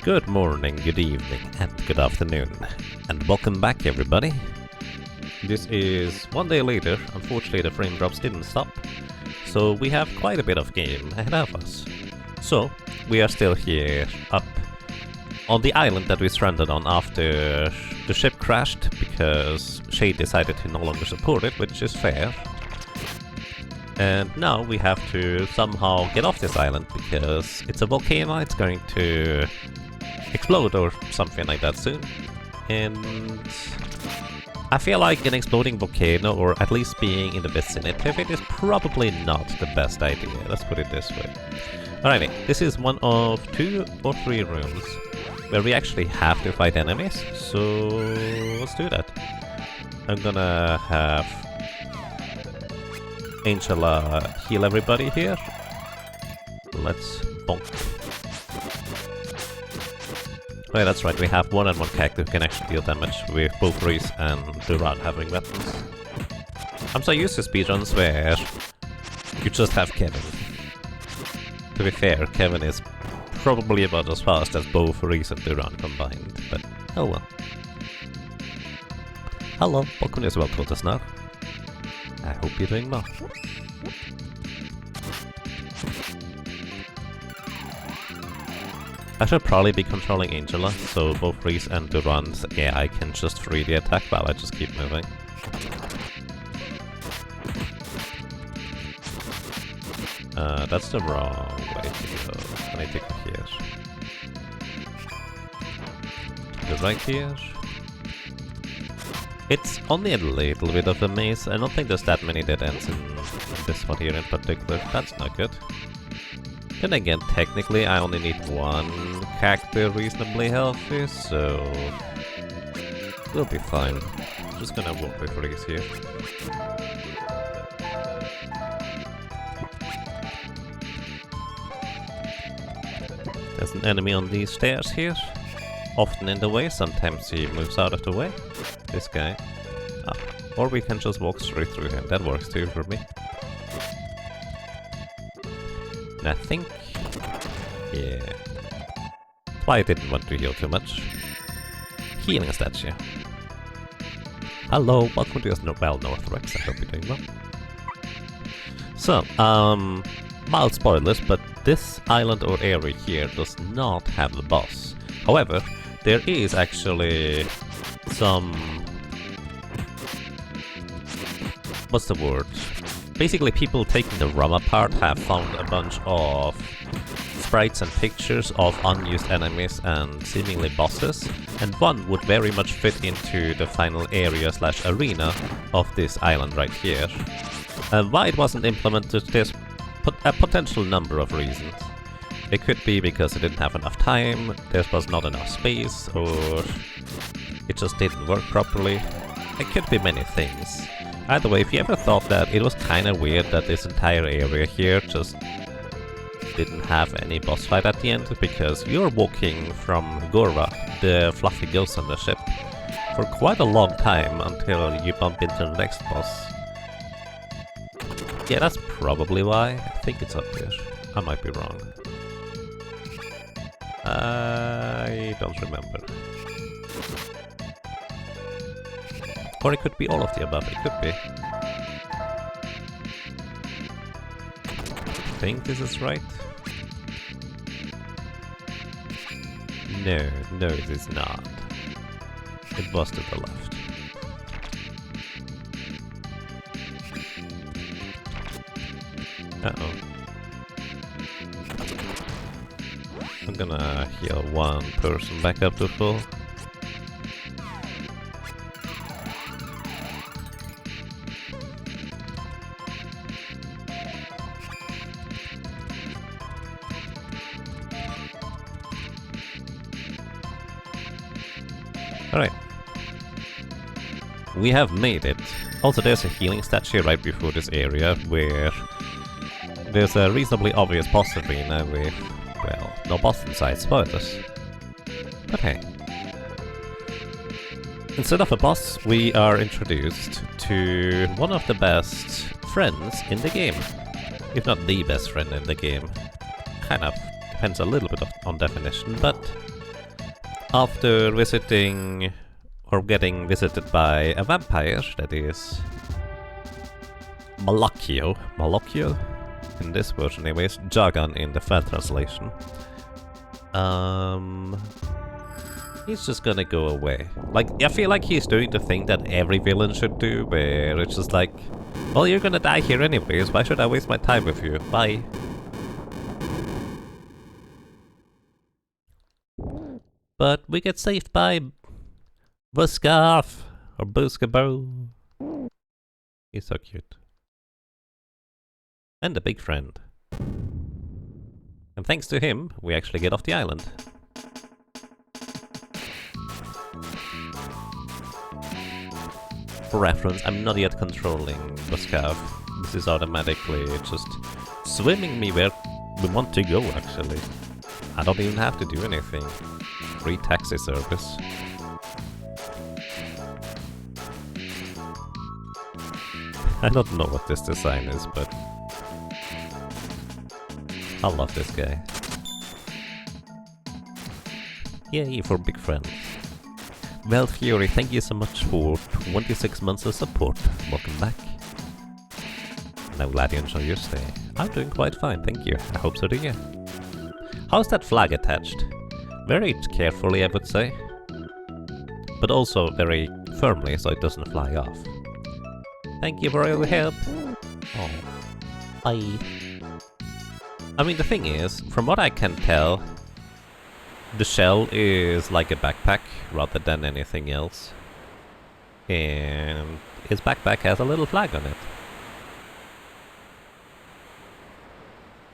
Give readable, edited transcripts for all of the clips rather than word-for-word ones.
Good morning, good evening, and good afternoon, and welcome back everybody. This is one day later. Unfortunately the frame drops didn't stop, so we have quite a bit of game ahead of us. So, we are still here, up on the island that we stranded on after the ship crashed, because Shade decided to no longer support it, which is fair. And now we have to somehow get off this island, because it's a volcano, it's going to explode or something like that soon. And I feel like an exploding volcano, or at least being in the vicinity of it, is probably not the best idea, let's put it this way. Alrighty, this is one of 2 or 3 rooms where we actually have to fight enemies, so let's do that. I'm gonna have Angela heal everybody here. Let's bonk. Oh yeah, that's right, we have more than one character who can actually deal damage, with both Reese and Duran having weapons. I'm so used to speedruns where you just have Kevin. To be fair, Kevin is probably about as fast as both Reese and Duran combined, but oh well. Hello, welcome to Well Taught Us Now. I hope you're doing well. I should probably be controlling Angela, so both Reese and Duran's AI can just freely attack while I just keep moving. That's the wrong way to go. Can I take it here? The right here? It's only a little bit of a maze. I don't think there's that many dead ends in this one here in particular. That's not good. Then again, technically I only need one character reasonably healthy, so we'll be fine. Just gonna walk with Reese here. There's an enemy on these stairs here. Often in the way, sometimes he moves out of the way. This guy. Ah, or we can just walk straight through him, that works too for me. And I think... yeah... that's why I didn't want to heal too much. Healing statue. Hello, welcome to Northrex, I hope you're doing well. So, mild spoilers, but this island or area here does not have the boss. However, there is actually some... what's the word? Basically, people taking the ROM apart have found a bunch of sprites and pictures of unused enemies and seemingly bosses, and one would very much fit into the final area / arena of this island right here. And why it wasn't implemented, there's a potential number of reasons. It could be because it didn't have enough time, there was not enough space, or it just didn't work properly. It could be many things. Either way, if you ever thought that it was kinda weird that this entire area here just didn't have any boss fight at the end, because you're walking from Gora, the fluffy ghost on the ship, for quite a long time until you bump into the next boss. Yeah, that's probably why. I think it's up there. I might be wrong. I don't remember. Or it could be all of the above, it could be. I think this is right. No, it is not. It was to the left. Uh-oh. I'm gonna heal one person back up to full. Alright. We have made it. Also, there's a healing statue right before this area where there's a reasonably obvious boss arena with, well, no boss inside, spoilers. But hey. Instead of a boss, we are introduced to one of the best friends in the game. If not the best friend in the game. Kind of depends a little bit on definition, but after visiting or getting visited by a vampire that is Malocchio in this version anyways, Jagan in the fan translation. He's just gonna go away. Like, I feel like he's doing the thing that every villain should do, where it's just like, well, you're gonna die here anyways, why should I waste my time with you? Bye. But we get saved by Buskav or Buskabo. He's so cute. And a big friend. And thanks to him, we actually get off the island. For reference, I'm not yet controlling Buskav. This is automatically just swimming me where we want to go, actually. I don't even have to do anything. Free taxi service. I don't know what this design is, but I love this guy. Yay for big friends. Well, Fury, thank you so much for 26 months of support. Welcome back. And I'm glad you enjoy your stay. I'm doing quite fine, thank you. I hope so do you. How's that flag attached? Very carefully, I would say. But also very firmly, so it doesn't fly off. Thank you for all your help. Oh, bye. I mean, the thing is, from what I can tell, the shell is like a backpack rather than anything else. And his backpack has a little flag on it.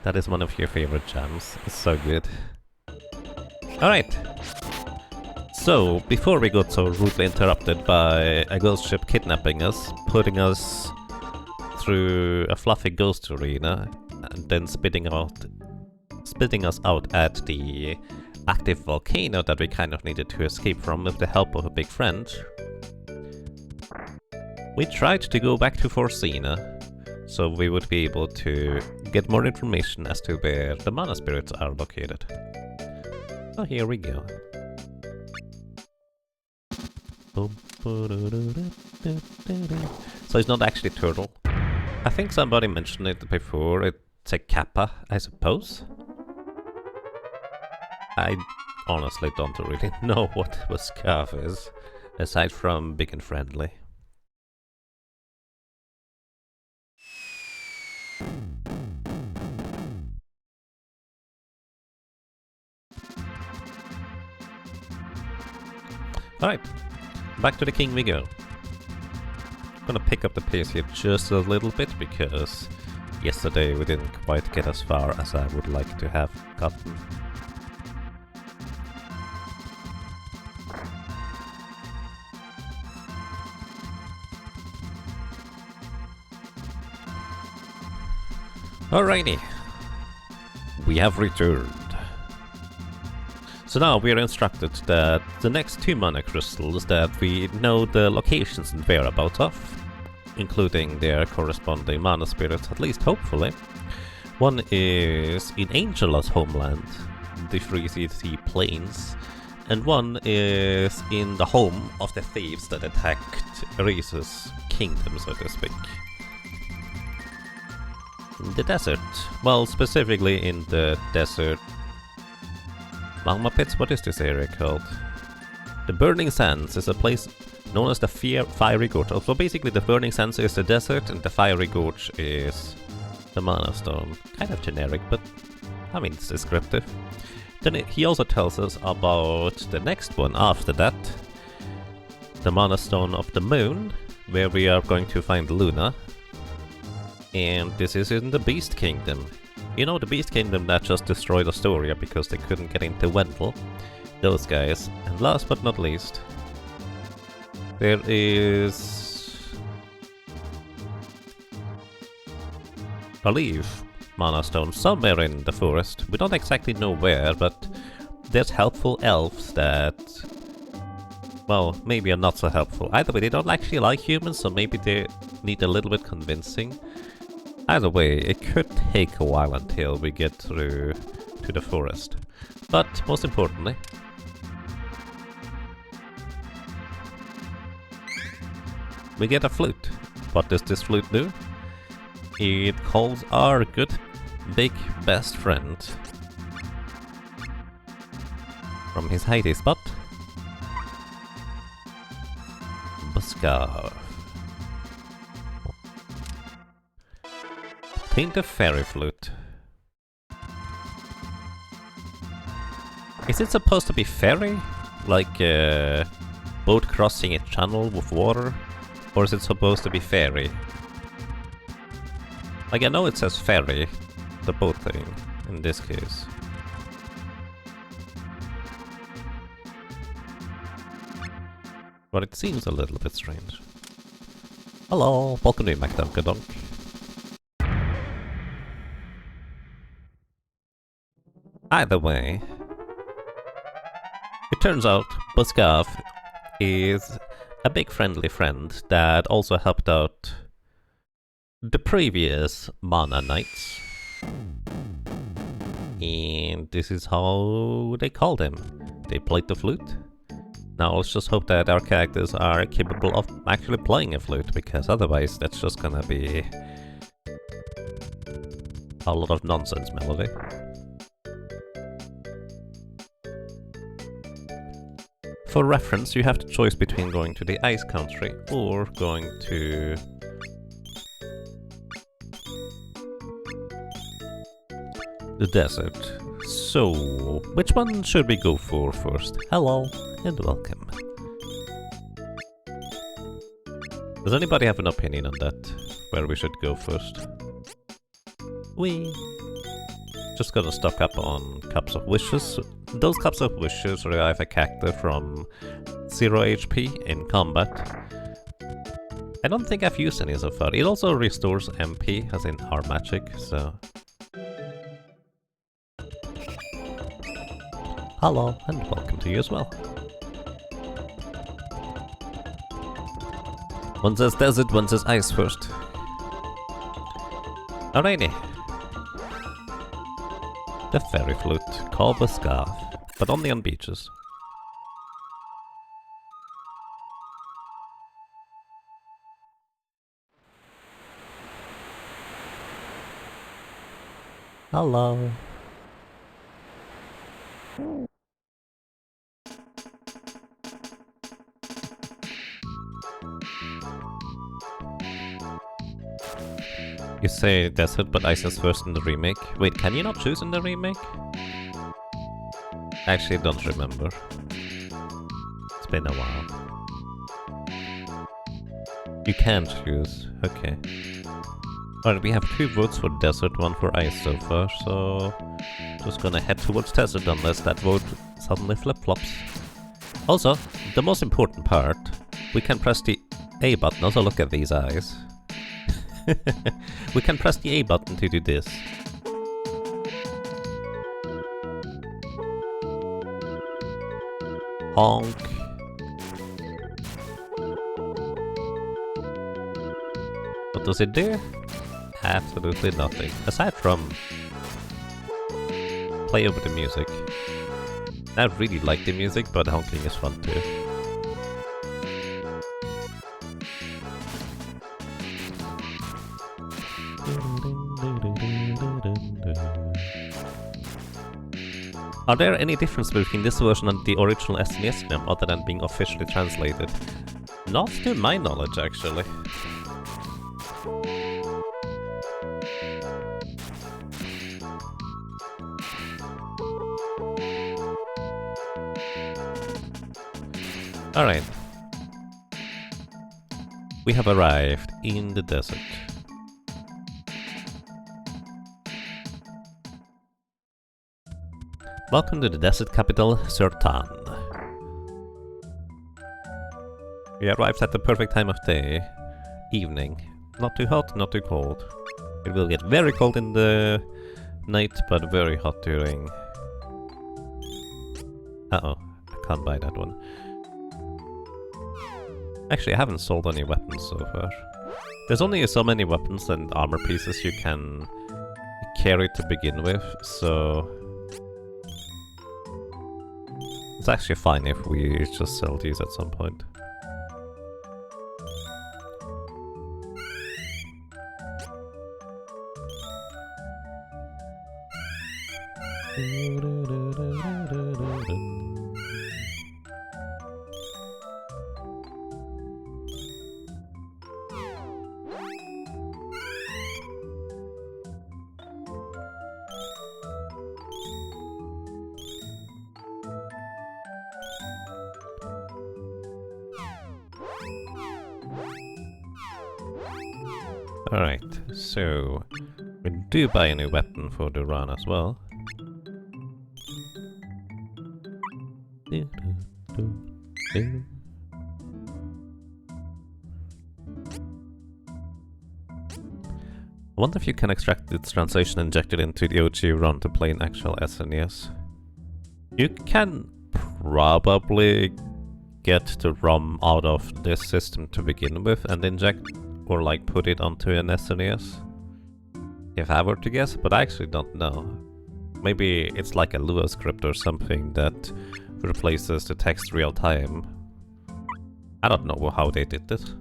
That is one of your favorite gems. It's so good. Alright. So, before we got so rudely interrupted by a ghost ship kidnapping us, putting us through a fluffy ghost arena, and then spitting us out at the active volcano that we kind of needed to escape from with the help of a big friend, we tried to go back to Forsina, so we would be able to get more information as to where the mana spirits are located. So here we go. So it's not actually turtle. I think somebody mentioned it before, it's a kappa, I suppose. I honestly don't really know what Buskav is, aside from big and friendly. Alright, back to the king we go. I'm gonna pick up the pace here just a little bit, because yesterday we didn't quite get as far as I would like to have gotten. Alrighty, we have returned. So now we are instructed that the next 2 mana crystals that we know the locations and whereabouts of, including their corresponding mana spirits, at least hopefully. One is in Angela's homeland, the 3CC Plains, and one is in the home of the thieves that attacked Rise's kingdom, so to speak. In the desert. Well, specifically in the desert. Magma Pits, what is this area called? The Burning Sands is a place known as the Fiery Gorge. So basically the Burning Sands is the desert and the Fiery Gorge is the Mana Stone. Kind of generic, but I mean it's descriptive. Then he also tells us about the next one after that. The Mana Stone of the Moon, where we are going to find Luna. And this is in the Beast Kingdom. You know, the Beast Kingdom that just destroyed Astoria because they couldn't get into Wendell. Those guys. And last but not least, there is, I believe, Mana Stone somewhere in the forest. We don't exactly know where, but there's helpful elves that, well, maybe are not so helpful. Either way, they don't actually like humans, so maybe they need a little bit convincing. Either way, it could take a while until we get through to the forest. But most importantly, we get a flute. What does this flute do? It calls our good big best friend from his hidey spot, Buskav. Paint a fairy flute. Is it supposed to be fairy? Like a boat crossing a channel with water? Or is it supposed to be fairy? Like I know it says ferry, the boat thing, in this case. But it seems a little bit strange. Hello, welcome to MacDunkadunk. Either way, it turns out Buskav is a big friendly friend that also helped out the previous Mana Knights. And this is how they called him. They played the flute. Now let's just hope that our characters are capable of actually playing a flute, because otherwise that's just gonna be a lot of nonsense melody. For reference, you have the choice between going to the ice country or going to the desert. So, which one should we go for first? Hello and welcome. Does anybody have an opinion on that? Where we should go first? We just gonna stock up on Cups of Wishes. Those Cups of Wishes revive a character from 0 HP in combat. I don't think I've used any so far. It also restores MP, as in our magic, so... Hello, and welcome to you as well. One says desert, one says ice first. Alrighty. The fairy flute, called the scarf, but only on beaches. Hello. You say desert, but ice is first in the remake. Wait, can you not choose in the remake? Actually, I don't remember. It's been a while. You can choose. Okay. Alright, we have 2 votes for desert, 1 for ice so far, so... just gonna head towards desert unless that vote suddenly flip-flops. Also, the most important part, we can press the A button. Also, look at these eyes. We can press the A button to do this. Honk. What does it do? Absolutely nothing. Aside from play over the music. I really like the music, but honking is fun too. Are there any differences between this version and the original SNES game other than being officially translated? Not to my knowledge, actually. Alright. We have arrived in the desert. Welcome to the desert capital, Sertan. We arrived at the perfect time of day. Evening. Not too hot, not too cold. It will get very cold in the night, but very hot during... Uh-oh, I can't buy that one. Actually, I haven't sold any weapons so far. There's only so many weapons and armor pieces you can carry to begin with, so... it's actually fine if we just sell these at some point. Alright, so we do buy a new weapon for the run as well. I wonder if you can extract its translation injected into the OG run to play an actual SNES. You can probably get the ROM out of this system to begin with and inject or like put it onto an SNES. If I were to guess, but I actually don't know. Maybe it's like a Lua script or something that replaces the text real time. I don't know how they did this.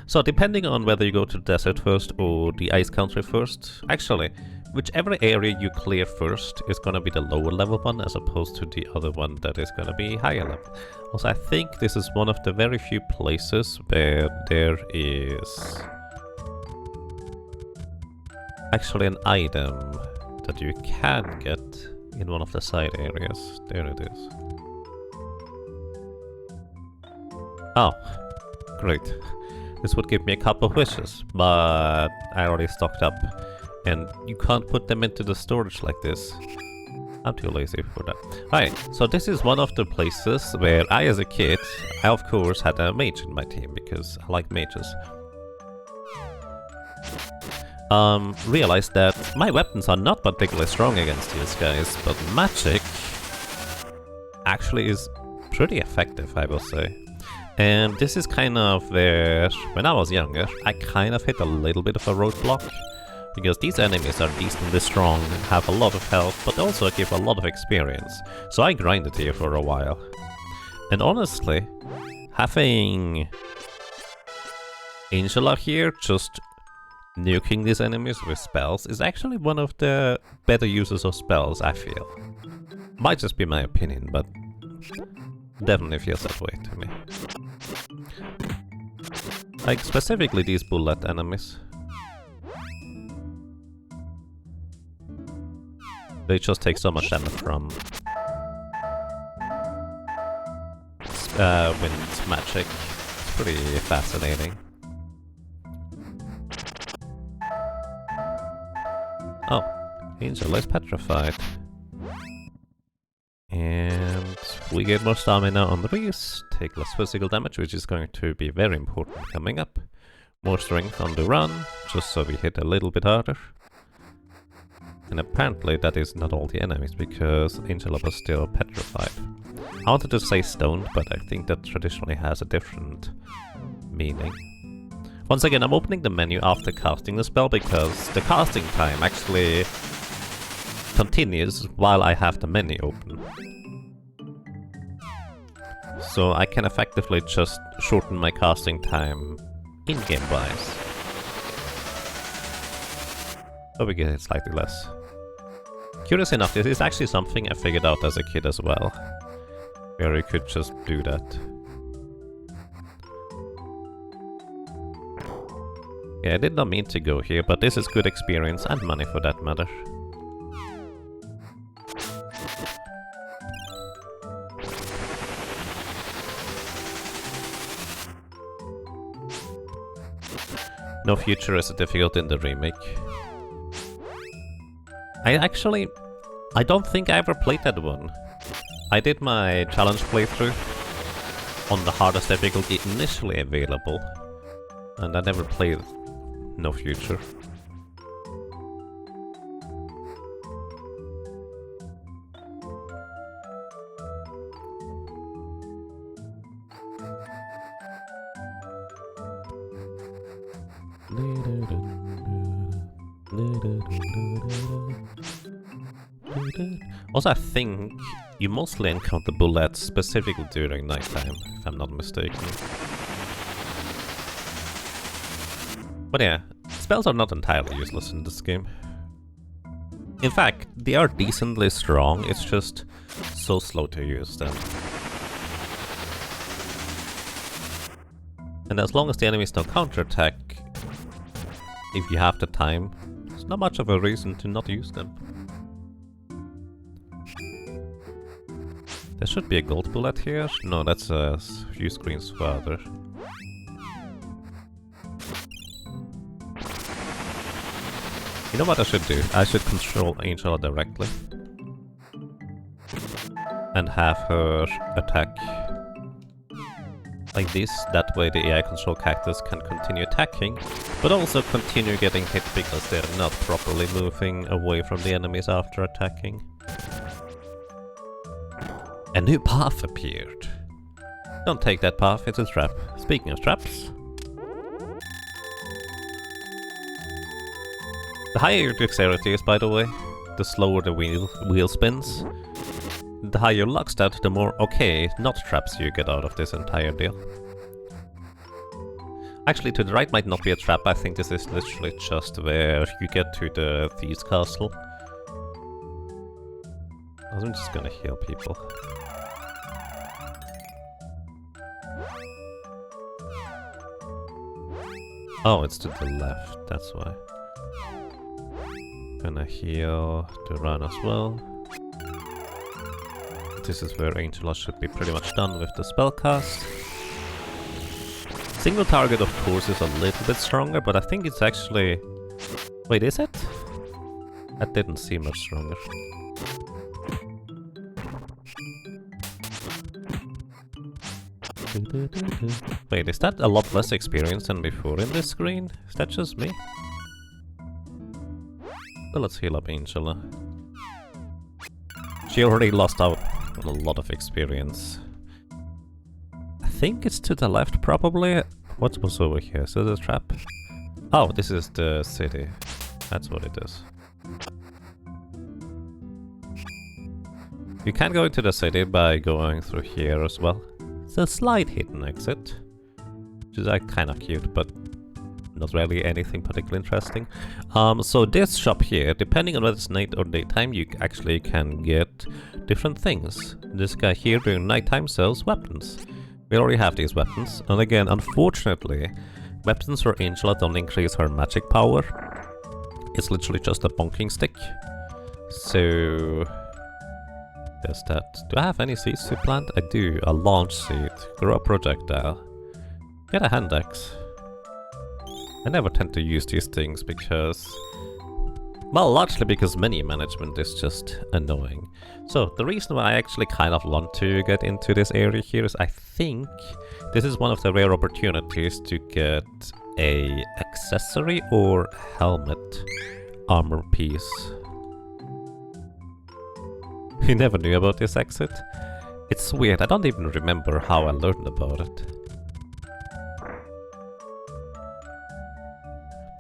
So depending on whether you go to the desert first or the ice country first, actually, whichever area you clear first is gonna be the lower level one as opposed to the other one that is gonna be higher level. Also, I think this is one of the very few places where there is actually an item that you can get in one of the side areas. There it is. Oh, great. This would give me a couple of wishes, but I already stocked up. And you can't put them into the storage like this. I'm too lazy for that. Alright, so this is one of the places where I, as a kid, I of course had a mage in my team, because I like mages. Realized that my weapons are not particularly strong against these guys, but magic actually is pretty effective, I will say. And this is kind of where, when I was younger, I kind of hit a little bit of a roadblock. Because these enemies are decently strong, have a lot of health, but also give a lot of experience. So I grinded here for a while. And honestly, having Angela here just nuking these enemies with spells is actually one of the better uses of spells, I feel. Might just be my opinion, but definitely feels that way to me. Like, specifically these bullet enemies. They just take so much damage from wind magic. It's pretty fascinating. Oh, Angel is petrified. And we get more stamina on the breeze, take less physical damage, which is going to be very important coming up. More strength on the run, just so we hit a little bit harder. And apparently that is not all the enemies, because Angela was still petrified. I wanted to say stoned, but I think that traditionally has a different meaning. Once again, I'm opening the menu after casting the spell, because the casting time actually continues while I have the menu open. So I can effectively just shorten my casting time in-game wise. But we get it slightly less. Curious enough, this is actually something I figured out as a kid as well. Where you could just do that. Yeah, I did not mean to go here, but this is good experience and money for that matter. No future is difficult in the remake. I don't think I ever played that one. I did my challenge playthrough on the hardest difficulty initially available, and I never played No Future. Also, I think you mostly encounter bullets specifically during nighttime, if I'm not mistaken. But yeah, it's spells are not entirely useless in this game. In fact, they are decently strong, it's just so slow to use them. And as long as the enemies don't counterattack, if you have the time, there's not much of a reason to not use them. There should be a gold bullet here. No, that's a few screens further. You know what I should do? I should control Angela directly. And have her attack like this. That way the AI control cactus can continue attacking, but also continue getting hit because they're not properly moving away from the enemies after attacking. A new path appeared. Don't take that path, it's a trap. Speaking of traps... The higher your dexterity is, by the way, the slower the wheel spins. The higher your luck stat, the more okay, not traps you get out of this entire deal. Actually, to the right might not be a trap, I think this is literally just where you get to the Thieves' Castle. I'm just gonna heal people. Oh, it's to the left, that's why. Gonna heal the run as well. This is where Angela should be pretty much done with the spellcast. Single target, of course, is a little bit stronger, but I think it's actually... Wait, is it? That didn't seem much stronger. Wait, is that a lot less experience than before in this screen? Is that just me? So let's heal up Angela. She already lost out on a lot of experience. I think it's to the left, probably. What was over here? Is this a trap? Oh, this is the city. That's what it is. You can go into the city by going through here as well. It's a slight hidden exit, which is kind of cute, but not really anything particularly interesting. So this shop here, depending on whether it's night or daytime, you actually can get different things. This guy here during nighttime sells weapons. We already have these weapons, and again, unfortunately, weapons for Angela don't increase her magic power. It's literally just a bonking stick. So... there's that. Do I have any seeds to plant? I do. A launch seed. Grow a projectile. Get a hand axe. I never tend to use these things because... well, largely because menu management is just annoying. So, the reason why I actually kind of want to get into this area here is I think this is one of the rare opportunities to get a accessory or helmet armor piece. You never knew about this exit? It's weird, I don't even remember how I learned about it.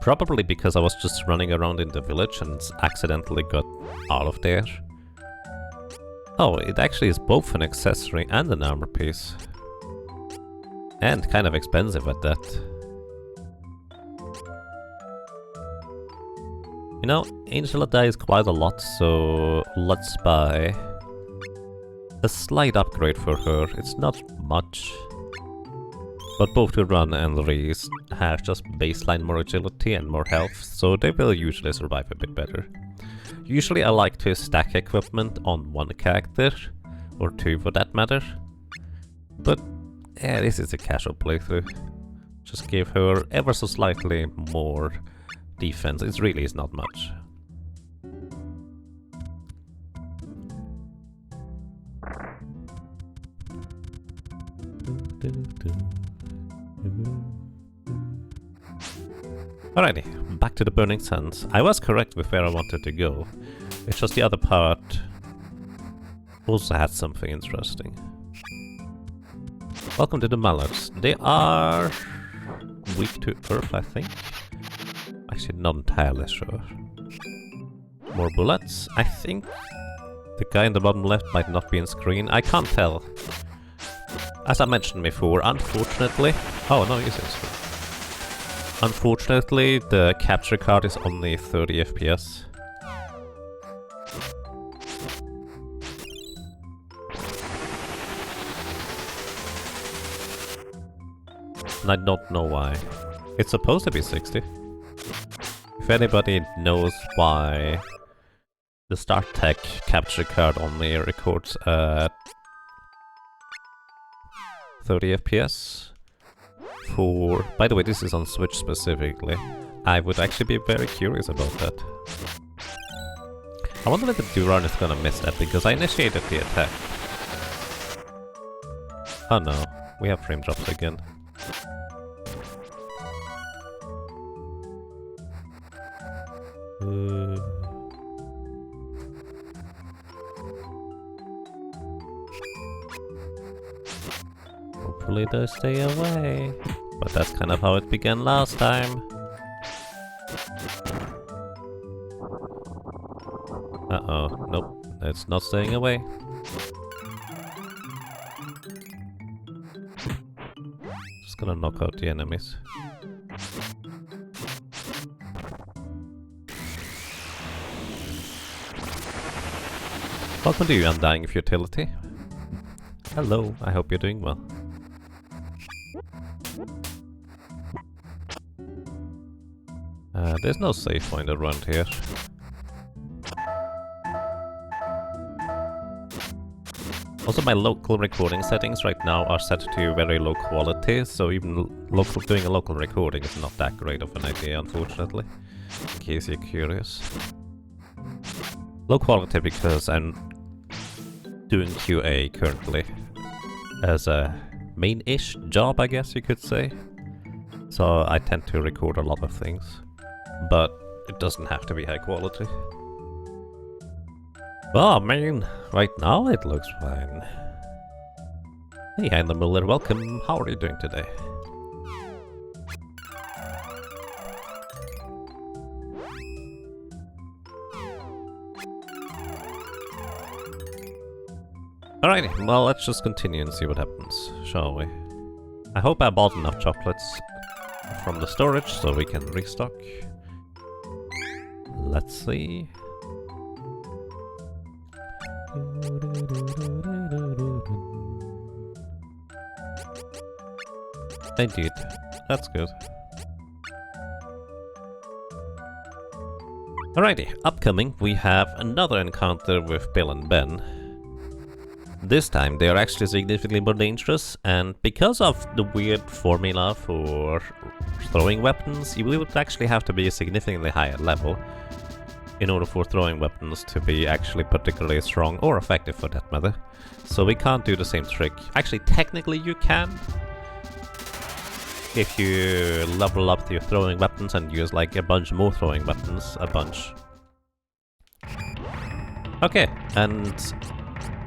Probably because I was just running around in the village and accidentally got out of there. Oh, it actually is both an accessory and an armor piece. And kind of expensive at that. You know, Angela dies quite a lot, so let's buy a slight upgrade for her. It's not much, but both the run and the race have just baseline more agility and more health, so they will usually survive a bit better. Usually I like to stack equipment on one character, or two for that matter, but yeah, this is a casual playthrough. Just give her ever so slightly more defense. It really is not much. Alrighty, back to the Burning Sands. I was correct with where I wanted to go. It's just the other part also had something interesting. Welcome to the Mallards. They are weak to earth, I think. Actually, not entirely sure. More bullets. I think the guy in the bottom left might not be in screen. I can't tell. As I mentioned before, unfortunately... oh, no, he's in screen. Unfortunately, the capture card is only 30 FPS. And I don't know why. It's supposed to be 60. If anybody knows why the StarTech capture card only records at 30 FPS for... By the way, this is on Switch specifically. I would actually be very curious about that. I wonder if the Duran is gonna miss that, because I initiated the attack. Oh no, we have frame drops again. Hopefully they stay away. But that's kind of how it began last time. Uh-oh, nope, it's not staying away. Just gonna knock out the enemies. Welcome to you, Undying Futility. Hello, I hope you're doing well. There's no safe point around here. Also, my local recording settings right now are set to very low quality, so even doing a local recording is not that great of an idea, unfortunately, in case you're curious. Low quality because I'm doing QA currently as a main-ish job, I guess you could say. So I tend to record a lot of things, but it doesn't have to be high quality. Well, I mean, right now it looks fine. Hey, Anna Muller, welcome. How are you doing today? Alrighty, well, let's just continue and see what happens, shall we? I hope I bought enough chocolates from the storage so we can restock. Let's see. I did. That's good. Alrighty, upcoming we have another encounter with Bill and Ben. This time they are actually significantly more dangerous, and because of the weird formula for throwing weapons, you would actually have to be a significantly higher level in order for throwing weapons to be actually particularly strong or effective for that matter. So we can't do the same trick. Actually, technically you can. If you level up your throwing weapons and use like a bunch more throwing weapons, Okay, and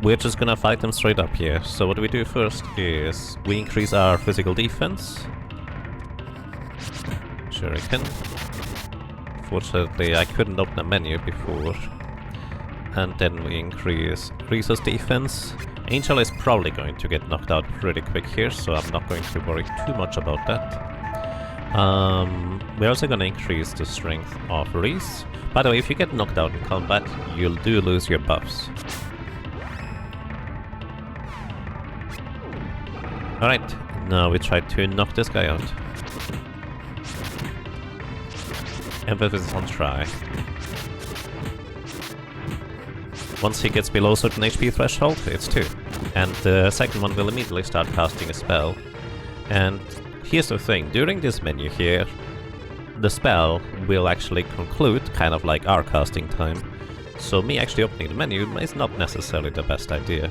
we're just gonna fight them straight up here. So what we do first is we increase our physical defense. Shuriken. Fortunately, I couldn't open a menu before. And then we increase resource defense. Angel is probably going to get knocked out pretty quick here, so I'm not going to worry too much about that. We're also going to increase the strength of Reese. By the way, if you get knocked out in combat, you do lose your buffs. Alright, now we try to knock this guy out. Emphasis on try. Once he gets below a certain HP threshold, it's 2. And the second one will immediately start casting a spell. And here's the thing, during this menu here, the spell will actually conclude, kind of like our casting time. So me actually opening the menu is not necessarily the best idea.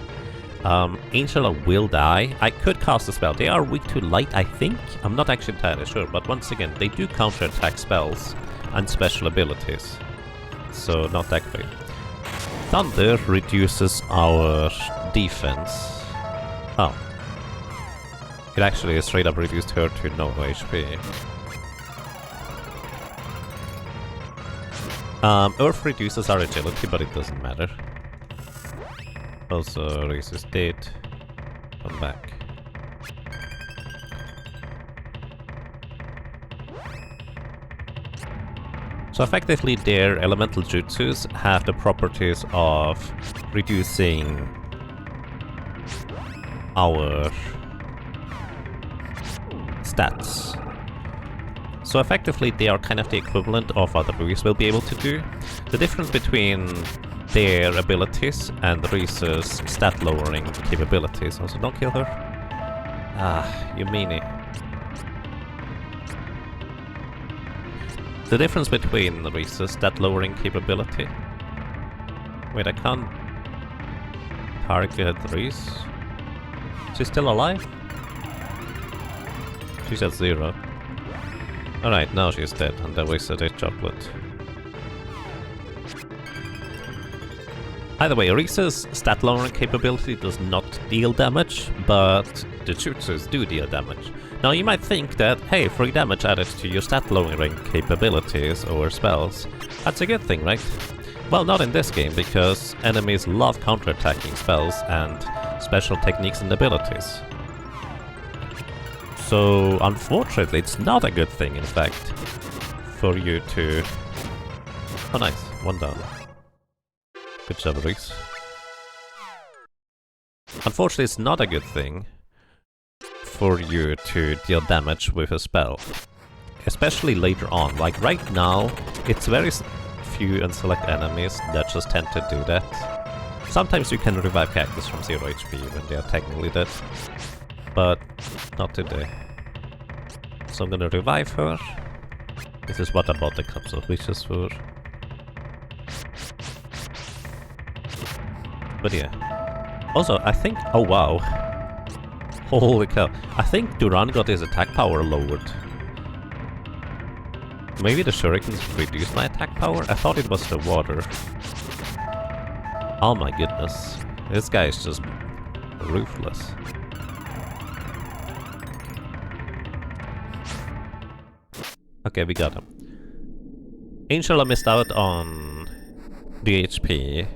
Angela will die. I could cast a spell. They are weak to light, I think. I'm not actually entirely sure, but once again, they do counter-attack spells and special abilities. So not that great. Thunder reduces our defense. Oh. It actually straight up reduced her to no HP. Earth reduces our agility, but it doesn't matter. Also, Reese is dead. Come back. So effectively their elemental jutsus have the properties of reducing our stats. So effectively they are kind of the equivalent of what the Ruiz will be able to do. The difference between their abilities and Ruiz's stat lowering capabilities. Also, don't kill her. Ah, you meanie. The difference between Ruiz's stat lowering capability. Wait, I can't target Ruiz. She's still alive? She's at 0. Alright, now she's dead, and I wasted a chocolate. Either way, Ruiz's stat lowering capability does not deal damage, but the jutsus do deal damage. Now you might think that, hey, free damage added to your stat lowering capabilities or spells, that's a good thing, right? Well, not in this game, because enemies love counterattacking spells and special techniques and abilities. So, unfortunately, it's not a good thing, in fact, for you to... Oh, nice. One down. Good job, Ruiz. Unfortunately, it's not a good thing for you to deal damage with a spell. Especially later on. Like, right now, it's very few and select enemies that just tend to do that. Sometimes you can revive characters from 0 HP when they are technically dead. But not today. So I'm gonna revive her. This is what I bought the Cups of Wishes for. But yeah. Also, I think... Oh wow. Holy cow. I think Duran got his attack power lowered. Maybe the shurikens reduced my attack power? I thought it was the water. Oh my goodness. This guy is just ruthless. Okay, we got him. Angela missed out on the HP.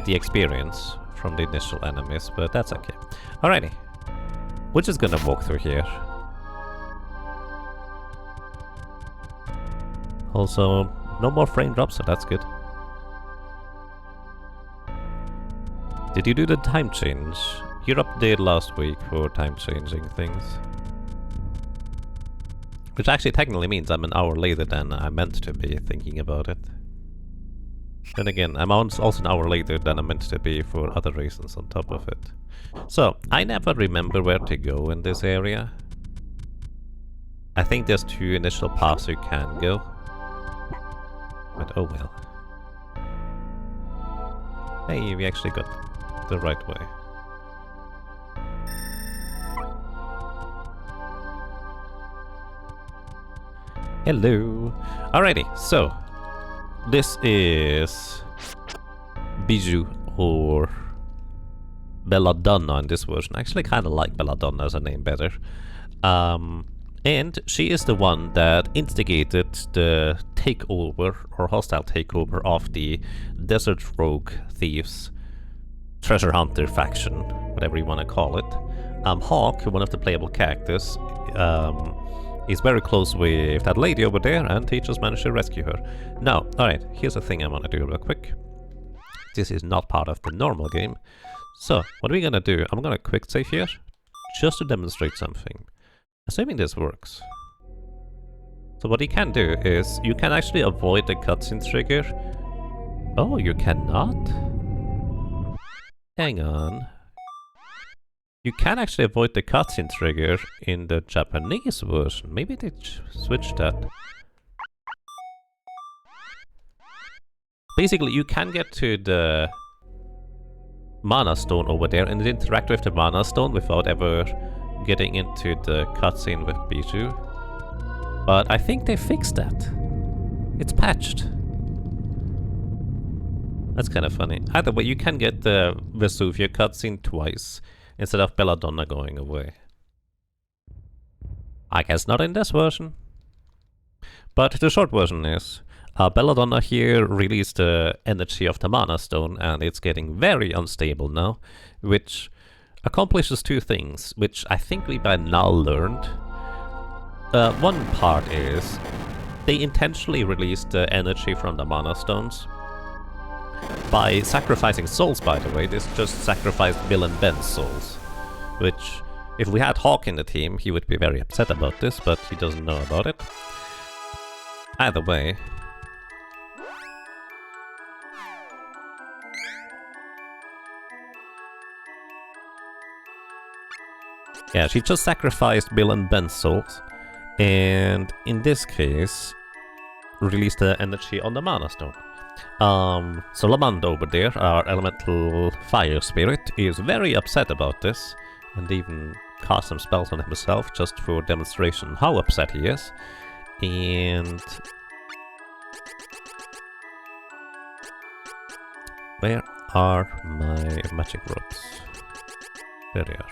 The experience from the initial enemies, but that's okay. Alrighty. We're just gonna walk through here. Also, no more frame drops, so that's good. Did you do the time change? You updated last week for time changing things. Which actually technically means I'm an hour later than I meant to be thinking about it. Then again, I'm also an hour later than I meant to be for other reasons on top of it. So, I never remember where to go in this area. I think there's 2 initial paths you can go. But oh well. Hey, we actually got the right way. Hello! Alrighty, so this is Bijou or Belladonna in this version. I actually kind of like Belladonna as a name better. And she is the one that instigated the takeover or hostile takeover of the Desert Rogue Thieves treasure hunter faction, whatever you want to call it. Hawk, one of the playable characters, is very close with that lady over there, and he just managed to rescue her. Now, alright, here's a thing I want to do real quick. This is not part of the normal game. So, what are we gonna do? I'm gonna quick save here, just to demonstrate something. Assuming this works. So what you can do is, you can actually avoid the cutscene trigger. Oh, you cannot? Hang on. You can actually avoid the cutscene trigger in the Japanese version. Maybe they switched that. Basically, you can get to the Mana Stone over there and interact with the Mana Stone without ever getting into the cutscene with Bijou. But I think they fixed that. It's patched. That's kind of funny. Either way, you can get the Vesuvia cutscene twice, instead of Belladonna going away. I guess not in this version. But the short version is, Belladonna here released the energy of the Mana Stone, and it's getting very unstable now, which accomplishes 2 things, which I think we by now learned. one part is they intentionally released the energy from the mana stones by sacrificing souls, by the way. This just sacrificed Bill and Ben's souls, which, if we had Hawk in the team, he would be very upset about this, but he doesn't know about it. Either way, yeah, she just sacrificed Bill and Ben's souls, and in this case, released the energy on the mana stone. So Lamond over there, our elemental fire spirit, is very upset about this, and even cast some spells on himself just for demonstration how upset he is. And where are my magic ropes? There they are.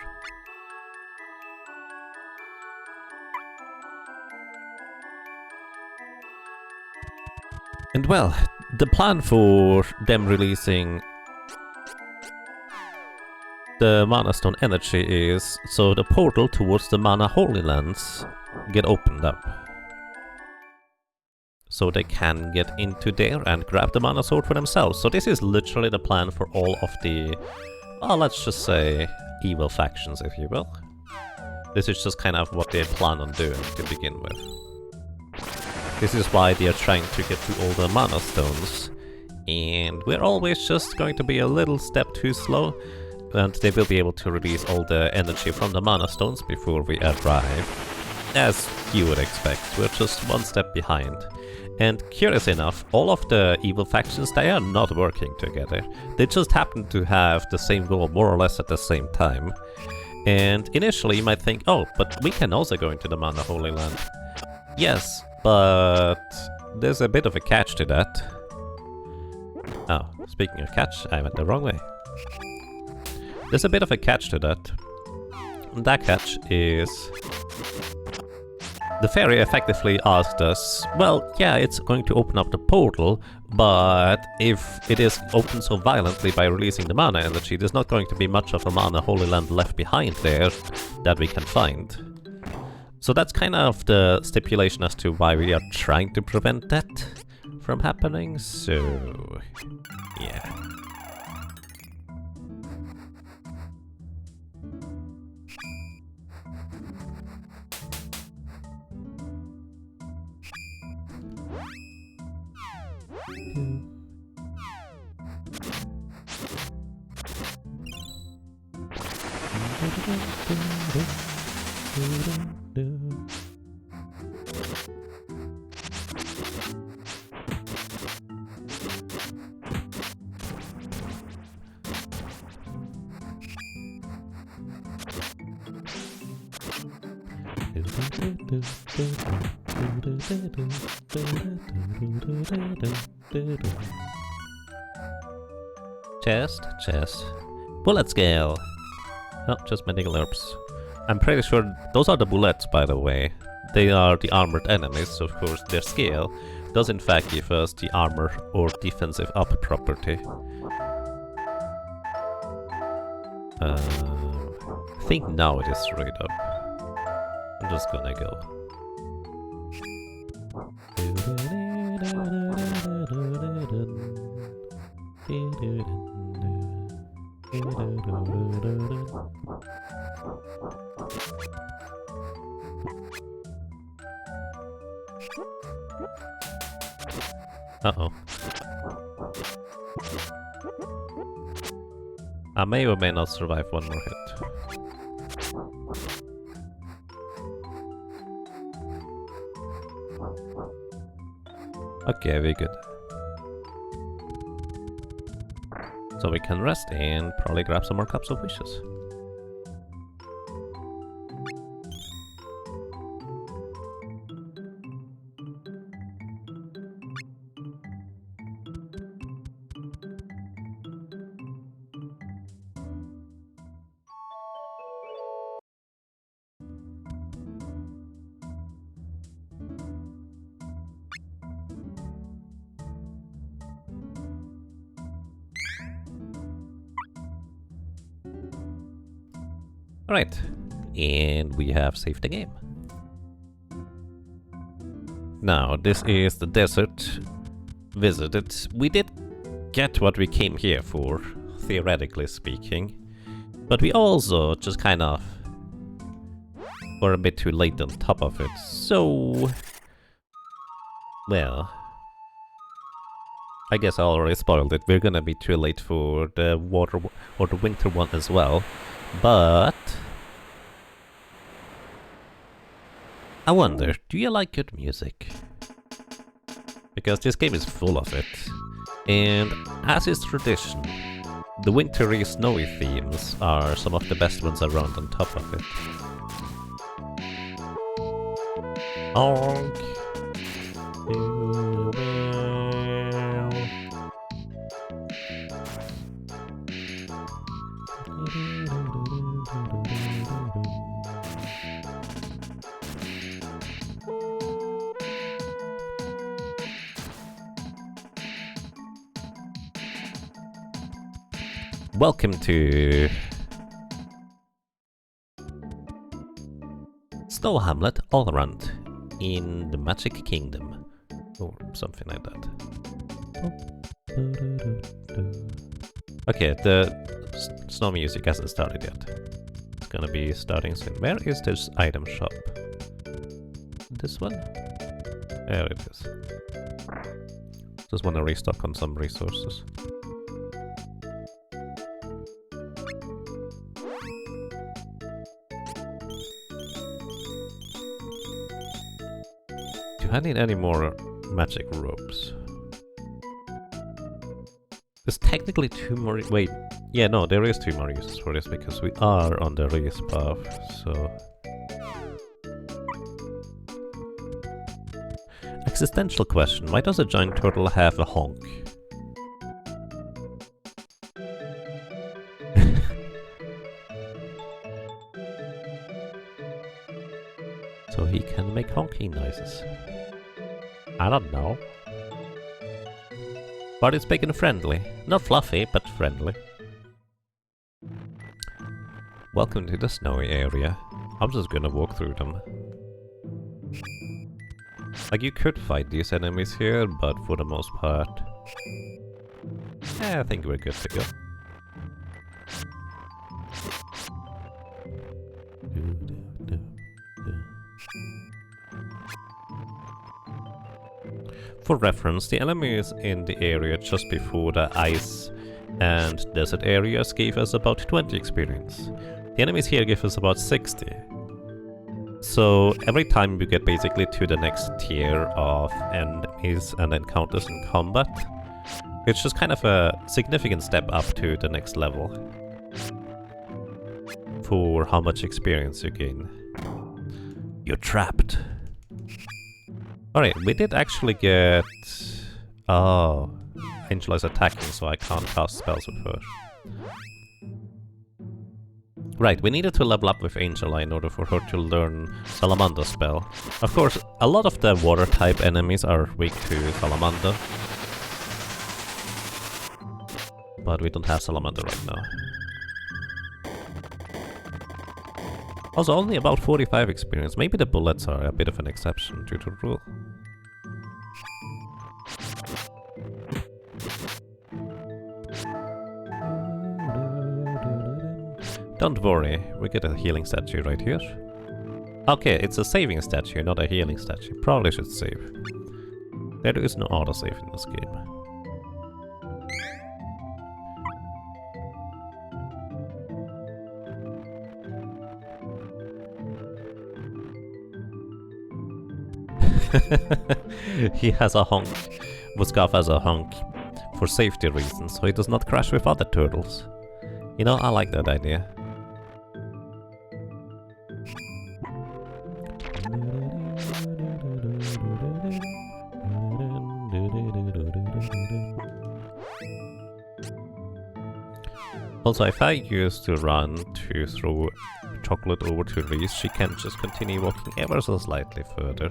And well, the plan for them releasing the Mana Stone energy is so the portal towards the Mana Holy Lands get opened up. So they can get into there and grab the Mana Sword for themselves. So this is literally the plan for all of the, let's just say, evil factions, if you will. This is just kind of what they plan on doing to begin with. This is why they are trying to get to all the Mana Stones, and we're always just going to be a little step too slow, and they will be able to release all the energy from the Mana Stones before we arrive. As you would expect, we're just one step behind. And curious enough, all of the evil factions, they are not working together. They just happen to have the same goal more or less at the same time. And initially you might think, oh, but we can also go into the Mana Holy Land. Yes, but there's a bit of a catch to that. Oh, speaking of catch, I went the wrong way. There's a bit of a catch to that. And that catch is... the fairy effectively asked us, well, yeah, it's going to open up the portal, but if it is opened so violently by releasing the mana energy, there's not going to be much of a Mana Holy Land left behind there that we can find. So that's kind of the stipulation as to why we are trying to prevent that from happening, so... yeah. Chest. Bullet scale. Oh, just medical herbs. I'm pretty sure those are the bullets, by the way. They are the armored enemies, so of course their scale does in fact give us the armor or defensive up property. I think now it is straight up. I'm just gonna go. Uh-oh. I may or may not survive one more hit. Okay, very good. So we can rest and probably grab some more cups of wishes. Alright, and we have saved the game. now, this is the desert visited. We did get what we came here for, theoretically speaking. But we also just kind of were a bit too late on top of it. So, well, I guess I already spoiled it. We're gonna be too late for the water or the winter one as well. But I wonder, do you like good music? Because this game is full of it. And as is tradition, the wintry, snowy themes are some of the best ones around on top of it. Honk. Welcome to Snow Hamlet all around in the Magic Kingdom, or something like that. Okay, the snow music hasn't started yet. It's gonna be starting soon. Where is this item shop? This one? There it is. Just wanna restock on some resources. Do I need any more magic ropes? There's technically 2 more... Wait, yeah, no, there is 2 more uses for this because we are on the race path, so... Existential question, why does a giant turtle have a honk? So he can make honking noises. I don't know. But it's big and friendly. Not fluffy, but friendly. Welcome to the snowy area. I'm just gonna walk through them. Like, you could fight these enemies here, but for the most part... I think we're good to go. For reference, the enemies in the area just before the ice and desert areas gave us about 20 experience. The enemies here give us about 60. So every time we get basically to the next tier of enemies and encounters in combat, it's just kind of a significant step up to the next level for how much experience you gain. You're trapped. Alright, we did actually get... Oh, Angel is attacking, so I can't cast spells with her. Right, we needed to level up with Angela in order for her to learn Salamander spell. Of course, a lot of the water type enemies are weak to Salamander. But we don't have Salamander right now. Also, only about 45 experience. Maybe the bullets are a bit of an exception to the rule. Don't worry, we get a healing statue right here. Okay, it's a saving statue, not a healing statue. Probably should save. There is no autosave in this game. He has a honk. Vuskav has a honk for safety reasons, so he does not crash with other turtles. You know, I like that idea. Also, if I use to run to throw chocolate over to Reese, she can just continue walking ever so slightly further.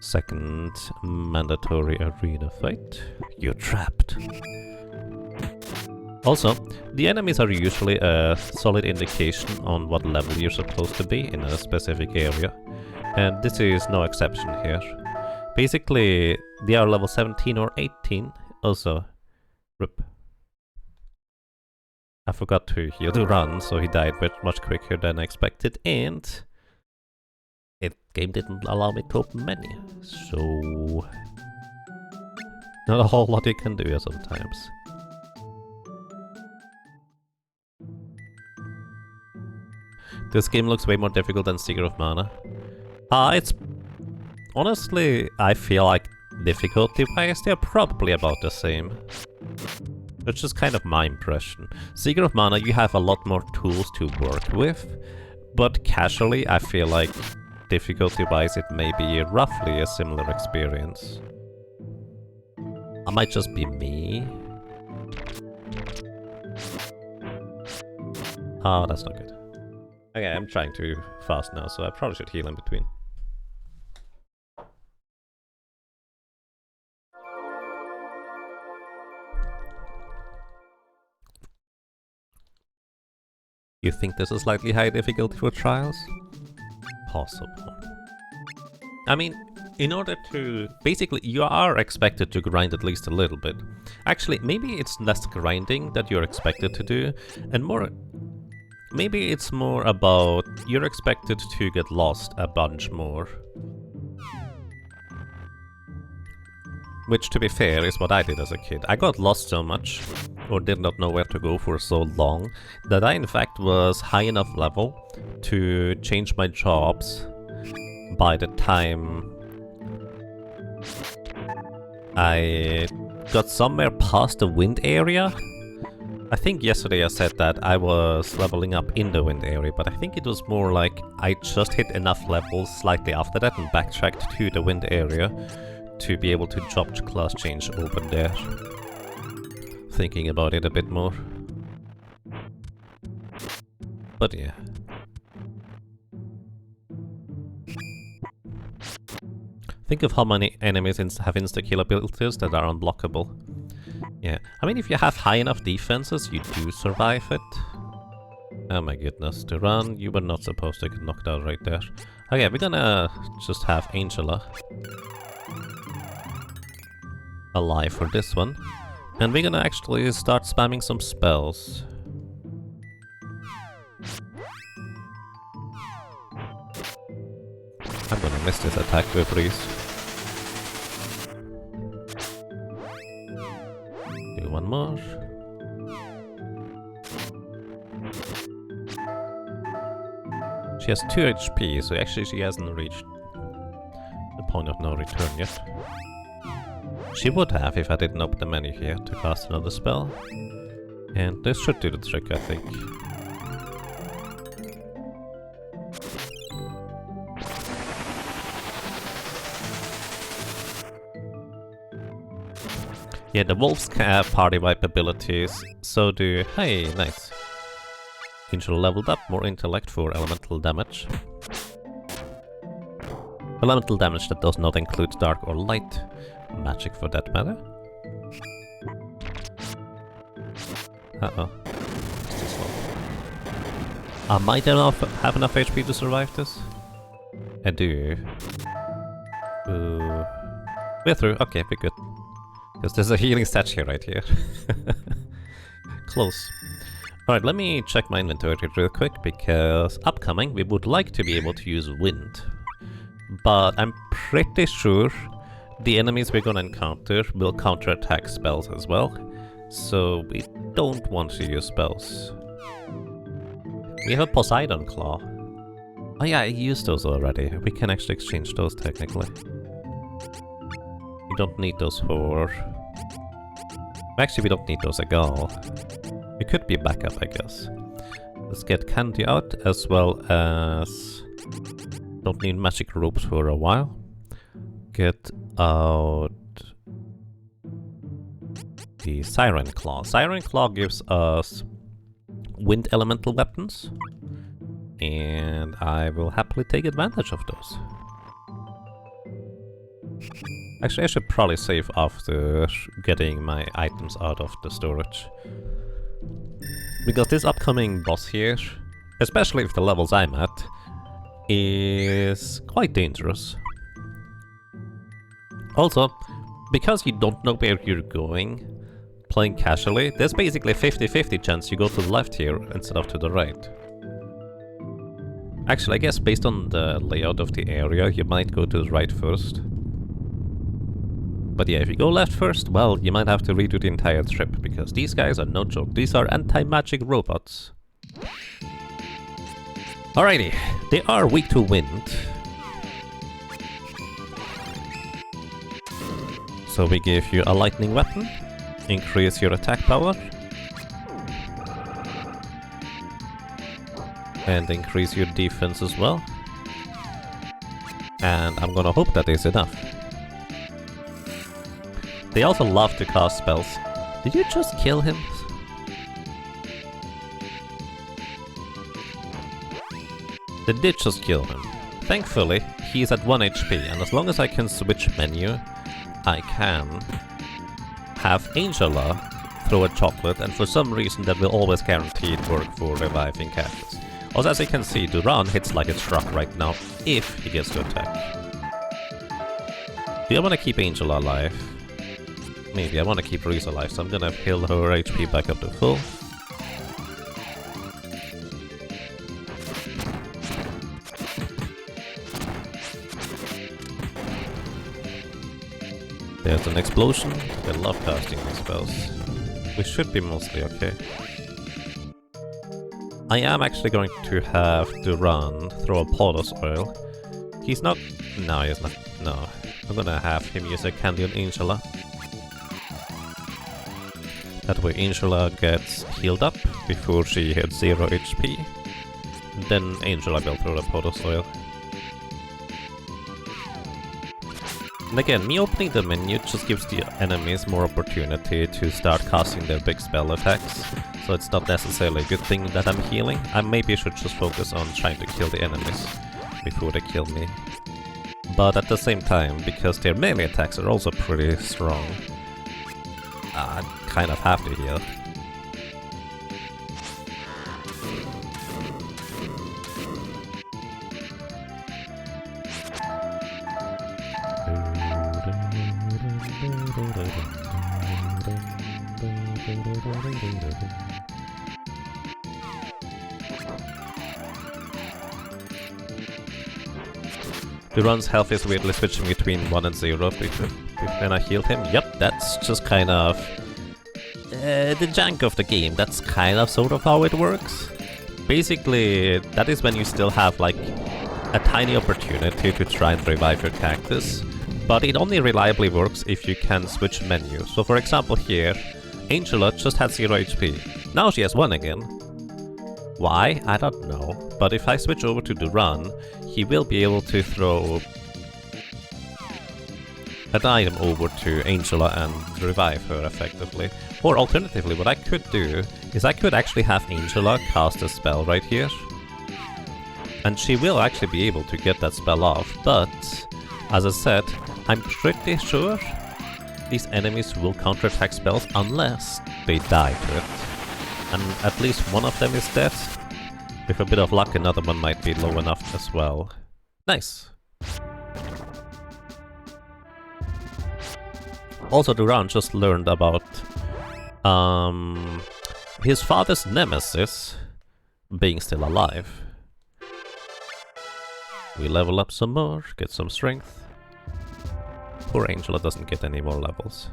Second mandatory arena fight. You're trapped. Also, the enemies are usually a solid indication on what level you're supposed to be in a specific area, and this is no exception here. Basically, they are level 17 or 18. Also, rip. I forgot to heal to run, so he died much quicker than I expected, and the game didn't allow me to open menu, so not a whole lot you can do sometimes. This game looks way more difficult than Seeker of Mana. It's... Honestly, I feel like difficulty-wise, they're probably about the same. That's just kind of my impression. Seeker of Mana, you have a lot more tools to work with, but casually, I feel like difficulty-wise, it may be roughly a similar experience. I might just be me. Oh, that's not good. Okay, I'm trying too fast now, so I probably should heal in between. You think this is slightly high difficulty for trials? Possible. I mean, in order to... Basically, you are expected to grind at least a little bit. Actually, maybe it's less grinding that you're expected to do, and more... Maybe it's more about you're expected to get lost a bunch more. Which, to be fair, is what I did as a kid. I got lost so much, or did not know where to go for so long, that I in fact was high enough level to change my jobs by the time I got somewhere past the wind area. I think yesterday I said that I was leveling up in the wind area, but I think it was more like I just hit enough levels slightly after that and backtracked to the wind area to be able to job class change open there. Thinking about it a bit more. But yeah. Think of how many enemies have insta-kill abilities that are unblockable. Yeah, I mean, if you have high enough defenses, you do survive it. Oh my goodness, to run, you were not supposed to get knocked out right there. Okay, we're gonna just have Angela alive for this one. And we're gonna actually start spamming some spells. I'm gonna miss this attack with freeze. Do one more. She has 2 HP, so actually she hasn't reached the point of no return yet. She would have if I didn't open the menu here to cast another spell. And this should do the trick, I think. Yeah, the wolves have party wipe abilities, so do... Hey, nice. Angel leveled up, more intellect for elemental damage. Elemental damage that does not include dark or light. Magic for that matter. Uh-oh. I might have enough HP to survive this. I do. We're through. Okay, we're good. Because there's a healing statue right here. Close. Alright, let me check my inventory real quick, because upcoming we would like to be able to use wind. But I'm pretty sure the enemies we're gonna encounter will counterattack spells as well, so we don't want to use spells. We have a Poseidon Claw. Oh yeah, I used those already. We can actually exchange those technically. We don't need those for... Actually, we don't need those at all. It could be a backup, I guess. Let's get Candy out, as well as... Don't need magic ropes for a while. Get out the Siren Claw. Siren Claw gives us wind elemental weapons, and I will happily take advantage of those. Actually, I should probably save after getting my items out of the storage. Because this upcoming boss here, especially with the levels I'm at, is quite dangerous. Also, because you don't know where you're going, playing casually, there's basically a 50-50 chance you go to the left here instead of to the right. Actually, I guess based on the layout of the area, you might go to the right first. But yeah, if you go left first, well, you might have to redo the entire trip, because these guys are no joke. These are anti-magic robots. Alrighty, they are weak to wind. So we give you a lightning weapon, increase your attack power, and increase your defense as well. And I'm gonna hope that is enough. They also love to cast spells. Did you just kill him? They did just kill him. Thankfully, he's at 1 HP, and as long as I can switch menu, I can have Angela throw a chocolate, and for some reason that will always guaranteed work for reviving characters. Also, as you can see, Duran hits like a truck right now, if he gets to attack. Do I want to keep Angela alive? Maybe I want to keep Reese alive, so I'm gonna heal her HP back up to full. There's an explosion. I love casting these spells. We should be mostly okay. I am actually going to have Duran throw a Polos oil. He's not... No, he's not. No. I'm gonna have him use a candy on Angela. That way Angela gets healed up before she hits 0 HP. Then Angela will throw the Potos oil. And again, me opening the menu just gives the enemies more opportunity to start casting their big spell attacks. So it's not necessarily a good thing that I'm healing. I maybe should just focus on trying to kill the enemies before they kill me. But at the same time, because their melee attacks are also pretty strong, I kind of have to heal. Duran's health is weirdly switching between 1 and 0 when I healed him. Yep, that's just kind of the jank of the game. That's kind of sort of how it works. Basically, that is when you still have like a tiny opportunity to try and revive your cactus, but it only reliably works if you can switch menu. So for example here, Angela just had 0 HP. Now she has 1 again. Why? I don't know. But if I switch over to Duran, he will be able to throw an item over to Angela and revive her effectively. Or alternatively, what I could do is I could actually have Angela cast a spell right here. And she will actually be able to get that spell off, but as I said, I'm pretty sure these enemies will counterattack spells unless they die to it. And at least one of them is dead. With a bit of luck, another one might be low enough as well. Nice! Also, Duran just learned about his father's nemesis being still alive. We level up some more, get some strength. Poor Angela doesn't get any more levels.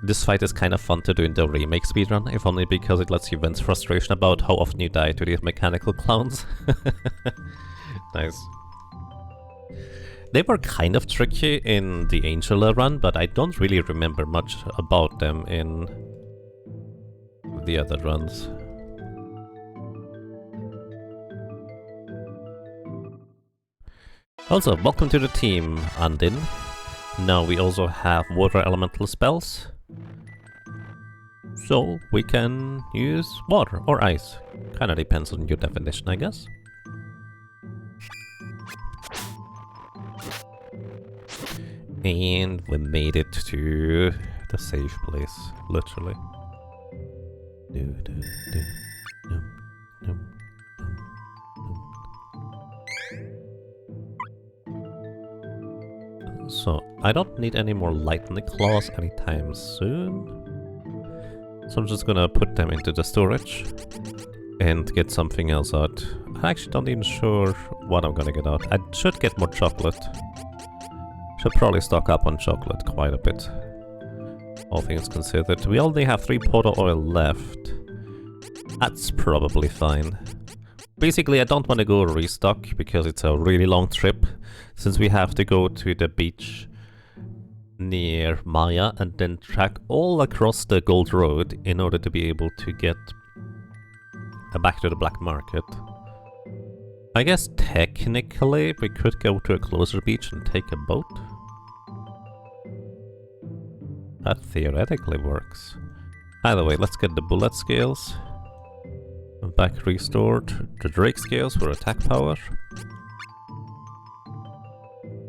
This fight is kind of fun to do in the remake speedrun, if only because it lets you vent frustration about how often you die to these mechanical clowns. Nice. They were kind of tricky in the Angela run, but I don't really remember much about them in the other runs. Also, welcome to the team, Andin. Now we also have water elemental spells. So we can use water or ice. Kinda depends on your definition, I guess. And we made it to the safe place, literally. So, I don't need any more lightning claws anytime soon. So I'm just gonna put them into the storage and get something else out. I'm actually not even sure what I'm gonna get out. I should get more chocolate. Should probably stock up on chocolate quite a bit. All things considered. We only have 3 potato oil left. That's probably fine. Basically, I don't want to go restock because it's a really long trip. Since we have to go to the beach near Maya and then track all across the Gold Road in order to be able to get back to the black market. I guess technically we could go to a closer beach and take a boat. That theoretically works. Either way, let's get the bullet scales back restored, the Drake scales for attack power.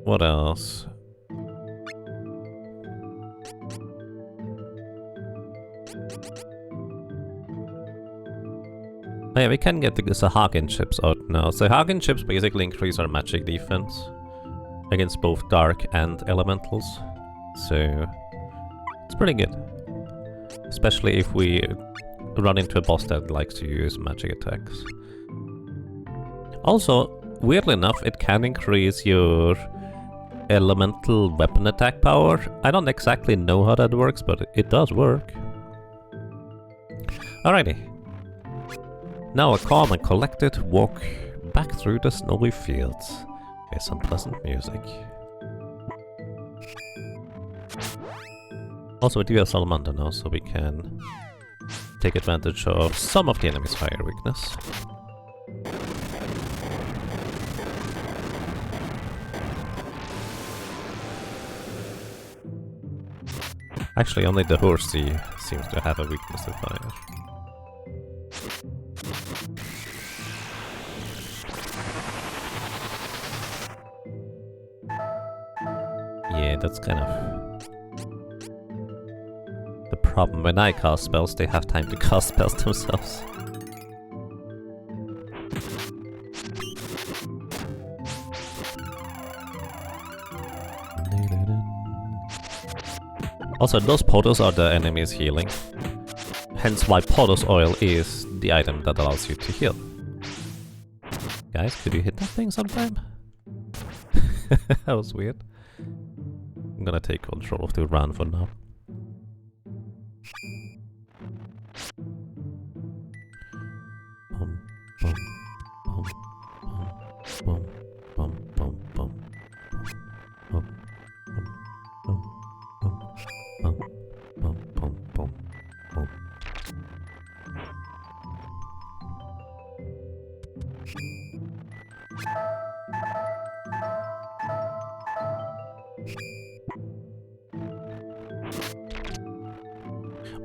What else? Oh yeah, we can get the Seiken chips out now. Seiken chips basically increase our magic defense against both dark and elementals. So it's pretty good. Especially if we run into a boss that likes to use magic attacks. Also, weirdly enough, it can increase your elemental weapon attack power. I don't exactly know how that works, but it does work. Alrighty. Now a calm and collected walk back through the snowy fields with some pleasant music. Also, we do have Salamander now, so we can take advantage of some of the enemy's fire weakness. Actually, only the horsey seems to have a weakness to fire. Yeah, that's kind of the problem. When I cast spells, they have time to cast spells themselves. Also, those potos are the enemies healing. Hence why potos oil is the item that allows you to heal. Guys, could you hit that thing sometime? That was weird. I'm gonna take control of the run for now.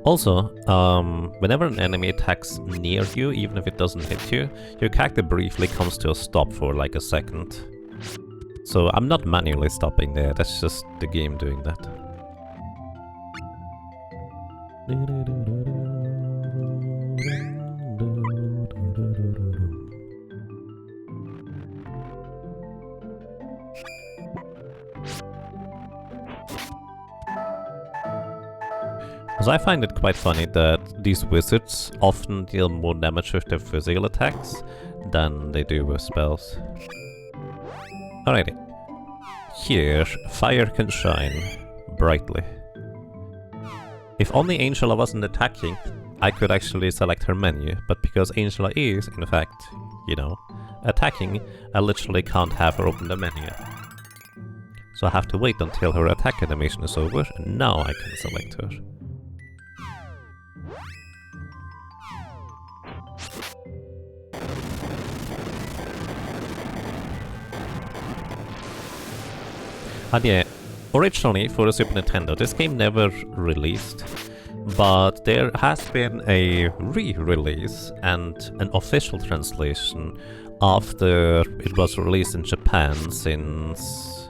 Also, whenever an enemy attacks near you, even if it doesn't hit you, your character briefly comes to a stop for like a second. So I'm not manually stopping there, that's just the game doing that. Because I find it quite funny that these wizards often deal more damage with their physical attacks than they do with spells. Alrighty. Here, fire can shine brightly. If only Angela wasn't attacking, I could actually select her menu, but because Angela is, in fact, you know, attacking, I literally can't have her open the menu. So I have to wait until her attack animation is over, and now I can select her. And yeah, originally for the Super Nintendo, this game never released, But there has been a re-release and an official translation after it was released in Japan since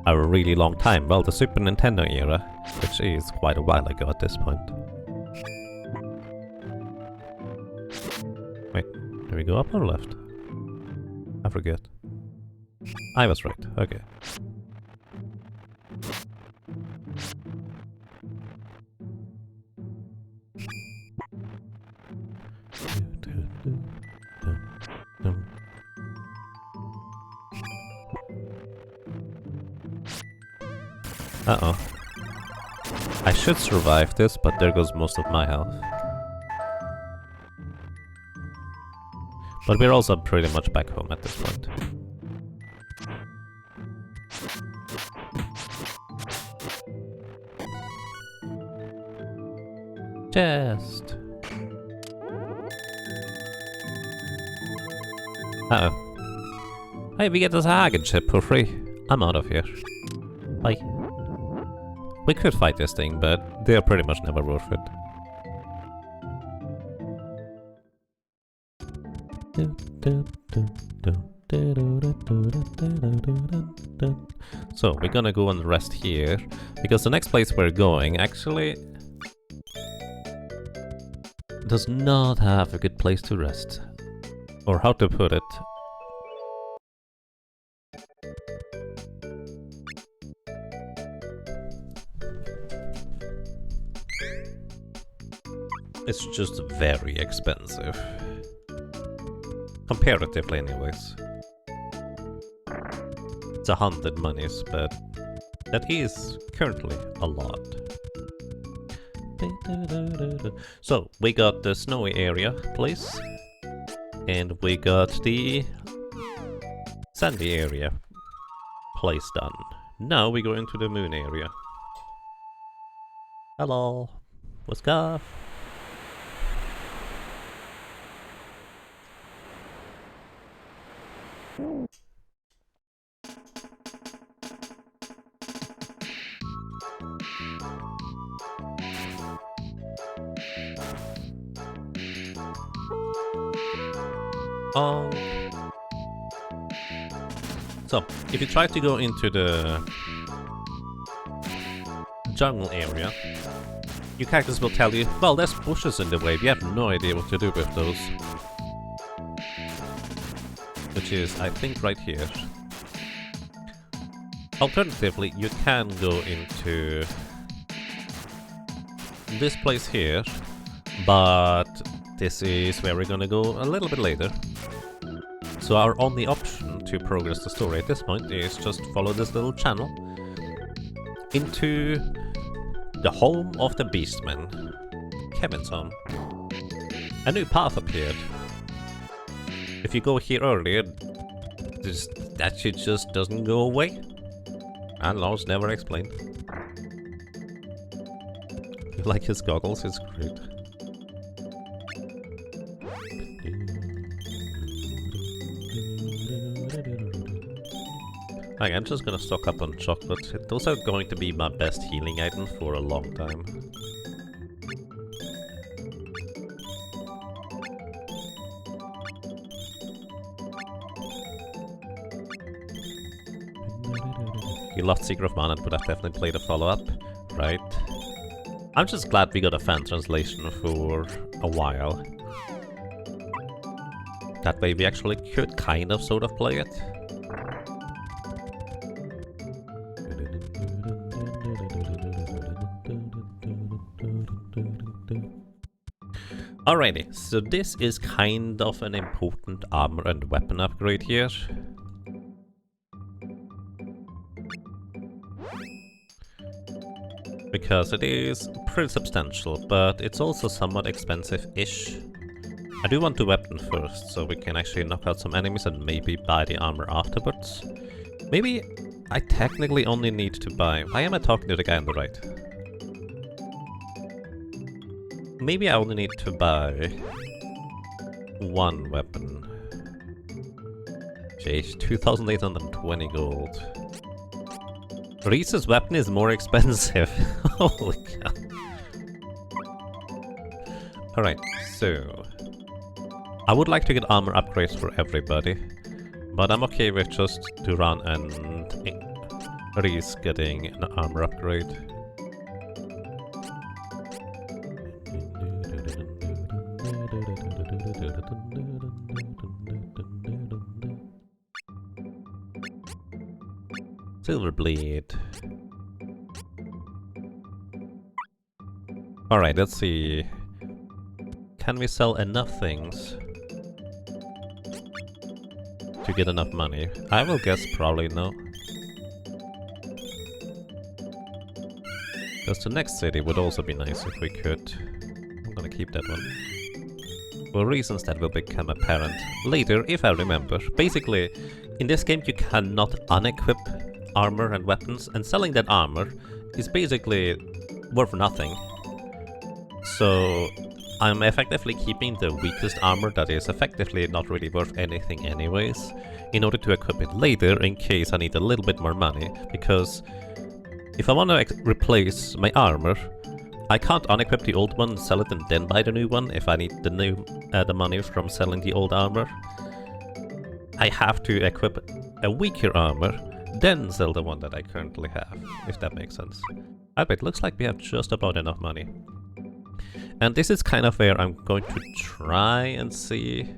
a really long time. Well, the Super Nintendo era, which is quite a while ago at this point. Wait, do we go up or left? I forget. I was right, okay. Uh-oh. I should survive this, but there goes most of my health. But we're also pretty much back home at this point. Chest! Uh-oh. Hey, we get this Hagen chip for free. I'm out of here. Bye. We could fight this thing, but they're pretty much never worth it. So, we're gonna go and rest here, because the next place we're going actually does not have a good place to rest. Or how to put it. It's just very expensive. Comparatively anyways. It's 100 monies, but that is currently a lot. So, we got the snowy area place. And we got the sandy area place done. Now we go into the moon area. Hello. What's up? So, if you try to go into the jungle area, your characters will tell you, well, there's bushes in the way, we have no idea what to do with those. Which is, I think, right here. Alternatively, you can go into this place here, but this is where we're gonna go a little bit later. So our only option to progress the story at this point is just follow this little channel into the home of the Beastmen, Kevin's home. A new path appeared. If you go here earlier, that shit just doesn't go away. And laws never explained. You like his goggles? It's great. Okay, I'm just gonna stock up on chocolate. Those are going to be my best healing item for a long time. You loved Secret of Mana and would have definitely played a follow-up, right? I'm just glad we got a fan translation for a while. That way we actually could kind of sort of play it. Alrighty, so this is kind of an important armor and weapon upgrade here. Because it is pretty substantial, but it's also somewhat expensive-ish. I do want the weapon first, so we can actually knock out some enemies and maybe buy the armor afterwards. Maybe I technically only need to buy... Why am I talking to the guy on the right? Maybe I only need to buy one weapon. Jeez, 2,820 gold. Reese's weapon is more expensive. Holy cow. Alright, so... I would like to get armor upgrades for everybody, but I'm okay with just Duran and Reese getting an armor upgrade. Silverblade. Alright, let's see. Can we sell enough things to get enough money? I will guess probably no. Because the next city would also be nice if we could. I'm gonna keep that one. For reasons that will become apparent later, if I remember. Basically, in this game you cannot unequip armor and weapons, and selling that armor is basically worth nothing. So I'm effectively keeping the weakest armor that is effectively not really worth anything anyways, in order to equip it later in case I need a little bit more money, because if I want to replace my armor, I can't unequip the old one and sell it and then buy the new one if I need the money from selling the old armor. I have to equip a weaker armor, then sell the one that I currently have, if that makes sense. Alright, looks like we have just about enough money. And this is kind of where I'm going to try and see...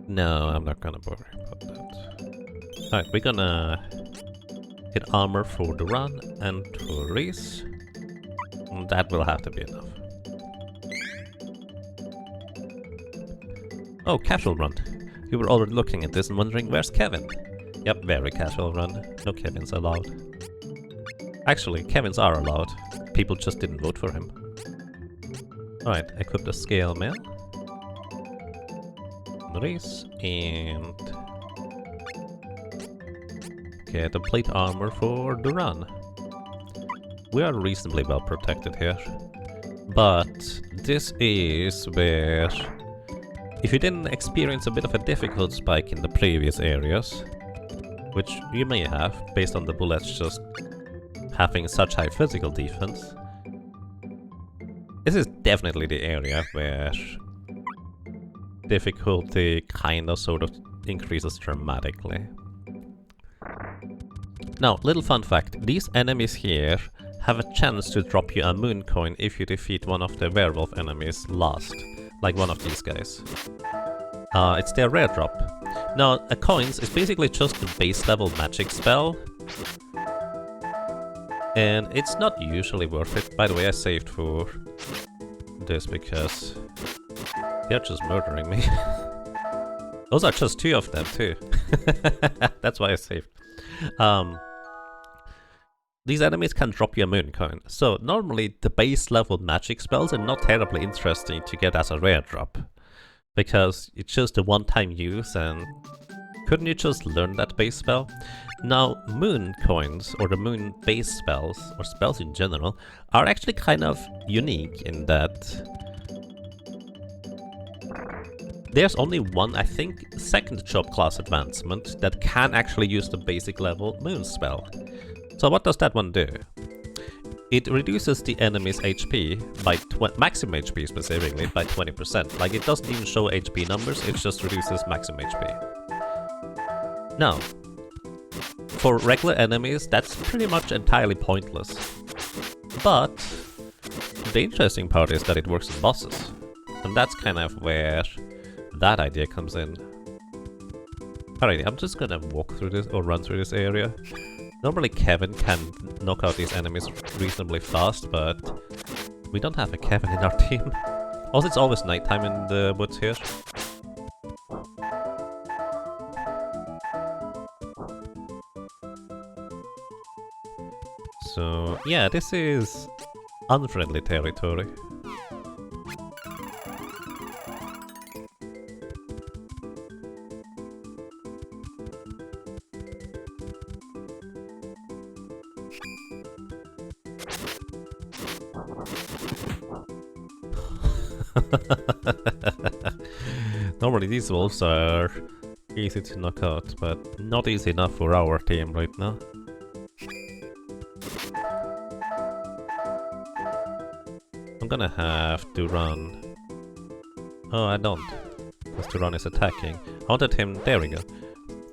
No, I'm not gonna worry about that. Alright, we're gonna get armor for Duran and for Reese. And that will have to be enough. Oh, casual run. You were already looking at this and wondering, where's Kevin? Yep, very casual run. No Kevins allowed. Actually, Kevins are allowed. People just didn't vote for him. Alright, equip the scale mail. Reese, and... get a plate armor for Duran. We are reasonably well protected here. But this is where... if you didn't experience a bit of a difficult spike in the previous areas, which you may have, based on the bullets just having such high physical defense, this is definitely the area where difficulty kind of sort of increases dramatically. Now, little fun fact, these enemies here have a chance to drop you a moon coin if you defeat one of the werewolf enemies last, like one of these guys. It's their rare drop. Now, a coins is basically just a base level magic spell, and it's not usually worth it. By the way, I saved for this because they're just murdering me. Those are just 2 of them too. That's why I saved. These enemies can drop you a moon coin. So normally the base level magic spells are not terribly interesting to get as a rare drop, because it's just a one-time use, and couldn't you just learn that base spell? Now, moon coins, or the moon base spells, or spells in general, are actually kind of unique in that there's only one, I think, second job class advancement that can actually use the basic level moon spell. So what does that one do? It reduces the enemy's HP by maximum HP specifically by 20%. Like, it doesn't even show HP numbers, it just reduces maximum HP. Now, for regular enemies, that's pretty much entirely pointless. But the interesting part is that it works on bosses. And that's kind of where that idea comes in. Alrighty, I'm just gonna walk through this, or run through this area. Normally Kevin can knock out these enemies reasonably fast, but we don't have a Kevin in our team. Also, it's always nighttime in the woods here. So, yeah, this is unfriendly territory. Normally these wolves are easy to knock out, but not easy enough for our team right now. I'm gonna have to run. Oh, I don't. Because to run is attacking. I wanted him. There we go.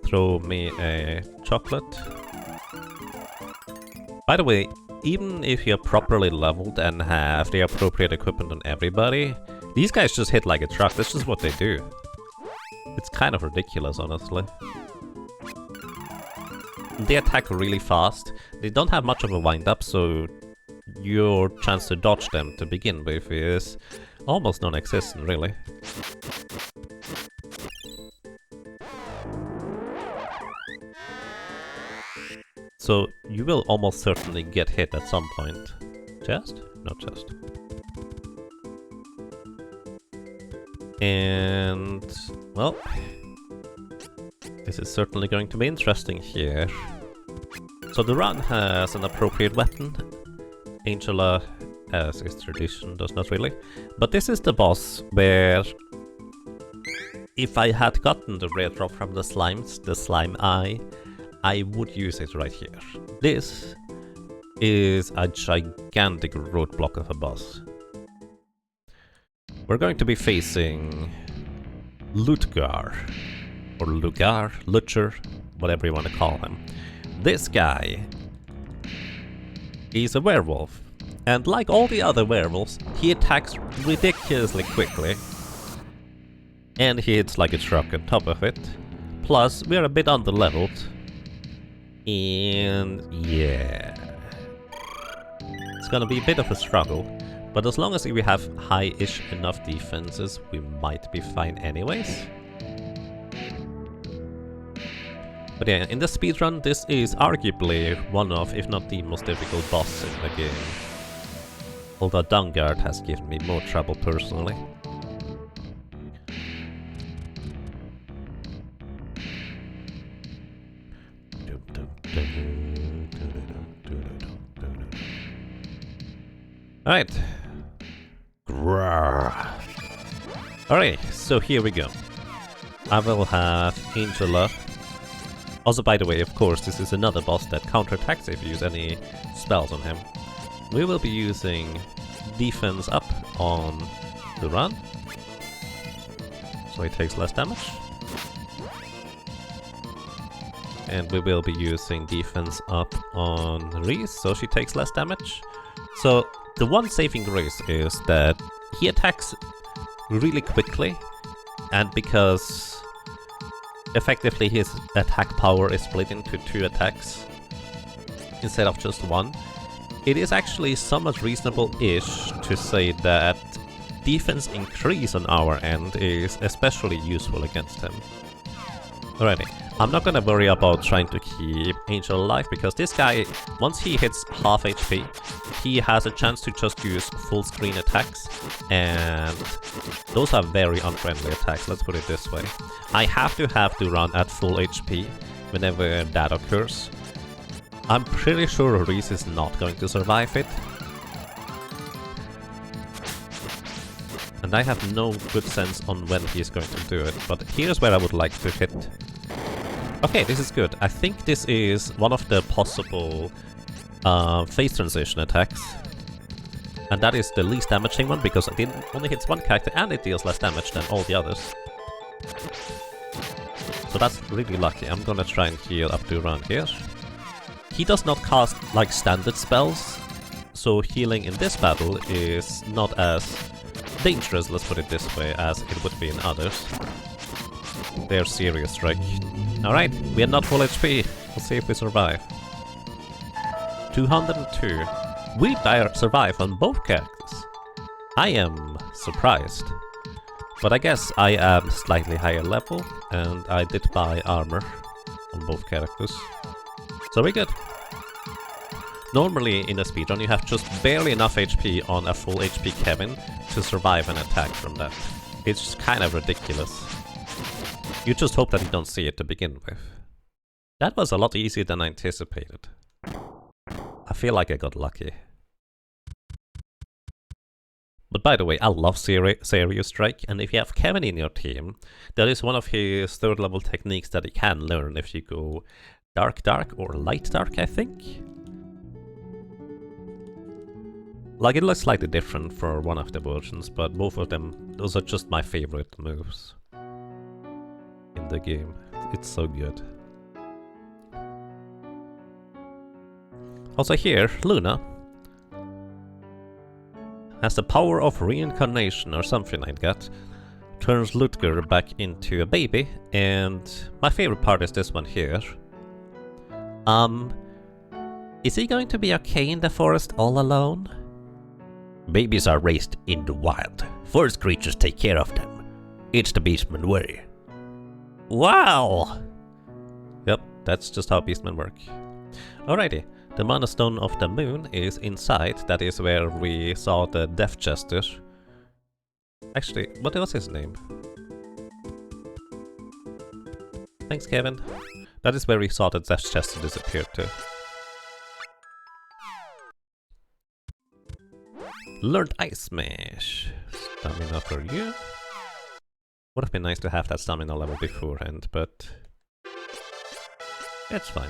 Throw me a chocolate. By the way, even if you're properly leveled and have the appropriate equipment on everybody, these guys just hit like a truck. That's just what they do. It's kind of ridiculous, honestly. They attack really fast. They don't have much of a wind-up, so your chance to dodge them to begin with is almost non-existent, really. So you will almost certainly get hit at some point. Chest? No chest. And, well, this is certainly going to be interesting here. So the run has an appropriate weapon. Angela, as is tradition, does not really. But this is the boss where, if I had gotten the rare drop from the slimes, the slime eye, I would use it right here. This is a gigantic roadblock of a boss. We're going to be facing Lutgar, or Lugar, Lutcher, whatever you want to call him. This guy is a werewolf, and like all the other werewolves, he attacks ridiculously quickly, and he hits like a truck on top of it. Plus, we're a bit underleveled, and yeah, it's gonna be a bit of a struggle. But as long as we have high-ish enough defenses, we might be fine anyways. But yeah, in the speedrun, this is arguably one of, if not the most difficult boss in the game. Although Dungard has given me more trouble personally. Alright. Alright, so here we go. I will have Angela. Also, by the way, of course, this is another boss that counterattacks if you use any spells on him. We will be using defense up on the run, so he takes less damage. And we will be using defense up on Reese, so she takes less damage. So the one saving grace is that he attacks really quickly, and because effectively his attack power is split into 2 attacks instead of just 1, it is actually somewhat reasonable-ish to say that defense increase on our end is especially useful against him. Alrighty, I'm not gonna worry about trying to keep Angel alive, because this guy, once he hits half HP, he has a chance to just use full screen attacks, and those are very unfriendly attacks, let's put it this way. I have to run at full HP whenever that occurs. I'm pretty sure Reese is not going to survive it. And I have no good sense on when he's going to do it, but here's where I would like to hit. Okay, this is good. I think this is one of the possible phase transition attacks. And that is the least damaging one, because it only hits one character and it deals less damage than all the others. So that's really lucky. I'm gonna try and heal up to around here. He does not cast like standard spells, so healing in this battle is not as dangerous, let's put it this way, as it would be in others. They're serious strike. Alright, we are not full HP. We'll see if we survive. 202. We survive on both characters. I am surprised. But I guess I am slightly higher level, and I did buy armor on both characters. So we're good. Normally in a speedrun you have just barely enough HP on a full HP Kevin to survive an attack from that. It's kind of ridiculous. You just hope that you don't see it to begin with. That was a lot easier than I anticipated. I feel like I got lucky. But by the way, I love Serious Strike, and if you have Kevin in your team, that is one of his 3rd level techniques that you can learn if you go Dark or Light Dark, I think. Like, it looks slightly different for one of the versions, but both of them, those are just my favorite moves in the game. It's so good. Also here, Luna has the power of reincarnation or something like that. Turns Ludger back into a baby, and my favorite part is this one here. Is he going to be okay in the forest all alone? Babies are raised in the wild. Forest creatures take care of them. It's the Beastman way. Wow! Yep, that's just how Beastmen work. Alrighty, the Mana Stone of the Moon is inside. That is where we saw the Death Jester. Actually, what was his name? Thanks, Kevin. That is where we saw the Death Jester disappear too. Learned Ice Smash. Stamina for you. Would have been nice to have that stamina level beforehand, but it's fine.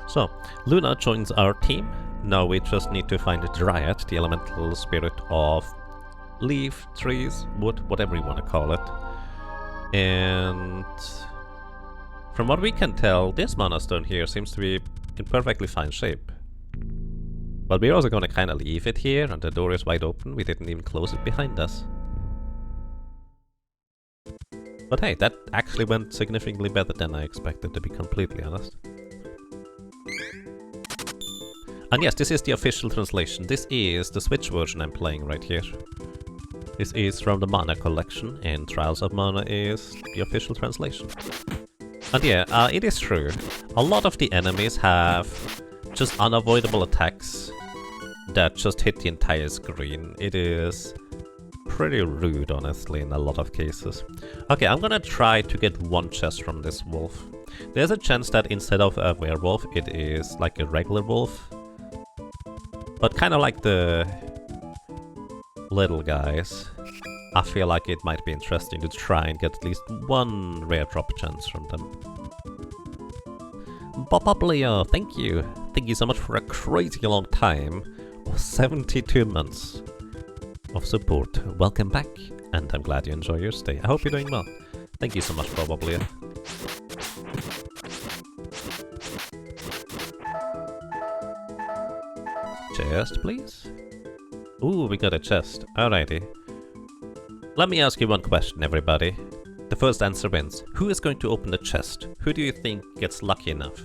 So, Luna joins our team. Now we just need to find the Dryad, the elemental spirit of leaf, trees, wood, whatever you want to call it. And from what we can tell, this Mana Stone here seems to be in perfectly fine shape. But we're also gonna kinda leave it here, and the door is wide open. We didn't even close it behind us. But hey, that actually went significantly better than I expected, to be completely honest. And yes, this is the official translation. This is the Switch version I'm playing right here. This is from the Mana collection, and Trials of Mana is the official translation. And yeah, it is true. A lot of the enemies have just unavoidable attacks that just hit the entire screen. It is pretty rude, honestly, in a lot of cases. Okay, I'm gonna try to get one chest from this wolf. There's a chance that instead of a werewolf, it is like a regular wolf. But kind of like the little guys, I feel like it might be interesting to try and get at least one rare drop chance from them. Boboblio, thank you! Thank you so much for a crazy long time of 72 months of support. Welcome back, and I'm glad you enjoy your stay. I hope you're doing well. Thank you so much, Boboblio. Chest, please. Ooh, we got a chest. Alrighty. Let me ask you one question, everybody. The first answer wins. Who is going to open the chest? Who do you think gets lucky enough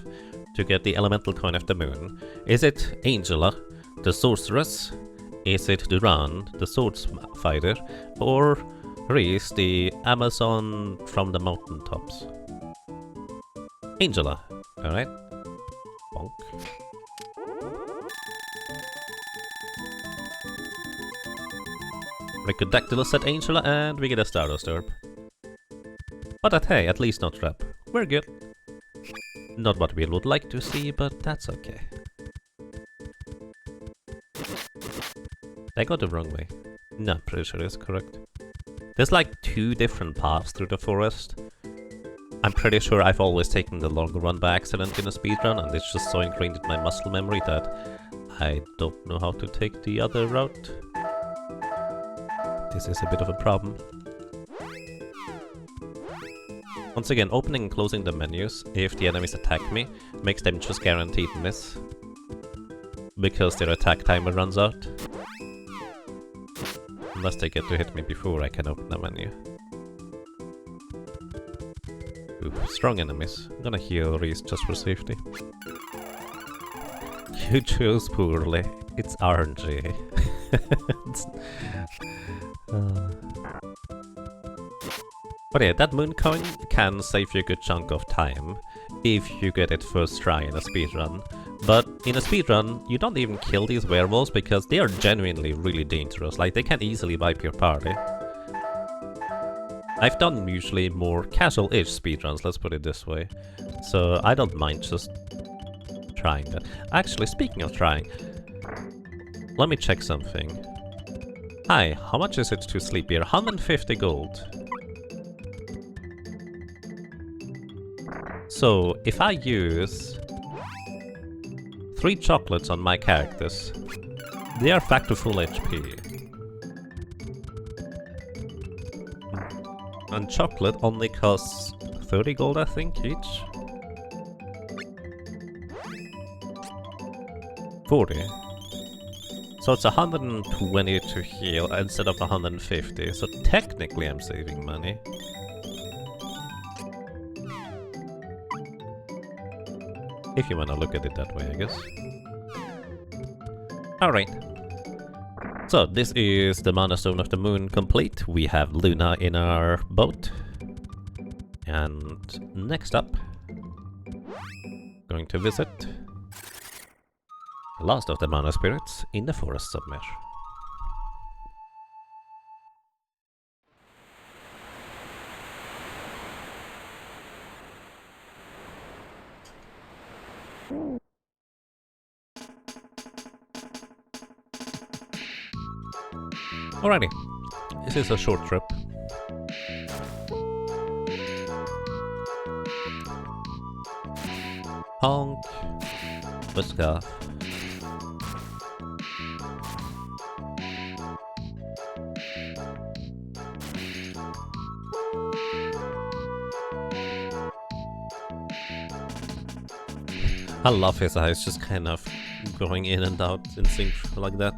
to get the elemental coin of the moon? Is it Angela, the sorceress? Is it Duran, the swords fighter? Or Reese, the Amazon from the mountaintops? Angela. Alright. Bonk. Ricodactylus said Angela, and we get a Stardust Orb. But hey, at least not trap. We're good. Not what we would like to see, but that's okay. I got the wrong way. No, I'm pretty sure it's correct. There's like 2 different paths through the forest. I'm pretty sure I've always taken the longer one by accident in a speedrun, and it's just so ingrained in my muscle memory that I don't know how to take the other route. This is a bit of a problem. Once again, opening and closing the menus, if the enemies attack me, makes them just guaranteed miss. Because their attack timer runs out. Unless they get to hit me before I can open the menu. Ooh, strong enemies. I'm gonna heal Reese just for safety. You chose poorly. It's RNG. But yeah, that moon coin can save you a good chunk of time if you get it first try in a speedrun. But in a speedrun, you don't even kill these werewolves because they are genuinely really dangerous. Like, they can easily wipe your party. I've done usually more casual-ish speedruns, let's put it this way. So I don't mind just trying that. Actually, speaking of trying, let me check something. Hi, how much is it to sleep here? 150 gold. So, if I use 3 chocolates on my characters, they are back to full HP. And chocolate only costs 30 gold, I think, each. 40. So it's 120 to heal instead of 150, so technically I'm saving money. If you wanna look at it that way, I guess. Alright. So, this is the Mana Stone of the Moon complete. We have Luna in our boat. And next up, going to visit the last of the Mana Spirits in the Forest Submer. Alrighty, this is a short trip. Honk, the scarf. I love his eyes just kind of going in and out in sync like that.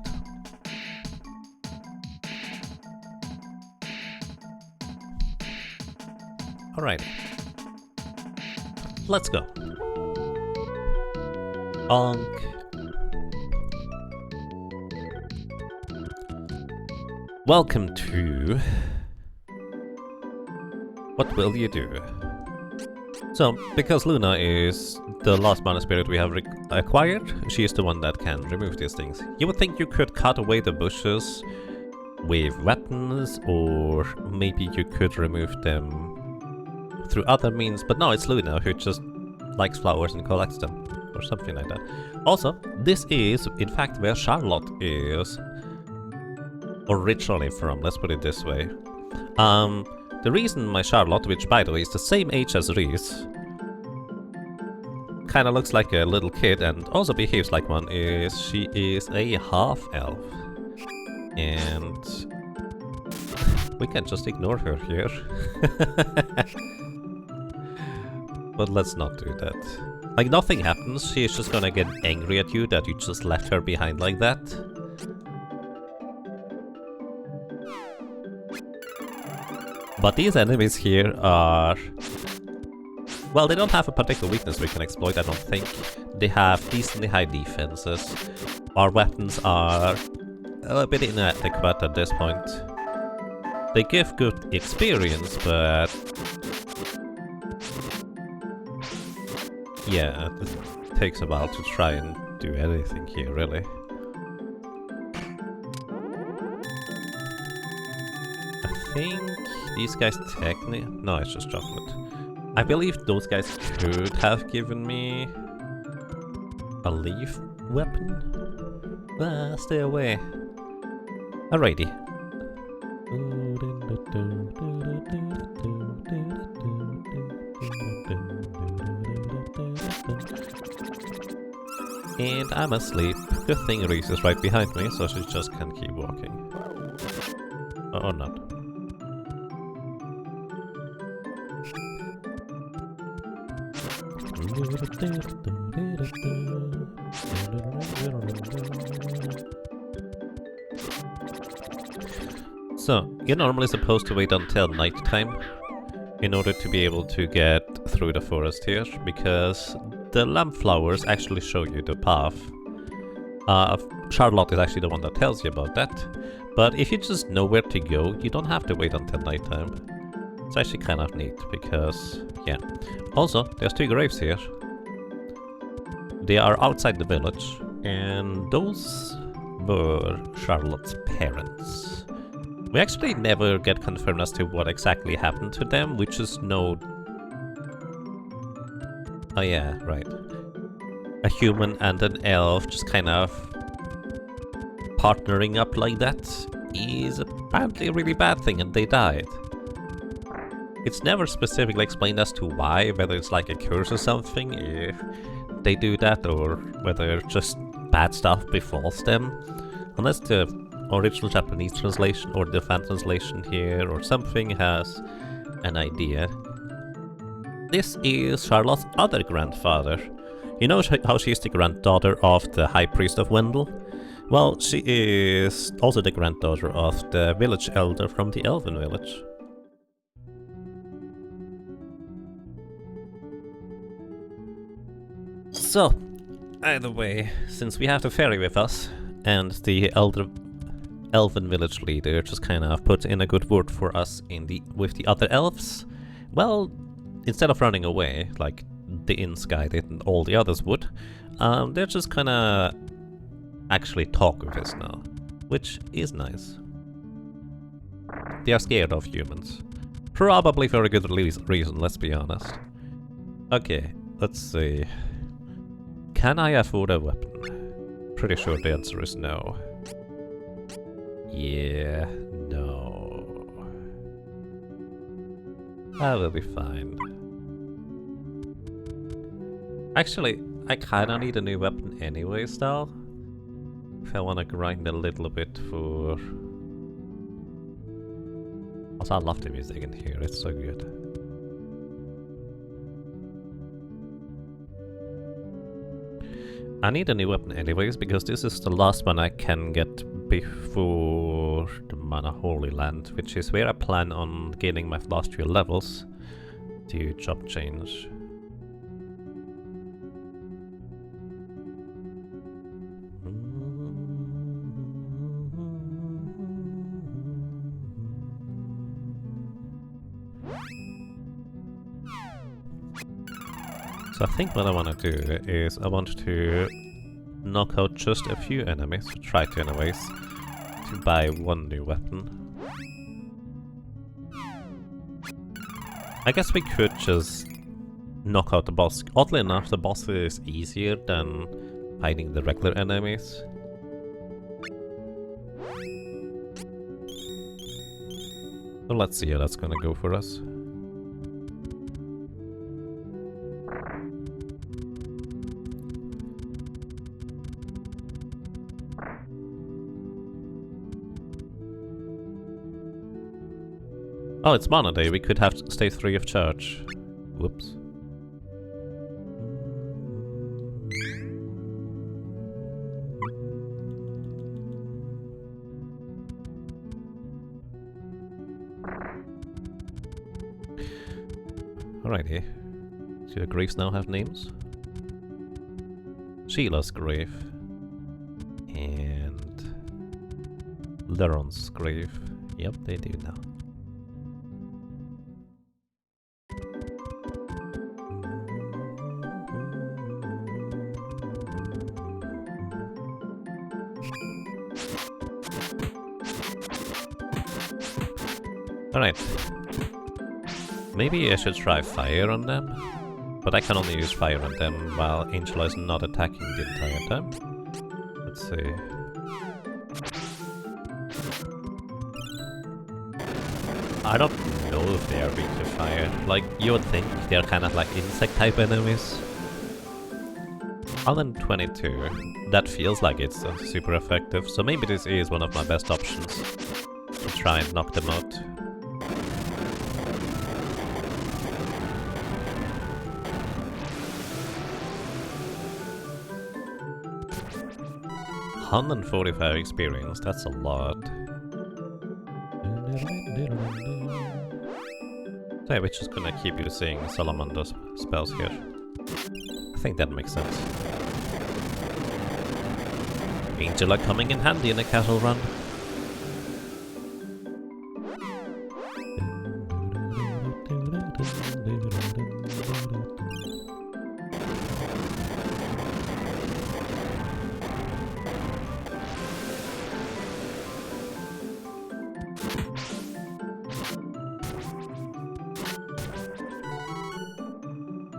Alright, let's go. Onk. Welcome to... What will you do? So, because Luna is the last Mana Spirit we have acquired, she is the one that can remove these things. You would think you could cut away the bushes with weapons, or maybe you could remove them through other means, but no, it's Luna who just likes flowers and collects them, or something like that. Also, this is, in fact, where Charlotte is originally from, let's put it this way. The reason my Charlotte, which by the way is the same age as Reese, kinda looks like a little kid and also behaves like one, is she is a half-elf. And we can just ignore her here. But let's not do that. Like, nothing happens, she's just gonna get angry at you that you just left her behind like that. But these enemies here are... well, they don't have a particular weakness we can exploit, I don't think. They have decently high defenses. Our weapons are a bit inadequate at this point. They give good experience, but... yeah, it takes a while to try and do anything here, really. I think these guys technically... no, it's just chocolate. I believe those guys could have given me a leaf weapon. Ah, stay away. Alrighty. And I'm asleep. Good thing Reese is right behind me, so she just can keep walking. Or not. So, you're normally supposed to wait until nighttime in order to be able to get through the forest here, because the lamp flowers actually show you the path. Charlotte is actually the one that tells you about that, but if you just know where to go, you don't have to wait until nighttime. It's actually kind of neat, because, yeah. Also, there's 2 graves here. They are outside the village, and those were Charlotte's parents. We actually never get confirmed as to what exactly happened to them, we just know... oh yeah, right. A human and an elf just kind of partnering up like that is apparently a really bad thing, and they died. It's never specifically explained as to why, whether it's like a curse or something if they do that, or whether just bad stuff befalls them. Unless the original Japanese translation or the fan translation here or something has an idea. This is Charlotte's other grandfather. You know how she's the granddaughter of the High Priest of Wendell? Well, she is also the granddaughter of the village elder from the Elven village. So, either way, since we have the fairy with us, and the elven village leader just kind of put in a good word for us with the other elves, well, instead of running away, like the Inns guy did and all the others would, they're just kind of actually talk with us now, which is nice. They are scared of humans. Probably for a good reason, let's be honest. Okay, let's see. Can I afford a weapon? Pretty sure the answer is no. Yeah, no. That will be fine. Actually, I kinda need a new weapon anyways, though. If I wanna grind a little bit for... Also, I love the music in here, it's so good. I need a new weapon anyways, because this is the last one I can get before the Mana Holy Land, which is where I plan on gaining my last few levels to job change. So I think what I want to do is I want to knock out just a few enemies, try to anyways, to buy one new weapon. I guess we could just knock out the boss. Oddly enough, the boss is easier than fighting the regular enemies. So let's see how that's gonna go for us. Oh, it's Mana Day. We could have stay free of charge. Whoops. Alrighty. Do the graves now have names? Sheila's grave. And... Leron's grave. Yep, they do now. Alright. Maybe I should try fire on them, but I can only use fire on them while Angela is not attacking the entire time. Let's see. I don't know if they are weak to fire. Like, you would think they're kind of like insect type enemies. 122. That feels like it's super effective, so maybe this is one of my best options to try and knock them out. $145 experience, that's a lot. So yeah, we're just gonna keep using Salamander's spells here. I think that makes sense. Angela coming in handy in a cattle run.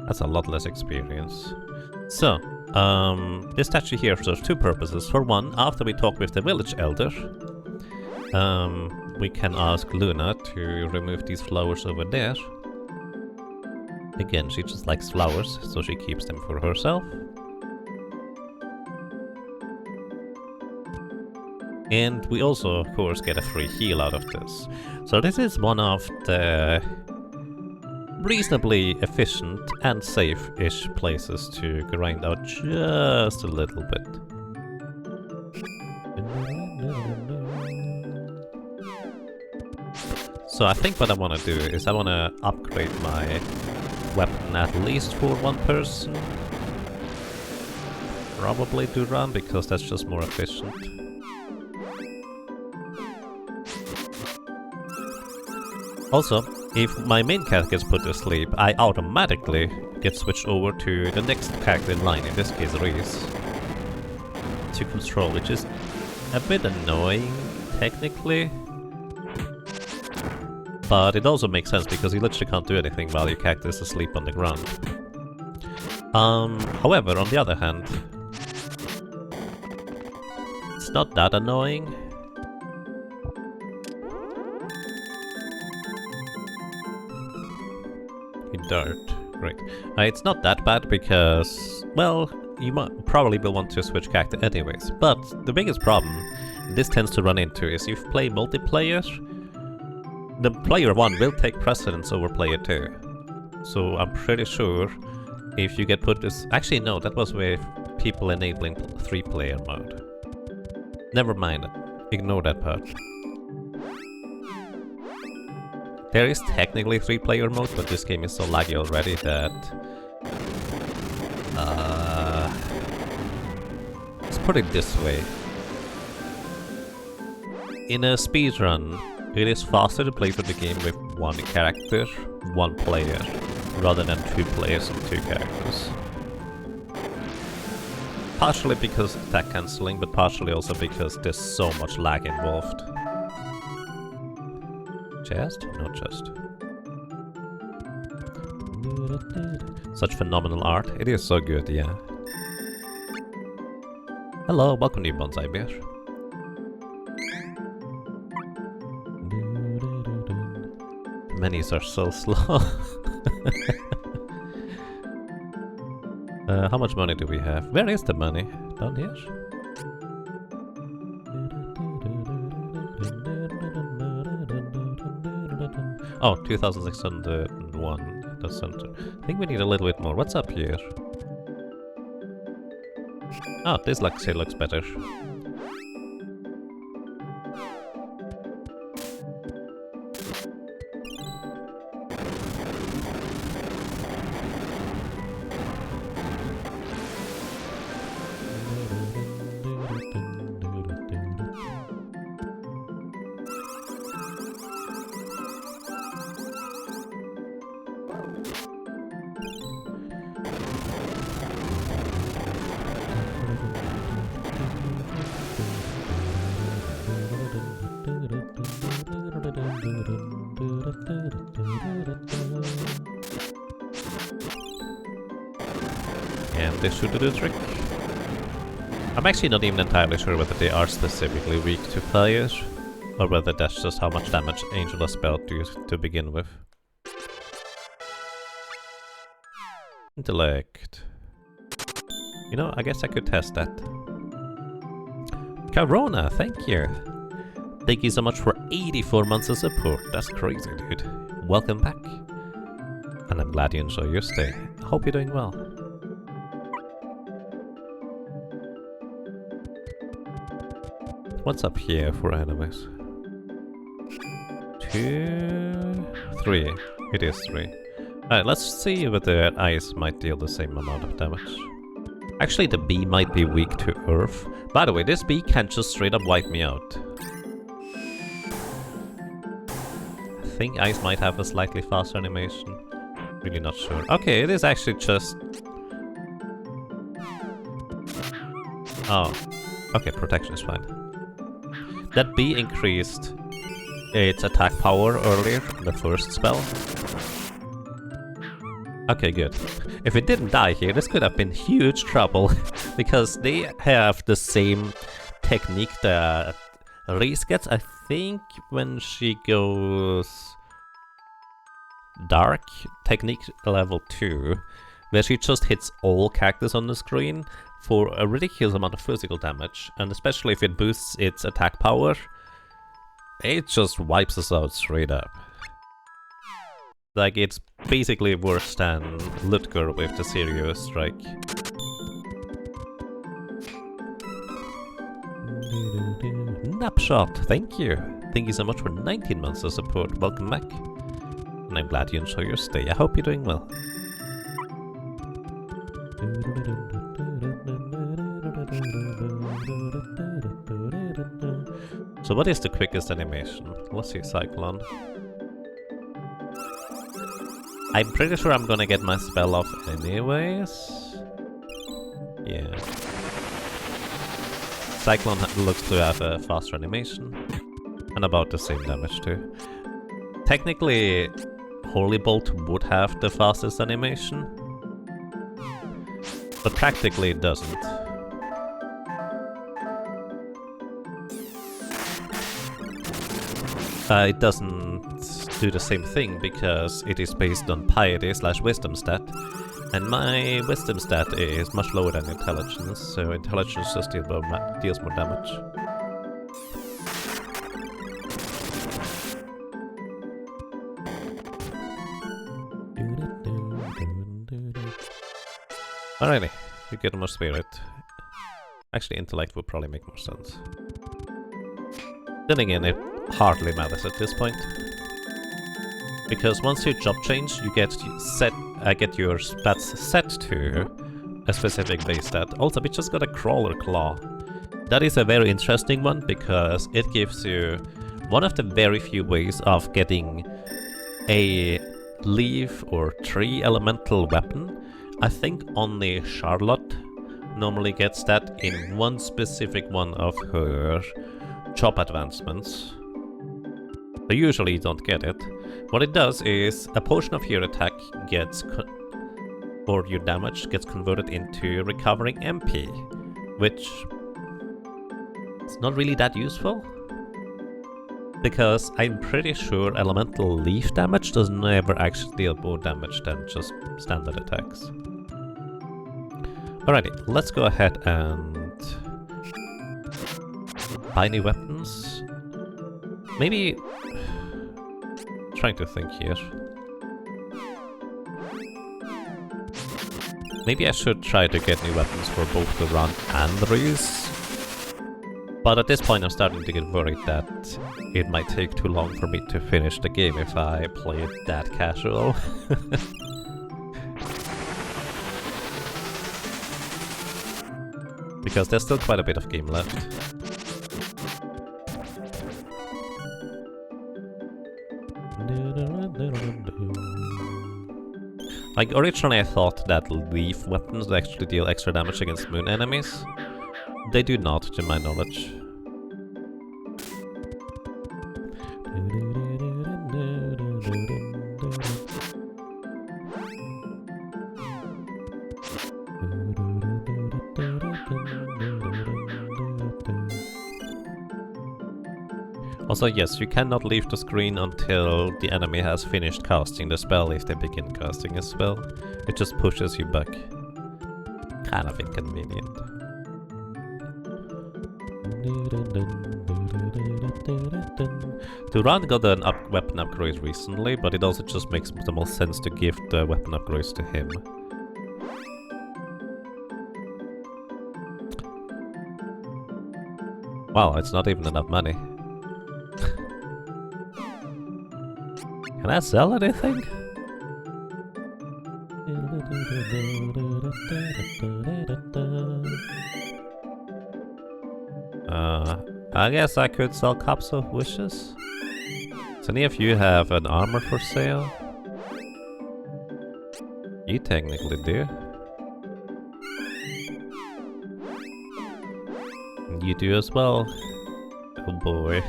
That's a lot less experience. So, This statue here serves two purposes. For one, after we talk with the village elder, we can ask Luna to remove these flowers over there. Again, she just likes flowers, so she keeps them for herself. And we also, of course, get a free heal out of this. So this is one of the reasonably efficient and safe-ish places to grind out just a little bit. So I think what I want to do is I want to upgrade my weapon at least for one person. Probably do run, because that's just more efficient. Also, if my main character gets put to sleep, I automatically get switched over to the next character in line, in this case Reese, to control, which is a bit annoying, technically. But it also makes sense, because you literally can't do anything while your character is asleep on the ground. However, on the other hand, it's not that annoying. Dirt. Great. It's not that bad because, well, you probably will want to switch character anyways. But the biggest problem this tends to run into is if you play multiplayer, the player 1 will take precedence over player 2. So I'm pretty sure if you get put this... Actually, no, that was with people enabling 3-player mode. Never mind. Ignore that part. There is technically 3-player mode, but this game is so laggy already that... let's put it this way. In a speedrun, it is faster to play through the game with one character, one player, rather than 2 players and 2 characters. Partially because of attack cancelling, but partially also because there's so much lag involved. Chest? No chest. Such phenomenal art. It is so good, yeah. Hello, welcome to you, Bonsai Bear. The menus are so slow. How much money do we have? Where is the money? Down here? Oh, 2,601 at the center. I think we need a little bit more. What's up here? Oh, this here looks better. And this should do the trick. I'm actually not even entirely sure whether they are specifically weak to fire, or whether that's just how much damage Angela spell do to begin with. Intellect. You know, I guess I could test that. Corona, thank you! Thank you so much for 84 months of support. That's crazy, dude. Welcome back. And I'm glad you enjoy your stay. I hope you're doing well. What's up here for enemies? 2... 3. It is 3. Alright, let's see whether the ice might deal the same amount of damage. Actually, the bee might be weak to earth. By the way, this bee can just straight up wipe me out. I think ice might have a slightly faster animation. Really not sure. Okay, it is actually just... Oh. Okay, protection is fine. That bee increased its attack power earlier in the first spell. Okay, good. If it didn't die here, this could have been huge trouble, because they have the same technique that Reese gets, I think, when she goes dark, technique level 2, where she just hits all characters on the screen for a ridiculous amount of physical damage, and especially if it boosts its attack power, it just wipes us out straight up. Like, it's basically worse than Ludger with the Serious Strike. Napshot, thank you! Thank you so much for 19 months of support, welcome back. And I'm glad you enjoy your stay, I hope you're doing well. So what is the quickest animation? Let's see, Cyclone. I'm pretty sure I'm gonna get my spell off anyways. Yeah. Cyclone looks to have a faster animation. And about the same damage too. Technically, Holy Bolt would have the fastest animation. But practically it doesn't. It doesn't do the same thing because it is based on piety / wisdom stat, and my wisdom stat is much lower than intelligence, so intelligence just deals more damage. Alrighty, you get more spirit. Actually, intellect would probably make more sense. Then again, it hardly matters at this point. Because once you job change, you get your stats set to a specific base stat. Also, we just got a Crawler Claw. That is a very interesting one because it gives you one of the very few ways of getting a leaf or tree elemental weapon. I think only Charlotte normally gets that in one specific one of her job advancements. So usually you don't get it. What it does is a portion of your attack gets or your damage gets converted into recovering MP, which is not really that useful. Because I'm pretty sure elemental leaf damage does never actually deal more damage than just standard attacks. Alrighty, let's go ahead and buy new weapons. Maybe... trying to think here. Maybe I should try to get new weapons for both the run and the Reese. But at this point I'm starting to get worried that it might take too long for me to finish the game if I play it that casual. Because there's still quite a bit of game left. Like, originally I thought that leaf weapons actually deal extra damage against moon enemies. They do not, to my knowledge. Also, yes, you cannot leave the screen until the enemy has finished casting the spell if they begin casting a spell. It just pushes you back. Kind of inconvenient. The Run got an weapon upgrade recently, but it also just makes the most sense to give the weapon upgrades to him. Wow, it's not even enough money. Can I sell anything? I guess I could sell Cups of Wishes. Does any of you have an armor for sale? You technically do. You do as well. Oh boy.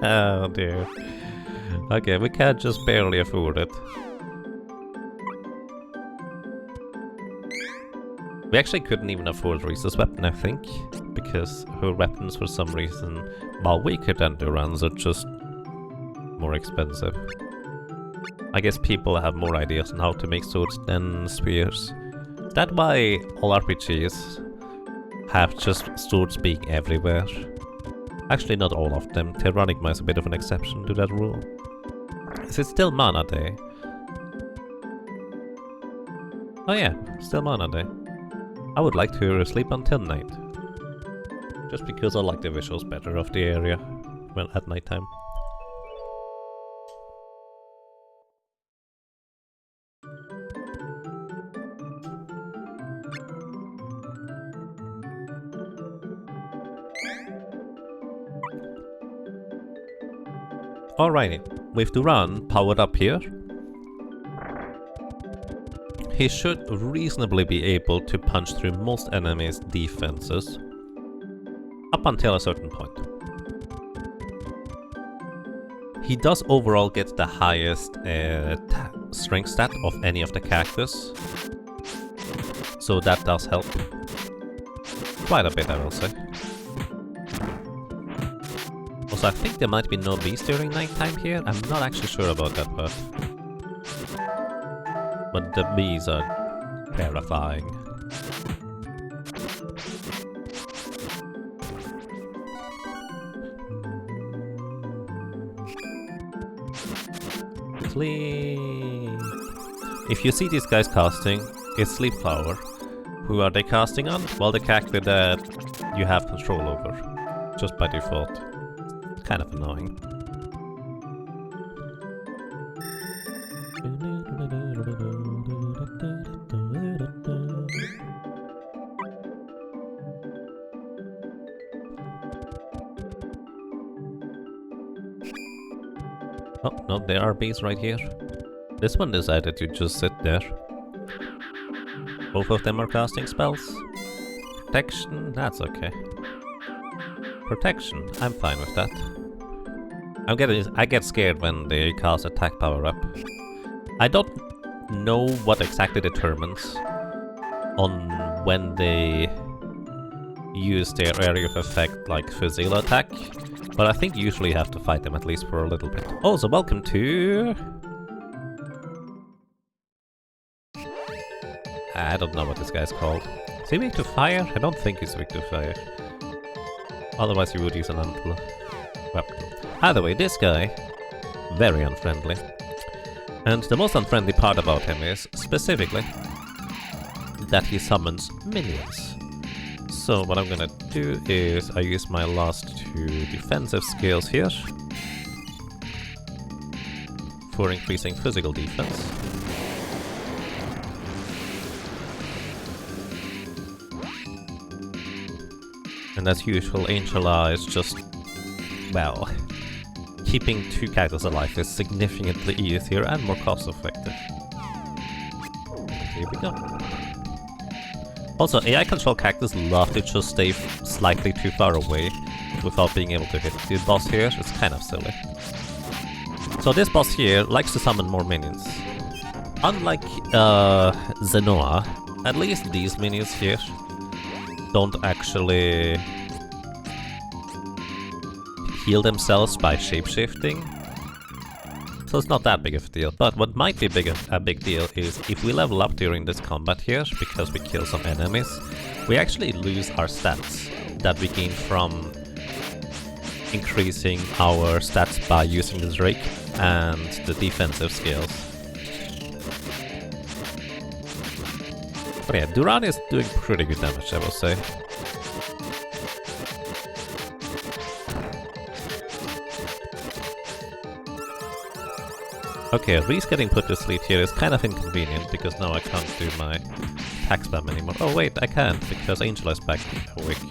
Oh dear. Okay, we can't just barely afford it. We actually couldn't even afford Risa's weapon, I think, because her weapons for some reason, while weaker than Duran's, are just more expensive. I guess people have more ideas on how to make swords than spears. Is that why all RPGs have just swords being everywhere? Actually, not all of them. Tyrannic is a bit of an exception to that rule. Is it still Mana Day? Oh yeah, still Mana Day. I would like to sleep until night. Just because I like the visuals better of the area when at nighttime. Alrighty, with Duran powered up here, he should reasonably be able to punch through most enemies' defenses up until a certain point. He does overall get the highest strength stat of any of the characters, so that does help quite a bit, I will say. Also, I think there might be no bees during nighttime here. I'm not actually sure about that part. But the bees are terrifying. Sleep. If you see these guys casting, it's Sleep Flower. Who are they casting on? Well, the character that you have control over, just by default. Kind of annoying. Oh, no, there are bees right here. This one decided to just sit there. Both of them are casting spells. Protection, that's okay. Protection, I'm fine with that. I get scared when they cast attack power up. I don't know what exactly determines on when they use their area of effect like physical attack, but I think usually you have to fight them at least for a little bit. Oh, so welcome to... I don't know what this guy's called. Is he weak to fire? I don't think he's weak to fire. Otherwise you would use an unplugged weapon. Either way, this guy, very unfriendly. And the most unfriendly part about him is, specifically, that he summons minions. So what I'm gonna do is I use my last two defensive skills here for increasing physical defense. And as usual, Angel Eye is just, well, keeping two characters alive is significantly easier and more cost effective. Here we go. Also, AI control characters love to just stay slightly too far away without being able to hit the boss here. It's kind of silly. So this boss here likes to summon more minions. Unlike Zenoa, at least these minions here don't actually heal themselves by shapeshifting. So it's not that big of a deal. But what might be a big deal is if we level up during this combat here, because we kill some enemies, we actually lose our stats that we gain from increasing our stats by using the Drake and the defensive skills. But yeah, Duran is doing pretty good damage, I will say. Okay, Reese getting put to sleep here is kind of inconvenient because now I can't do my attack spam anymore. Oh wait, I can't because Angel is back awake.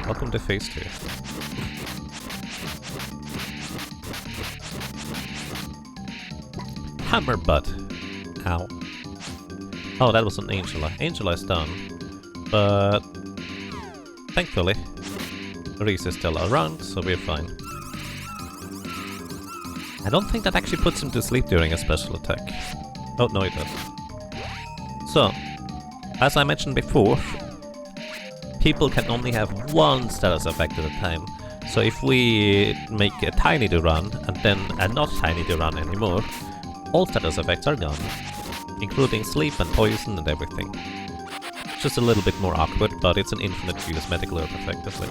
Welcome to phase 2. Hammer butt. Ow. Oh, that was an Angela. Angela is done. But thankfully, Reese is still around, so we're fine. I don't think that actually puts him to sleep during a special attack. Oh, no it does. So, as I mentioned before, people can only have one status effect at a time. So if we make a tiny to run and then a not tiny to run anymore, all status effects are gone, including sleep and poison and everything. Just a little bit more awkward, but it's an infinite use medical herb effect as well.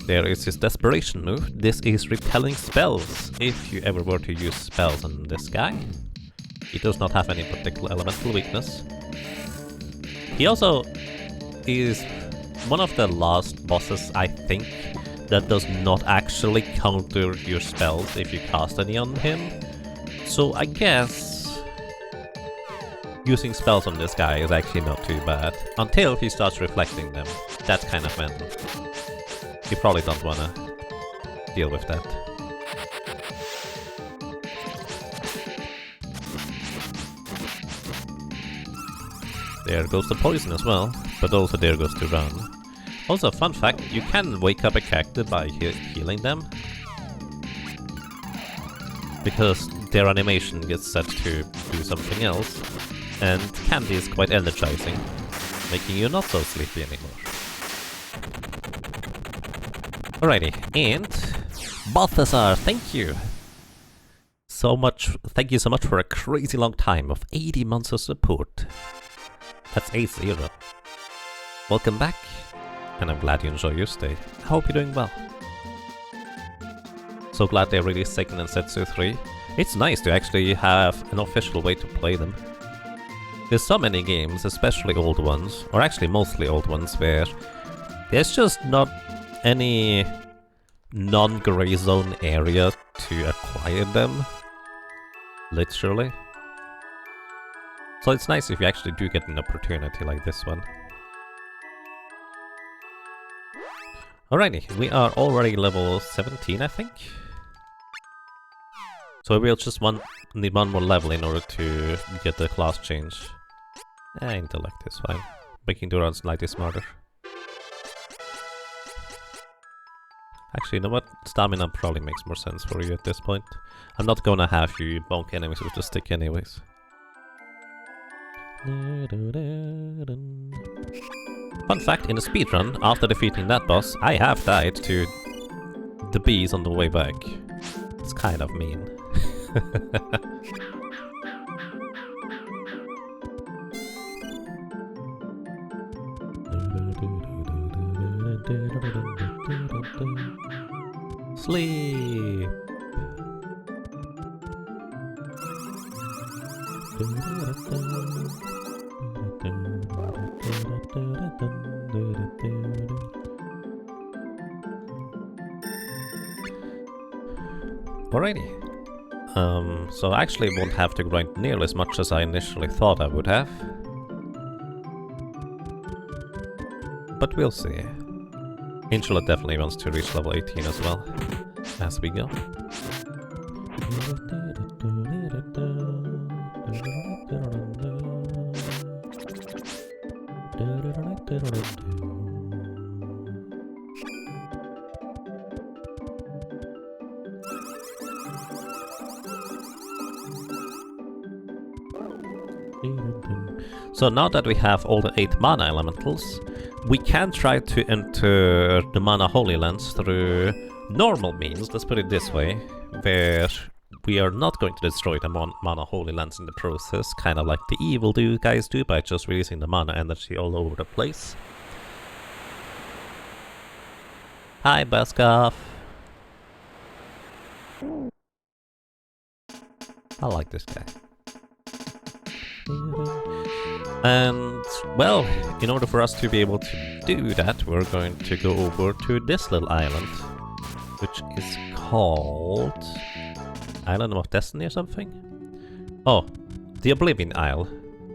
There is his desperation move. This is repelling spells, if you ever were to use spells on this guy. He does not have any particular elemental weakness. He also is one of the last bosses, I think, that does not actually counter your spells if you cast any on him. So I guess using spells on this guy is actually not too bad, until he starts reflecting them. That's kind of mental. You probably don't want to deal with that. There goes the poison as well, but also there goes the run. Also, fun fact, you can wake up a character by healing them, because their animation gets set to do something else, and candy is quite energizing, making you not so sleepy anymore. Alrighty, and Balthazar, thank you so much. Thank you so much for a crazy long time of 80 months of support. That's 80. Welcome back, and I'm glad you enjoy your stay. I hope you're doing well. So glad they released Seiken and Densetsu 3. It's nice to actually have an official way to play them. There's so many games, especially old ones, or actually mostly old ones, where there's just not any non-gray zone area to acquire them, literally. So it's nice if you actually do get an opportunity like this one. Alrighty, we are already level 17, I think. So we'll just need one more level in order to get the class change. Intellect is fine. Making the run slightly smarter. Actually, you know what? Stamina probably makes more sense for you at this point. I'm not gonna have you bonk enemies with the stick anyways. Fun fact, in the speedrun, after defeating that boss, I have died to the bees on the way back. It's kind of mean. Sleep. Alrighty. So I actually won't have to grind nearly as much as I initially thought I would have. But we'll see. Angela definitely wants to reach level 18 as well, as we go. So now that we have all the 8 mana elementals, we can try to enter the mana Holy Lands through normal means, let's put it this way, where we are not going to destroy the mana Holy Lands in the process, kind of like the evil guys do by just releasing the mana energy all over the place. Hi, Baskov. I like this guy. And, well, in order for us to be able to do that, we're going to go over to this little island, which is called Island of Destiny or something? Oh, the Oblivion Isle,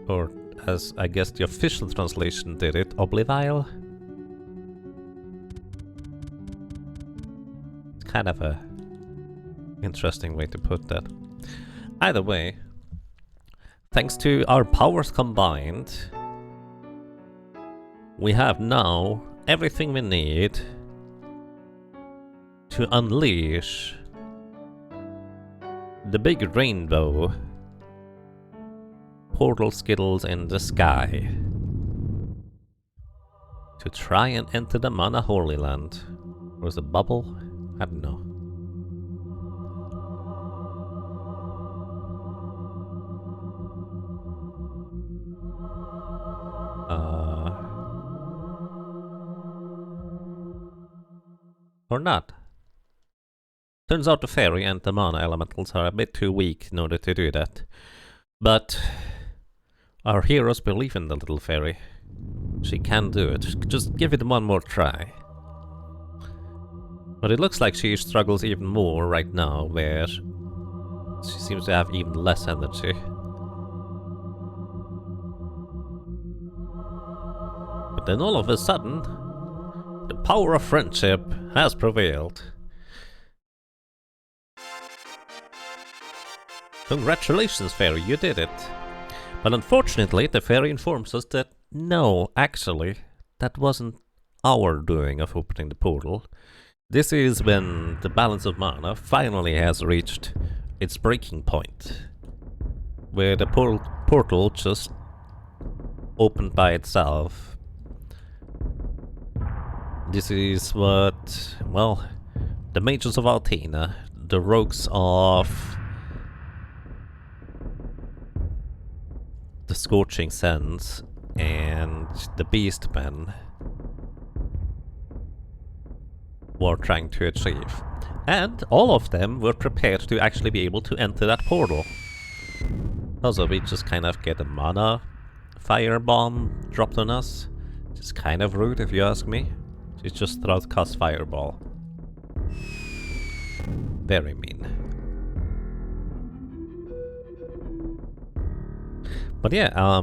or as I guess the official translation did it, Oblivile. It's kind of a interesting way to put that. Either way, thanks to our powers combined, we have now everything we need to unleash the big rainbow portal skittles in the sky to try and enter the Mana Holy Land. Was a bubble? I don't know. Or not. Turns out the fairy and the mana elementals are a bit too weak in order to do that. But our heroes believe in the little fairy. She can do it. Just give it one more try. But it looks like she struggles even more right now, where she seems to have even less energy. But then all of a sudden, the power of friendship has prevailed. Congratulations, fairy, you did it. But unfortunately, the fairy informs us that no, actually, that wasn't our doing of opening the portal. This is when the balance of mana finally has reached its breaking point, where the portal just opened by itself. This is what, well, the mages of Altina, the rogues of the Scorching Sands, and the Beastmen were trying to achieve. And all of them were prepared to actually be able to enter that portal. Also, we just kind of get a mana firebomb dropped on us. It's kind of rude if you ask me. She just cast fireball. Very mean. But yeah,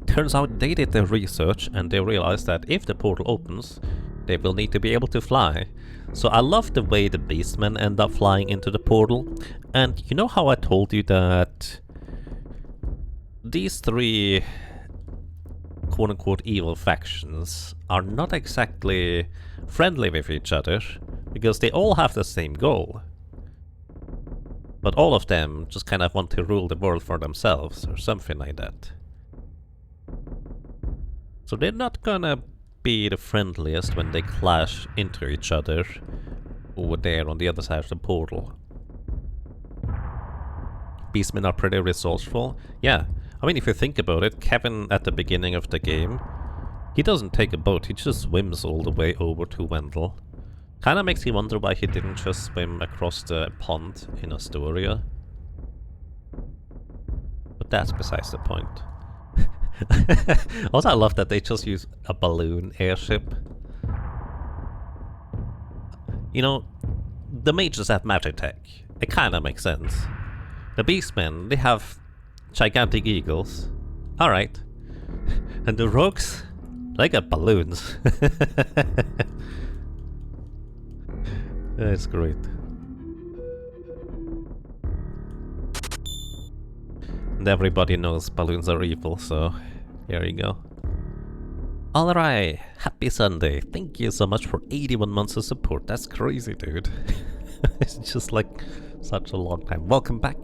turns out they did their research and they realized that if the portal opens, they will need to be able to fly. So I love the way the beastmen end up flying into the portal. And you know how I told you that these three quote-unquote evil factions are not exactly friendly with each other, because they all have the same goal. But all of them just kind of want to rule the world for themselves, or something like that. So they're not gonna be the friendliest when they clash into each other over there on the other side of the portal. Beastmen are pretty resourceful. Yeah, I mean, if you think about it, Kevin at the beginning of the game, he doesn't take a boat, he just swims all the way over to Wendell. Kinda makes you wonder why he didn't just swim across the pond in Astoria. But that's besides the point. Also, I love that they just use a balloon airship. You know, the mages have magic tech. It kinda makes sense. The beastmen, they have gigantic eagles. Alright. And the rogues, they got balloons. That's great. And everybody knows balloons are evil, so here you go. Alright, happy Sunday. Thank you so much for 81 months of support. That's crazy, dude. It's just like such a long time. Welcome back,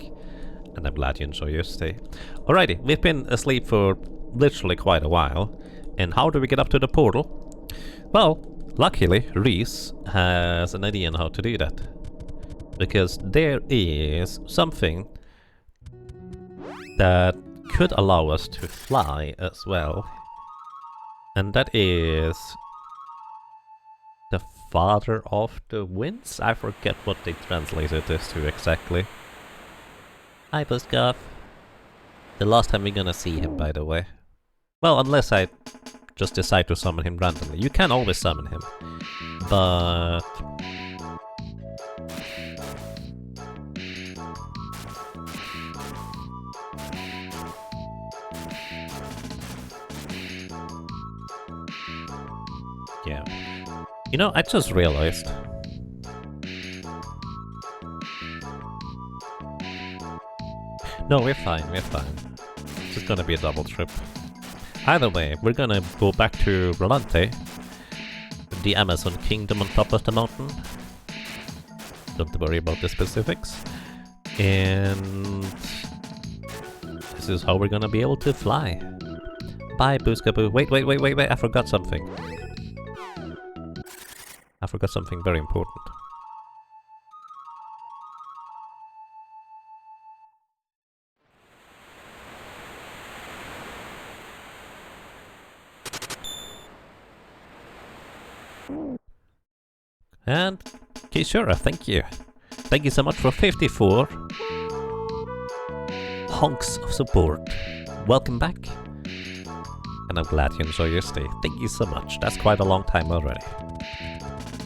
and I'm glad you enjoy your stay. Alrighty, we've been asleep for literally quite a while. And how do we get up to the portal? Well, luckily, Reese has an idea on how to do that. Because there is something that could allow us to fly as well. And that is the Father of the Winds? I forget what they translated this to exactly. Hi, Buskov. The last time we're gonna see him, by the way. Well, unless I just decide to summon him randomly. You can always summon him. But yeah. You know, I just realized. No, we're fine, we're fine. It's just gonna be a double trip. Either way, we're gonna go back to Rolante, the Amazon Kingdom on top of the mountain. Don't worry about the specifics. And this is how we're gonna be able to fly. Bye, Booskaboo. Wait, I forgot something. I forgot something very important. And Kishura, thank you. Thank you so much for 54 honks of support. Welcome back. And I'm glad you enjoy your stay. Thank you so much. That's quite a long time already.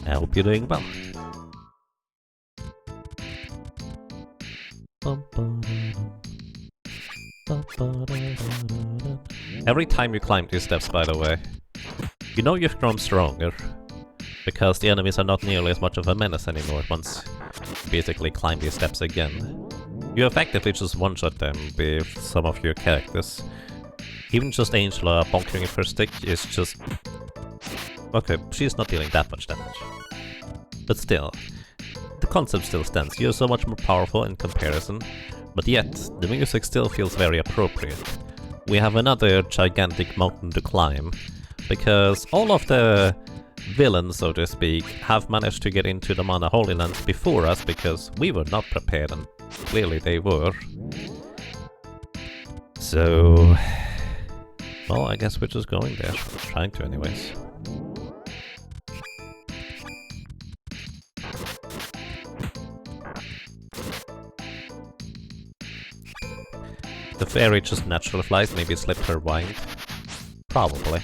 I hope you're doing well. Every time you climb these steps, by the way, you know you've grown stronger. Because the enemies are not nearly as much of a menace anymore once you basically climb these steps again. You effectively just one-shot them with some of your characters. Even just Angela bonking a first stick is just... Okay, she's not dealing that much damage. But still, the concept still stands. You're so much more powerful in comparison, but yet, the music still feels very appropriate. We have another gigantic mountain to climb, because all of the villains, so to speak, have managed to get into the Mana Holy Lands before us, because we were not prepared, and clearly they were. So... well, I guess we're just going there. Trying to anyways. The fairy just naturally flies, maybe it slipped her wind. Probably.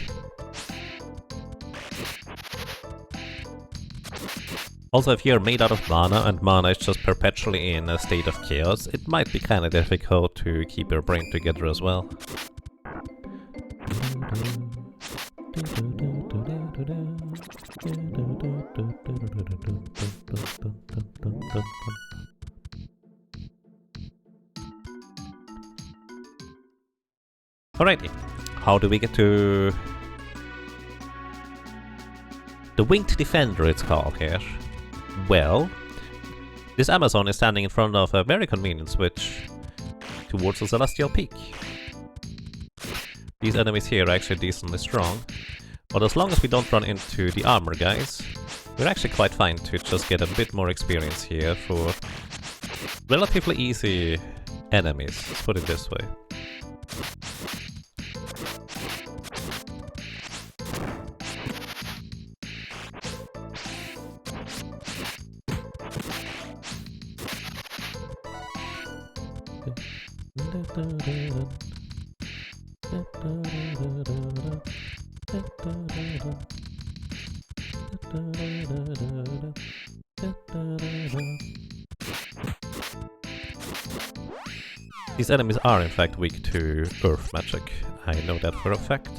Also, if you're made out of mana, and mana is just perpetually in a state of chaos, it might be kinda difficult to keep your brain together as well. Alrighty, how do we get to... the Winged Defender it's called here. Well, this Amazon is standing in front of a very convenient switch towards the Celestial Peak. These enemies here are actually decently strong, but as long as we don't run into the armor guys, we're actually quite fine to just get a bit more experience here for relatively easy enemies, let's put it this way. These enemies are in fact weak to earth magic. I know that for a fact.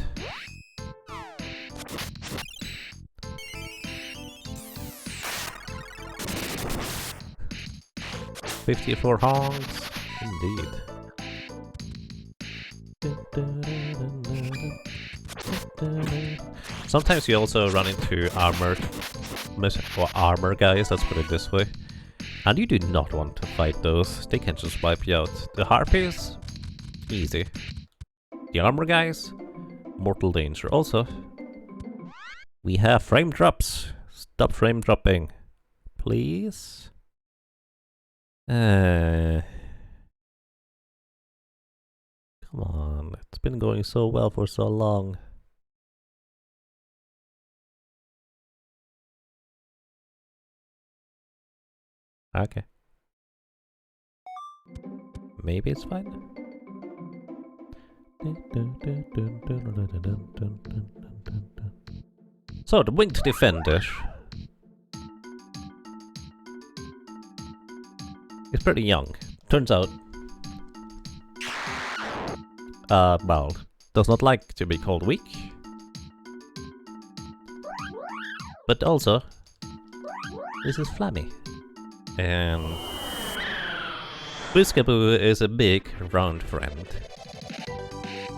$54 honks, indeed. Sometimes you also run into armor guys, let's put it this way. And you do not want to fight those, they can just wipe you out. The harpies? Easy. The armor guys? Mortal danger. Also, we have frame drops. Stop frame dropping. Please? Come on, it's been going so well for so long. Okay. Maybe it's fine. So, the Winged Defender is pretty young. Turns out, well, does not like to be called weak. But also, this is Flammy. And Booskaboo is a big, round friend.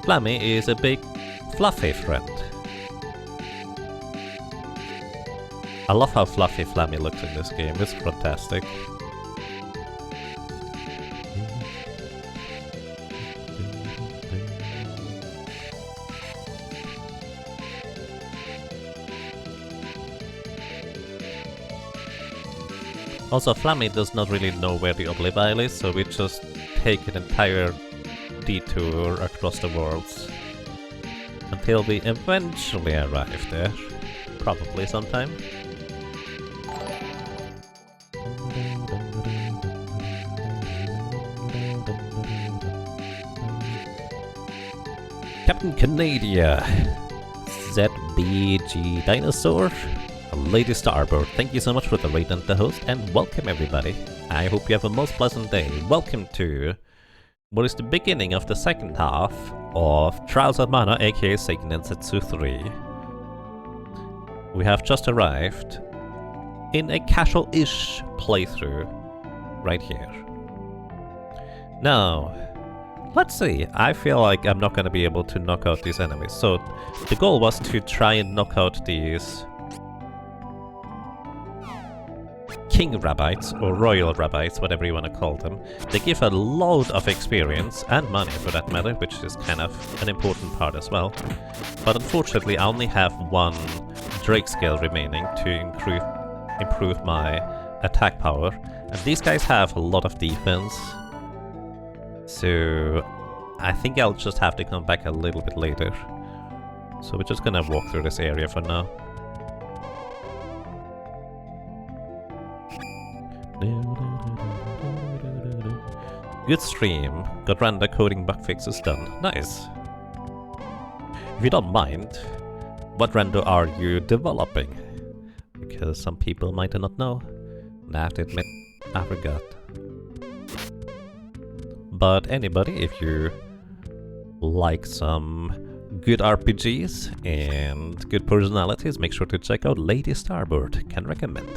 Flammy is a big, fluffy friend. I love how fluffy Flammy looks in this game, it's fantastic. Also, Flammy does not really know where the Obliv Isle is, so we just take an entire detour across the worlds until we eventually arrive there. Probably sometime. Captain Canadia, ZBG Dinosaur, Lady Starboard, thank you so much for the raid and the host, and welcome everybody. I hope you have a most pleasant day. Welcome to what is the beginning of the second half of Trials of Mana, aka Seiken Densetsu 3. We have just arrived in a casual-ish playthrough right here. Now, let's see, I feel like I'm not gonna be able to knock out these enemies. So the goal was to try and knock out these King Rabbites, or Royal Rabbites, whatever you want to call them. They give a load of experience, and money for that matter, which is kind of an important part as well. But unfortunately I only have one Drake scale remaining to improve my attack power. And these guys have a lot of defense. So I think I'll just have to come back a little bit later. So we're just gonna walk through this area for now. Good stream. Got random coding bug fixes done. Nice. If you don't mind, what render are you developing? Because some people might not know. And I have to admit, I forgot. But anybody, if you like some good RPGs and good personalities, make sure to check out Lady Starboard. Can recommend.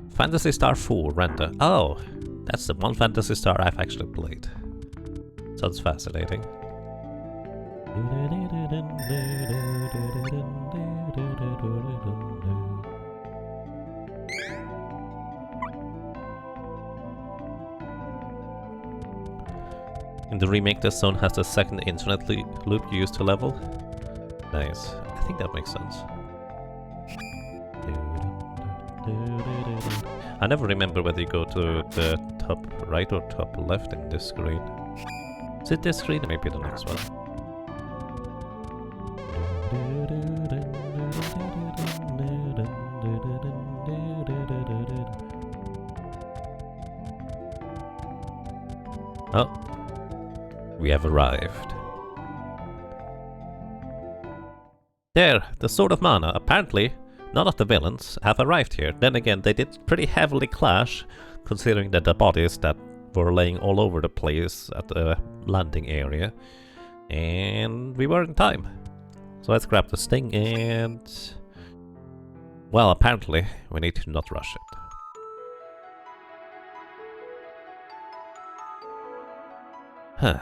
Phantasy Star 4 render. Oh, that's the one Phantasy Star I've actually played. Sounds fascinating. In the remake, this zone has the second internet loop used to level. Nice. I think that makes sense. I never remember whether you go to the top right or top left in this screen. Is it this screen? Maybe the next one. Oh, we have arrived. There, the Sword of Mana. Apparently, none of the villains have arrived here. Then again, they did pretty heavily clash, considering that the bodies that were laying all over the place at the landing area. And we were in time. So let's grab the sting and... well, apparently, we need to not rush it. Huh.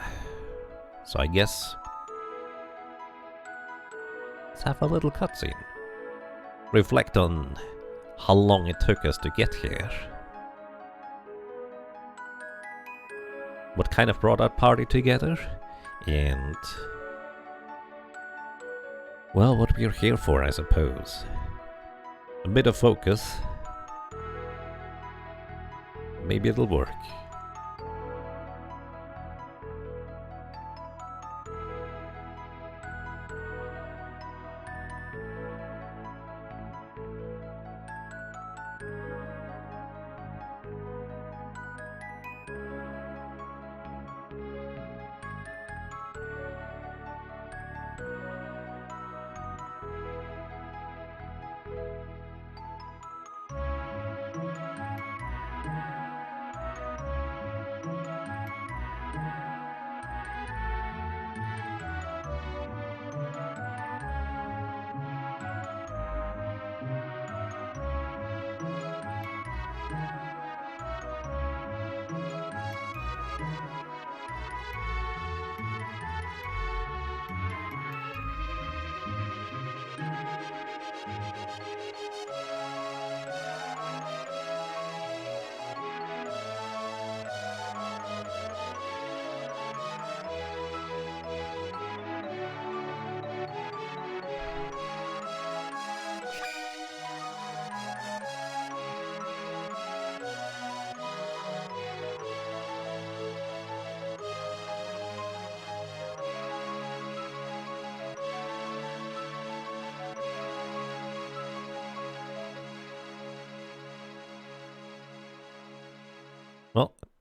So I guess... let's have a little cutscene. Reflect on how long it took us to get here. What kind of brought our party together? And... well, what we're here for, I suppose. A bit of focus. Maybe it'll work.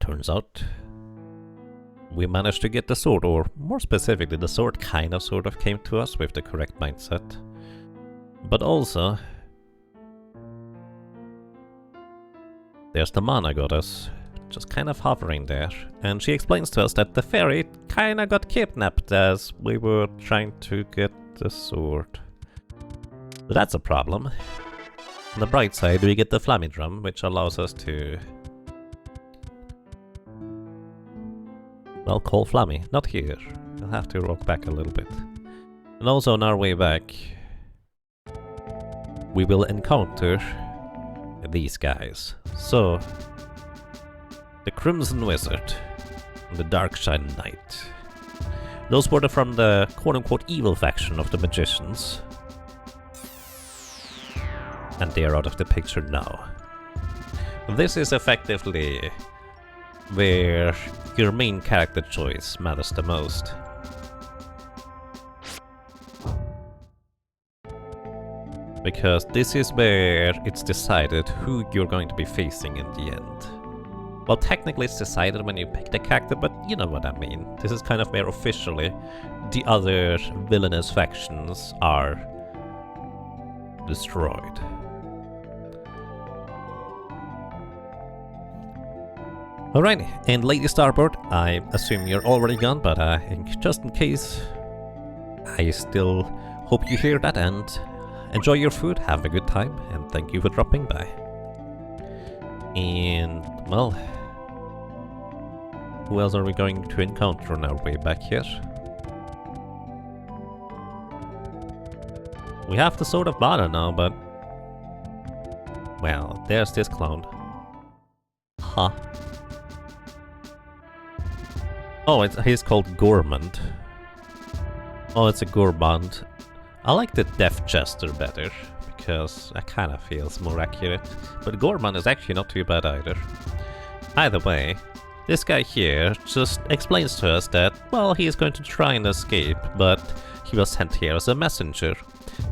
turns out we managed to get the sword, or more specifically, the sword kind of sort of came to us with the correct mindset. But also, there's the mana goddess, just kind of hovering there, and she explains to us that the fairy kind of got kidnapped as we were trying to get the sword. So that's a problem. On the bright side, we get the flammy drum, which allows us to, well, call Flammy. Not here. We'll have to walk back a little bit. And also on our way back, we will encounter these guys. So, the Crimson Wizard and the Darkshine Knight. Those were from the quote-unquote evil faction of the magicians. And they are out of the picture now. This is effectively where your main character choice matters the most. Because this is where it's decided who you're going to be facing in the end. Well, technically it's decided when you pick the character, but you know what I mean. This is kind of where officially the other villainous factions are destroyed. Alright, and Lady Starboard, I assume you're already gone, but just in case, I still hope you hear that and enjoy your food, have a good time, and thank you for dropping by. And, well, who else are we going to encounter on our way back here? We have the Sword of Mana now, but, well, there's this clown. Huh. Oh, he's called Gourmand. Oh, it's a Gourmand. I like the Death Jester better, because that kind of feels more accurate. But Gourmand is actually not too bad either. Either way, this guy here just explains to us that, well, he is going to try and escape, but he was sent here as a messenger.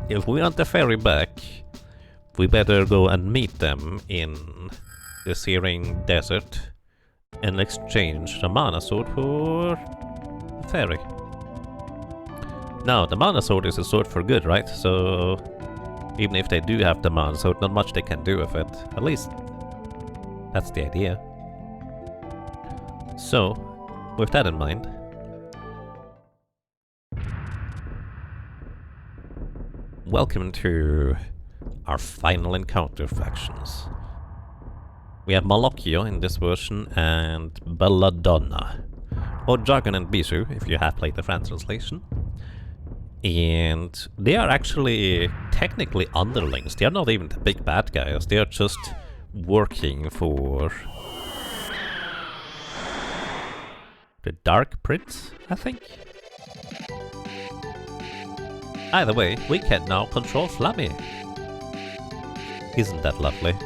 If we want the ferry back, we better go and meet them in the Searing Desert and exchange the Mana Sword for the ferry. Now, the Mana Sword is a sword for good, right? So, even if they do have the Mana Sword, not much they can do with it. At least, that's the idea. So, with that in mind, welcome to our final encounter factions. We have Malocchio in this version and Belladonna, or Jargon and Bishu if you have played the French translation. And they are actually technically underlings. They are not even the big bad guys, they are just working for the Dark Prince, I think? Either way, we can now control Flammy. Isn't that lovely?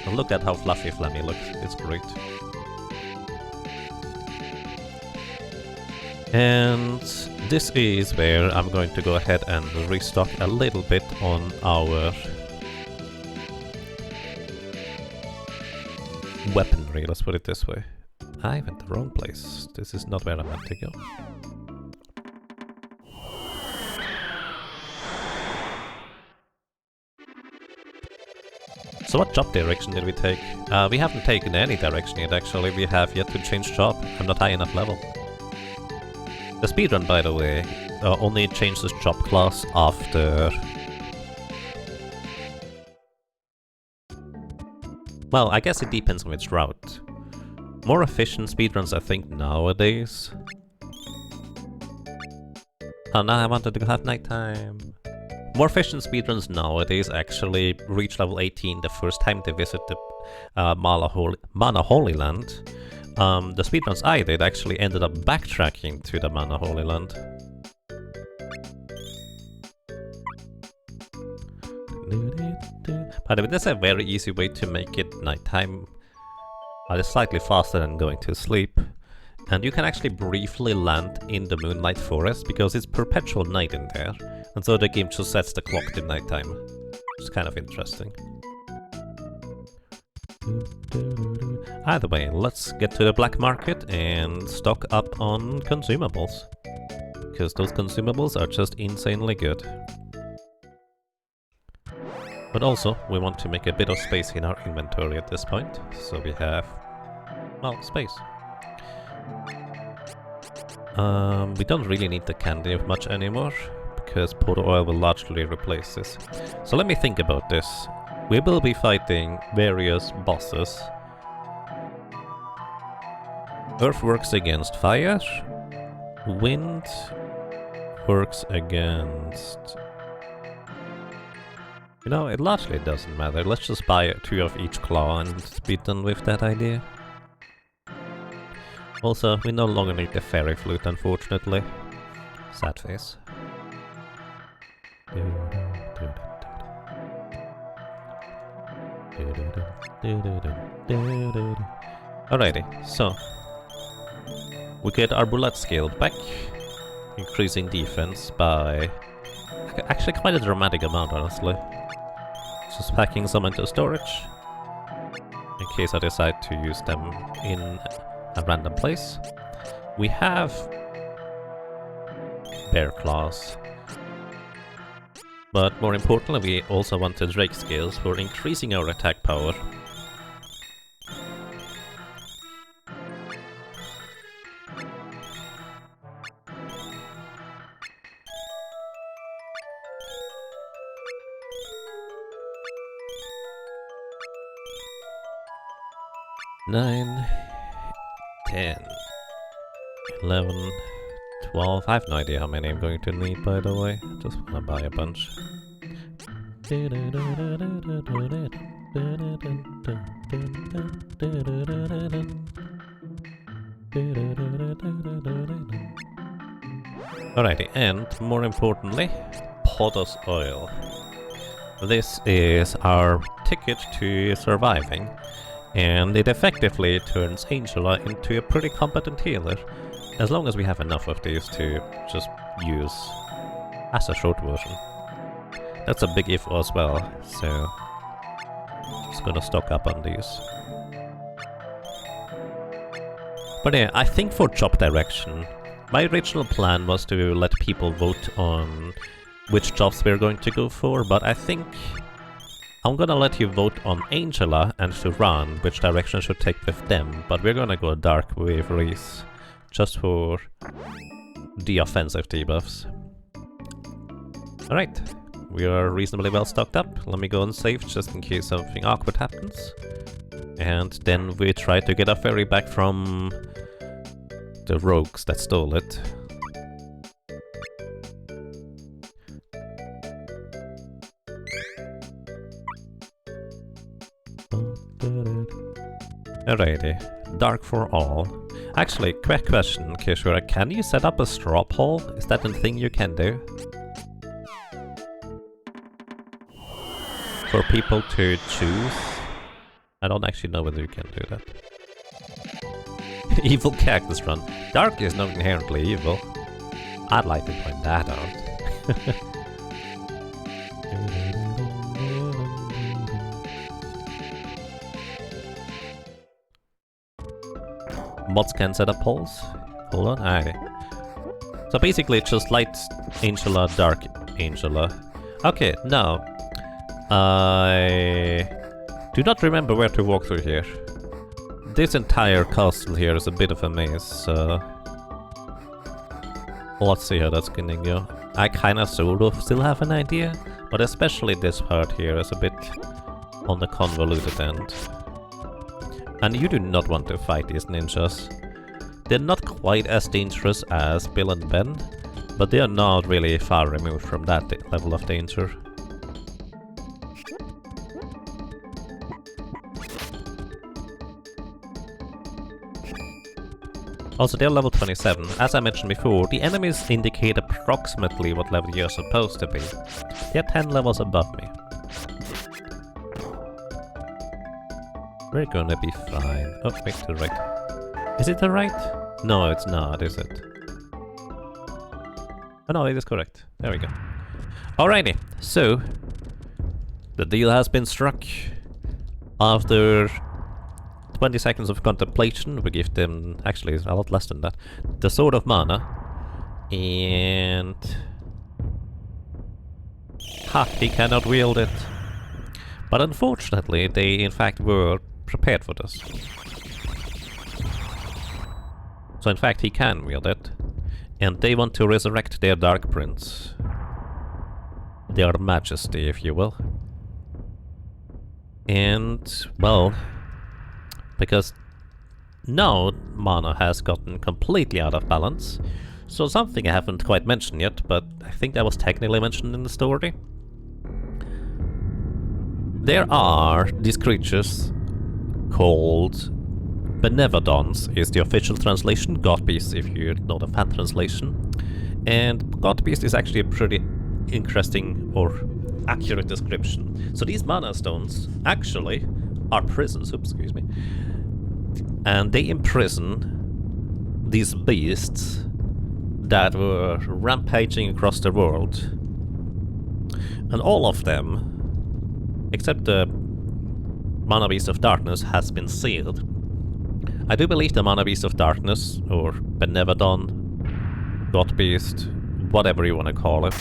And look at how fluffy Flammy looks, it's great. And this is where I'm going to go ahead and restock a little bit on our weaponry, let's put it this way. I went the wrong place, this is not where I meant to go. So what job direction did we take? We haven't taken any direction yet actually, we have yet to change job. I'm not high enough level. The speedrun, by the way, only changes job class after... Well, I guess it depends on which route. More efficient speedruns, I think, nowadays. Oh, now I wanted to have nighttime. More efficient speedruns nowadays actually reach level 18 the first time they visit the Mana Holy Land. The speedruns I did actually ended up backtracking to the Mana Holy Land. By the way, there's a very easy way to make it nighttime. It's slightly faster than going to sleep. And you can actually briefly land in the Moonlight Forest because it's perpetual night in there. And so the game just sets the clock to nighttime. It's kind of interesting. Either way, let's get to the black market and stock up on consumables. Because those consumables are just insanely good. But also, we want to make a bit of space in our inventory at this point, so we have, well, space. We don't really need the candy much anymore, because powder oil will largely replace this. So let me think about this. We will be fighting various bosses. Earth works against fire. Wind works against... You know, it largely doesn't matter. Let's just buy 2 of each claw and be done with that idea. Also, we no longer need the fairy flute, unfortunately. Sad face. Alrighty, so we get our bullet scale back, increasing defense by actually quite a dramatic amount, honestly. Just packing some into storage, in case I decide to use them in a random place. We have bear claws, but more importantly we also want the drake scales for increasing our attack power. Nine, 10, 11, 12. I have no idea how many I'm going to need, by the way. Just wanna buy a bunch. Alrighty, and more importantly, Podos oil. This is our ticket to surviving. And it effectively turns Angela into a pretty competent healer, as long as we have enough of these to just use as a short version. That's a big if as well, so just gonna stock up on these. But yeah, I think for job direction, my original plan was to let people vote on which jobs we're going to go for, but I think I'm gonna let you vote on Angela and Suran, which direction should take with them, but we're gonna go dark with Reese, just for the offensive debuffs. Alright, we are reasonably well stocked up. Let me go and save just in case something awkward happens. And then we try to get our ferry back from the rogues that stole it. Alrighty, dark for all. Actually, quick question, Kishura, can you set up a straw poll? Is that a thing you can do? For people to choose? I don't actually know whether you can do that. Evil cactus run. Dark is not inherently evil. I'd like to point that out. Mods can set up polls. Hold on, aye. So basically it's just light Angela, dark Angela. Okay, now I do not remember where to walk through here. This entire castle here is a bit of a maze, so let's see how that's gonna go. I kinda sort of still have an idea, but especially this part here is a bit on the convoluted end. And you do not want to fight these ninjas. They're not quite as dangerous as Bill and Ben, but they are not really far removed from that level of danger. Also, they're level 27. As I mentioned before, the enemies indicate approximately what level you're supposed to be. They're 10 levels above me. We're gonna be fine. Oh, wait, to the right. Is it the right? No, it's not, is it? Oh no, it is correct. There we go. Alrighty, so the deal has been struck. After 20 seconds of contemplation. We give them, actually a lot less than that, the Sword of Mana. And... ha! He cannot wield it. But unfortunately, they in fact were prepared for this. So in fact, he can wield it. And they want to resurrect their Dark Prince. Their Majesty, if you will. And, well... because now mana has gotten completely out of balance. So something I haven't quite mentioned yet, but I think that was technically mentioned in the story. There are these creatures called Benevodons, is the official translation, God Beast if you know the fan translation. And God Beast is actually a pretty interesting or accurate description. So these mana stones actually are prisons, oops, excuse me. And they imprison these beasts that were rampaging across the world. And all of them, except the Mana Beast of Darkness, has been sealed. I do believe the Mana Beast of Darkness, or Benevodon, God Beast, whatever you want to call it,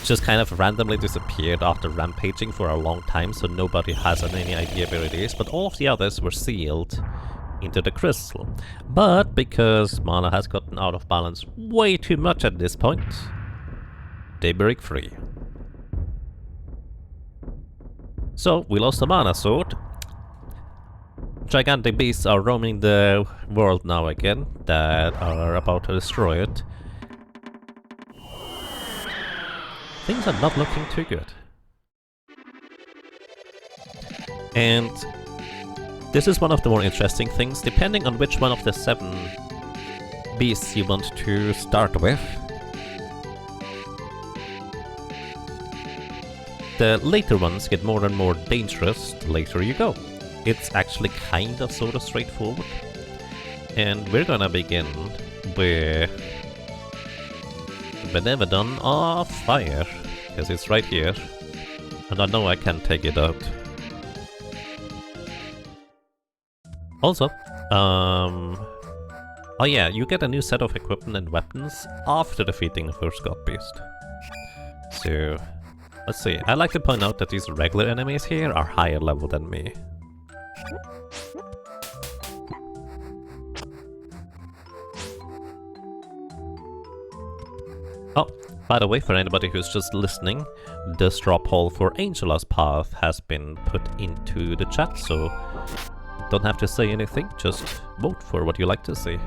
just kind of randomly disappeared after rampaging for a long time, so nobody has any idea where it is, but all of the others were sealed into the crystal. But because mana has gotten out of balance way too much at this point, they break free. So we lost the mana sword. Gigantic beasts are roaming the world now again that are about to destroy it. Things are not looking too good. And this is one of the more interesting things. Depending on which one of the 7 beasts you want to start with, the later ones get more and more dangerous the later you go. It's actually kind of sort of straightforward. And we're gonna begin with Benevodon of Fire, because it's right here, and I know I can take it out. Also, oh yeah, you get a new set of equipment and weapons after defeating the first God Beast. So, let's see, I'd like to point out that these regular enemies here are higher level than me. Oh, by the way, for anybody who's just listening, the straw poll for Angela's path has been put into the chat, so don't have to say anything, just vote for what you like to see.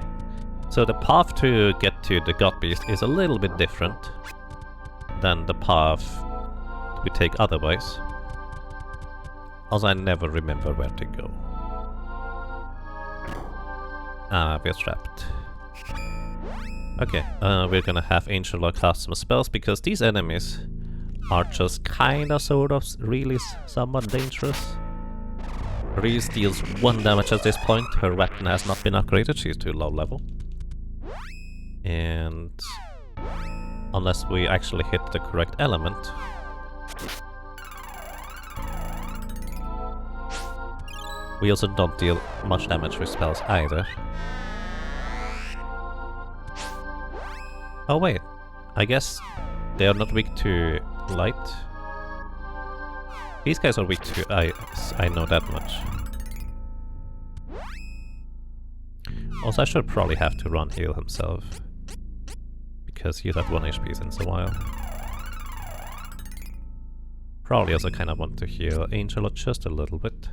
So the path to get to the God Beast is a little bit different than the path we take otherwise. Also, I never remember where to go. Ah, we're trapped. Okay, we're gonna have Angela cast some spells, because these enemies are just kinda sort of really somewhat dangerous. Reese deals 1 damage at this point, her weapon has not been upgraded, she's too low level. And unless we actually hit the correct element. We also don't deal much damage with spells either. Oh wait, I guess they are not weak to light. These guys are weak to ice, I know that much. Also, I should probably have to run heal himself, because he's at 1 HP since a while. Probably also kind of want to heal Angela just a little bit.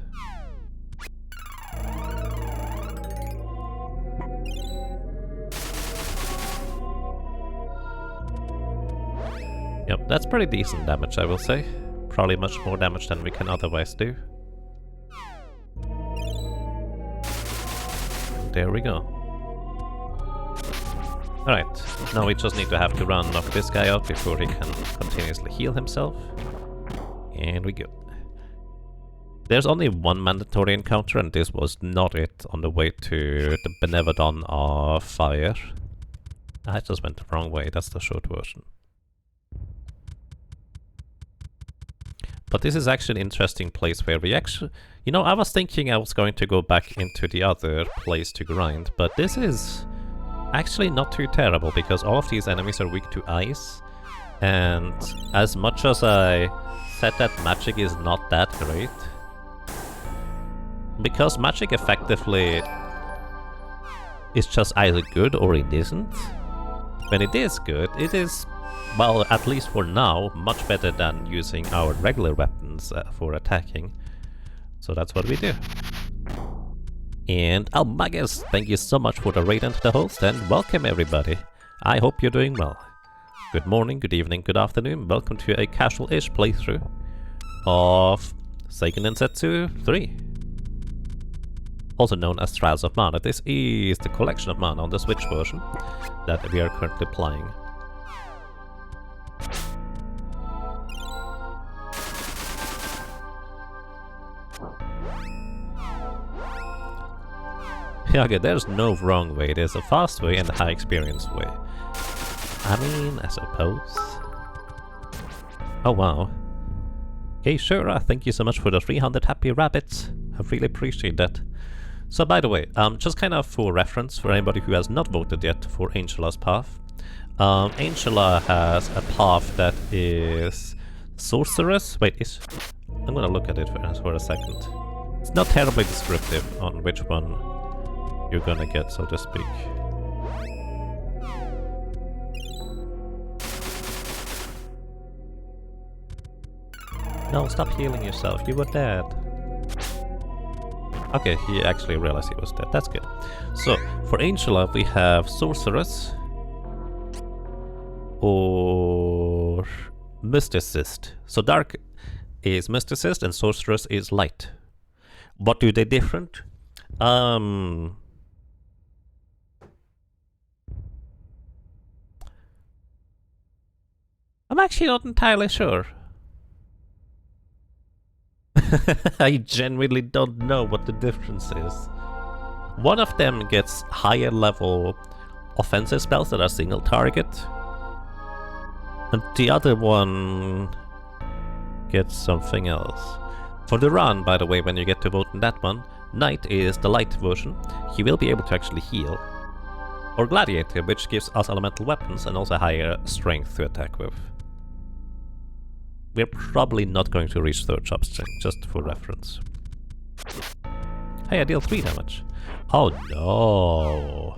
Yep, that's pretty decent damage, I will say. Probably much more damage than we can otherwise do. There we go. Alright, now we just need to have to knock this guy out before he can continuously heal himself. And we go. There's only 1 mandatory encounter, and this was not it on the way to the Benevodon of Fire. I just went the wrong way, that's the short version. But this is actually an interesting place where we actually... You know, I was thinking I was going to go back into the other place to grind, but this is actually not too terrible, because all of these enemies are weak to ice, and as much as I said that magic is not that great, because magic effectively is just either good or it isn't. When it is good, it is, well, at least for now, much better than using our regular weapons for attacking. So that's what we do. And Almagus, thank you so much for the raid and the host, and welcome everybody. I hope you're doing well. Good morning, good evening, good afternoon. Welcome to a casual-ish playthrough of Seiken Densetsu 3. Also known as Trials of Mana. This is the collection of mana on the Switch version that we are currently playing. Yeah, okay, there's no wrong way. There's a fast way and a high experience way. I mean, I suppose. Oh wow. Hey Shura, thank you so much for the 300 happy rabbits. I really appreciate that. So by the way, just kind of for reference for anybody who has not voted yet for Angela's path. Angela has a path that is sorceress. Wait, I'm gonna look at it for a second. It's not terribly descriptive on which one you're gonna get, so to speak. No, stop healing yourself, you were dead. Okay, he actually realized he was dead, that's good. So, for Angela we have Sorceress or Mysticist. So Dark is Mysticist and Sorceress is Light. What do they different? I'm actually not entirely sure. I genuinely don't know what the difference is. One of them gets higher level offensive spells that are single target, and the other one gets something else. For the run, by the way, when you get to vote in that one, Knight is the light version. He will be able to actually heal. Or Gladiator, which gives us elemental weapons and also higher strength to attack with. We're probably not going to reach third job strength, just for reference. Hey, I deal 3 damage. Oh no!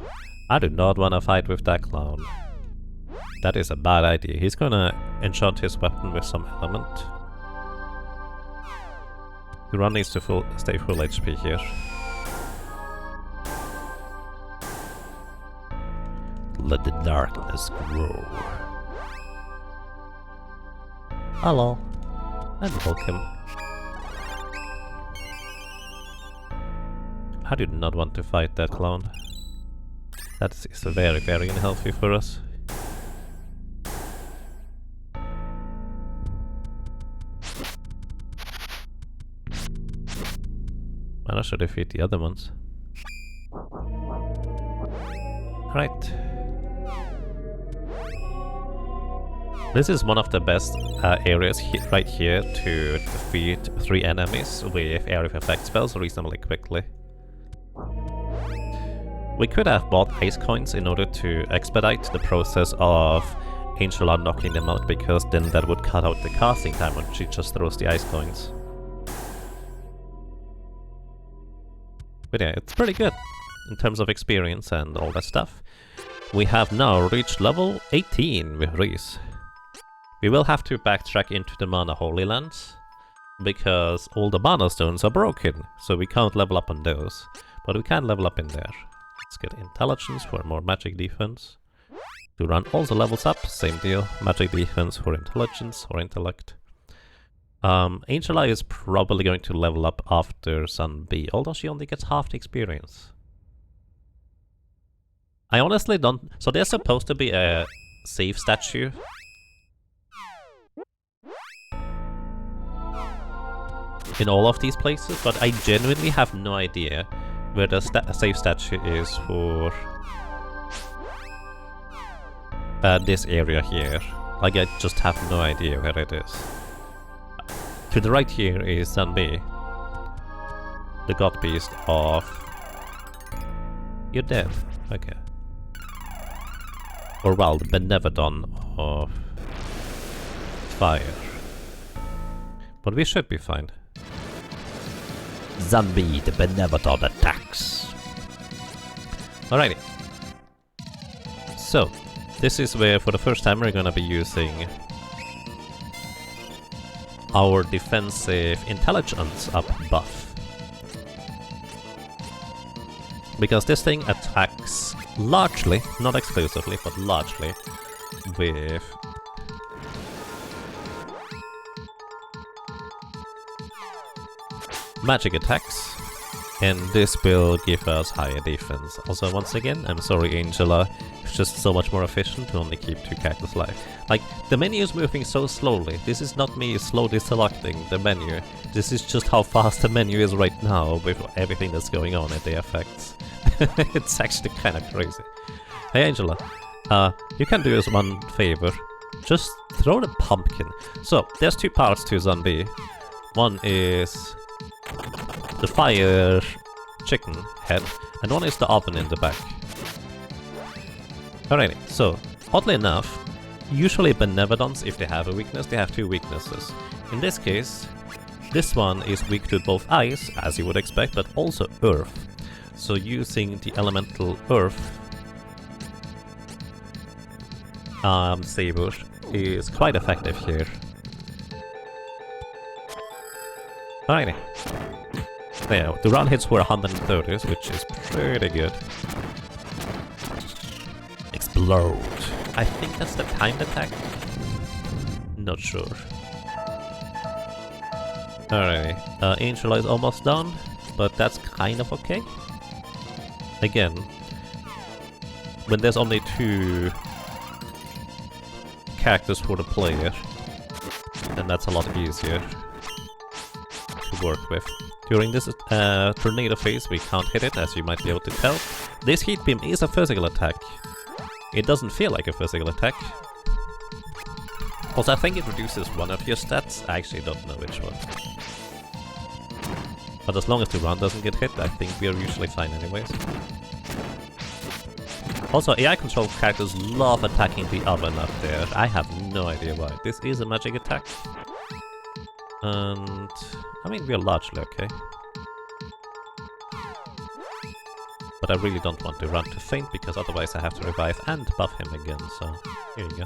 I do not want to fight with that clown. That is a bad idea. He's gonna enchant his weapon with some element. The run needs to stay full HP here. Let the darkness grow. Hello, and welcome. I did not want to fight that clown. That is very, very unhealthy for us. Managed to defeat the other ones. Right. This is one of the best areas right here to defeat 3 enemies with area of effect spells reasonably quickly. We could have bought ice coins in order to expedite the process of Angela knocking them out, because then that would cut out the casting time when she just throws the ice coins. But yeah, it's pretty good in terms of experience and all that stuff. We have now reached level 18 with Reese. We will have to backtrack into the Mana Holy Lands, because all the mana stones are broken, so we can't level up on those. But we can level up in there. Let's get intelligence for more magic defense. To run also levels up, same deal. Magic defense for intelligence or intellect. Angela is probably going to level up after Sun B, although she only gets half the experience. I honestly don't... So there's supposed to be a save statue in all of these places, but I genuinely have no idea where the save statue is for this area here. Like, I just have no idea where it is. To the right here is Zanbi, the god beast of... You're dead. Okay. Or well, the Benevodon of fire. But we should be fine. Zanbi, the Benevodon attacks. Alrighty. So, this is where for the first time we're gonna be using our defensive intelligence up buff. Because this thing attacks largely, not exclusively, but largely with magic attacks, and this will give us higher defense. Also, once again, I'm sorry Angela, it's just so much more efficient to only keep 2 characters alive. Like, the menu is moving so slowly. This is not me slowly selecting the menu. This is just how fast the menu is right now with everything that's going on and the effects. It's actually kind of crazy. Hey Angela, you can do us one favor. Just throw the pumpkin. So, there's 2 parts to Zanbi. One is the fire chicken head, and one is the oven in the back. Alrighty, so, oddly enough, usually Benevodons, if they have a weakness, they have 2 weaknesses. In this case, this one is weak to both ice, as you would expect, but also earth. So using the elemental earth saber is quite effective here. Alrighty. Yeah, the round hits were 130s, which is pretty good. Explode. I think that's the timed attack. Not sure. Alrighty. Angela is almost done, but that's kind of okay. Again, when there's only 2 characters for the player, then that's a lot easier to work with. During this tornado phase, we can't hit it, as you might be able to tell. This heat beam is a physical attack. It doesn't feel like a physical attack. Also, I think it reduces one of your stats. I actually don't know which one. But as long as the round doesn't get hit, I think we are usually fine anyways. Also, AI control characters love attacking the oven up there. I have no idea why. This is a magic attack. And I mean, we are largely okay. But I really don't want to run to faint, because otherwise I have to revive and buff him again, so here you go.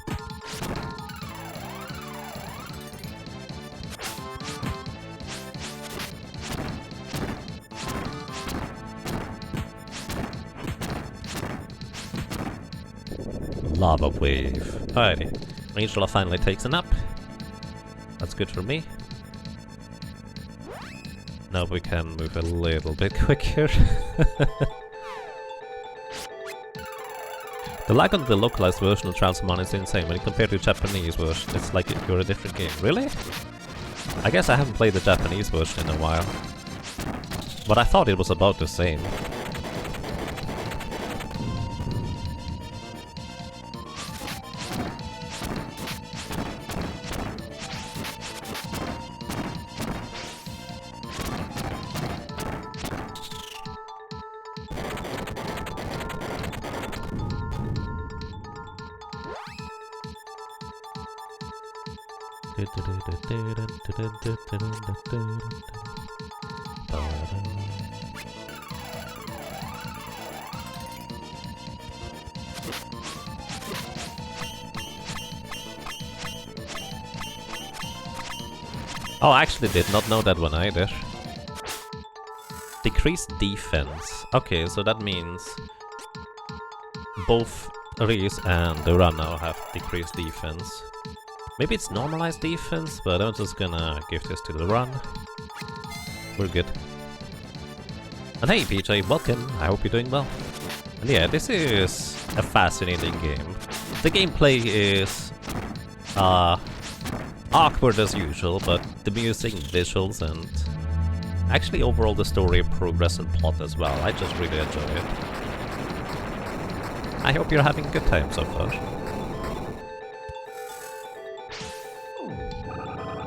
Lava wave. Alrighty. Angela finally takes a nap. That's good for me. Now we can move a little bit quicker. The lag on the localized version of Transmon is insane. When you compare to the Japanese version, it's like you're a different game. Really? I guess I haven't played the Japanese version in a while. But I thought it was about the same. Oh, I actually did not know that one either. Decreased defense. Okay, so that means both Reese and the Run now have decreased defense. Maybe it's normalized defense, but I'm just gonna give this to the Run. We're good. And hey PJ, welcome, I hope you're doing well. And yeah, this is a fascinating game. The gameplay is awkward as usual, but the music, visuals, and actually overall the story, progress, and plot as well. I just really enjoy it. I hope you're having a good time so far.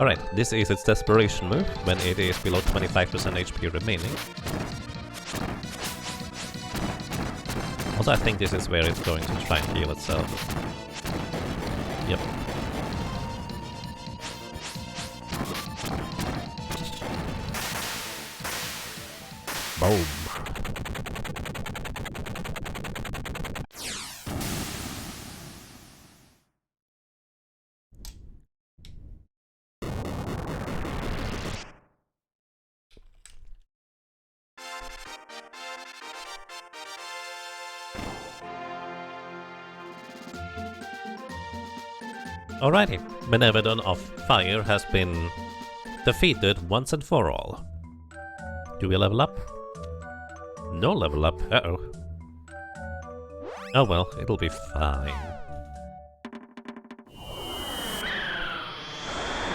Alright, this is its desperation move, when it is below 25% HP remaining. Also, I think this is where it's going to try and heal itself. Yep. Boom. Alrighty, Benevedon of Fire has been defeated once and for all. Do we level up? No level up, uh-oh. Oh well, it'll be fine.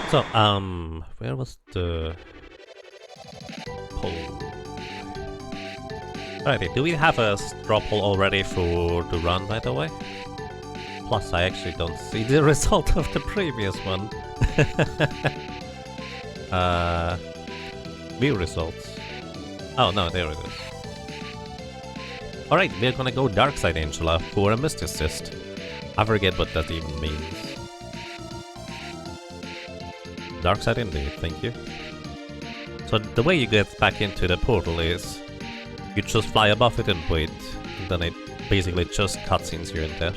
So, where was the pole? Alrighty, do we have a straw poll already for the run, by the way? Plus, I actually don't see the result of the previous one. View results. Oh no, there it is. Alright, we're gonna go Dark Side Angela for a Mysticist. I forget what that even means. Dark Side indeed, thank you. So the way you get back into the portal is you just fly above it and wait, and then it basically just cutscenes you in there.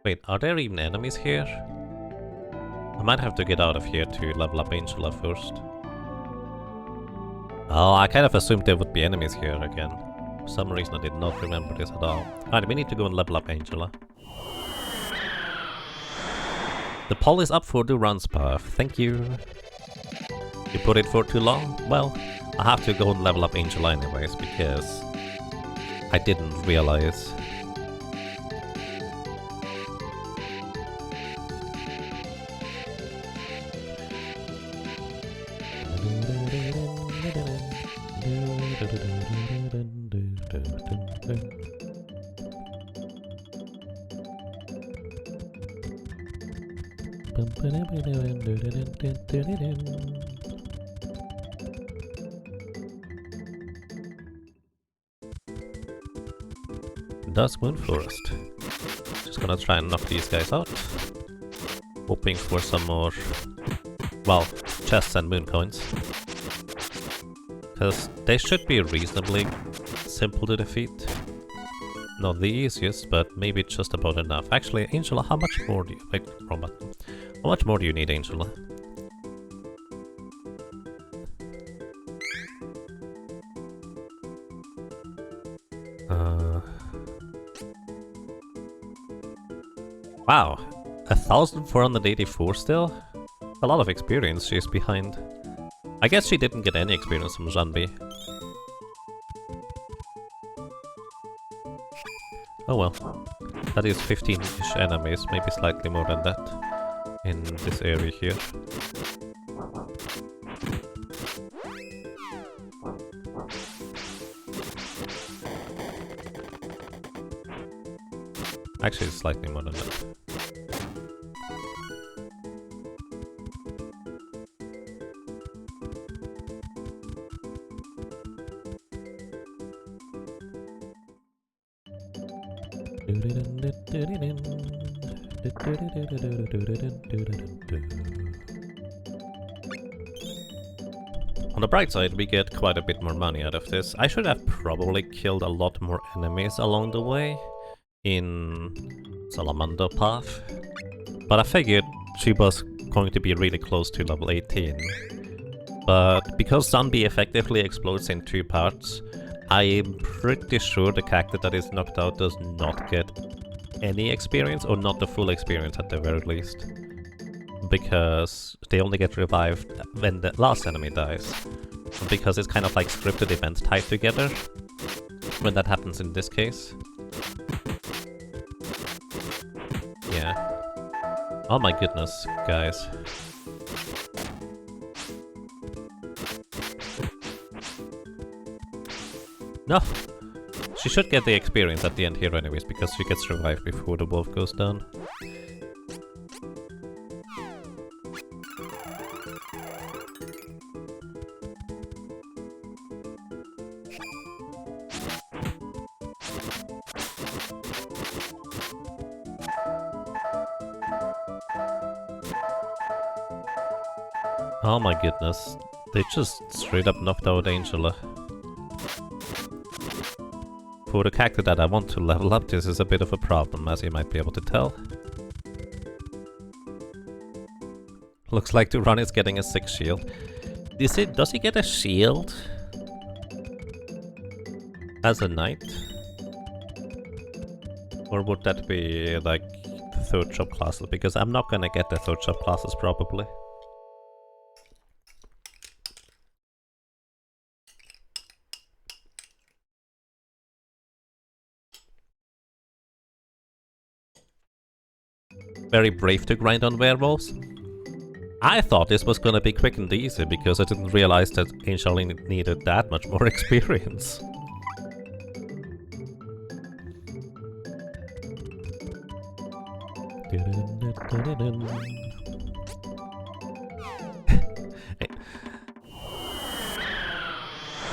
Wait, are there even enemies here? I might have to get out of here to level up Angela first. Oh, I kind of assumed there would be enemies here again. For some reason I did not remember this at all. Alright, we need to go and level up Angela. The poll is up for the runs path, thank you. You put it for too long? Well, I have to go and level up Angela anyways, because I didn't realize. Duskmoon Forest. Just gonna try and knock these guys out. Hoping for some more, well, chests and moon coins. Because they should be reasonably simple to defeat. Not the easiest, but maybe just about enough. Actually, Angela, how much more do you... Wait, wrong button. How much more do you need, Angela? Wow, 1,484 still? A lot of experience she's behind. I guess she didn't get any experience from Janbi. Oh well. That is 15-ish enemies, maybe slightly more than that, in this area here. Actually, it's slightly more than that. On the bright side, we get quite a bit more money out of this. I should have probably killed a lot more enemies along the way in Salamander Path, but I figured she was going to be really close to level 18. But because Zombie effectively explodes in two parts, I'm pretty sure the character that is knocked out does not get any experience, or not the full experience at the very least. Because they only get revived when the last enemy dies. Because it's kind of like scripted events tied together, when that happens in this case. Yeah. Oh my goodness, guys. No! She should get the experience at the end here anyways, because she gets revived before the wolf goes down. Oh my goodness. They just straight up knocked out Angela. For the character that I want to level up, this is a bit of a problem, as you might be able to tell. Looks like Duran is getting a 6 shield. Does he get a shield? As a knight? Or would that be like the 3rd job classes? Because I'm not gonna get the 3rd job classes probably. Very brave to grind on werewolves. I thought this was gonna be quick and easy because I didn't realize that Angel needed that much more experience.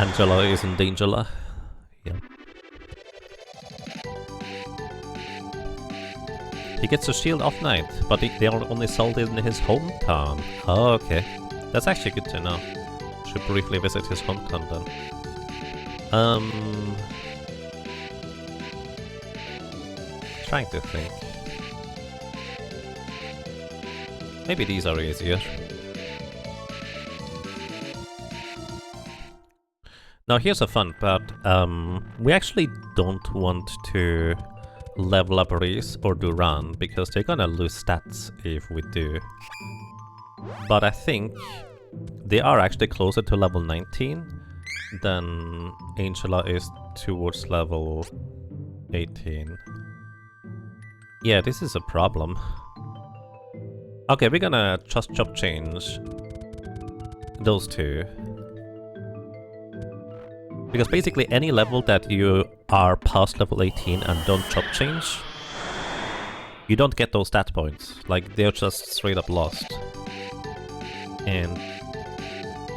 Angela isn't Angela. Yeah. He gets a shield off knight, but they are only sold in his hometown. Oh, okay. That's actually good to know. Should briefly visit his hometown then. Trying to think. Maybe these are easier. Now here's a fun part. We actually don't want to level up Reese or Duran because they're gonna lose stats if we do. But I think they are actually closer to level 19 than Angela is towards level 18. Yeah, this is a problem. Okay, we're gonna just chop change those two. Because basically any level that you are past level 18 and don't chop change, you don't get those stat points. Like, they're just straight up lost. And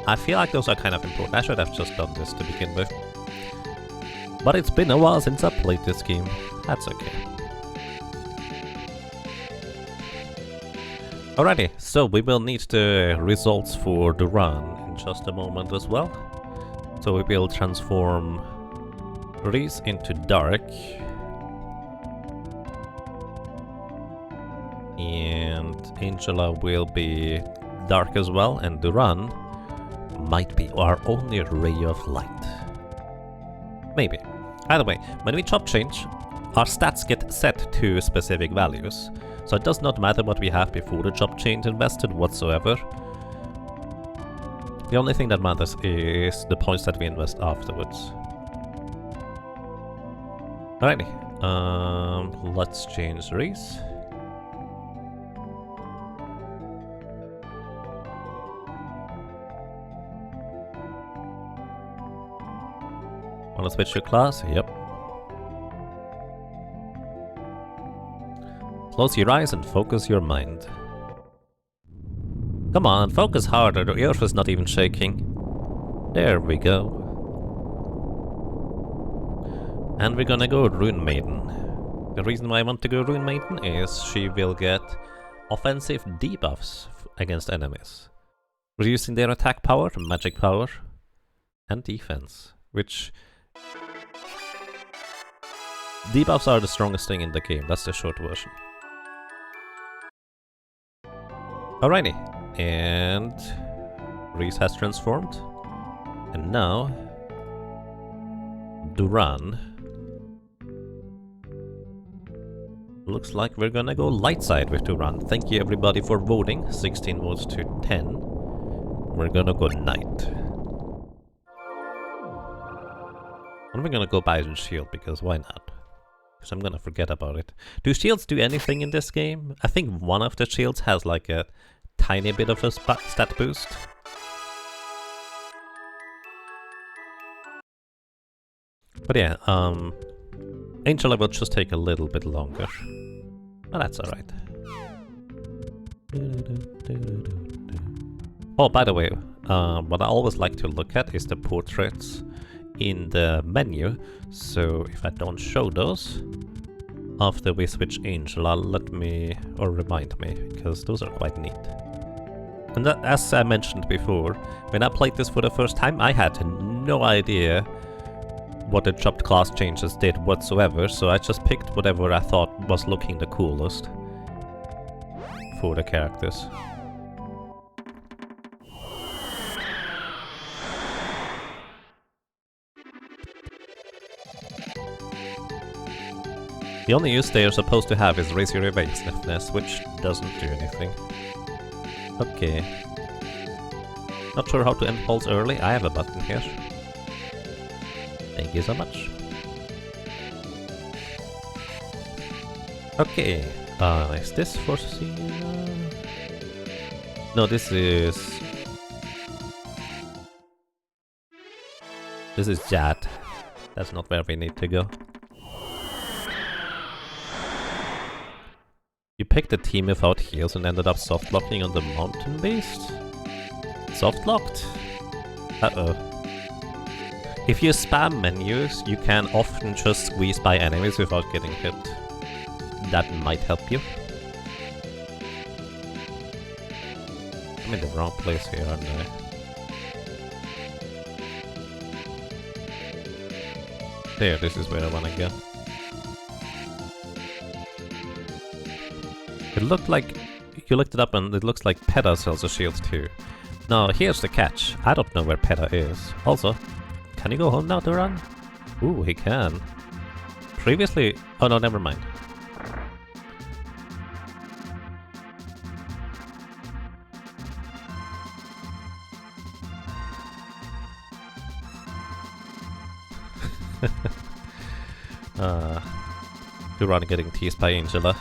I feel like those are kind of important. I should have just done this to begin with. But it's been a while since I played this game. That's okay. Alrighty, so we will need the results for Duran in just a moment as well. So we will transform Reese into dark. And Angela will be dark as well, and Duran might be our only ray of light. Maybe. Either way, when we chop change, our stats get set to specific values. So it does not matter what we have before the chop change invested whatsoever. The only thing that matters is the points that we invest afterwards. Alrighty, let's change Reese. Wanna switch your class? Yep. Close your eyes and focus your mind. Come on, focus harder, the earth is not even shaking. There we go. And we're gonna go Rune Maiden. The reason why I want to go Rune Maiden is she will get offensive debuffs against enemies, reducing their attack power, magic power, and defense, which... debuffs are the strongest thing in the game, that's the short version. Alrighty. And Reese has transformed. And now Duran. Looks like we're gonna go light side with Duran. Thank you everybody for voting. 16 votes to 10. We're gonna go knight. And we're gonna go Bison Shield because why not? Because I'm gonna forget about it. Do shields do anything in this game? I think one of the shields has like a tiny bit of a stat boost. But yeah, Angela will just take a little bit longer. But that's alright. Oh, by the way, what I always like to look at is the portraits in the menu. So if I don't show those after we switch Angela, let me, or remind me, because those are quite neat. And that, as I mentioned before, when I played this for the first time, I had no idea what the chopped class changes did whatsoever, so I just picked whatever I thought was looking the coolest for the characters. The only use they are supposed to have is raise your evasiveness, which doesn't do anything. Okay. Not sure how to end pulse early. I have a button here. Thank you so much. Okay. Is this for Cena? No, this is... This is Jad. That's not where we need to go. You picked a team without heals and ended up soft-locking on the mountain beast? Soft-locked? Uh-oh. If you spam menus, you can often just squeeze by enemies without getting hit. That might help you. I'm in the wrong place here, aren't I? There, this is where I wanna go. It looked like... You looked it up and it looks like Peta sells a shield too. Now, here's the catch. I don't know where Peta is. Also, can you go home now to run? Ooh, he can. Previously... Oh no, never mind. Duran getting teased by Angela.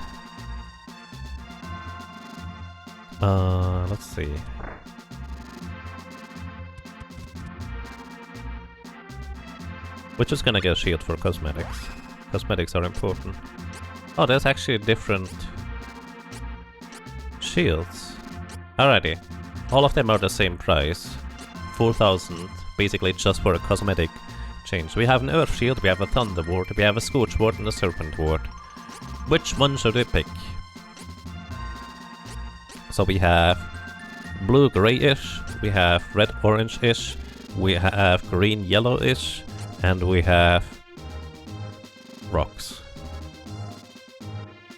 Let's see. We're just gonna get a shield for cosmetics. Cosmetics are important. Oh, there's actually different shields. Alrighty. All of them are the same price. 4,000, basically just for a cosmetic change. We have an Earth Shield, we have a Thunder Ward, we have a Scorch Ward and a Serpent Ward. Which one should we pick? So we have blue-gray-ish, we have red-orange-ish, we have green-yellow-ish, and we have rocks.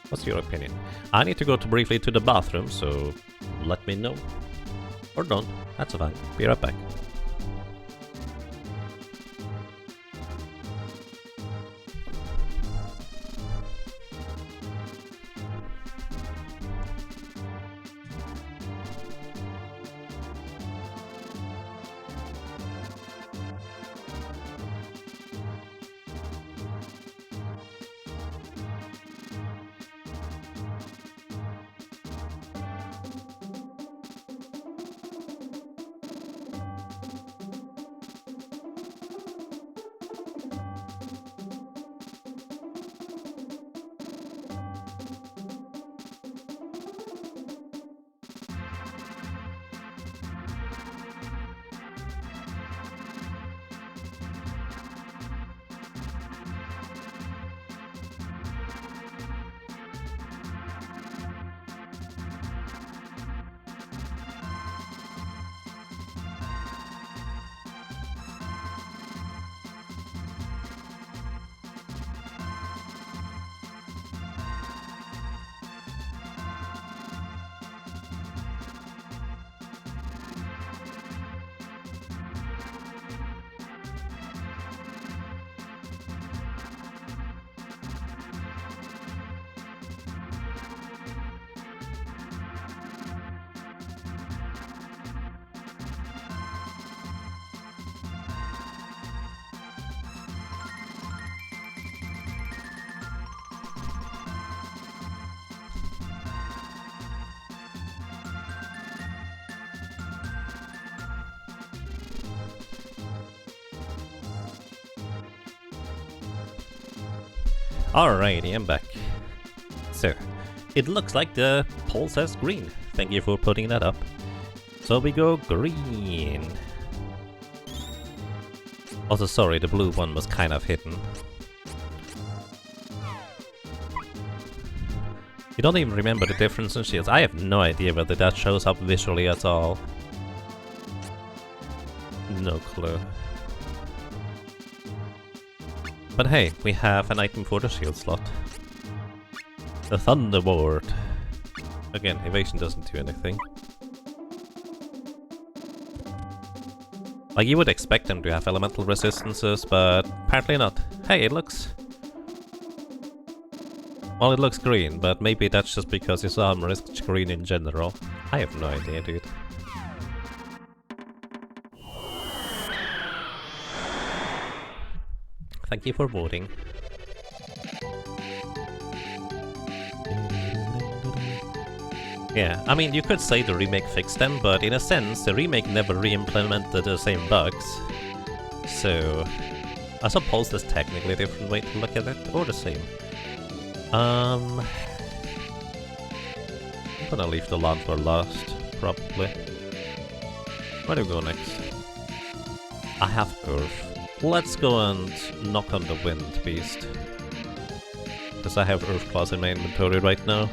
What's your opinion? I need to go briefly to the bathroom, so let me know. Or don't, that's fine. Be right back. Alrighty, I'm back. So, it looks like the poll says green. Thank you for putting that up. So we go green. Also, sorry, the blue one was kind of hidden. You don't even remember the difference in shields. I have no idea whether that shows up visually at all. No clue. But hey, we have an item for the shield slot. The Thunderboard. Again, evasion doesn't do anything. Like, you would expect them to have elemental resistances, but apparently not. Hey, it looks... Well, it looks green, but maybe that's just because his armor is green in general. I have no idea, dude. Thank you for voting. Yeah, I mean, you could say the remake fixed them, but in a sense, the remake never re-implemented the same bugs. So, I suppose there's technically a different way to look at it, or the same. I'm gonna leave the land for last, probably. Where do we go next? I have Earth. Let's go and knock on the Wind Beast. Because I have Earth class in my inventory right now.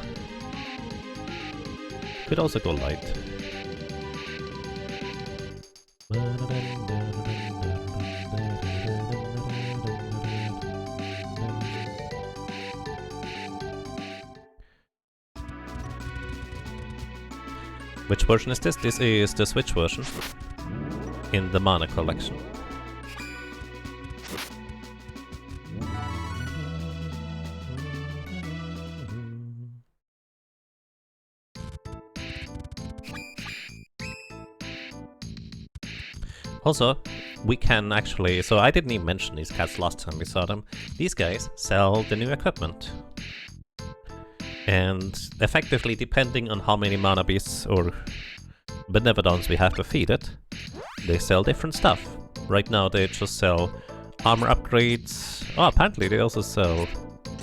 Could also go light. Which version is this? This is the Switch version in the Mana collection. Also, we can actually, so I didn't even mention these cats last time we saw them. These guys sell the new equipment. And effectively, depending on how many mana beasts or benevolons we have to feed it, they sell different stuff. Right now they just sell armor upgrades. Oh, apparently they also sell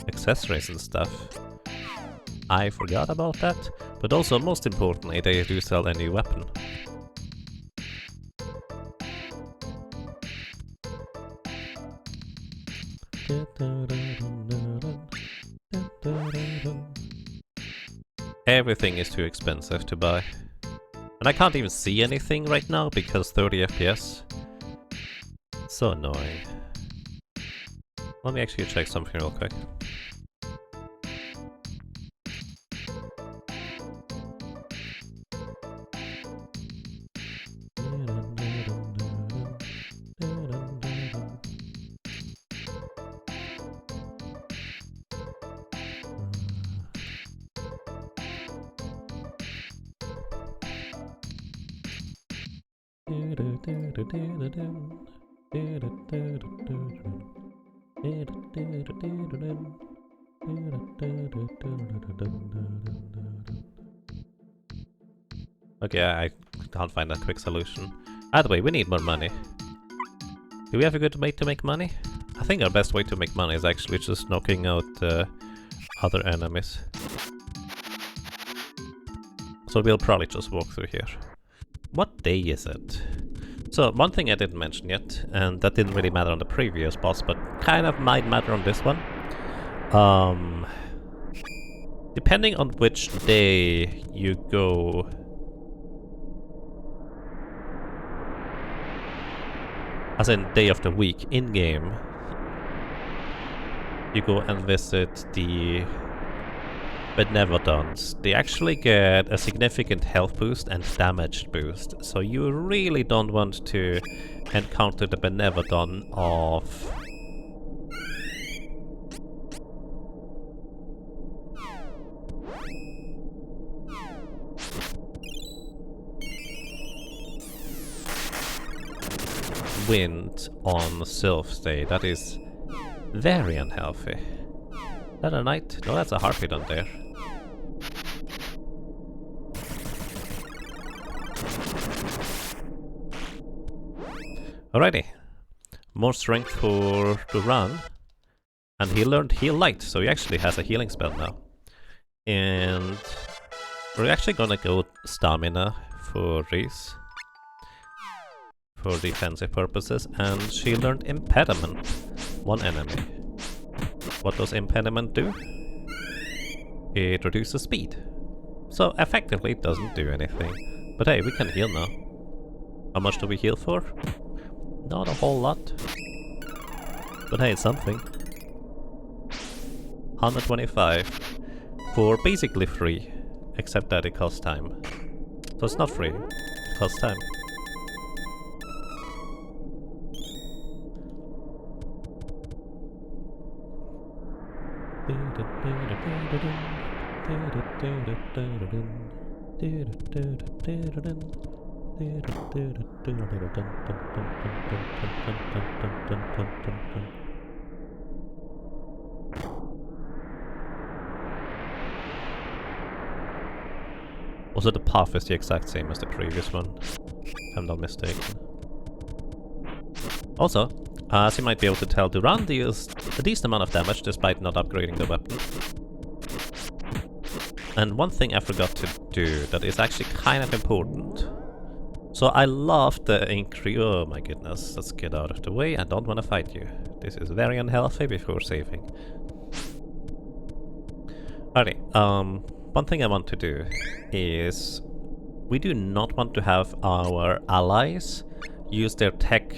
accessories and stuff. I forgot about that. But also, most importantly, they do sell a new weapon. Everything is too expensive to buy. And I can't even see anything right now because 30 FPS. So annoying. Let me actually check something real quick. Okay, I can't find a quick solution. Either way, we need more money. Do we have a good way to make money? I think our best way to make money is actually just knocking out other enemies. So we'll probably just walk through here. What day is it? So, one thing I didn't mention yet, and that didn't really matter on the previous boss, but kind of might matter on this one. Depending on which day you go... As in, day of the week, in-game, you go and visit the Benevolons. They actually get a significant health boost and damage boost, so you really don't want to encounter the Benevolon of... Wind on Sylph's Day. That is very unhealthy. Is that a knight? No, that's a harpy down there. Alrighty. More strength for to run. And he learned Heal Light, so he actually has a healing spell now. And we're actually gonna go Stamina for Reese. For defensive purposes, and she learned Impediment. One enemy. What does Impediment do? it reduces speed. So effectively it doesn't do anything. But hey, we can heal now. How much do we heal for? Not a whole lot. But hey, it's something. 125 for basically free, except that it costs time. So it's not free, it costs time. Also, the path is the exact same as the previous one, if I'm not mistaken. Also, as you might be able to tell, Duran deals a decent amount of damage despite not upgrading the weapon. And one thing I forgot to do that is actually kind of important. So I love the increase. Oh my goodness, let's get out of the way. I don't want to fight you. This is very unhealthy before saving. Alright, one thing I want to do is we do not want to have our allies use their Tech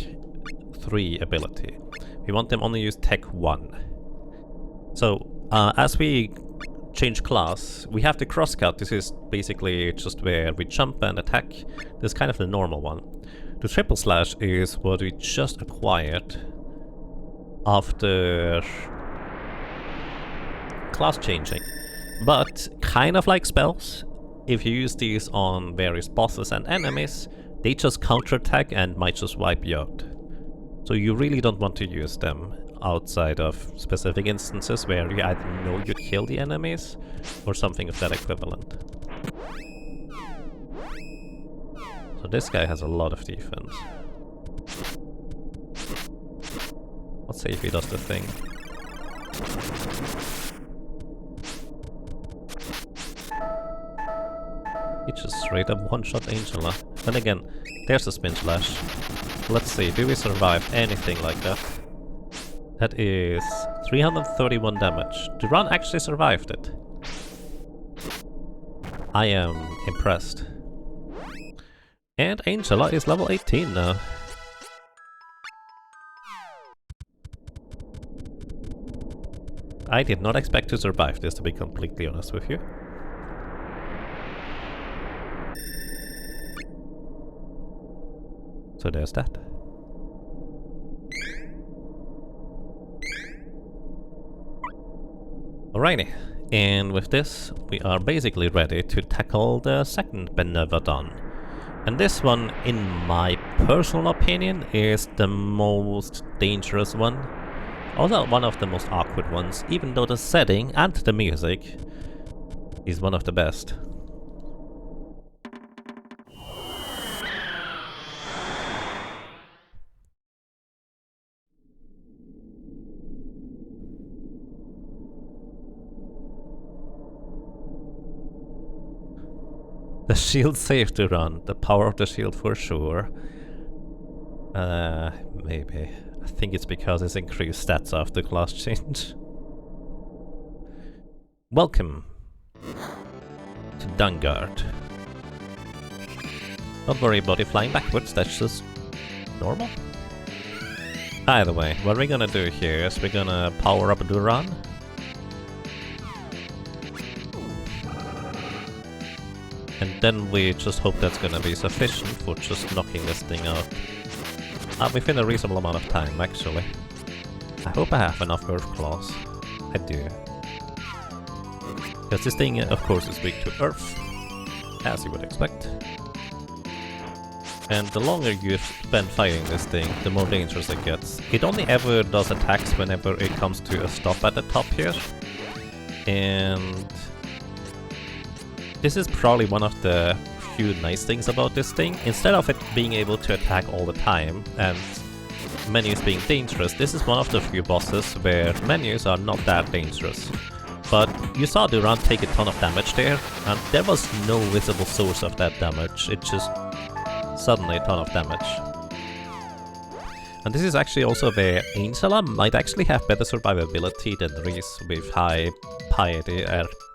3 ability. We want them only use Tech 1. So, as we change class, we have the crosscut. This is basically just where we jump and attack. This is kind of the normal one. The triple slash is what we just acquired after class changing. But, kind of like spells, if you use these on various bosses and enemies, they just counterattack and might just wipe you out. So you really don't want to use them outside of specific instances where you either know you kill the enemies or something of that equivalent. So this guy has a lot of defense. Let's see if he does the thing. He just straight up one-shot Angela. Then again, there's a spin slash. Let's see, do we survive anything like that? That is 331 damage. Duran actually survived it. I am impressed. And Angela is level 18 now. I did not expect to survive this, to be completely honest with you. So there's that. Alrighty, and with this we are basically ready to tackle the second Benevodon. And this one, in my personal opinion, is the most dangerous one. Also one of the most awkward ones, even though the setting and the music is one of the best. The shield saved to run. The power of the shield for sure. Maybe. I think it's because it's increased stats after class change. Welcome to Dungard. Don't worry about it flying backwards, that's just normal. Either way, what we're gonna do here is we're gonna power up Duran. And then we just hope that's gonna be sufficient for just knocking this thing out. Within a reasonable amount of time, actually. I hope I have enough Earth Claws. I do. Because this thing, of course, is weak to Earth, as you would expect. And the longer you spend fighting this thing, the more dangerous it gets. It only ever does attacks whenever it comes to a stop at the top here. And this is probably one of the few nice things about this thing. Instead of it being able to attack all the time and menus being dangerous, this is one of the few bosses where menus are not that dangerous. But you saw Duran take a ton of damage there, and there was no visible source of that damage. It just suddenly a ton of damage. And this is actually also where Angela might actually have better survivability than Reese with high piety,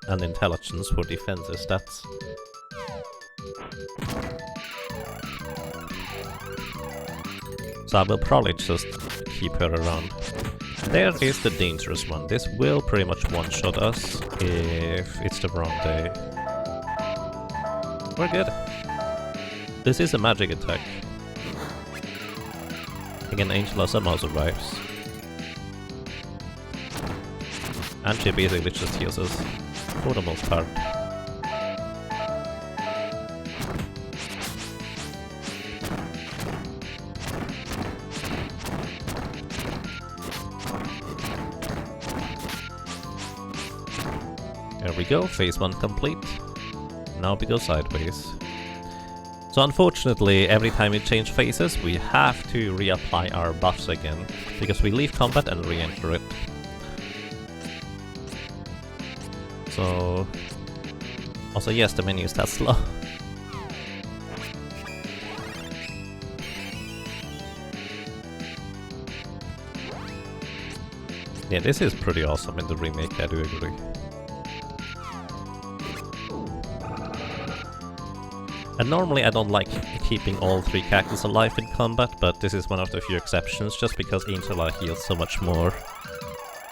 and intelligence for defensive stats. So I will probably just keep her around. There is the dangerous one. This will pretty much one-shot us if it's the wrong day. We're good. This is a magic attack. Again, Angela somehow survives. And she basically just heals us for the most part. There we go, phase 1 complete. Now we go sideways. So unfortunately, every time we change phases, we have to reapply our buffs again, because we leave combat and re-enter it. So... also yes, the menu is that slow. Yeah, this is pretty awesome in the remake, I do agree. And normally I don't like keeping all 3 characters alive in combat, but this is one of the few exceptions, just because Angela heals so much more.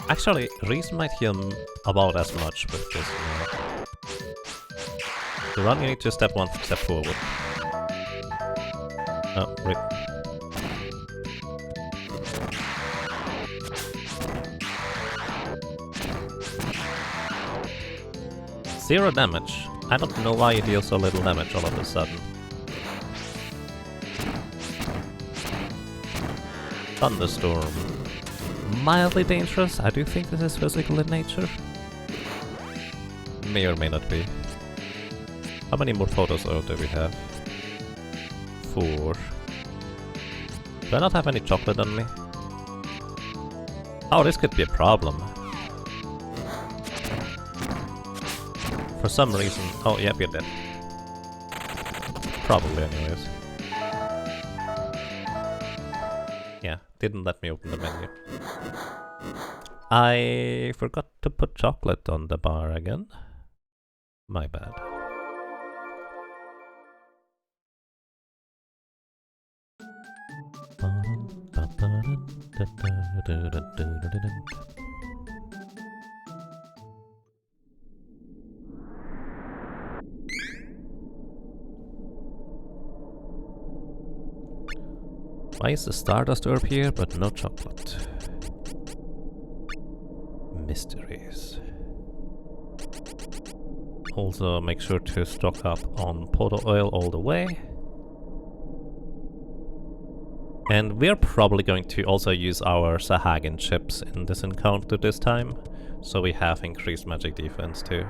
Actually, Reese might heal about as much with this now. To run, you need to step 1 step forward. Oh, rip. Zero damage. I don't know why it deals so little damage all of a sudden. Thunderstorm. Mildly dangerous. I do think this is physical in nature. May or may not be. How many more photos do we have? 4. Do I not have any chocolate on me? Oh, this could be a problem. For some reason... oh, yeah, we're dead. Probably, anyways. Yeah, didn't let me open the menu. I forgot to put chocolate on the bar again. My bad. Why is the Stardust herb here, but no chocolate? Mysteries. Also, make sure to stock up on Poto oil all the way. And we're probably going to also use our Seiken chips in this encounter this time, so we have increased magic defense too.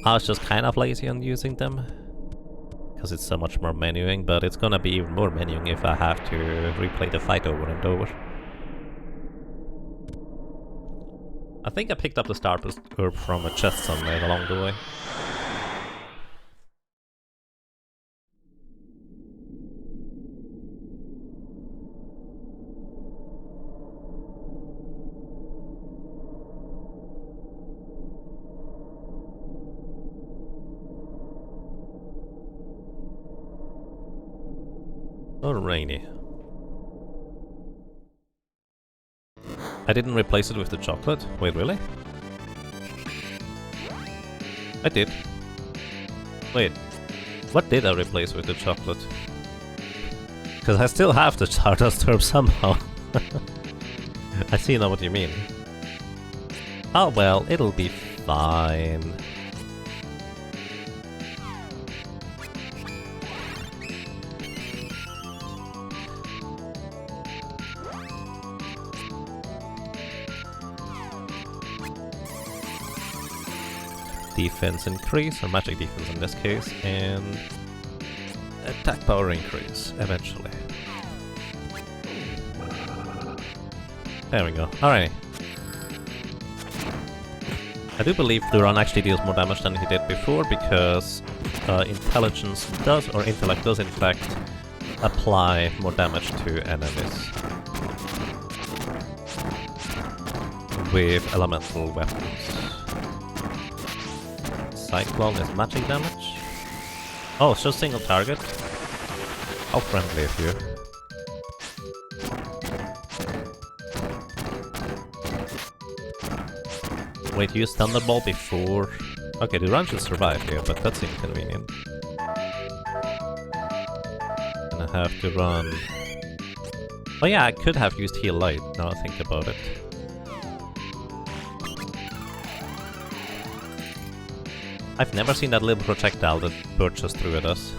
I was just kind of lazy on using them, because it's so much more menuing, but it's gonna be even more menuing if I have to replay the fight over and over. I think I picked up the Stardust herb from a chest somewhere along the way. Alrighty. I didn't replace it with the chocolate? Wait, really? I did. Wait, what did I replace with the chocolate? Because I still have the Stardust herb somehow. I see now what you mean. Oh well, it'll be fine. Defense increase, or magic defense in this case, and attack power increase, eventually. There we go, alright. I do believe Duran actually deals more damage than he did before, because intelligence does, or intellect does in fact, apply more damage to enemies with elemental weapons. Cyclone is magic damage. Oh, it's just single target. How friendly of you. Wait, you used Thunderball before... Okay, the run should survive here, but that's inconvenient. And I have to run... Oh yeah, I could have used Heal Light, now I think about it. I've never seen that little projectile that bursts through at us.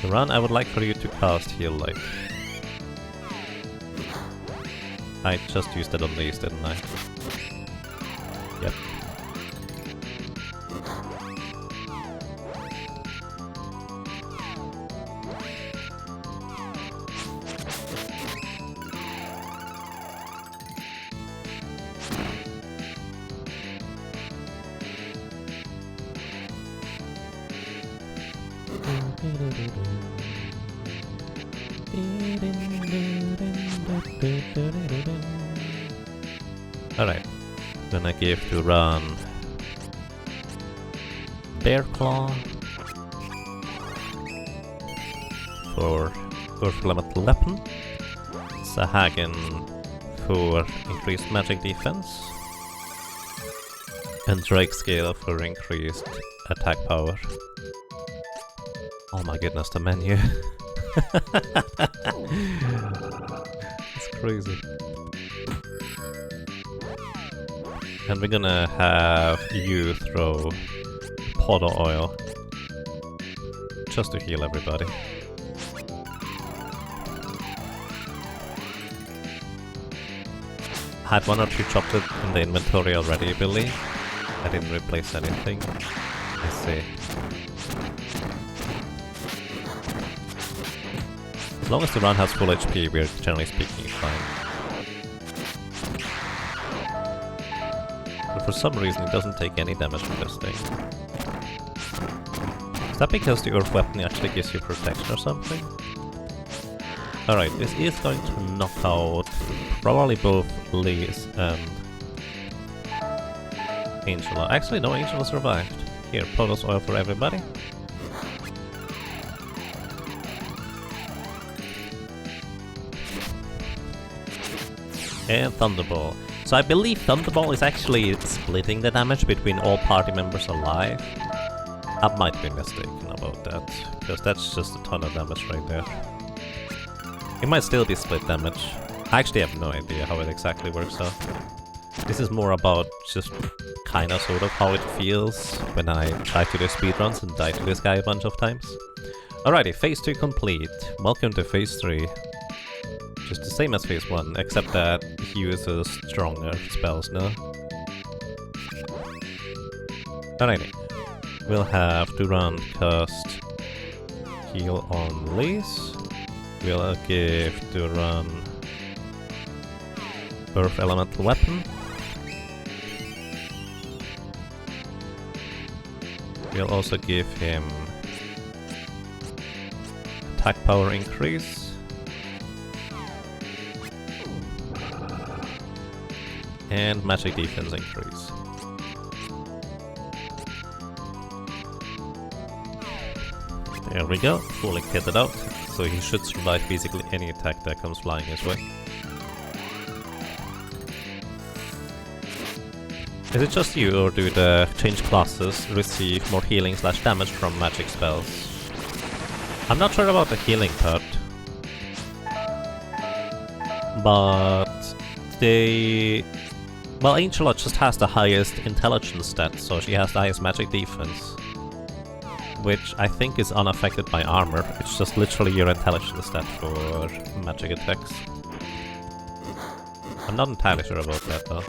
To run, I would like for you to cast Heal Light. I just used it on these, didn't I? Yep. Alright, then I give to run Bear Claw for Earth Elemental Weapon, Seiken for increased magic defense, and Drake Scale for increased attack power. Oh my goodness, the menu. It's crazy. And we're gonna have you throw Podo Oil just to heal everybody. Had one or two chocolate in the inventory already, Billy. I didn't replace anything. I see. As long as the run has full HP, we're generally speaking fine. But for some reason it doesn't take any damage from this thing. Is that because the Earth Weapon actually gives you protection or something? Alright, this is going to knock out probably both Lee's and Angela. Actually, no, Angela survived. Here, Podos Oil for everybody. And Thunderball. So I believe Thunderball is actually splitting the damage between all party members alive. I might be mistaken about that, because that's just a ton of damage right there. It might still be split damage. I actually have no idea how it exactly works out. This is more about just kinda sort of how it feels when I try to do speedruns and die to this guy a bunch of times. Alrighty, phase 2 complete. Welcome to phase 3. Just the same as phase 1, except that he uses stronger spells now. Alrighty. We'll have to run cast heal on Lise. We'll give to run Earth Elemental Weapon. We'll also give him attack power increase. And magic defense increase. There we go, fully kitted out, so he should survive basically any attack that comes flying his way. Is it just you, or do the changed classes receive more healing / damage from magic spells? I'm not sure about the healing part, but they... Well, Angela just has the highest intelligence stat, so she has the highest magic defense, which I think is unaffected by armor. It's just literally your intelligence stat for magic attacks. I'm not entirely sure about that though.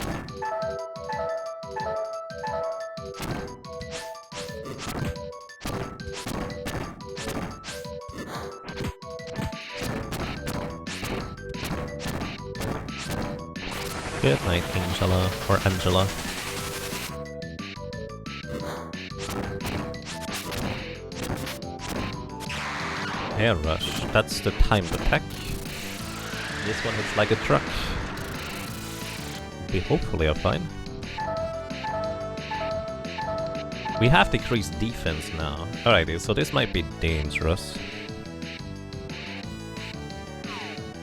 Good night, Angela, or Angela. Air Rush, that's the timed attack. This one hits like a truck. HP hopefully are fine. We have decreased defense now. Alrighty, so this might be dangerous.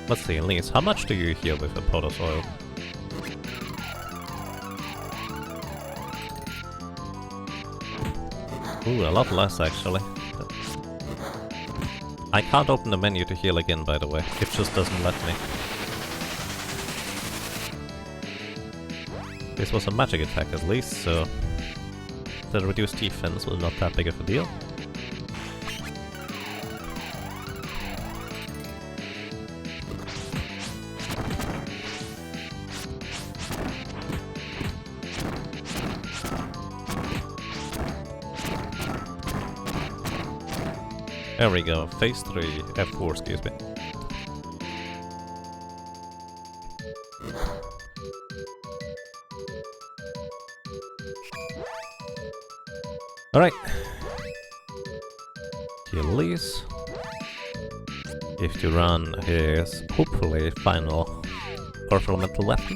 Let's see, Elise, how much do you heal with a Potos oil? Ooh, a lot less actually. I can't open the menu to heal again, by the way. It just doesn't let me. This was a magic attack at least, so the reduced defense was not that big of a deal. There we go, phase 3, F4, excuse me. Alright. Achilles. If to run his, hopefully, final powerful metal weapon.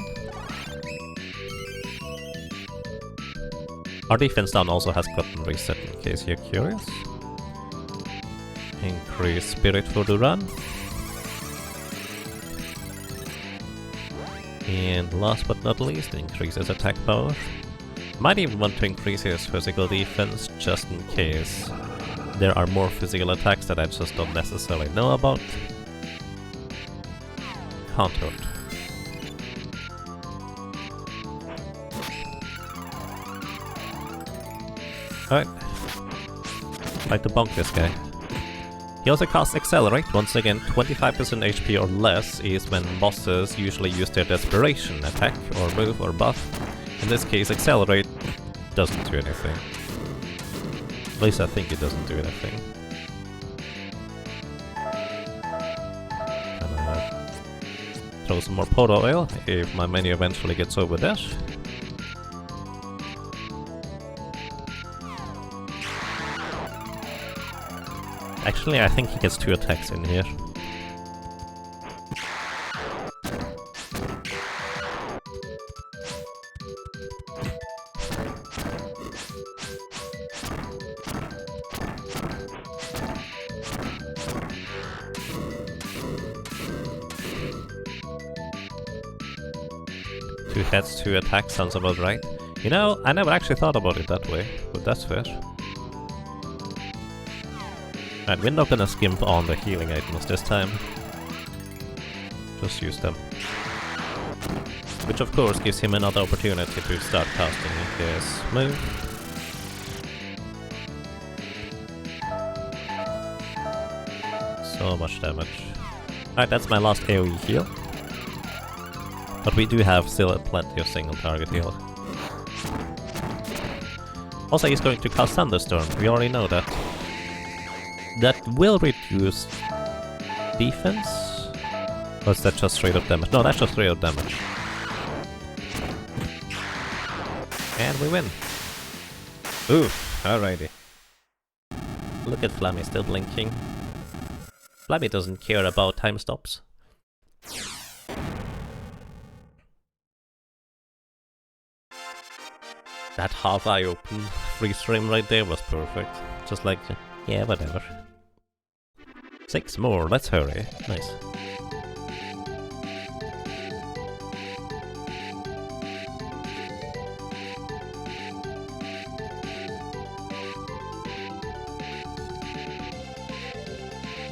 Our defense down also has gotten reset in case you're curious. Increase spirit for the run. And last but not least, increases attack power. Might even want to increase his physical defense just in case there are more physical attacks that I just don't necessarily know about. Can't hurt. Alright. Try to bonk this guy. He also casts Accelerate. Once again, 25% HP or less is when bosses usually use their Desperation attack or move or buff. In this case, Accelerate doesn't do anything. At least I think it doesn't do anything. Gonna throw some more Poto Oil if my menu eventually gets over that. Actually, I think he gets 2 attacks in here. Two hits, 2 attacks sounds about right. You know, I never actually thought about it that way, but that's fair. Right, we're not gonna skimp on the healing items this time. Just use them. Which of course gives him another opportunity to start casting his move. So much damage. Alright, that's my last AoE heal. But we do have still plenty of single target heal. Also, he's going to cast Thunderstorm, we already know that. That will reduce defense? Or is that just straight up damage? No, that's just straight up damage. And we win. Ooh, alrighty. Look at Flammy still blinking. Flammy doesn't care about time stops. That half eye open freeze frame right there was perfect. Just like, yeah, whatever. 6 more, let's hurry. Nice.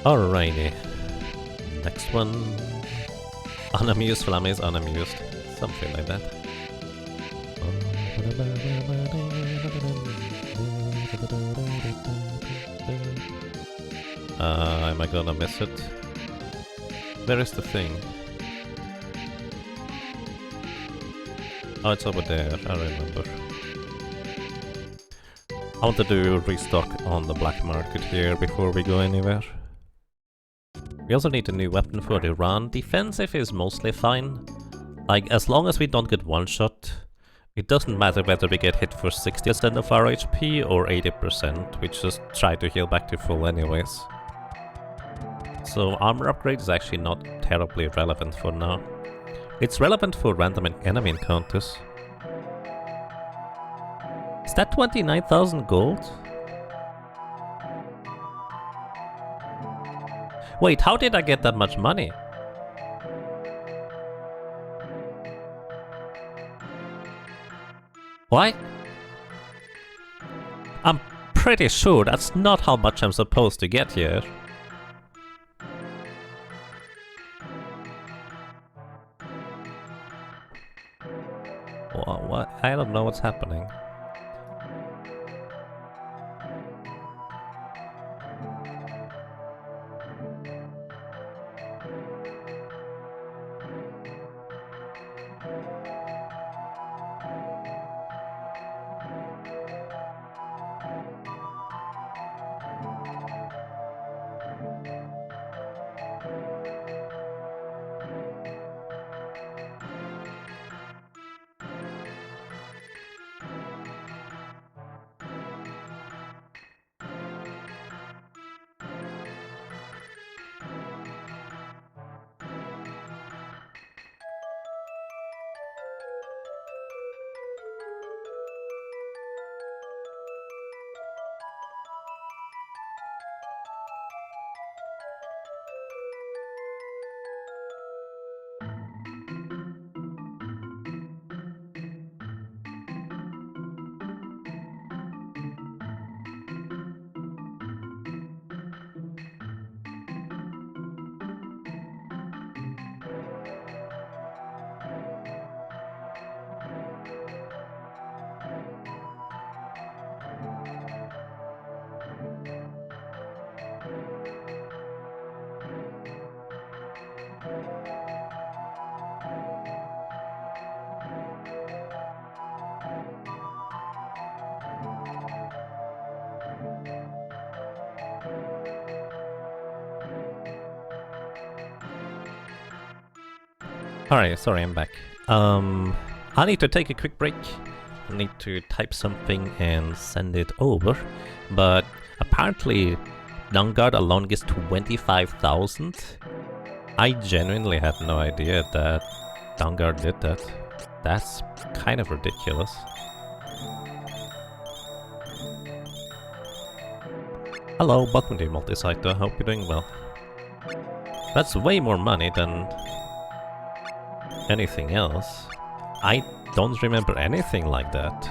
Alrighty. Next one. Unamused, Flammy is unamused. Something like that. Am I gonna miss it? Where is the thing? Oh, it's over there, I remember. I want to do restock on the black market here before we go anywhere. We also need a new weapon for the run. Defensive is mostly fine. Like, as long as we don't get one-shot, it doesn't matter whether we get hit for 60% of our HP or 80%, we just try to heal back to full anyways. So armor upgrade is actually not terribly relevant for now. It's relevant for random enemy encounters. Is that 29,000 gold? Wait, how did I get that much money? Why? I'm pretty sure that's not how much I'm supposed to get here. What? I don't know what's happening. Alright, sorry, I'm back. I need to take a quick break. I need to type something and send it over. But apparently, Vanguard alone gets 25,000. I genuinely had no idea that Vanguard did that. That's kind of ridiculous. Hello, welcome to Multisite. I hope you're doing well. That's way more money than anything else. I don't remember anything like that.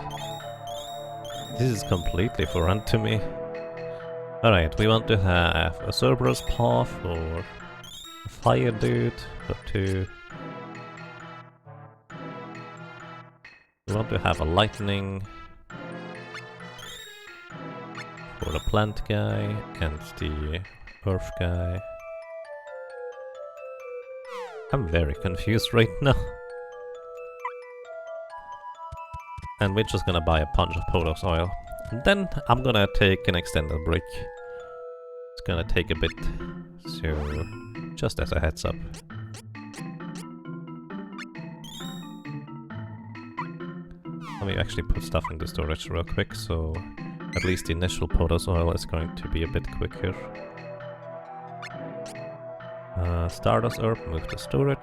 This is completely foreign to me. Alright, we want to have a Cerberus paw for a fire dude for 2. We want to have a lightning for the plant guy and the earth guy. I'm very confused right now. And we're just gonna buy a punch of Potos oil. And then I'm gonna take an extended break. It's gonna take a bit, so just as a heads up. Let me actually put stuff into storage real quick, so at least the initial Potos oil is going to be a bit quicker. Stardust herb, move to storage.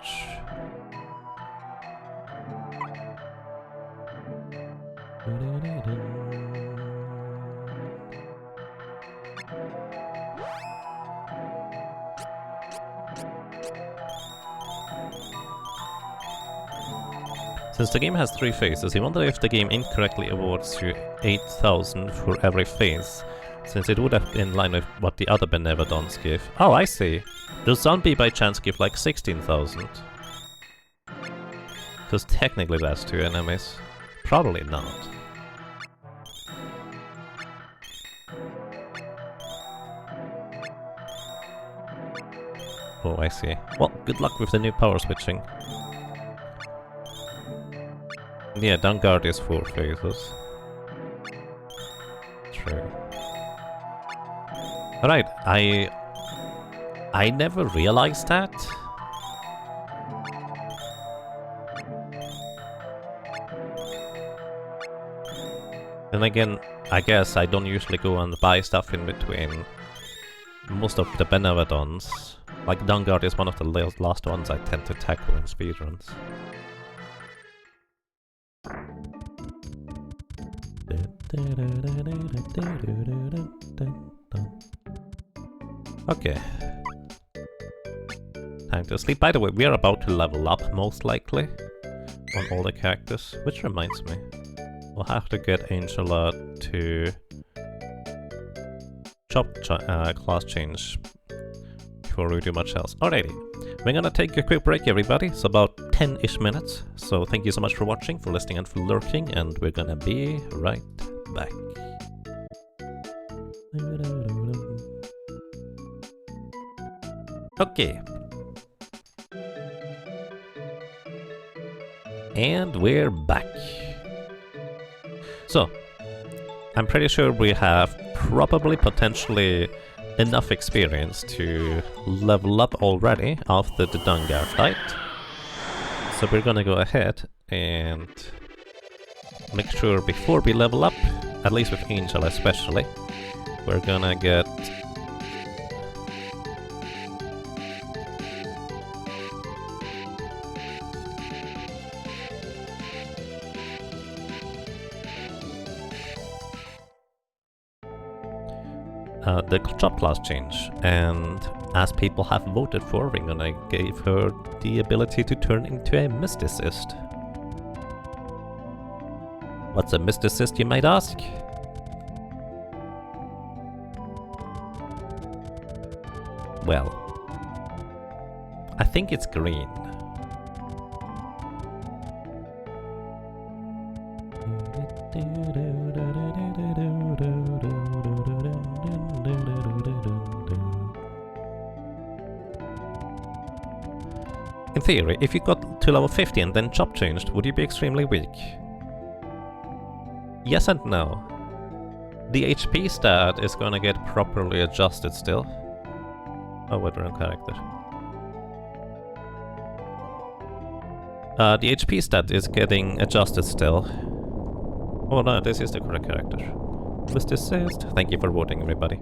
Since the game has 3 phases, I wonder if the game incorrectly awards you 8,000 for every phase, since it would have been in line with what the other Benevodons give. Oh, I see. Does Zombie by chance give like 16,000? Because technically that's 2 enemies. Probably not. Oh, I see. Well, good luck with the new power switching. Yeah, Vanguard is 4 phases. True. Alright, I never realized that. Then again, I guess I don't usually go and buy stuff in between most of the Benevodons. Like Vanguard is one of the last ones I tend to tackle in speedruns. Okay. Time to sleep. By the way, we are about to level up, most likely, on all the characters. Which reminds me, we'll have to get Angela to chop class change before we do much else. Alrighty, we're gonna take a quick break, everybody. It's about 10-ish minutes. So thank you so much for watching, for listening, and for lurking, and we're gonna be right back. Okay. And we're back. So, I'm pretty sure we have probably potentially enough experience to level up already after the Dungar fight. So we're gonna go ahead and make sure before we level up, at least with Angel especially, we're gonna get the chop class change, and as people have voted for, we're gonna give her the ability to turn into a mysticist. What's a mysticist, you might ask? Well, I think it's green. In theory, if you got to level 50 and then chop changed, would you be extremely weak? Yes and no. The HP stat is gonna get properly adjusted still. Oh, wait, wrong character. The HP stat is getting adjusted still. Oh no, this is the correct character. Mysticist. Thank you for voting, everybody.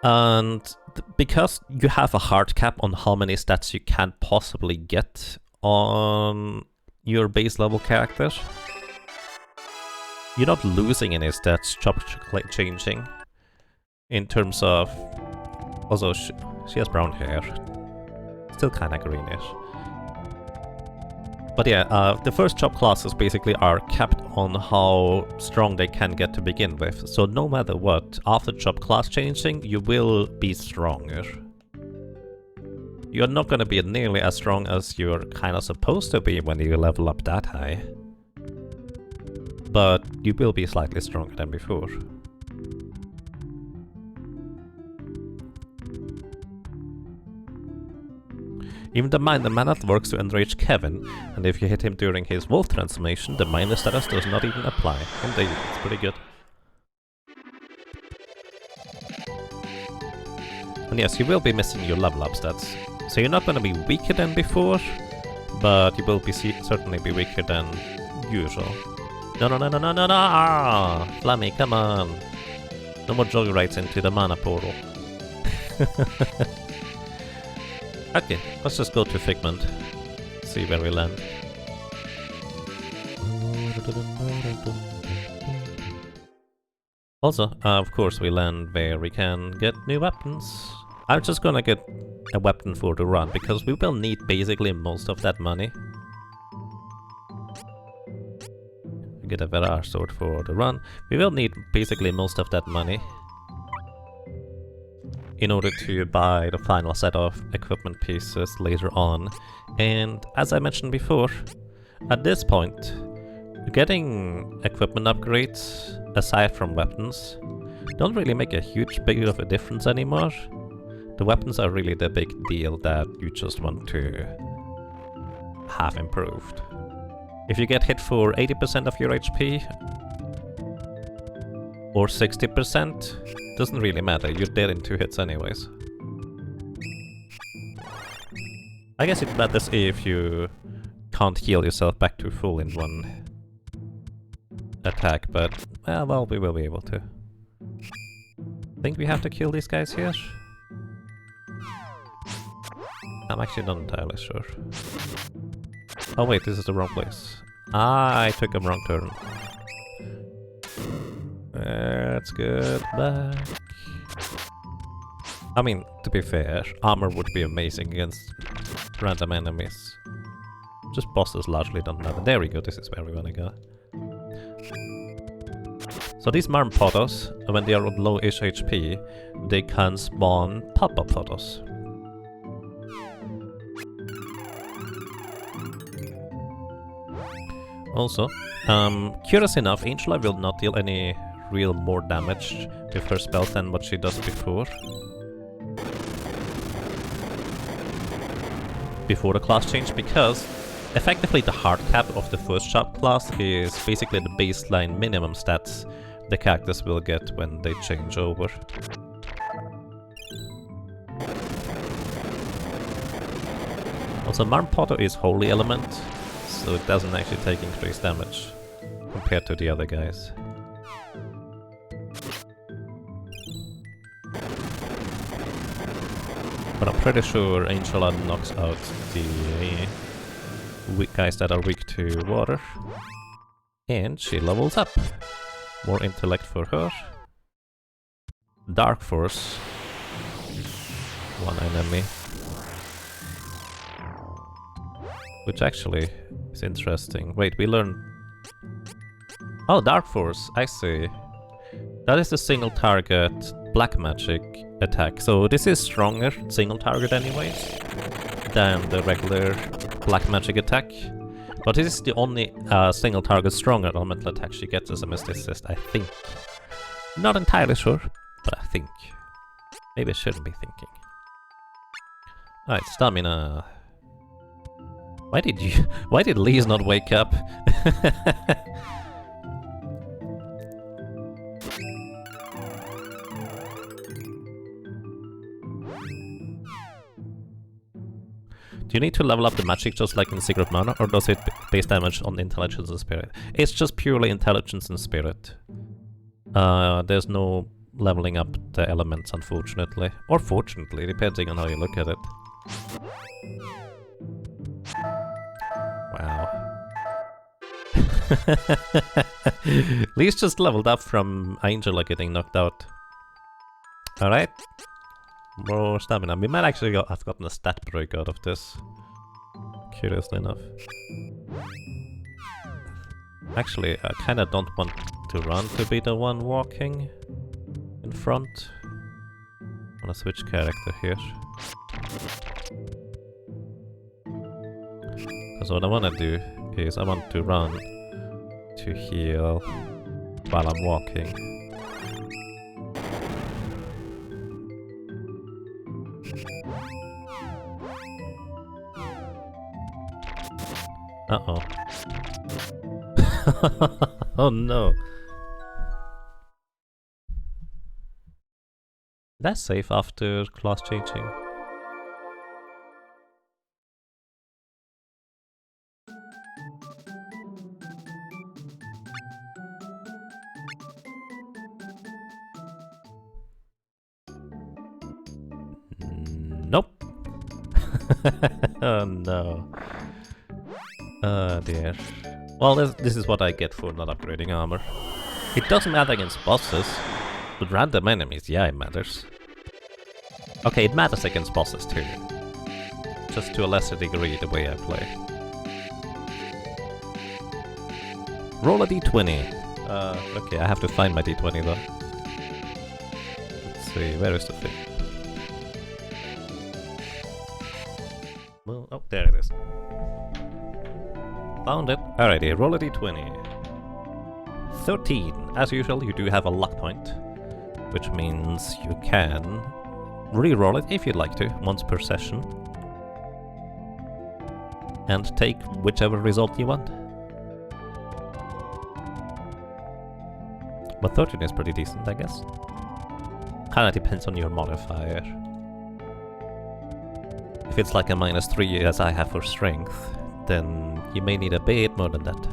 And because you have a hard cap on how many stats you can possibly get on your base level character, you're not losing any stats changing. In terms of... Also, she has brown hair. Still kinda greenish. But yeah, the first chop classes basically are capped on how strong they can get to begin with. So no matter what, after chop class changing, you will be stronger. You're not gonna be nearly as strong as you're kinda supposed to be when you level up that high. But you will be slightly stronger than before. Even the mana works to enrage Kevin, and if you hit him during his wolf transformation, the minor status does not even apply. Indeed, it's pretty good. And yes, you will be missing your level up stats. So you're not going to be weaker than before, but you will be certainly be weaker than usual. No, no, no, no, no, no, no! Flammy, come on! No more jog rides into the mana portal. Okay, let's just go to Figment. See where we land. Also, of course, we land where we can get new weapons. I'm just gonna get a weapon for the run, because we will need basically most of that money. We get a Verar sword for the run. We will need basically most of that money in order to buy the final set of equipment pieces later on. And as I mentioned before, at this point, getting equipment upgrades, aside from weapons, don't really make a huge big of a difference anymore. The weapons are really the big deal that you just want to have improved. If you get hit for 80% of your HP, or 60%, doesn't really matter, you're dead in 2 hits anyways. I guess it matters if you can't heal yourself back to full in one attack, but well, we will be able to. Think we have to kill these guys here? I'm actually not entirely sure. Oh wait, this is the wrong place. Ah, I took a wrong turn. Let's get back. I mean, to be fair, armor would be amazing against random enemies. Just bosses largely don't matter. There we go, this is where we wanna go. So these Marmpotos, when they are on low-ish HP, they can spawn pop-up potos. Also, curious enough, Angela will not deal any real more damage with her spells than what she does before. Before the class change, because effectively the hard cap of the first subclass is basically the baseline minimum stats the characters will get when they change over. Also, Marmpoto is Holy Element, so it doesn't actually take increased damage compared to the other guys. But I'm pretty sure Angela knocks out the weak guys that are weak to water. And she levels up. More intellect for her. Dark Force. One enemy. Which actually is interesting. Wait, we learn... Oh, Dark Force, I see. That is the single target black magic attack. So this is stronger single target anyways than the regular black magic attack. But this is the only single target stronger elemental attack she gets as a mysticist, I think. Not entirely sure, but I think. Maybe I shouldn't be thinking. Alright, stamina. Why did Lise not wake up? Do you need to level up the magic just like in Secret Mana, or does it base damage on intelligence and spirit? It's just purely intelligence and spirit. There's no leveling up the elements, unfortunately. Or fortunately, depending on how you look at it. Wow. Lise just leveled up from Angela getting knocked out. Alright. More stamina. We might actually have gotten a stat break out of this. Curiously enough. Actually, I kinda don't want to run to be the one walking in front. I'm gonna switch character here. Because what I wanna do is I want to run to heal while I'm walking. Uh-oh. Oh no. That's safe after class changing. Nope. Oh no. Oh dear. Well, this is what I get for not upgrading armor. It doesn't matter against bosses, but random enemies, yeah, it matters. Okay, it matters against bosses too. Just to a lesser degree the way I play. Roll a d20. Okay, I have to find my d20 though. Let's see, where is the thing? Well, oh, there it is. Found it. Alrighty, roll a d20. 13. As usual, you do have a luck point, which means you can re-roll it if you'd like to, once per session. And take whichever result you want. But 13 is pretty decent, I guess. Kinda depends on your modifier. If it's like a -3 as I have for strength, then you may need a bit more than that.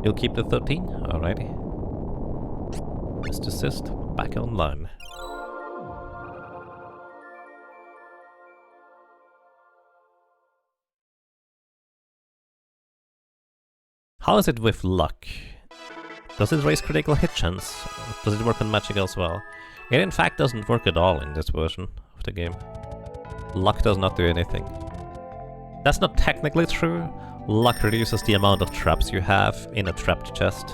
You'll keep the 13? Alrighty. Mr. Assist, back online. How is it with luck? Does it raise critical hit chance? Does it work on magic as well? It in fact doesn't work at all in this version of the game. Luck does not do anything. That's not technically true. Luck reduces the amount of traps you have in a trapped chest.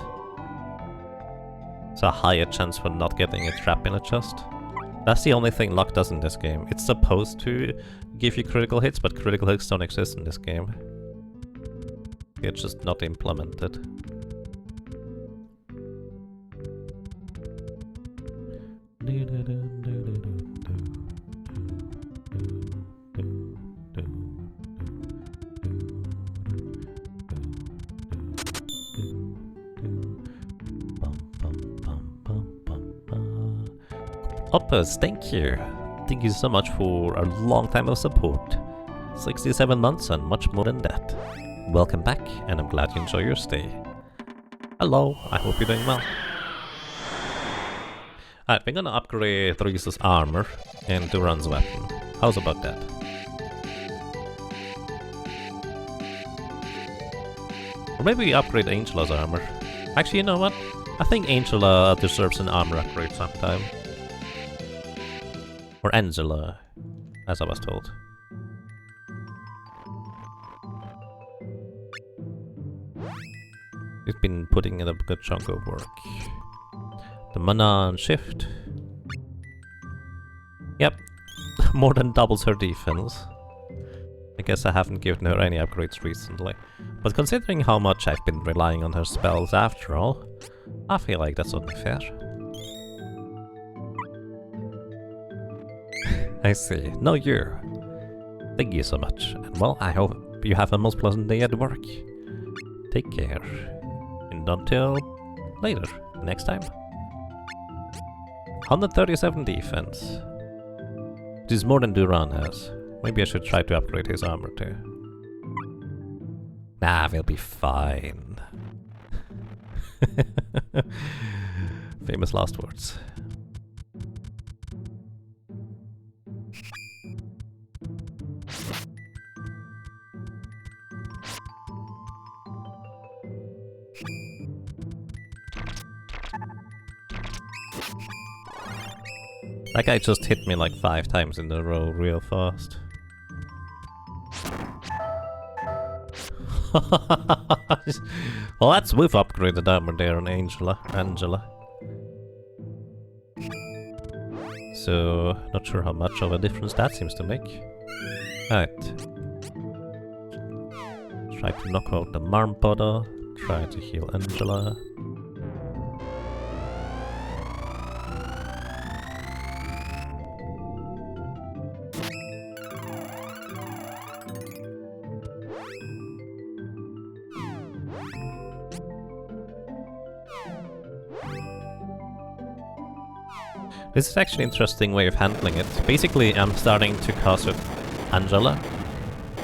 So a higher chance for not getting a trap in a chest. That's the only thing luck does in this game. It's supposed to give you critical hits, but critical hits don't exist in this game. It's just not implemented. Uppers, thank you! Thank you so much for a long time of support. 67 months and much more than that. Welcome back, and I'm glad you enjoy your stay. Hello, I hope you're doing well. Alright, we're gonna upgrade Reese's armor and Duran's weapon. How's about that? Or maybe we upgrade Angela's armor. Actually, you know what? I think Angela deserves an armor upgrade sometime. Or Angela, as I was told. We've been putting in a good chunk of work. The mana and shift. Yep, more than doubles her defense. I guess I haven't given her any upgrades recently. But considering how much I've been relying on her spells after all, I feel like that's only fair. I see. No, you. Thank you so much. And well, I hope you have a most pleasant day at work. Take care. And until later, next time. 137 defense. This is more than Duran has. Maybe I should try to upgrade his armor too. Nah, we'll be fine. Famous last words. That guy just hit me like 5 times in a row real fast. Well, that's with upgraded armor there on Angela. So, not sure how much of a difference that seems to make. Alright. Try to knock out the Marmpada. Try to heal Angela. This is actually an interesting way of handling it. Basically, I'm starting to cast with Angela,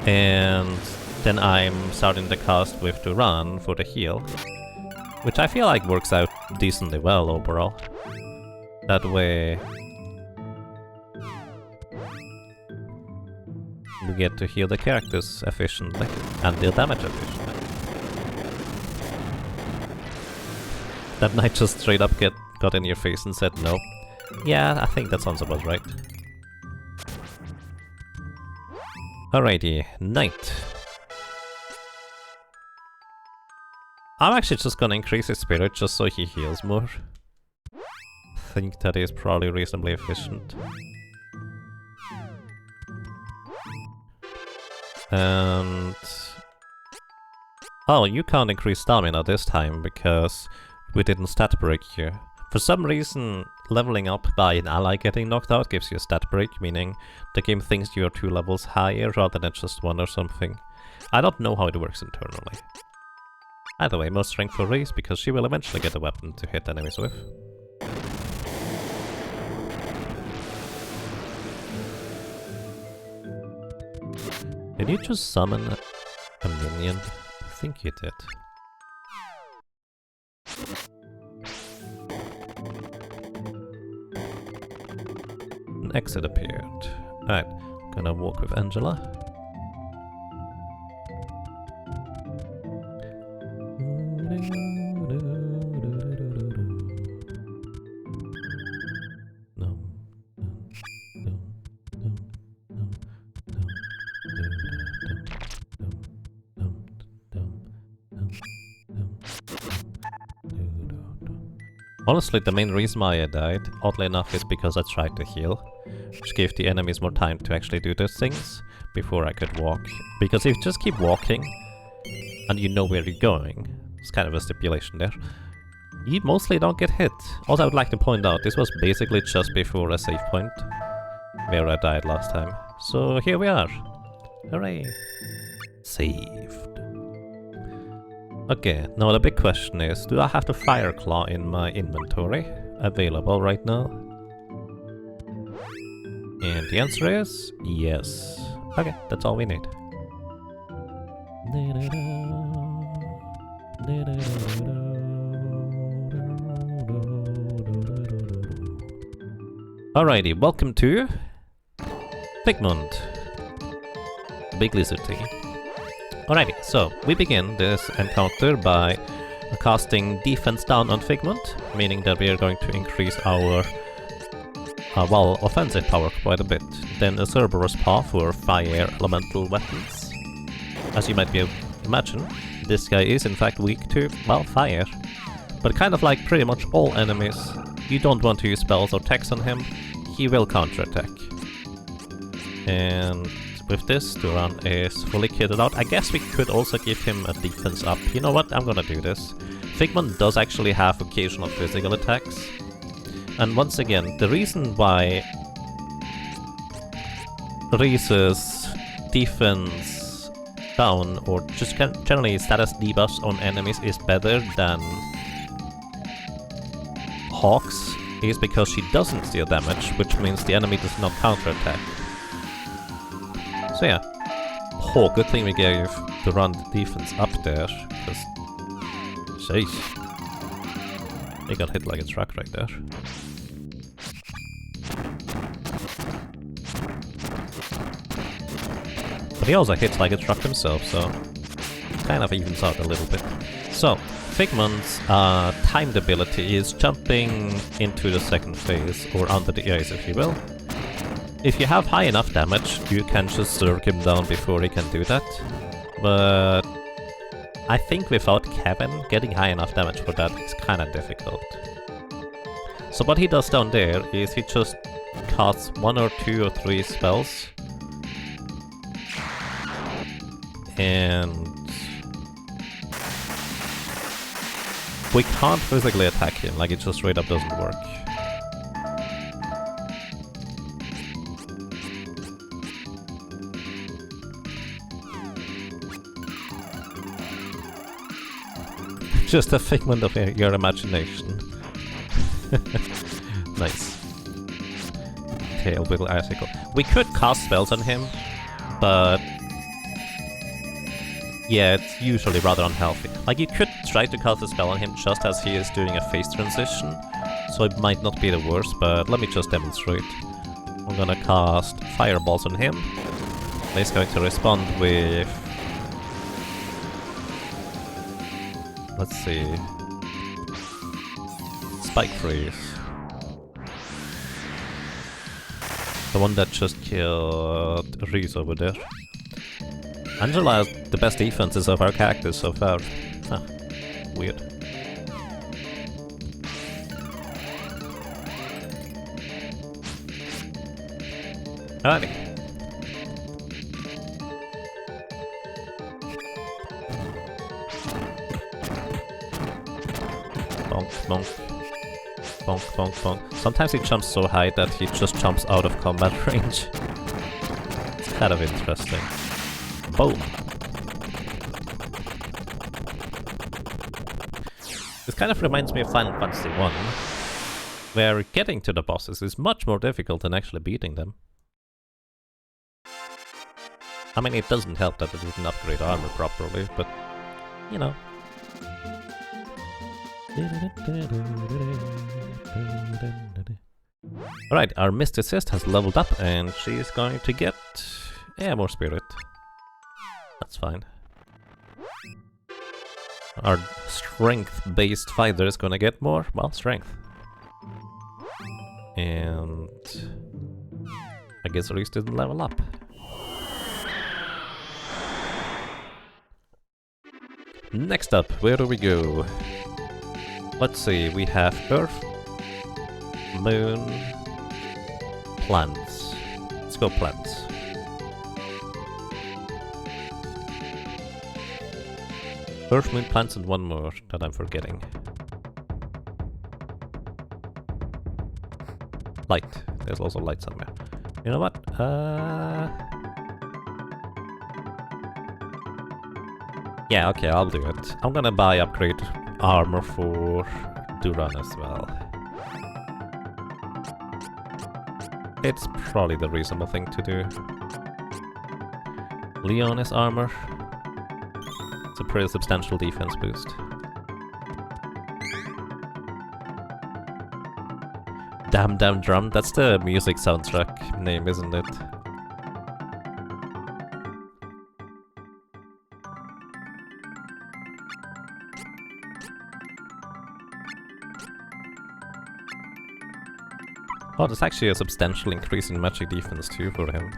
and then I'm starting to cast with Duran for the heal, which I feel like works out decently well overall. That way we get to heal the characters efficiently and deal damage efficiently. That knight just straight up got in your face and said no. Yeah, I think that sounds about right. Alrighty, knight. I'm actually just gonna increase his spirit just so he heals more. I think that is probably reasonably efficient. And... oh, you can't increase stamina this time because we didn't stat break you. For some reason, leveling up by an ally getting knocked out gives you a stat break, meaning the game thinks you are 2 levels higher rather than just 1 or something. I don't know how it works internally. Either way, more strength for Reese, because she will eventually get a weapon to hit enemies with. Did you just summon a minion? I think you did. An exit appeared. Alright, gonna walk with Angela. Honestly, the main reason why I died, oddly enough, is because I tried to heal, which gave the enemies more time to actually do those things before I could walk. Because if you just keep walking, and you know where you're going, it's kind of a stipulation there, you mostly don't get hit. Also, I would like to point out, this was basically just before a save point, where I died last time. So here we are. Hooray! Saved. Okay, now the big question is, do I have the Fire Claw in my inventory available right now? And the answer is yes. Okay, that's all we need. Alrighty, welcome to Figment, the big lizard thing. Alrighty, so we begin this encounter by casting defense down on Figment, meaning that we are going to increase our offensive power quite a bit. Then a Cerberus Paw for fire elemental weapons. As you might be able to imagine, this guy is in fact weak to, well, fire. But kind of like pretty much all enemies, you don't want to use spells or attacks on him, he will counterattack. And with this, Duran is fully kitted out. I guess we could also give him a defense up. You know what? I'm gonna do this. Figment does actually have occasional physical attacks. And once again, the reason why Reese's defense down, or just generally status debuffs on enemies, is better than Hawk's is because she doesn't deal damage, which means the enemy does not counterattack. So yeah. Oh, good thing we gave the run defense up there, because... sheesh. He got hit like a truck right there. But he also hits like a truck himself, so... kind of evens out a little bit. So, Figment's timed ability is jumping into the second phase, or under the ice if you will. If you have high enough damage, you can just zerg him down before he can do that. But I think without Kevin, getting high enough damage for that is kinda difficult. So what he does down there is he just casts 1 or 2 or 3 spells. And we can't physically attack him, like it just straight up doesn't work. Just a figment of your imagination. Nice. Tail Whittle Article. We could cast spells on him, but yeah, it's usually rather unhealthy. Like, you could try to cast a spell on him just as he is doing a phase transition, so it might not be the worst, but let me just demonstrate. I'm gonna cast fireballs on him. He's going to respond with... let's see... Spike Freeze. The one that just killed Reese over there. Angela has the best defenses of our characters so far. Huh. Weird. Alrighty. Bonk, bonk. Bonk, bonk, bonk. Sometimes he jumps so high that he just jumps out of combat range. It's kind of interesting. Boom! This kind of reminds me of Final Fantasy 1, where getting to the bosses is much more difficult than actually beating them. I mean, it doesn't help that it didn't upgrade armor properly, but, you know. Alright, our mysticist has leveled up and she's going to get... yeah, more spirit. That's fine. Our strength-based fighter is gonna get more, well, strength. And... I guess Reese didn't level up. Next up, where do we go? Let's see, we have Earth, Moon, plants. Let's go plants. Earth, Moon, plants, and one more that I'm forgetting. Light. There's also light somewhere. You know what? Yeah, okay, I'll do it. I'm gonna buy upgrade armor for Duran as well. It's probably the reasonable thing to do. Leonis armor. It's a pretty substantial defense boost. Damn Damn Drum, that's the music soundtrack name, isn't it? Oh, there's actually a substantial increase in magic defense too for him.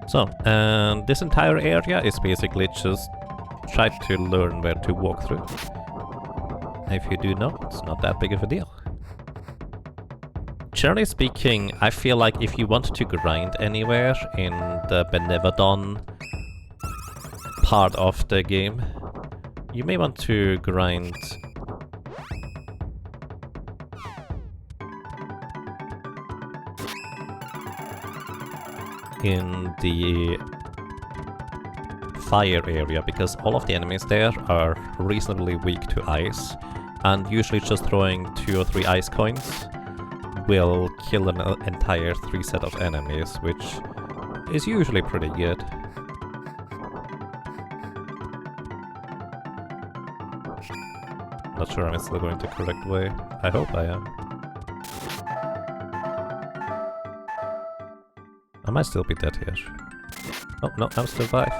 So, and this entire area is basically just try to learn where to walk through. If you do know, it's not that big of a deal. Generally speaking, I feel like if you want to grind anywhere in the Benevadon part of the game, you may want to grind in the fire area, because all of the enemies there are reasonably weak to ice, and usually just throwing 2 or 3 ice coins will kill an entire 3 set of enemies, which is usually pretty good. Not sure I'm still going the correct way. I hope I am. I might still be dead here. Oh, no, I'm survived.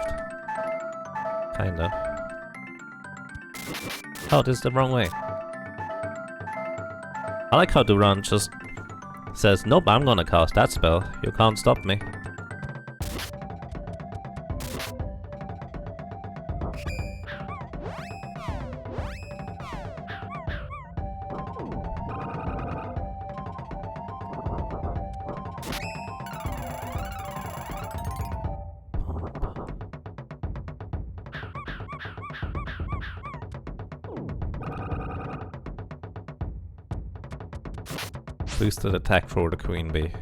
Kinda. Oh, this is the wrong way. I like how Duran just says, nope, I'm gonna cast that spell. You can't stop me. Boosted attack for the Queen Bee.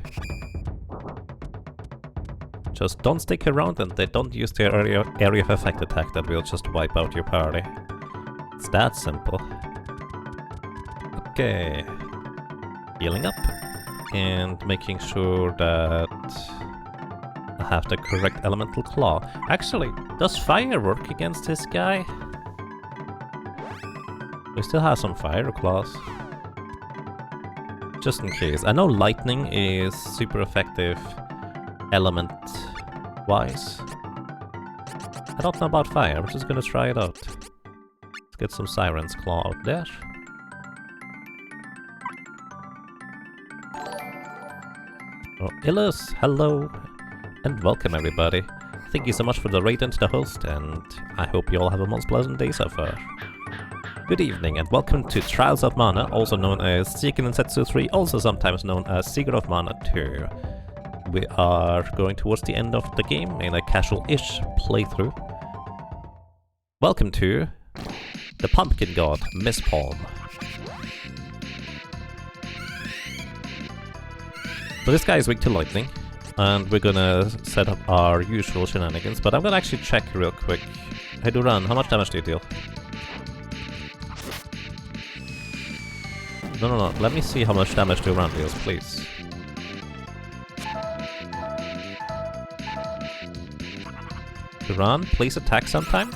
Just don't stick around and they don't use their area of effect attack that will just wipe out your party. It's that simple. Okay. Healing up. And making sure that I have the correct elemental claw. Actually, does fire work against this guy? We still have some fire claws. Just in case. I know lightning is super effective element-wise. I don't know about fire, we're just gonna try it out. Let's get some Siren's Claw out there. Oh, Illus, hello, and welcome everybody. Thank you so much for the raid into the host, and I hope you all have a most pleasant day so far. Good evening and welcome to Trials of Mana, also known as Seiken and Densetsu 3, also sometimes known as Secret of Mana 2. We are going towards the end of the game in a casual-ish playthrough. Welcome to the Pumpkin God, Miss Palm. So this guy is weak to lightning, and we're gonna set up our usual shenanigans, but I'm gonna actually check real quick. Hey Duran, how much damage do you deal? No. Let me see how much damage the run deals, please. The run, please attack sometime.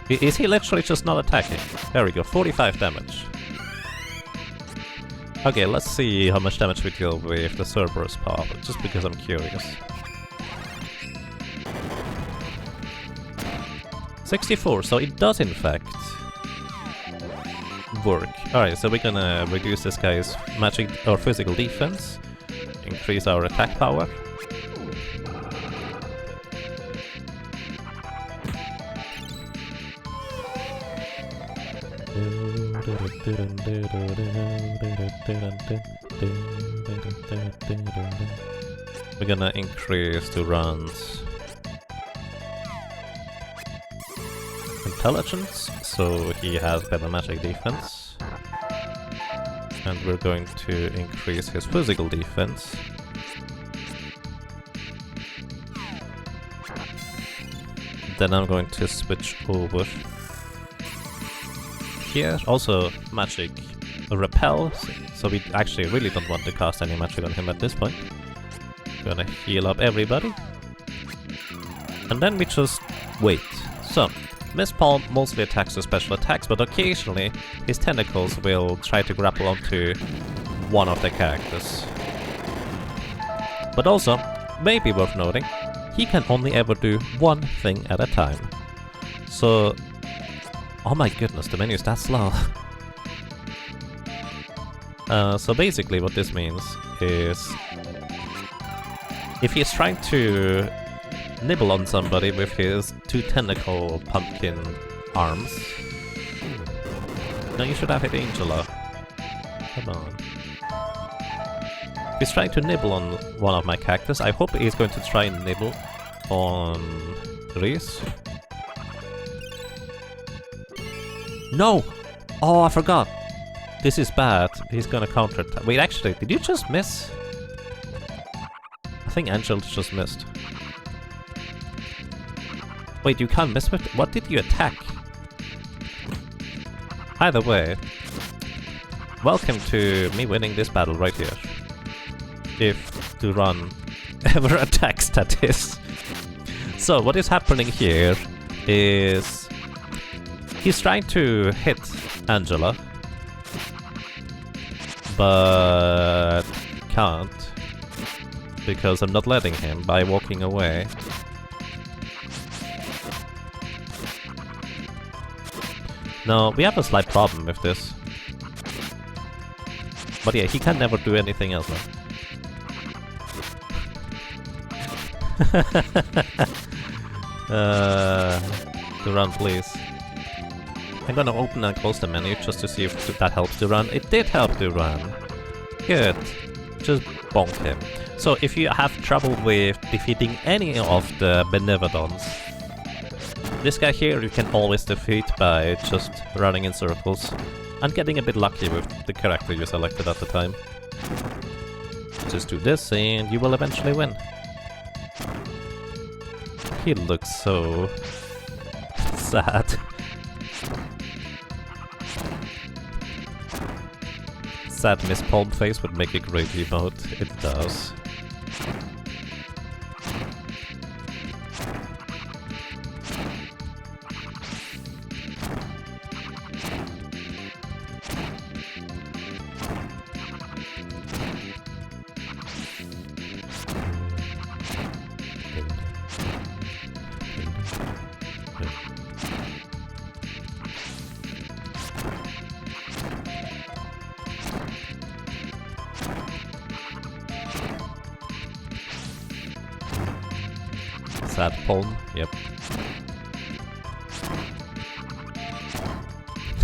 Is he literally just not attacking? There we go, 45 damage. Okay, let's see how much damage we deal with the Cerberus power, just because I'm curious. 64, so it does in fact work. Alright, so we're gonna reduce this guy's magic or physical defense, increase our attack power. We're gonna increase the run's intelligence, so he has better magic defense. And we're going to increase his physical defense. Then I'm going to switch over here. Also magic repel, so we actually really don't want to cast any magic on him at this point. Gonna heal up everybody. And then we just wait. So, Miss Palm mostly attacks with special attacks, but occasionally his tentacles will try to grapple onto one of the characters. But also, maybe worth noting, he can only ever do one thing at a time. So, oh my goodness, the menu is that slow. So basically what this means is, if he's trying to nibble on somebody with his 2 tentacle pumpkin arms. No, you should have hit Angela. Come on. If he's trying to nibble on one of my characters, I hope he's going to try and nibble on Reese. No! Oh, I forgot. This is bad. He's gonna counter attack. Wait, actually, did you just miss? I think Angela just missed. Wait, you can't miss with... What did you attack? Either way, welcome to me winning this battle right here. If the run ever attacks, that is. So, what is happening here is... he's trying to hit Angela, but can't, because I'm not letting him by walking away. No, we have a slight problem with this. But yeah, he can never do anything else now. The run, please. I'm gonna open and close the menu just to see if that helps the run. It did help the run. Good. Just bonk him. So if you have trouble with defeating any of the Benevodons, this guy here you can always defeat by just running in circles and getting a bit lucky with the character you selected at the time. Just do this and you will eventually win. He looks so sad. Sad Miss Palm face would make a great emote. It does. Sad Palm, yep.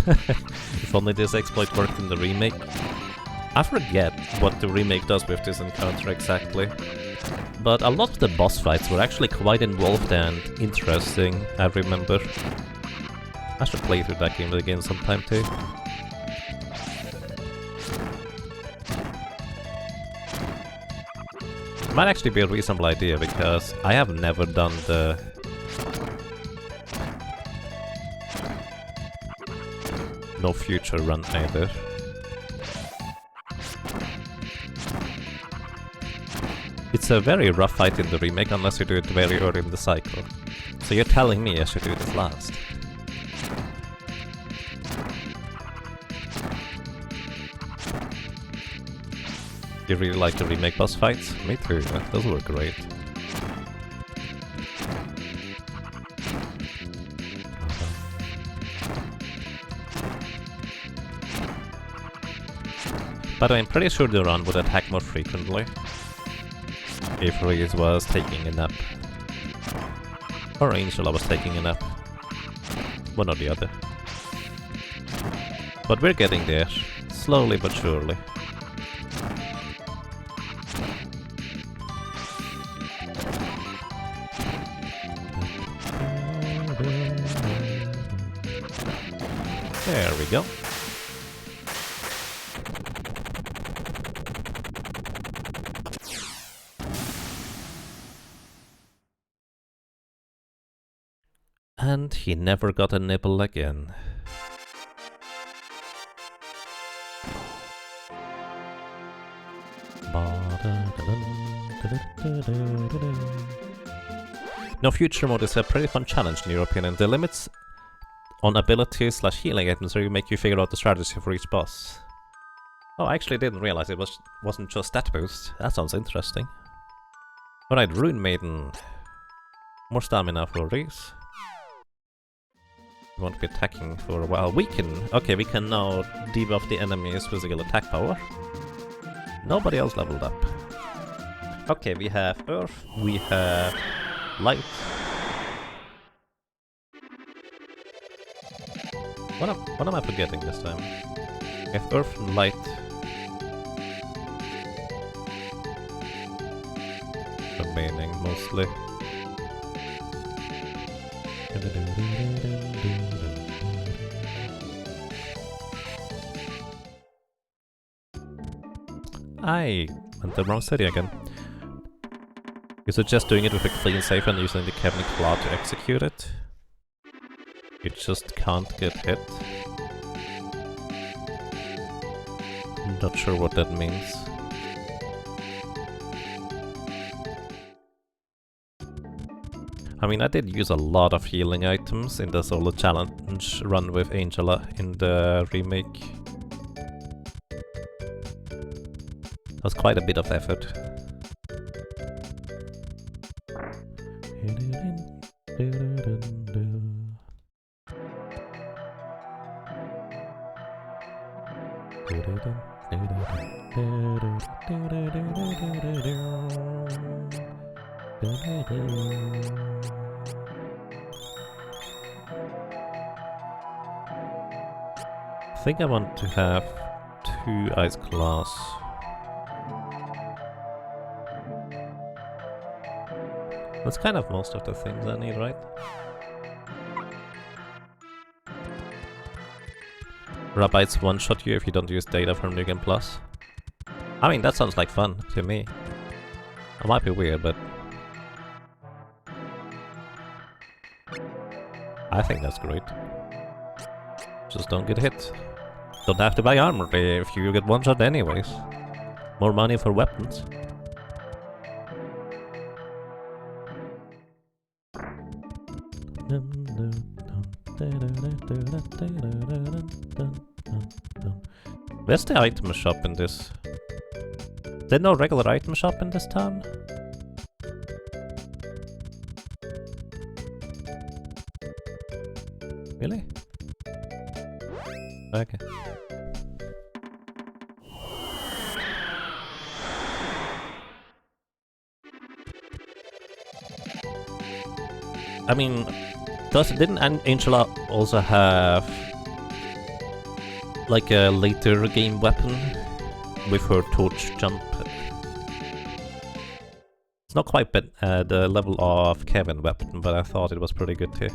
If only this exploit worked in the remake. I forget what the remake does with this encounter exactly. But a lot of the boss fights were actually quite involved and interesting, I remember. I should play through that game again sometime too. Might actually be a reasonable idea, because I have never done the No future run either. It's a very rough fight in the remake unless you do it very early in the cycle. So you're telling me I should do this last? You really like the remake boss fights? Me too, those were great. By the way, I'm pretty sure the run would attack more frequently if Reese was taking a nap. Or Angela was taking a nap. One or the other. But we're getting there, slowly but surely. There we go. And he never got a nibble again. No, future mode is a pretty fun challenge in your opinion. The limits on abilities slash healing items really make you figure out the strategy for each boss. Oh, I actually didn't realize it wasn't just stat boost. That sounds interesting. Alright, Rune Maiden. More stamina for Reese. We won't be attacking for a while. We can now debuff the enemy's physical attack power. Nobody else leveled up. Okay, we have Earth, we have Light. What am I forgetting this time? We have Earth and Light. Remaining mostly. I went the wrong city again. You suggest doing it with a clean save and using the Kevin Claw to execute it? You just can't get hit. I'm not sure what that means. I mean, I did use a lot of healing items in the solo challenge run with Angela in the remake. That was quite a bit of effort. I think I want to have 2 ice claws. That's kind of most of the things I need, right? Rabbites one-shot you if you don't use data from New Game Plus. I mean, that sounds like fun to me. It might be weird, but I think that's great. Just don't get hit. Don't have to buy armor if you get one-shot anyways. More money for weapons. Where's the item shop in this? There's no regular item shop in this town? Really? Okay. I mean, didn't Angela also have like a later game weapon with her torch jump? It's not quite the level of Kevin weapon, but I thought it was pretty good too.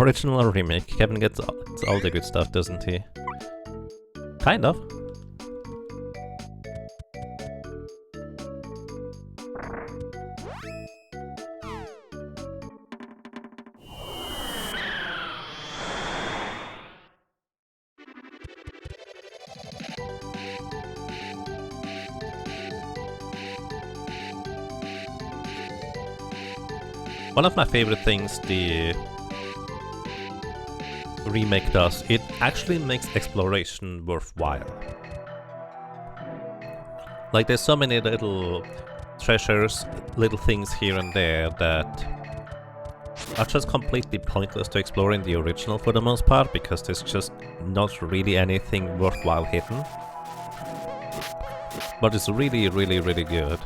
Original or remake? Kevin gets all the good stuff, doesn't he? Kind of. One of my favorite things the remake does, it actually makes exploration worthwhile. Like, there's so many little treasures, little things here and there that are just completely pointless to explore in the original for the most part, because there's just not really anything worthwhile hidden. But it's really, really, really good.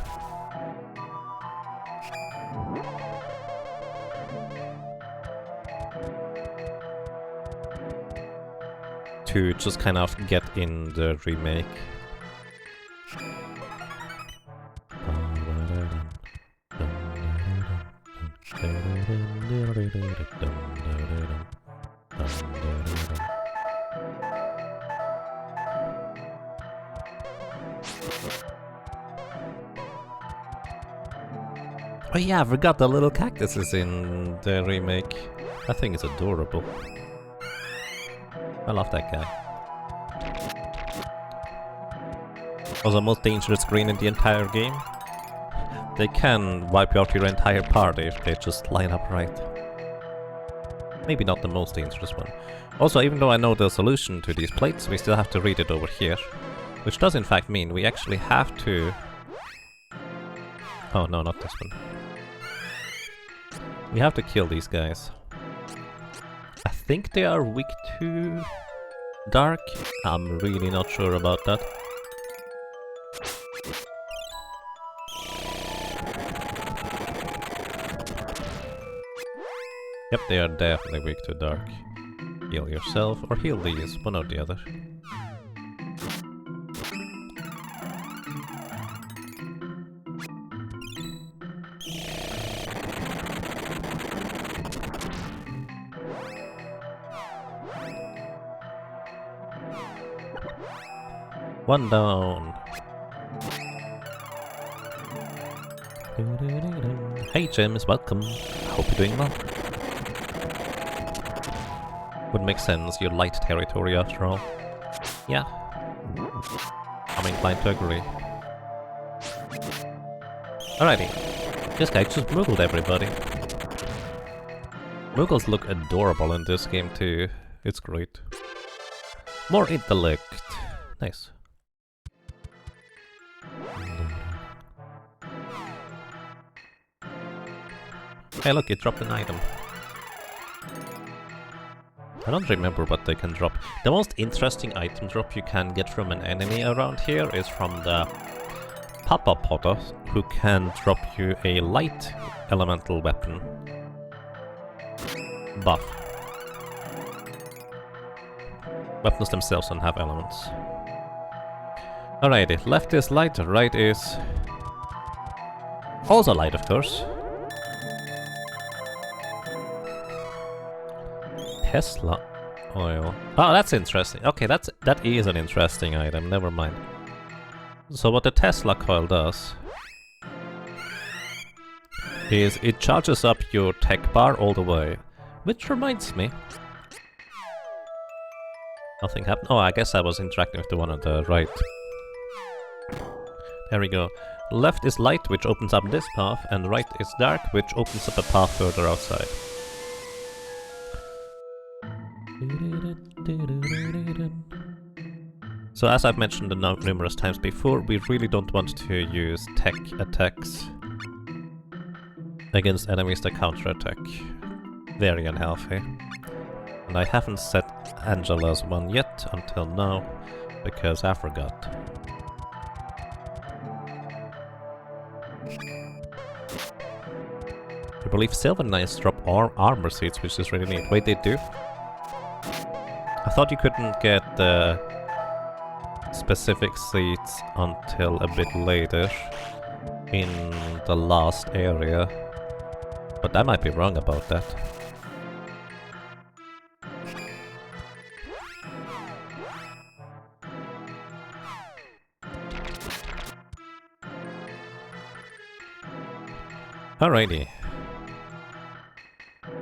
To just kind of get in the remake. Oh yeah, I forgot the little cactuses in the remake. I think it's adorable. I love that guy. Also, most dangerous green in the entire game. They can wipe out your entire party if they just line up right. Maybe not the most dangerous one. Also, even though I know the solution to these plates, we still have to read it over here. Which does in fact mean we actually have to... Oh no, not this one. We have to kill these guys. I think they are weak to dark. I'm really not sure about that. Yep, they are definitely weak to dark. Heal yourself or heal these, one or the other. One down. Hey James, welcome. Hope you're doing well. Would make sense, you're light territory after all. Yeah. I'm inclined to agree. Alrighty. This guy just moogled everybody. Moogles look adorable in this game too. It's great. More intellect. Nice. Hey look, it dropped an item. I don't remember what they can drop. The most interesting item drop you can get from an enemy around here is from the Papa Potter, who can drop you a light elemental weapon buff. Weapons themselves don't have elements. Alrighty, left is light, right is also light, of course. Tesla oil. Oh, that's interesting. Okay, that is an interesting item. Never mind. So what the Tesla coil does is it charges up your tech bar all the way. Which reminds me. Nothing happened. Oh, I guess I was interacting with the one on the right. There we go. Left is light, which opens up this path, and right is dark, which opens up a path further outside. So as I've mentioned numerous times before, we really don't want to use tech attacks against enemies that counter-attack. Very unhealthy. And I haven't set Angela's one yet until now, because I forgot. I believe Silver Knights drop armor seats, which is really neat. Wait, they do? I thought you couldn't get the specific seats until a bit later in the last area, but I might be wrong about that. Alrighty.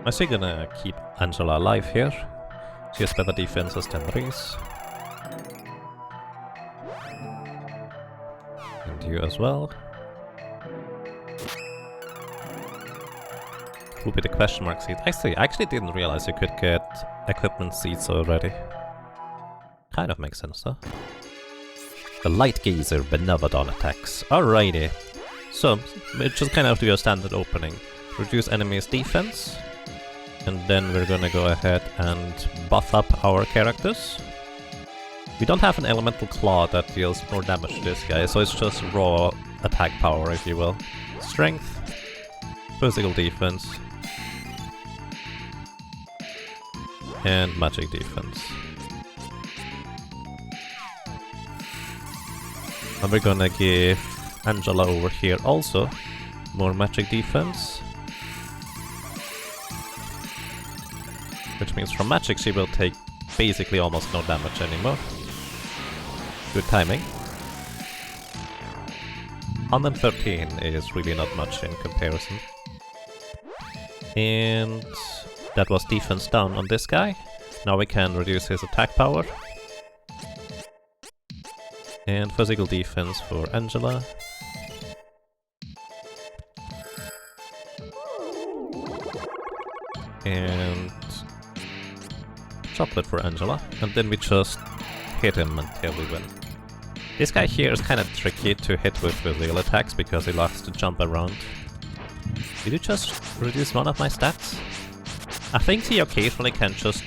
I'm still gonna keep Angela alive here. She has better defenses than Reese. And you as well. Who be the question mark seat? I actually didn't realize you could get equipment seats already. Kind of makes sense though. The Light Gazer Benevodon attacks. Alrighty. So, it just kind of do a standard opening. Reduce enemies' defense. And then we're gonna go ahead and buff up our characters. We don't have an elemental claw that deals more damage to this guy, so it's just raw attack power, if you will. Strength, physical defense, and magic defense. And we're gonna give Angela over here also more magic defense. Which means from magic she will take basically almost no damage anymore. Good timing. 113 is really not much in comparison. And that was defense down on this guy. Now we can reduce his attack power. And physical defense for Angela. And chocolate for Angela. And then we just hit him until we win. This guy here is kind of tricky to hit with physical attacks because he likes to jump around. Did you just reduce one of my stats? I think he occasionally can just...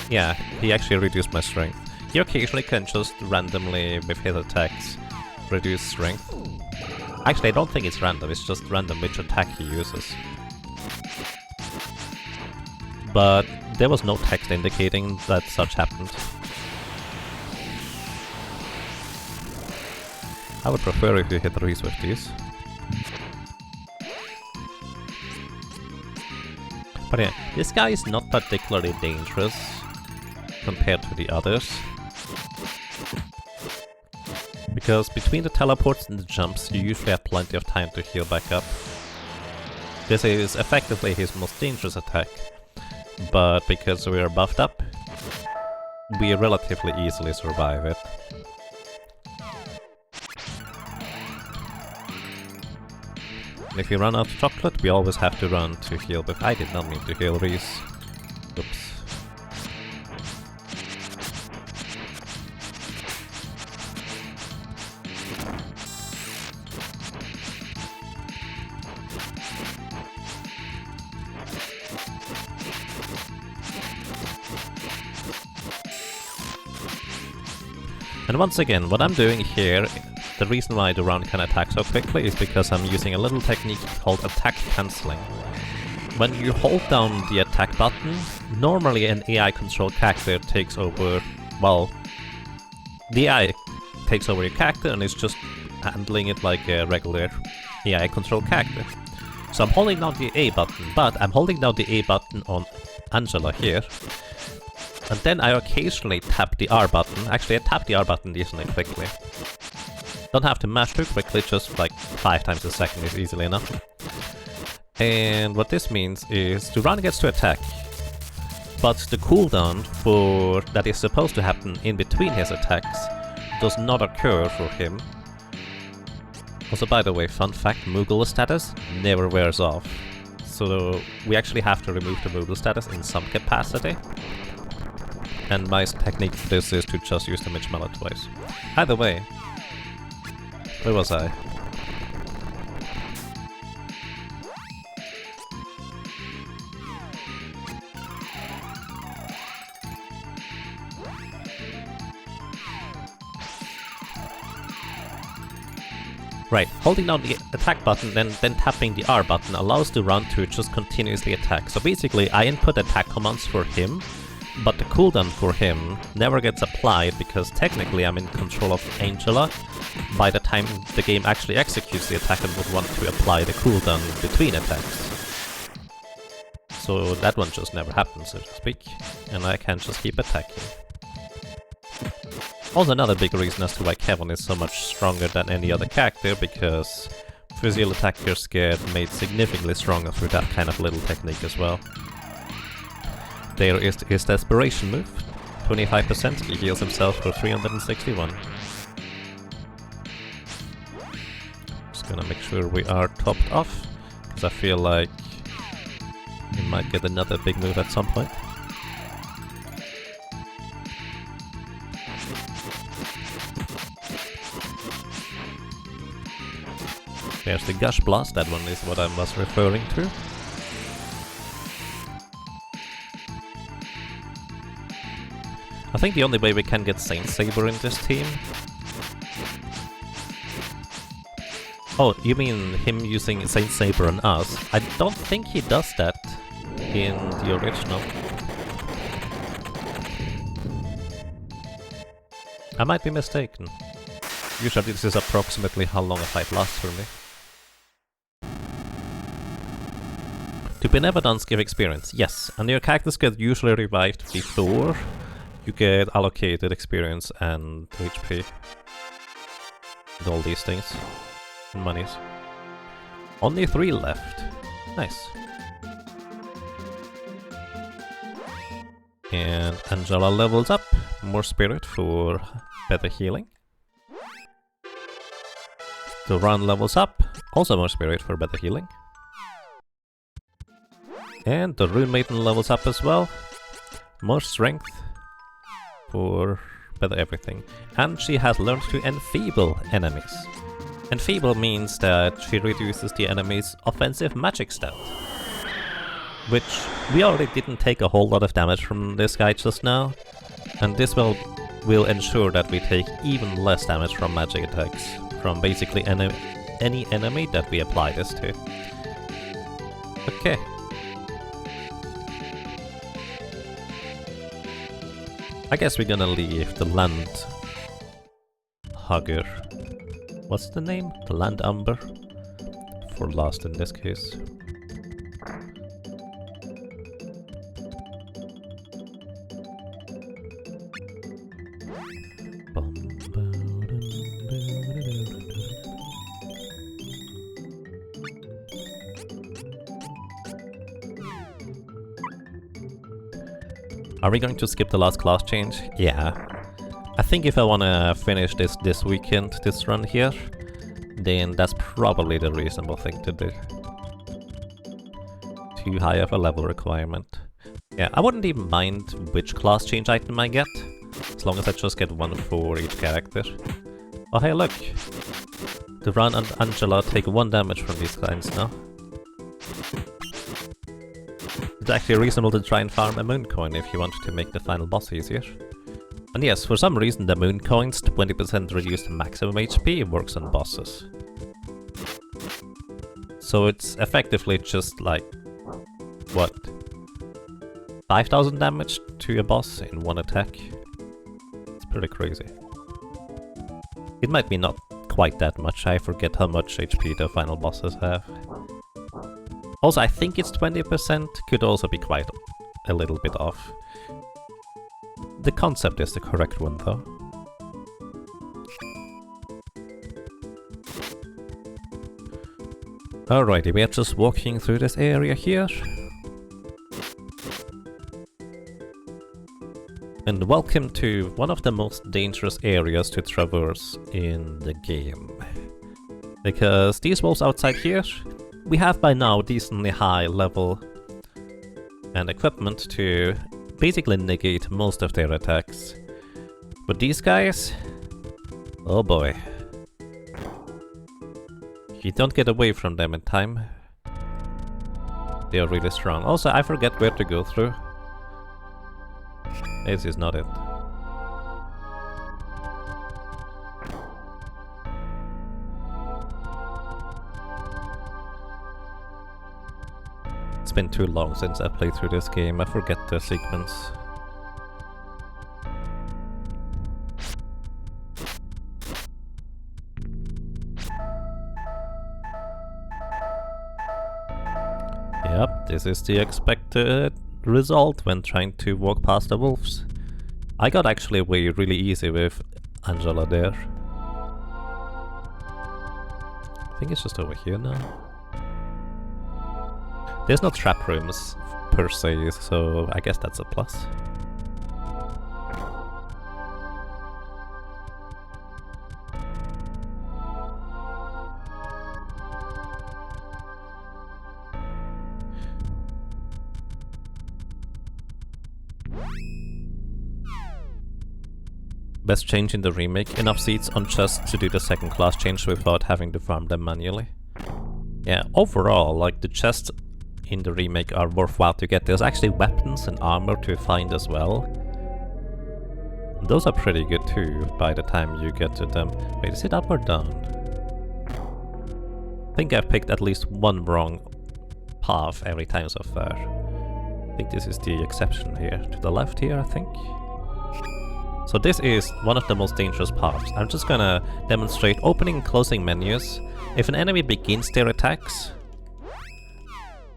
Yeah, he actually reduced my strength. He occasionally can just randomly, with his attacks, reduce strength. Actually, I don't think it's random, it's just random which attack he uses. But there was no text indicating that such happened. I would prefer if you hit Reese with these. But yeah, this guy is not particularly dangerous compared to the others. Because between the teleports and the jumps, you usually have plenty of time to heal back up. This is effectively his most dangerous attack. But because we are buffed up, we relatively easily survive it. And if we run out of chocolate, we always have to run to heal, but I did not mean to heal Reese. Oops. And once again, what I'm doing here, the reason why the round can attack so quickly is because I'm using a little technique called attack cancelling. When you hold down the attack button, normally an AI controlled character takes over, well, the AI takes over your character and is just handling it like a regular AI controlled character. So I'm holding down the A button, but I'm holding down the A button on Angela here. And then I occasionally tap the R button. Actually, I tap the R button decently quickly. Don't have to mash too quickly, just like 5 times a second is easily enough. And what this means is the run gets to attack, but the cooldown for that is supposed to happen in between his attacks does not occur for him. Also, by the way, fun fact, Moogle status never wears off. So we actually have to remove the Moogle status in some capacity. And my technique for this is to just use the Mitch Mallet twice. Either way, where was I? Right, holding down the attack button then tapping the R button allows the run to just continuously attack. So basically I input attack commands for him, but the cooldown for him never gets applied because technically I'm in control of Angela by the time the game actually executes the attack and would want to apply the cooldown between attacks. So that one just never happens, so to speak, and I can just keep attacking. Also another big reason as to why Kevin is so much stronger than any other character, because physical attackers get made significantly stronger through that kind of little technique as well. There is his desperation move, 25%, he heals himself for 361. Just gonna make sure we are topped off, because I feel like we might get another big move at some point. There's the Gush Blast, that one is what I was referring to. I think the only way we can get Saint Saber in this team... Oh, you mean him using Saint Saber on us? I don't think he does that in the original. I might be mistaken. Usually this is approximately how long a fight lasts for me. Do Benevolence give experience? Yes, and your characters get usually revived before you get allocated experience and HP. And all these things. And monies. Only 3 left. Nice. And Angela levels up. More spirit for better healing. The Run levels up. Also more spirit for better healing. And the Rune Maiden levels up as well. More strength for better everything. And she has learned to enfeeble enemies. Enfeeble means that she reduces the enemy's offensive magic stat. Which we already didn't take a whole lot of damage from this guy just now. And this will ensure that we take even less damage from magic attacks. From basically any enemy that we apply this to. Okay. I guess we're gonna leave the Land Hugger. What's the name? The Land Umber? For last in this case. Are we going to skip the last class change? Yeah. I think if I wanna finish this weekend, this run here, then that's probably the reasonable thing to do. Too high of a level requirement. Yeah, I wouldn't even mind which class change item I get, as long as I just get one for each character. Oh hey look! The Run and Angela take 1 damage from these kinds now. It's actually reasonable to try and farm a moon coin if you want to make the final boss easier. And yes, for some reason the moon coin's 20% reduced maximum HP works on bosses. So it's effectively just like, what? 5,000 damage to a boss in 1 attack? It's pretty crazy. It might be not quite that much, I forget how much HP the final bosses have. Also, I think it's 20%, could also be quite a little bit off. The concept is the correct one, though. Alrighty, we are just walking through this area here. And welcome to one of the most dangerous areas to traverse in the game. Because these walls outside here, we have by now decently high level and equipment to basically negate most of their attacks. But these guys... oh boy. You don't get away from them in time. They are really strong. Also, I forget where to go through. This is not it. It's been too long since I played through this game, I forget the sequence. Yep, this is the expected result when trying to walk past the wolves. I got actually away really easy with Angela there. I think it's just over here now. There's no trap rooms per se, so I guess that's a plus. Best change in the remake, enough seats on chests to do the second class change without having to farm them manually. Yeah, overall, like, the chests in the remake are worthwhile to get. There's actually weapons and armor to find as well. Those are pretty good too, by the time you get to them. Wait, is it up or down? I think I've picked at least one wrong path every time so far. I think this is the exception here. To the left here, I think. So this is one of the most dangerous paths. I'm just gonna demonstrate opening and closing menus. If an enemy begins their attacks,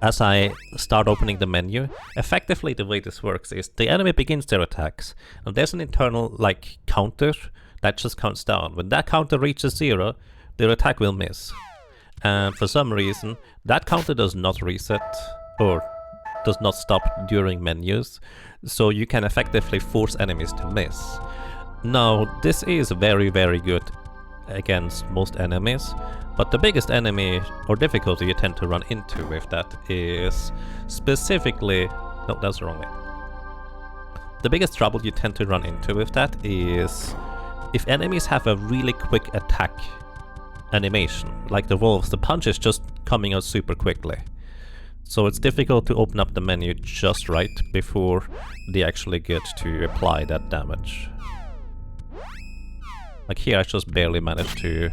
as I start opening the menu, effectively the way this works is the enemy begins their attacks, and there's an internal, like, counter that just counts down. When that counter reaches 0, their attack will miss. And for some reason, that counter does not reset, or does not stop during menus, so you can effectively force enemies to miss. Now, this is very, very good against most enemies, but the biggest enemy or difficulty you tend to run into with that is specifically... No, that's the wrong way. The biggest trouble you tend to run into with that is if enemies have a really quick attack animation, like the wolves, the punch is just coming out super quickly. So it's difficult to open up the menu just right before they actually get to apply that damage. Like here I just barely managed to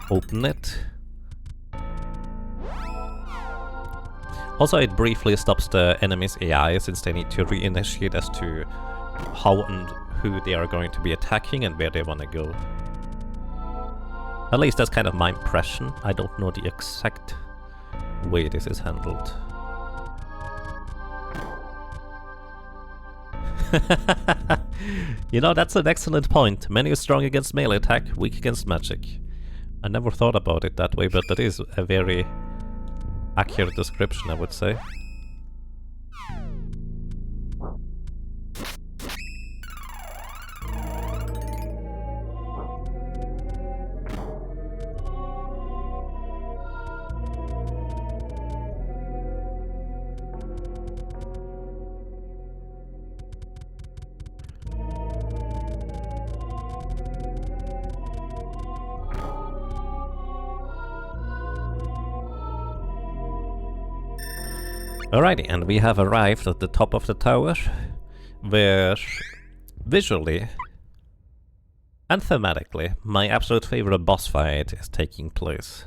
open it. Also, it briefly stops the enemy's AI since they need to reinitiate as to how and who they are going to be attacking and where they want to go. At least that's kind of my impression. I don't know the exact way this is handled. You know, that's an excellent point. Menu is strong against melee attack, weak against magic. I never thought about it that way, but that is a very accurate description, I would say. Alrighty, and we have arrived at the top of the tower, where visually and thematically my absolute favorite boss fight is taking place.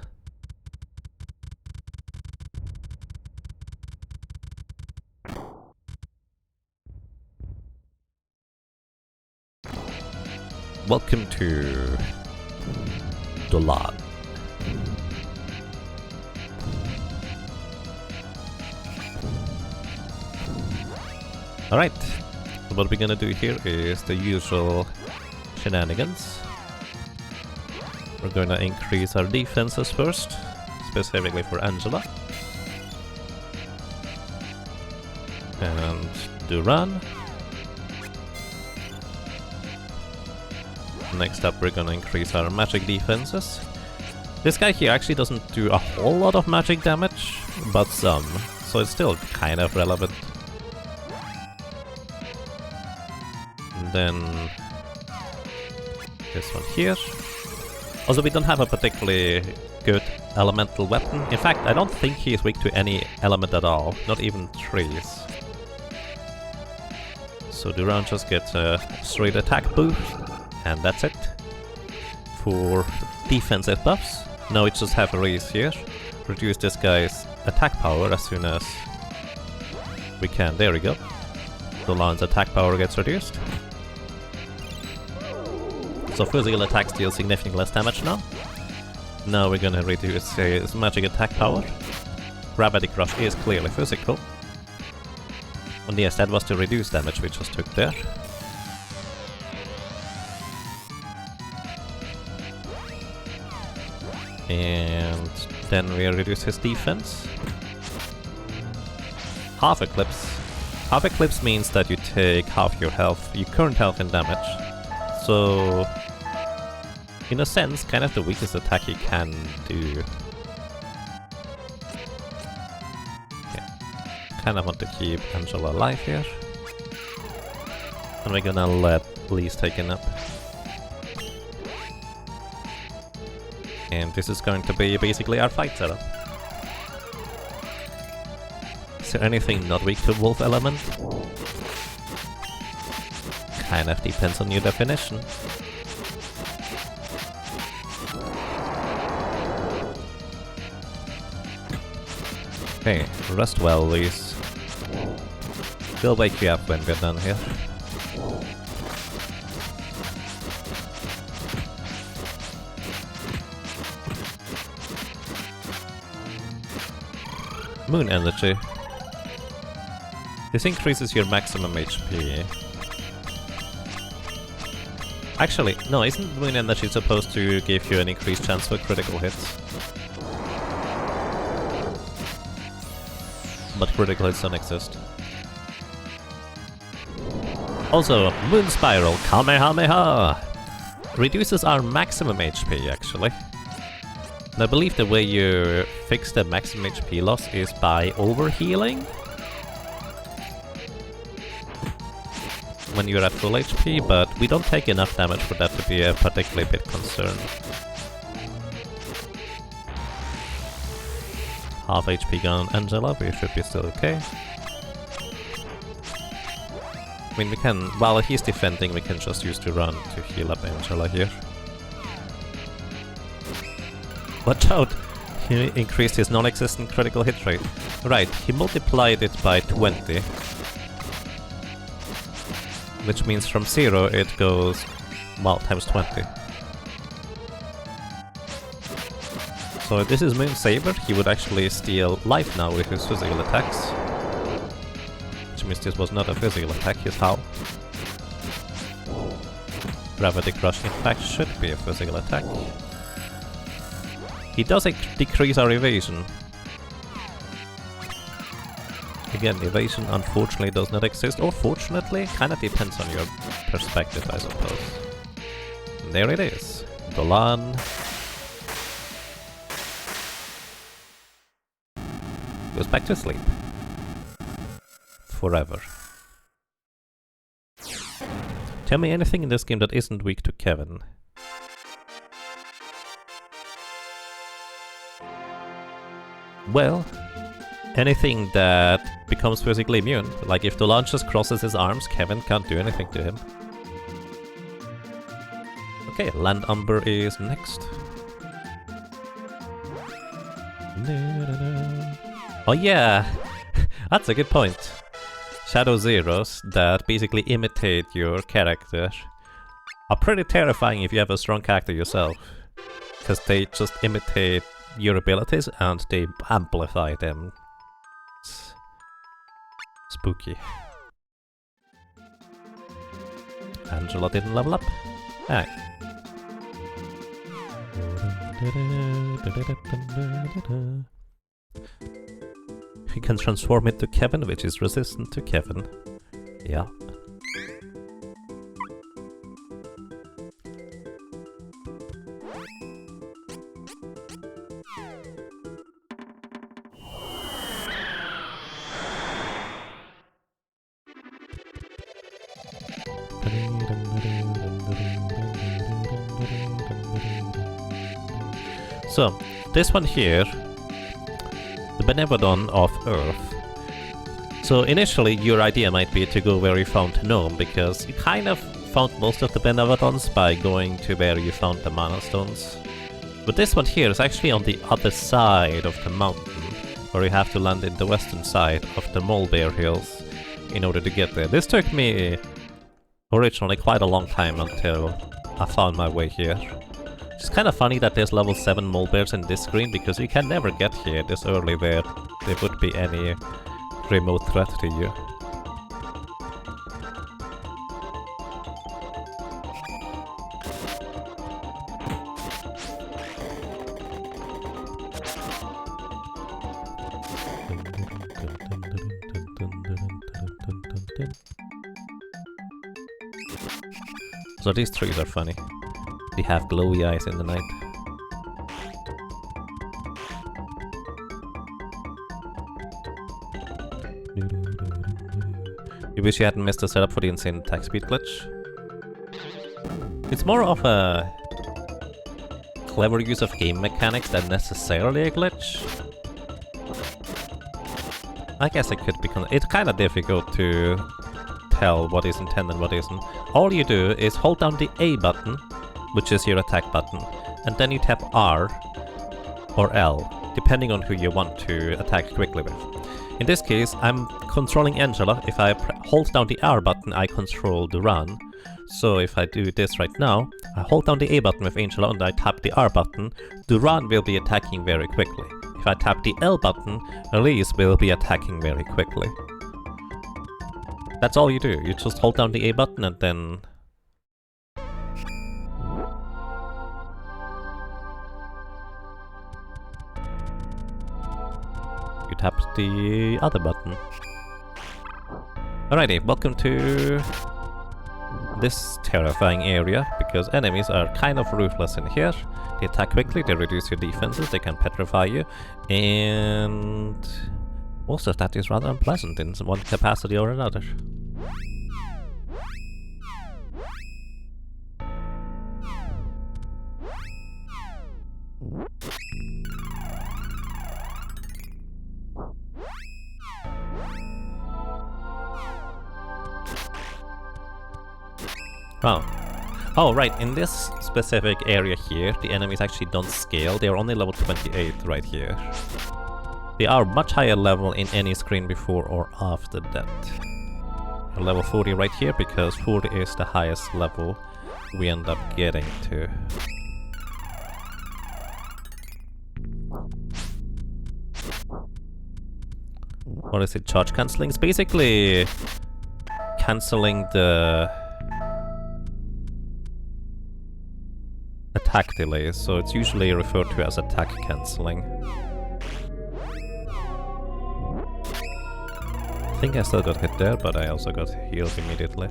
Welcome to Dolan. Alright, what we're gonna do here is the usual shenanigans. We're gonna increase our defenses first, specifically for Angela. And Duran. Next up we're gonna increase our magic defenses. This guy here actually doesn't do a whole lot of magic damage, but some, so it's still kind of relevant. Then this one here. Also, we don't have a particularly good elemental weapon. In fact, I don't think he is weak to any element at all, not even trees. So Duran just gets a straight attack boost, and that's it. For defensive buffs, now we just have a raise here. Reduce this guy's attack power as soon as we can. There we go. Duran's attack power gets reduced. So physical attacks deal significantly less damage now. Now we're gonna reduce his magic attack power. Gravity Crush is clearly physical. And yes, that was the reduced damage we just took there. And then we reduce his defense. Half Eclipse. Half Eclipse means that you take half your health, your current health and damage. So, in a sense, kind of the weakest attack you can do. Okay. Kind of want to keep Angela alive here. And we're gonna let Lee's take a nap. And this is going to be basically our fight setup. Is there anything not weak to Wolf Element? Kind of depends on your definition. Okay, rest well, Luis. We'll wake you up when we're done here. Moon Energy. This increases your maximum HP. Actually, no, isn't Moon Energy supposed to give you an increased chance for critical hits? But critical hits don't exist. Also, Moon Spiral, Kamehameha! Reduces our maximum HP, actually. And I believe the way you fix the maximum HP loss is by overhealing. When you're at full HP, but we don't take enough damage for that to be a particularly big concern. Half HP gone on Angela, we should be still okay. I mean, we can, while he's defending, we can just use the run to heal up Angela here. Watch out! He increased his non-existent critical hit rate. Right, he multiplied it by 20. Which means from 0 it goes, well, times 20. So if this is Moon Saber, he would actually steal life now with his physical attacks. Which means this was not a physical attack, his how. Gravity Crush in fact should be a physical attack. He does decrease our evasion. Again, evasion unfortunately does not exist, or fortunately, kinda depends on your perspective, I suppose. And there it is. Dolan. Goes back to sleep. Forever. Tell me anything in this game that isn't weak to Kevin. Well, anything that becomes physically immune. Like if Dolan just crosses his arms, Kevin can't do anything to him. Okay, Land Umber is next. Oh yeah, that's a good point. Shadow Zeros that basically imitate your character are pretty terrifying if you have a strong character yourself. Because they just imitate your abilities and they amplify them. It's spooky. Angela didn't level up. Alright. He can transform into Kevin, which is resistant to Kevin. Yeah. So, this one here, the Benevodon of Earth. So initially your idea might be to go where you found Gnome, because you kind of found most of the Benevodons by going to where you found the Mana Stones. But this one here is actually on the other side of the mountain, where you have to land in the western side of the Mole Bear Hills in order to get there. This took me originally quite a long time until I found my way here. It's kind of funny that there's level 7 mole bears in this screen, because you can never get here this early where there would be any remote threat to you. Also, these trees are funny. They have glowy eyes in the night. You wish you hadn't missed the setup for the insane attack speed glitch? It's more of a clever use of game mechanics than necessarily a glitch. I guess it could be it's kind of difficult to tell what is intended and what isn't. All you do is hold down the A button, which is your attack button, and then you tap R or L, depending on who you want to attack quickly with. In this case, I'm controlling Angela. If I hold down the R button, I control the run. So if I do this right now, I hold down the A button with Angela and I tap the R button, the run will be attacking very quickly. If I tap the L button, Elise will be attacking very quickly. That's all you do. You just hold down the A button and then... you tap the other button. Alrighty, welcome to this terrifying area, because enemies are kind of ruthless in here. They attack quickly, they reduce your defenses, they can petrify you, and most of that is rather unpleasant in one capacity or another. Oh, right, in this specific area here, the enemies actually don't scale, they are only level 28 right here. They are much higher level in any screen before or after that. Level 40 right here, because 40 is the highest level we end up getting to. What is it? Charge cancelling? It's basically cancelling the attack delay, so it's usually referred to as attack cancelling. I think I still got hit there, but I also got healed immediately.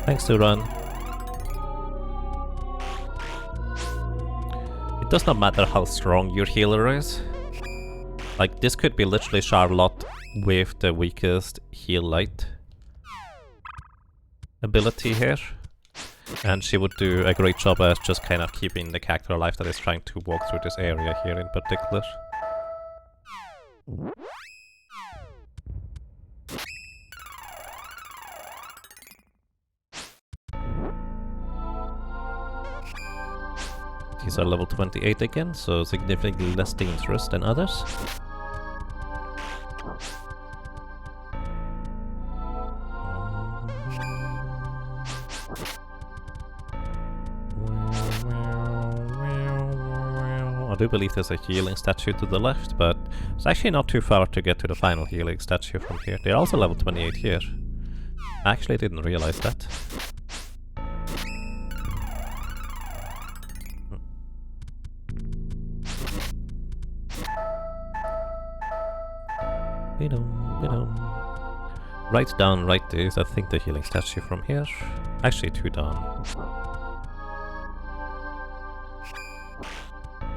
Thanks to run. It does not matter how strong your healer is. Like, this could be literally Charlotte with the weakest heal light ability here. And she would do a great job at just kind of keeping the character alive that is trying to walk through this area here in particular. These are level 28 again, so significantly less dangerous than others. I do believe there's a healing statue to the left, but it's actually not too far to get to the final healing statue from here. They're also level 28 here. I actually didn't realize that. Right down, right is I think the healing statue from here. Actually 2 down.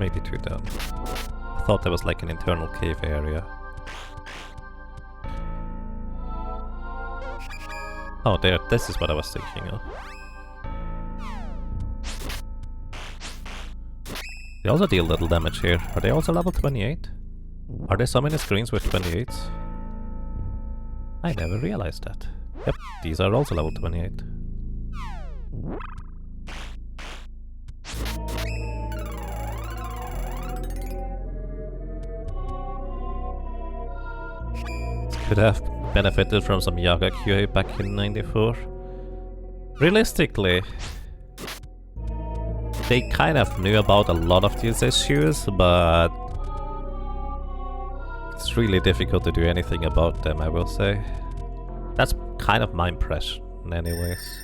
Maybe 2 down. I thought there was like an internal cave area. Oh, there, this is what I was thinking of. They also deal little damage here. Are they also level 28? Are there so many screens with 28s? I never realized that. Yep, these are also level 28. Could have benefited from some Yaga QA back in '94. Realistically, they kind of knew about a lot of these issues, but it's really difficult to do anything about them, I will say. That's kind of my impression, anyways.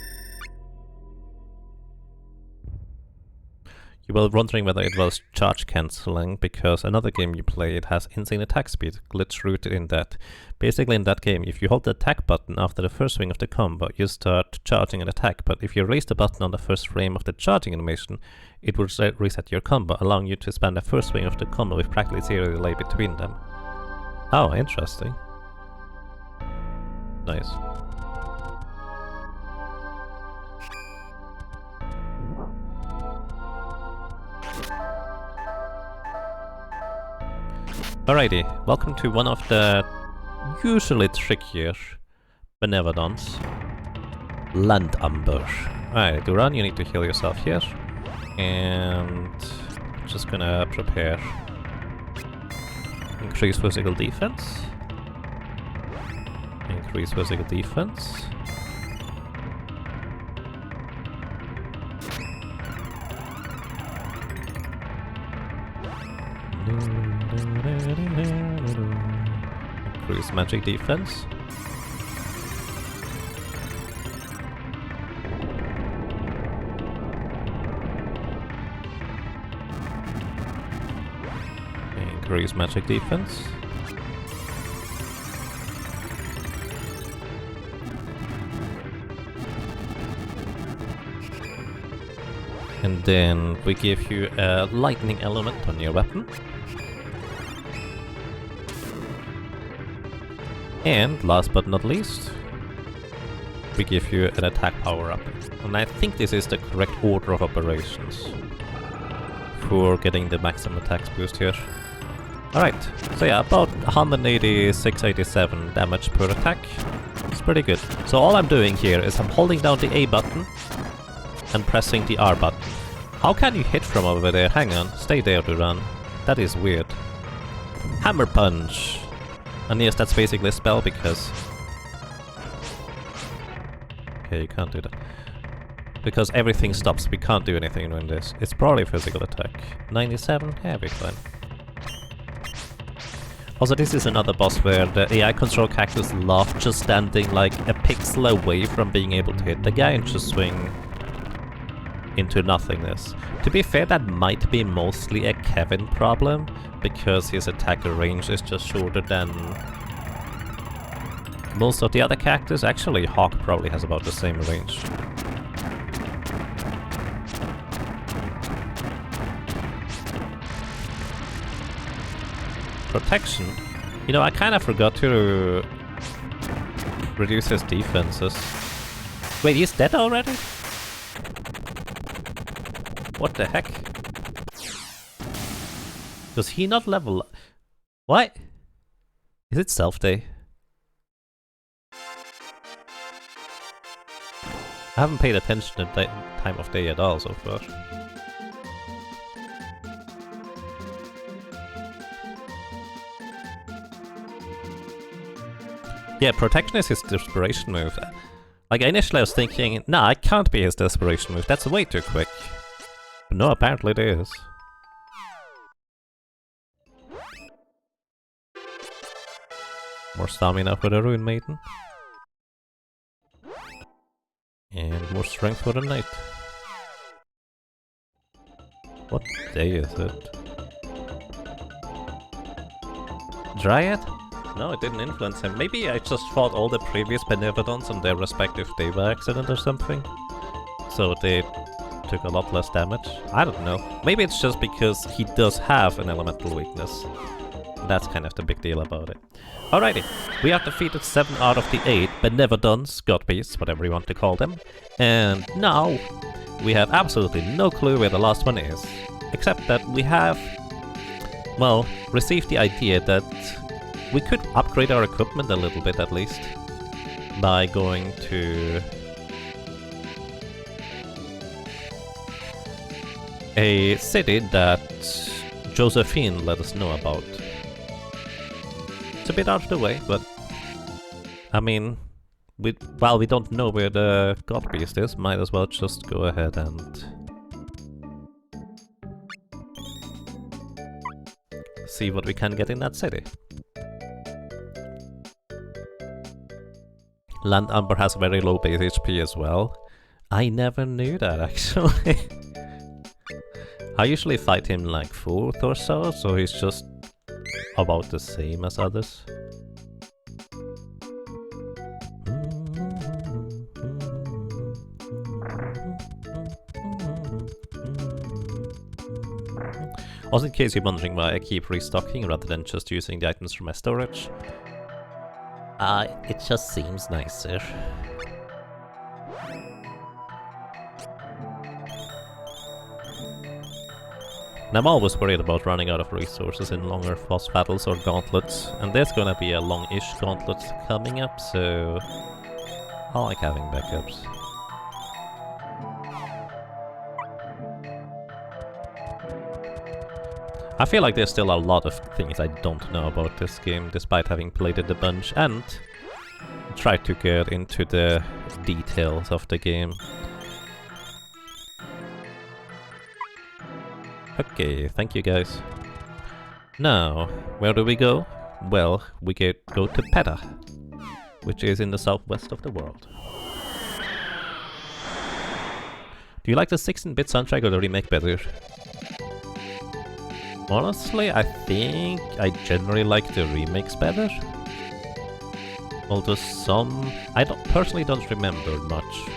You were wondering whether it was charge cancelling, because another game you played has insane attack speed, glitch rooted in that. Basically in that game, if you hold the attack button after the first swing of the combo, you start charging an attack, but if you release the button on the first frame of the charging animation, it will reset your combo, allowing you to spam the first swing of the combo with practically zero delay between them. Oh, interesting. Nice. Alrighty, welcome to one of the usually trickier benevolence. Land ambush. Alright, to run you need to heal yourself here. And just gonna prepare. Increase physical defense. Increase physical defense. Increase magic defense. Increase magic defense. And then we give you a lightning element on your weapon. And last but not least, we give you an attack power-up. And I think this is the correct order of operations for getting the maximum attack boost here. Alright, so yeah, about 186-87 damage per attack. It's pretty good. So all I'm doing here is I'm holding down the A button and pressing the R button. How can you hit from over there? Hang on, stay there to run. That is weird. Hammer punch! And yes, that's basically a spell because... Okay, you can't do that. Because everything stops, we can't do anything doing this. It's probably a physical attack. 97? Yeah, big fine. Also, this is another boss where the AI control characters love just standing like a pixel away from being able to hit the guy and just swing into nothingness. To be fair, that might be mostly a Kevin problem, because his attack range is just shorter than most of the other characters. Actually, Hawk probably has about the same range. Protection? You know, I kind of forgot to reduce his defenses. Wait, he's dead already? What the heck? Does he not level? What? Is it self-day? I haven't paid attention to the time of day at all so far. Yeah, protection is his desperation move. Like, initially I was thinking, nah, it can't be his desperation move, that's way too quick. But no, apparently it is. More stamina for the Rune Maiden. And more strength for the Knight. What day is it? Dryad? No, it didn't influence him. Maybe I just fought all the previous Benevolence on their respective day by accident or something. So they took a lot less damage. I don't know. Maybe it's just because he does have an elemental weakness. That's kind of the big deal about it. Alrighty, we have defeated 7 out of the 8 Benevolence, God Beasts, whatever you want to call them. And now we have absolutely no clue where the last one is. Except that we have, well, received the idea that we could upgrade our equipment a little bit at least by going to a city that Josephine let us know about. It's a bit out of the way, but I mean, while we don't know where the God Beast is, might as well just go ahead and see what we can get in that city. Land Amber has very low base HP as well. I never knew that, actually. I usually fight him like 4th or so he's just about the same as others. Also, in case you're wondering why I keep restocking rather than just using the items from my storage, it just seems nicer. And I'm always worried about running out of resources in longer boss battles or gauntlets, and there's gonna be a long-ish gauntlet coming up, so I like having backups. I feel like there's still a lot of things I don't know about this game, despite having played it a bunch and tried to get into the details of the game. Okay, thank you guys. Now, where do we go? Well, we go to Peta, which is in the southwest of the world. Do you like the 16-bit soundtrack or the remake better? Honestly, I think I generally like the remakes better. Although some... I personally don't remember much.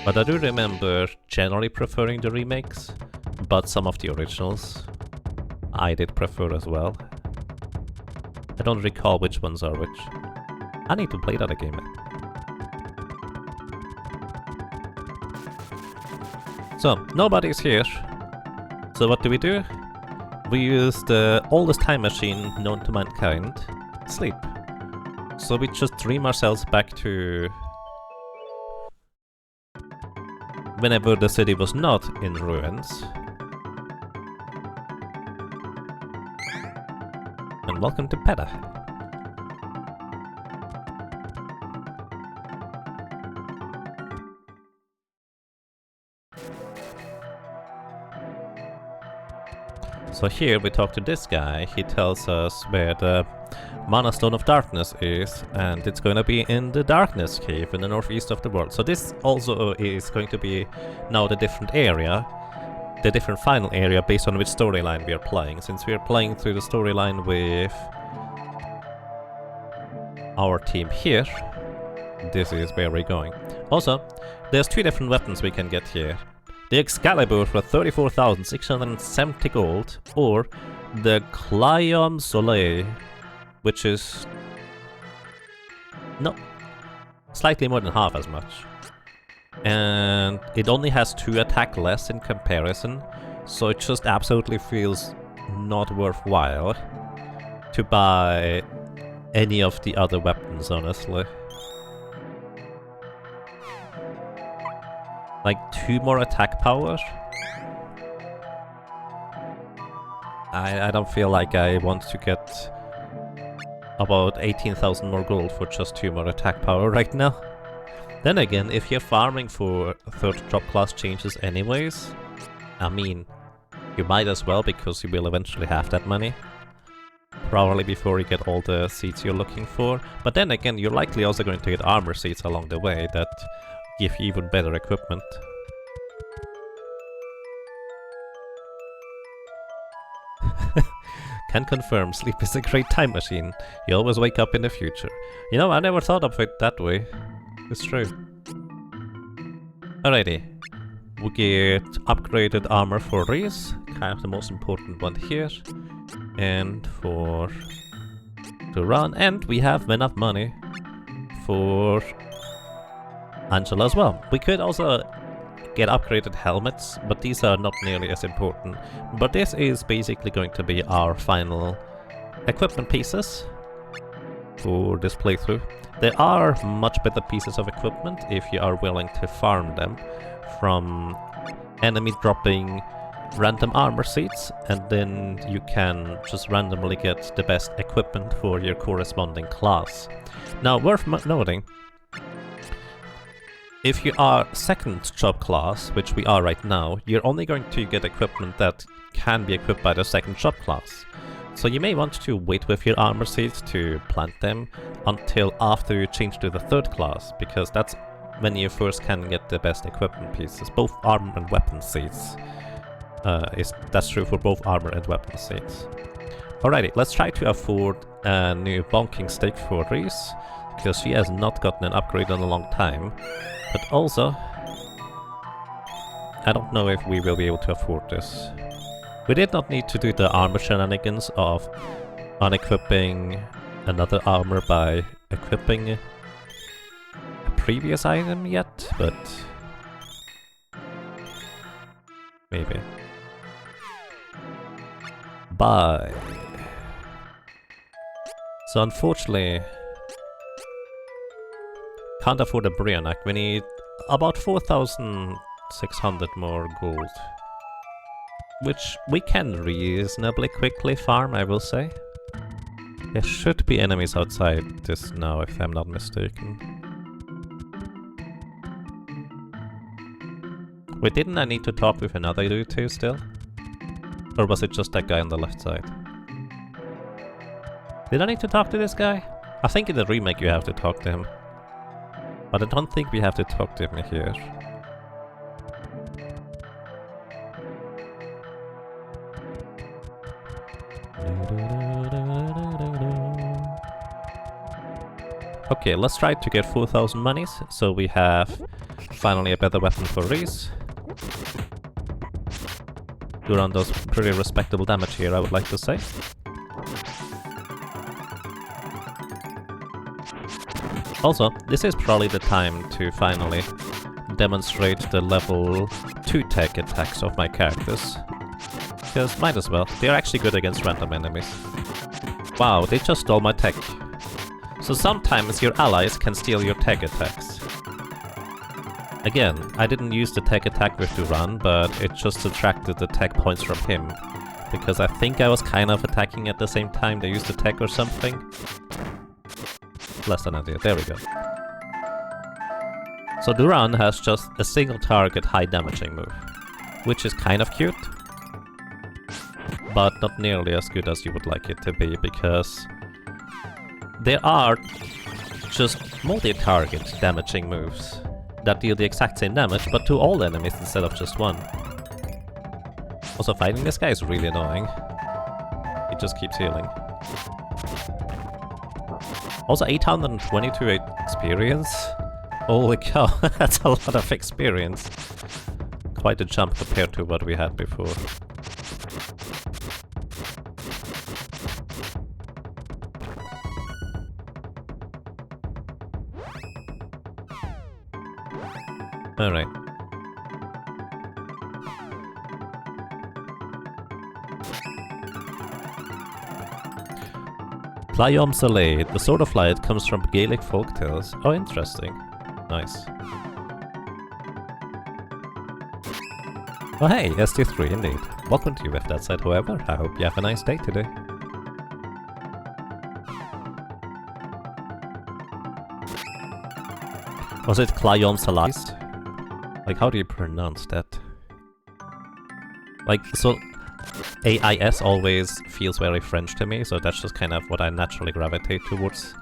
But I do remember generally preferring the remakes. But some of the originals I did prefer as well. I don't recall which ones are which. I need to play that again. So, nobody's here. So what do? We use the oldest time machine known to mankind, sleep. So we just dream ourselves back to whenever the city was not in ruins. And welcome to Peta. So here we talk to this guy. He tells us where the Mana Stone of Darkness is, and it's going to be in the Darkness Cave in the northeast of the world. So this also is going to be now the different area, the different final area based on which storyline we are playing. Since we are playing through the storyline with our team here, this is where we're going. Also, there's 2 different weapons we can get here. The Excalibur for 34,670 gold, or the Clayom Soleil, which is... no, slightly more than half as much. And it only has 2 attack less in comparison, so it just absolutely feels not worthwhile to buy any of the other weapons, honestly. Like 2 more attack power? I don't feel like I want to get about 18,000 more gold for just 2 more attack power right now. Then again, if you're farming for 3rd drop class changes anyways, I mean, you might as well, because you will eventually have that money. Probably before you get all the seeds you're looking for. But then again, you're likely also going to get armor seeds along the way that give you even better equipment. Can confirm, sleep is a great time machine. You always wake up in the future. You know, I never thought of it that way. It's true. Alrighty. We get upgraded armor for Reese, kind of the most important one here. And for to run, and we have enough money for Angela as well. We could also get upgraded helmets, but these are not nearly as important. But this is basically going to be our final equipment pieces for this playthrough. There are much better pieces of equipment if you are willing to farm them from enemy dropping random armor seats, and then you can just randomly get the best equipment for your corresponding class. Now, worth noting, if you are 2nd job class, which we are right now, you're only going to get equipment that can be equipped by the 2nd job class. So you may want to wait with your armor seats to plant them until after you change to the 3rd class, because that's when you first can get the best equipment pieces, both armor and weapon seats. That's true for both armor and weapon sets. Alrighty, let's try to afford a new bonking stick for Reese, because she has not gotten an upgrade in a long time. But also, I don't know if we will be able to afford this. We did not need to do the armor shenanigans of unequipping another armor by equipping a previous item yet, but maybe. Bye. So unfortunately, can't afford a Brianak. We need about 4,600 more gold, which we can reasonably quickly farm, I will say. There should be enemies outside this now, if I'm not mistaken. Wait, didn't I need to talk with another dude too still? Or was it just that guy on the left side? Did I need to talk to this guy? I think in the remake you have to talk to him. But I don't think we have to talk to him here. Okay, let's try to get 4,000 monies, so we have finally a better weapon for Reese. Duran does pretty respectable damage here, I would like to say. Also, this is probably the time to finally demonstrate the level 2 tech attacks of my characters. Because might as well, they're actually good against random enemies. Wow, they just stole my tech. So sometimes your allies can steal your tech attacks. Again, I didn't use the tech attack with Duran, but it just subtracted the tech points from him. Because I think I was kind of attacking at the same time they used the tech or something. Less than an idea, there we go. So Duran has just a single target high damaging move, which is kind of cute, but not nearly as good as you would like it to be, because there are just multi-target damaging moves that deal the exact same damage, but to all enemies instead of just one. Also, fighting this guy is really annoying. He just keeps healing. Also, 822 experience? Holy cow, that's a lot of experience. Quite a jump compared to what we had before. Alright. Playom Soleil, the Sword of Light, comes from Gaelic folktales. Oh, interesting. Nice. Oh hey, ST3 indeed. Welcome to you with that said, however. I hope you have a nice day today. Was it Playom Soleil? Like, how do you pronounce that? Like, so AIS always feels very French to me, so that's just kind of what I naturally gravitate towards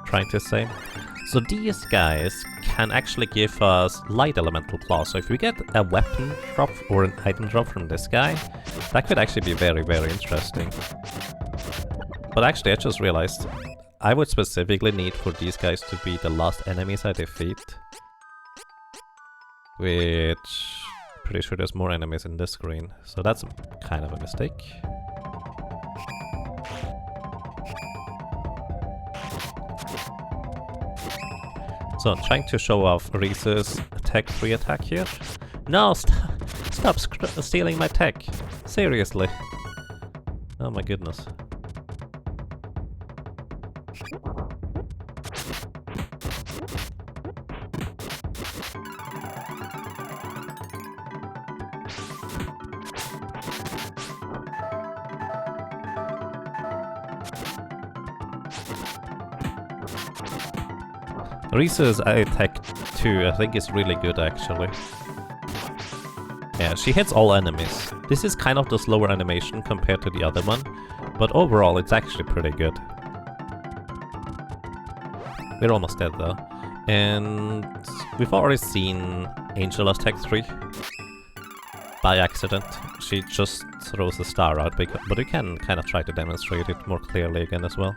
trying to say. So these guys can actually give us light elemental claws, so if we get a weapon drop or an item drop from this guy, that could actually be very, very interesting. But actually, I just realized I would specifically need for these guys to be the last enemies I defeat. Which... pretty sure there's more enemies in this screen, so that's kind of a mistake. So I'm trying to show off Reese's tech 3 attack here. No, stop stealing my tech! Seriously. Oh my goodness. Reese's attack 2 I think is really good actually. Yeah, she hits all enemies. This is kind of the slower animation compared to the other one, but overall it's actually pretty good. We're almost dead though. And we've already seen Angela's Tech 3. by accident. She just throws the star out, but you can kind of try to demonstrate it more clearly again as well.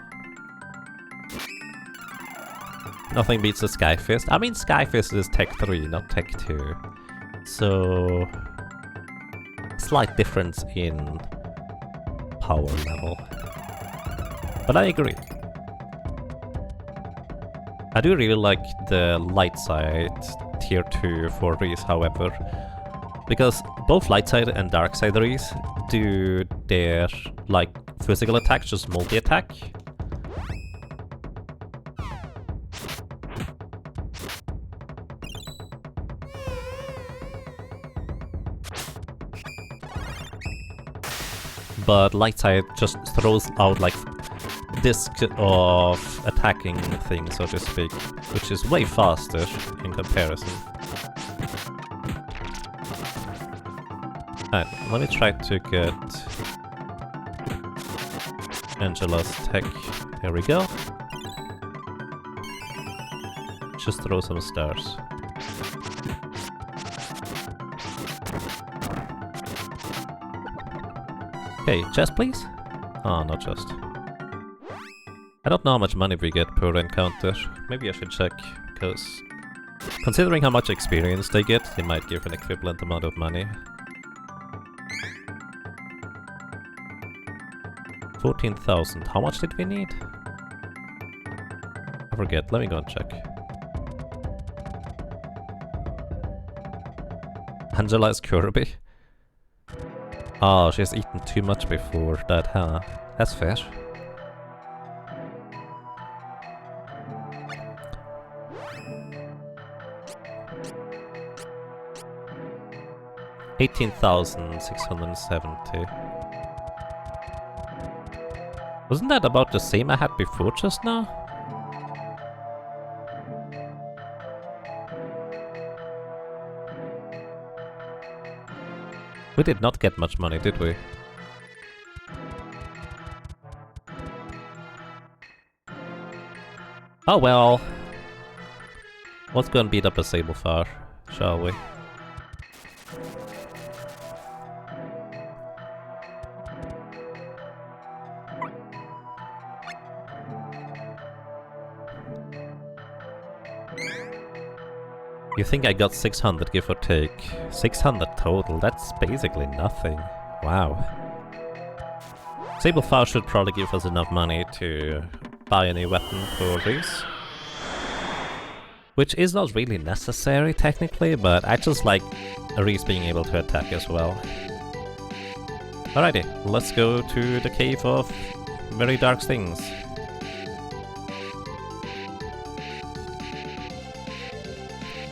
Nothing beats the Sky Fist. I mean, Sky Fist is Tech 3, not Tech 2. So... slight difference in power level. But I agree. I do really like the light side tier 2 for Reese, however. Because both light side and dark side Reese do their, like, physical attack, just multi-attack. But light side just throws out like disc of attacking things, so to speak, which is way faster in comparison. Alright, let me try to get Angela's tech. There we go. Just throw some stars. Okay, chest please? Oh, not chest. I don't know how much money we get per encounter. Maybe I should check, because considering how much experience they get, they might give an equivalent amount of money. 14,000. How much did we need? I forget. Let me go and check. Angela is Kirby. Oh, she's eaten too much before that, huh? That's fair. $18,670. Wasn't that about the same I had before just now? We did not get much money, did we? Oh well. Let's go and beat up a Sablefar, shall we? You think I got 600, give or take. 600 total, that's basically nothing. Wow. Sablefar should probably give us enough money to buy a new weapon for Reese. Which is not really necessary, technically, but I just like Reese being able to attack as well. Alrighty, let's go to the Cave of Very Dark Things.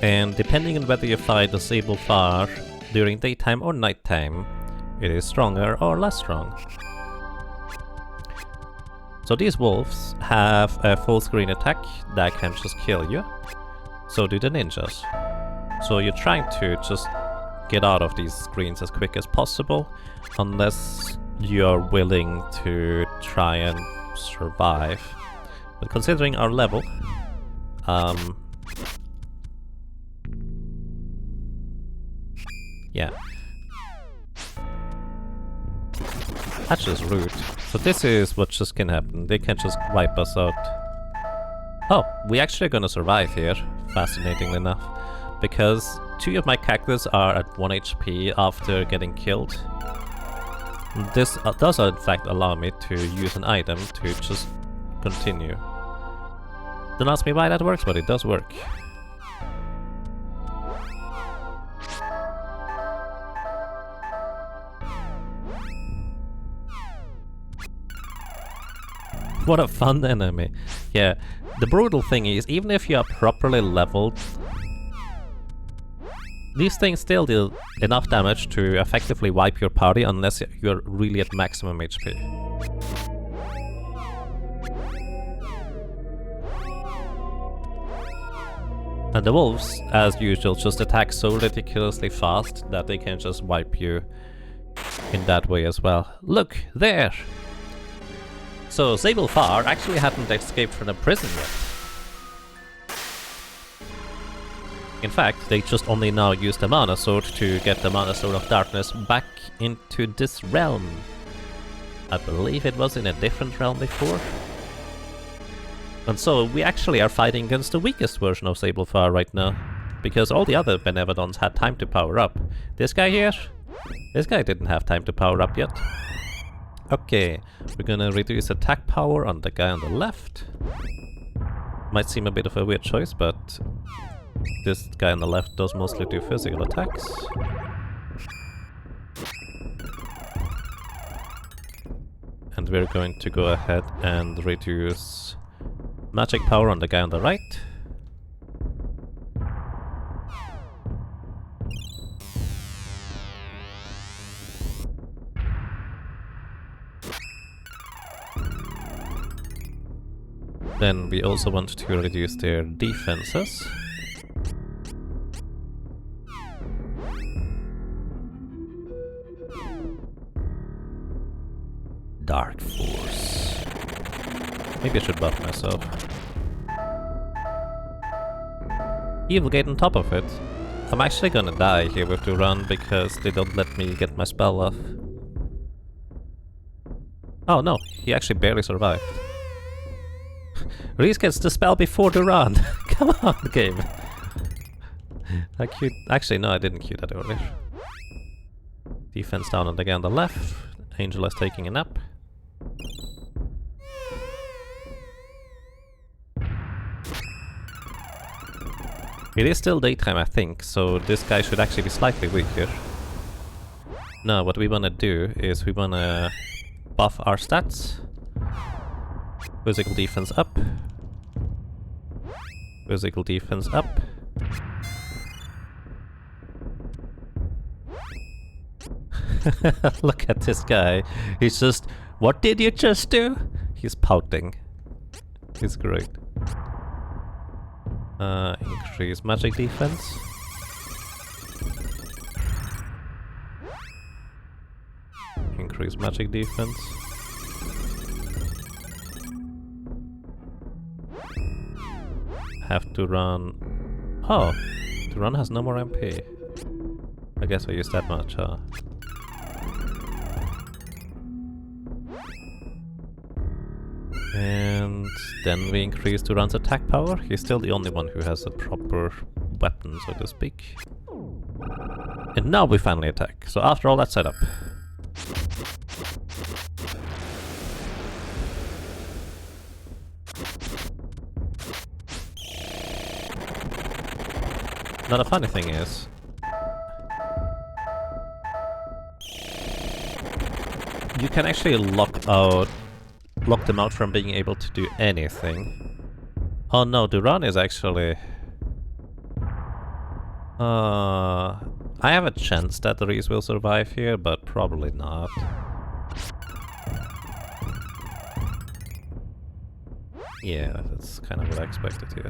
And depending on whether you fight the Sablefar during daytime or nighttime, it is stronger or less strong. So these wolves have a full screen attack that can just kill you. So do the ninjas. So you're trying to just get out of these screens as quick as possible, unless you're willing to try and survive. But considering our level, yeah. That's just rude. So this is what just can happen. They can just wipe us out. Oh, we actually are gonna survive here, fascinatingly enough. Because 2 of my cactus are at 1 HP after getting killed. This does in fact allow me to use an item to just continue. Don't ask me why that works, but it does work. What a fun enemy. Yeah, the brutal thing is, even if you are properly leveled, these things still deal enough damage to effectively wipe your party unless you're really at maximum HP. And the wolves, as usual, just attack so ridiculously fast that they can just wipe you in that way as well. Look, there! So Sablefar actually hadn't escaped from the prison yet. In fact, they just only now use the Mana Sword to get the Mana Sword of Darkness back into this realm. I believe it was in a different realm before. And so we actually are fighting against the weakest version of Sablefire right now. Because all the other Benevodons had time to power up. This guy here? This guy didn't have time to power up yet. Okay, we're gonna reduce attack power on the guy on the left. Might seem a bit of a weird choice, but this guy on the left does mostly do physical attacks. And we're going to go ahead and reduce magic power on the guy on the right. Then we also want to reduce their defenses. Dark Force. Maybe I should buff myself. Evil Gate on top of it. I'm actually gonna die here with the run because they don't let me get my spell off. Oh no, he actually barely survived. Reese gets the spell before the run. Come on, game. I queued. Actually, no, I didn't queue that earlier. Defense down on the guy on the left. Angel is taking a nap. It is still daytime, I think, so this guy should actually be slightly weaker. Now, what we wanna do is we wanna buff our stats. Physical defense up. Physical defense up. Look at this guy. He's just... What did you just do? He's pouting. He's great. Increase magic defense. Increase magic defense. Have to run... Oh! To run has no more MP. I guess I used that much, huh? And then we increase Duran's attack power. He's still the only one who has a proper weapon, so to speak. And now we finally attack. So after all that setup. Now the funny thing is, you can actually lock them out from being able to do anything. Oh no, Duran is actually... I have a chance that Reese will survive here, but probably not. Yeah, that's kind of what I expected here.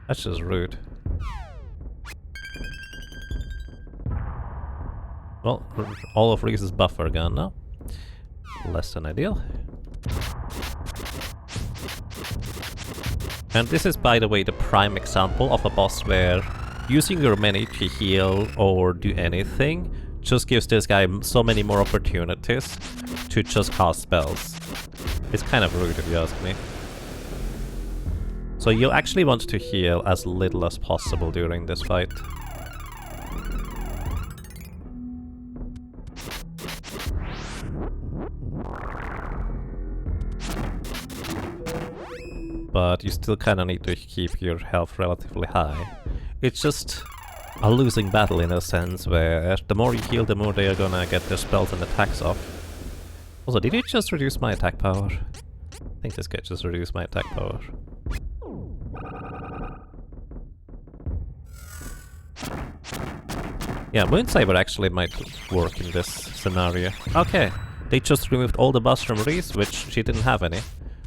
That's just rude. Well, all of Reese's buff are gone now. Less than ideal. And this is, by the way, the prime example of a boss where using your many to heal or do anything just gives this guy so many more opportunities to just cast spells. It's kind of rude if you ask me. So you actually want to heal as little as possible during this fight. But you still kinda need to keep your health relatively high. It's just a losing battle in a sense, where the more you heal, the more they are gonna get their spells and attacks off. Also, did you just reduce my attack power? I think this guy just reduced my attack power. Yeah, Moonsaber actually might work in this scenario. Okay, they just removed all the buffs from Reese, which she didn't have any.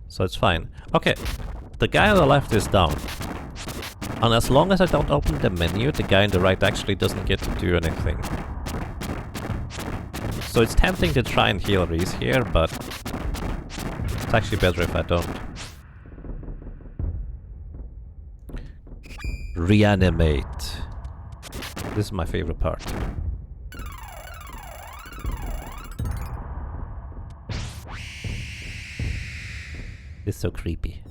So it's fine. Okay, the guy on the left is down. And as long as I don't open the menu, the guy on the right actually doesn't get to do anything. So it's tempting to try and heal Reese here, but it's actually better if I don't. Reanimate. This is my favorite part. It's so creepy.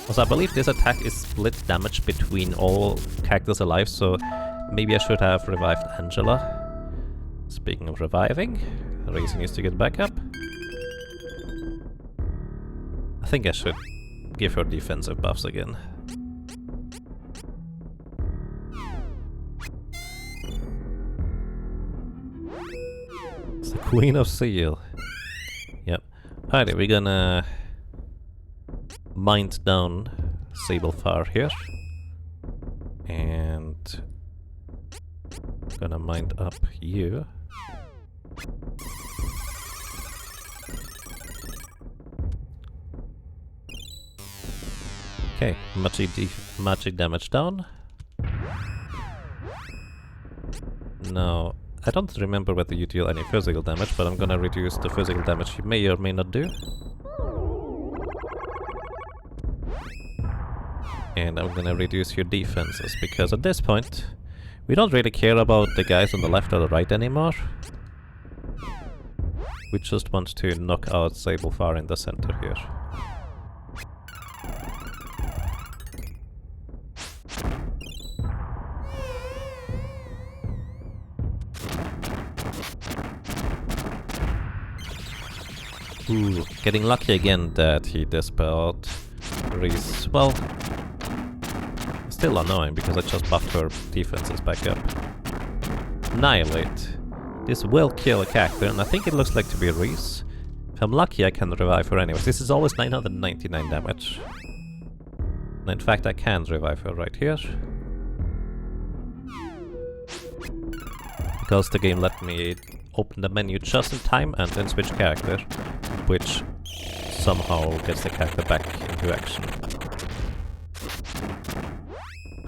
Also, I believe this attack is split damage between all characters alive, so maybe I should have revived Angela. Speaking of reviving, the reason is to get back up. I think I should give her defensive buffs again. It's the Queen of Seal. Yep. Alright, we're gonna mind down Sablefar here. And gonna mind up you. Okay, magic damage down. Now, I don't remember whether you deal any physical damage, but I'm gonna reduce the physical damage you may or may not do. And I'm gonna reduce your defenses, because at this point, we don't really care about the guys on the left or the right anymore. We just want to knock out Sablefar in the center here. Ooh, getting lucky again that he dispelled Reese. Well, still annoying because I just buffed her defenses back up. Annihilate. This will kill a character, and I think it looks like to be Reese. If I'm lucky, I can revive her anyways. This is always 999 damage. And in fact, I can revive her right here. Because the game let me open the menu just in time and then switch character, which somehow gets the character back into action.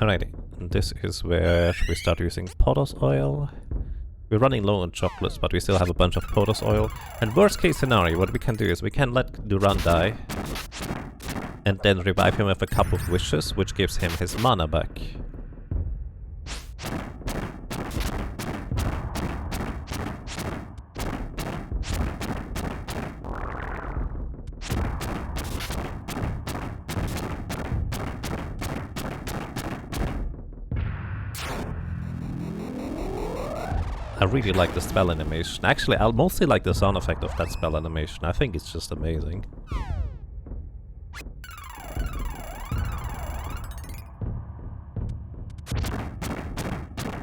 Alrighty, and this is where we start using potash oil. We're running low on chocolates, but we still have a bunch of potash oil. And worst case scenario, what we can do is we can let Duran die and then revive him with a cup of wishes, which gives him his mana back. I really like the spell animation. Actually, I mostly like the sound effect of that spell animation. I think it's just amazing.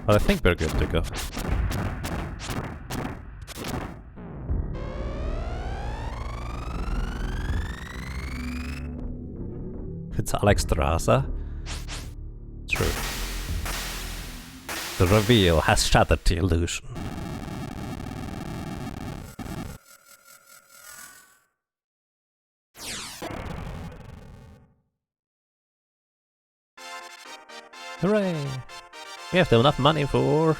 But I think we're good to go. It's Alex Straza. True. The reveal has shattered the illusion. Hooray! We have enough money for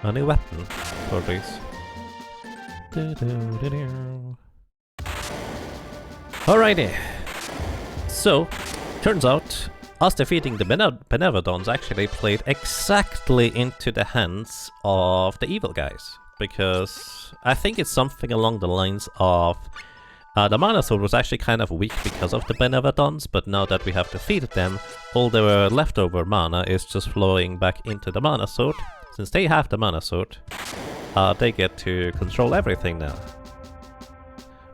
a new weapon for this. Alrighty. So, turns out us defeating the Benevodons actually played exactly into the hands of the evil guys. Because I think it's something along the lines of the Mana Sword was actually kind of weak because of the Benevodons, but now that we have defeated them, all the leftover mana is just flowing back into the Mana Sword. Since they have the Mana Sword, they get to control everything now.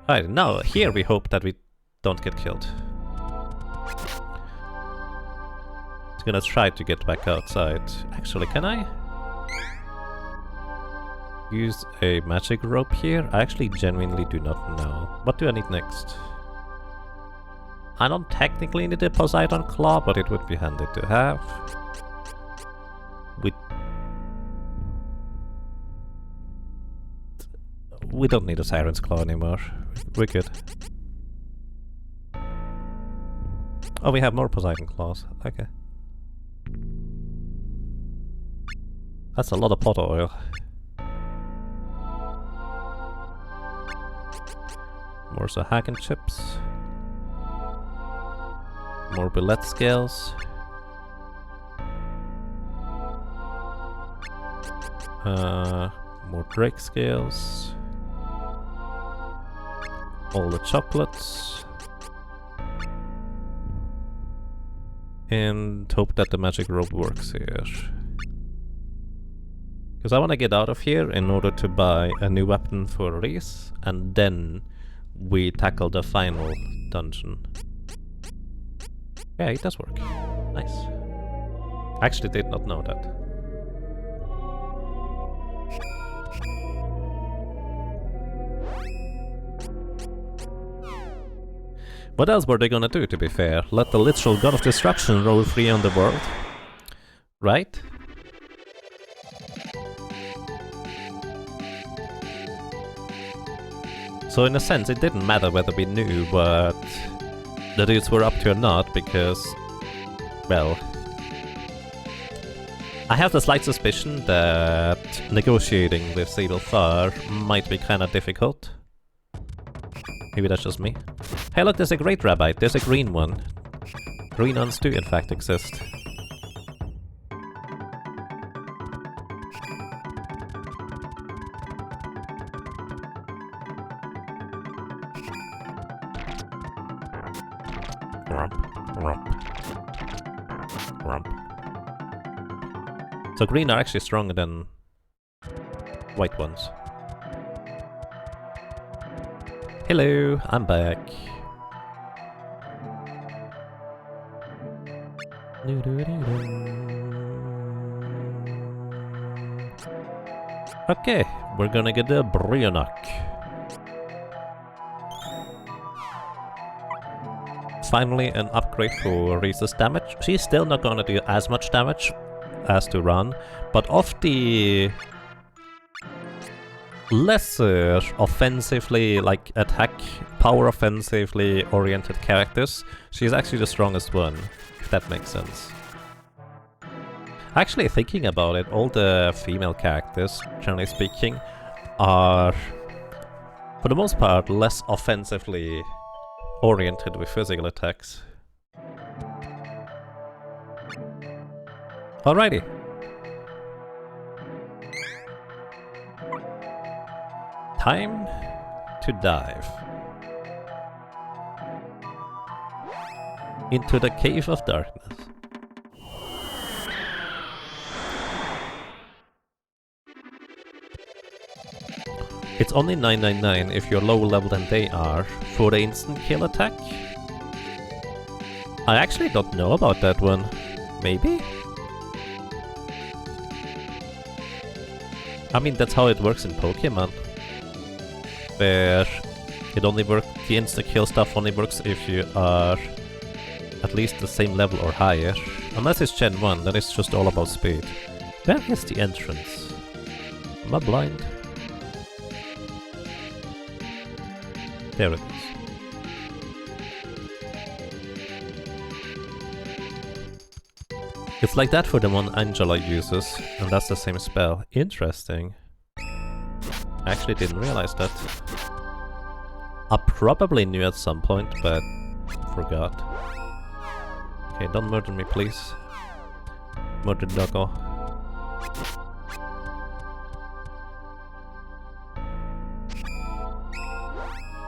Alright, now here we hope that we don't get killed. Gonna try to get back outside. Actually, can I use a magic rope here? I actually genuinely do not know. What do I need next? I don't technically need a Poseidon Claw, but it would be handy to have. We don't need a Siren's Claw anymore. We're good. Oh, we have more Poseidon Claws. Okay. That's a lot of pot oil. More Seiken chips. More bullet skills. More Drake skills. All the chocolates. And hope that the magic rope works here. Because I want to get out of here in order to buy a new weapon for Reese, and then we tackle the final dungeon. Yeah, it does work. Nice. I actually did not know that. What else were they gonna do, to be fair? Let the literal god of destruction roll free on the world? Right? So in a sense, it didn't matter whether we knew what the dudes were up to or not, because, well, I have the slight suspicion that negotiating with Cedal Far might be kinda difficult. Maybe that's just me. Hey look, there's a great rabbite, there's a green one. Green ones do in fact exist. So green are actually stronger than white ones. Hello, I'm back. Okay, we're gonna get the Brionok. Finally an upgrade for Reese's damage. She's still not gonna do as much damage as to run, but of the lesser offensively, like attack, power offensively oriented characters, she's actually the strongest one, if that makes sense. Actually, thinking about it, all the female characters, generally speaking, are for the most part less offensively oriented with physical attacks. Alrighty. Time to dive into the Cave of Darkness. It's only 999 if you're lower level than they are for the instant kill attack. I actually don't know about that one. Maybe? I mean, that's how it works in Pokemon. Where it only works, the insta-kill stuff only works if you are at least the same level or higher. Unless it's Gen 1, then it's just all about speed. Where is the entrance? Am I blind? There it is. It's like that for the one Angela uses, and that's the same spell. Interesting. I actually didn't realize that. I probably knew at some point, but forgot. Okay, don't murder me, please. Murder doggo.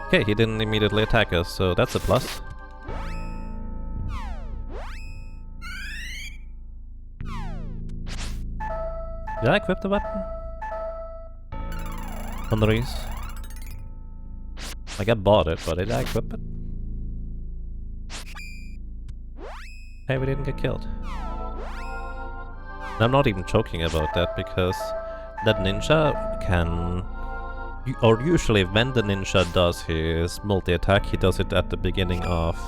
Okay, he didn't immediately attack us, so that's a plus. Did I equip the weapon? On the Reese? Like I bought it, but did I equip it? Hey, we didn't get killed. And I'm not even joking about that, because that ninja can... Or usually when the ninja does his multi-attack, he does it at the beginning of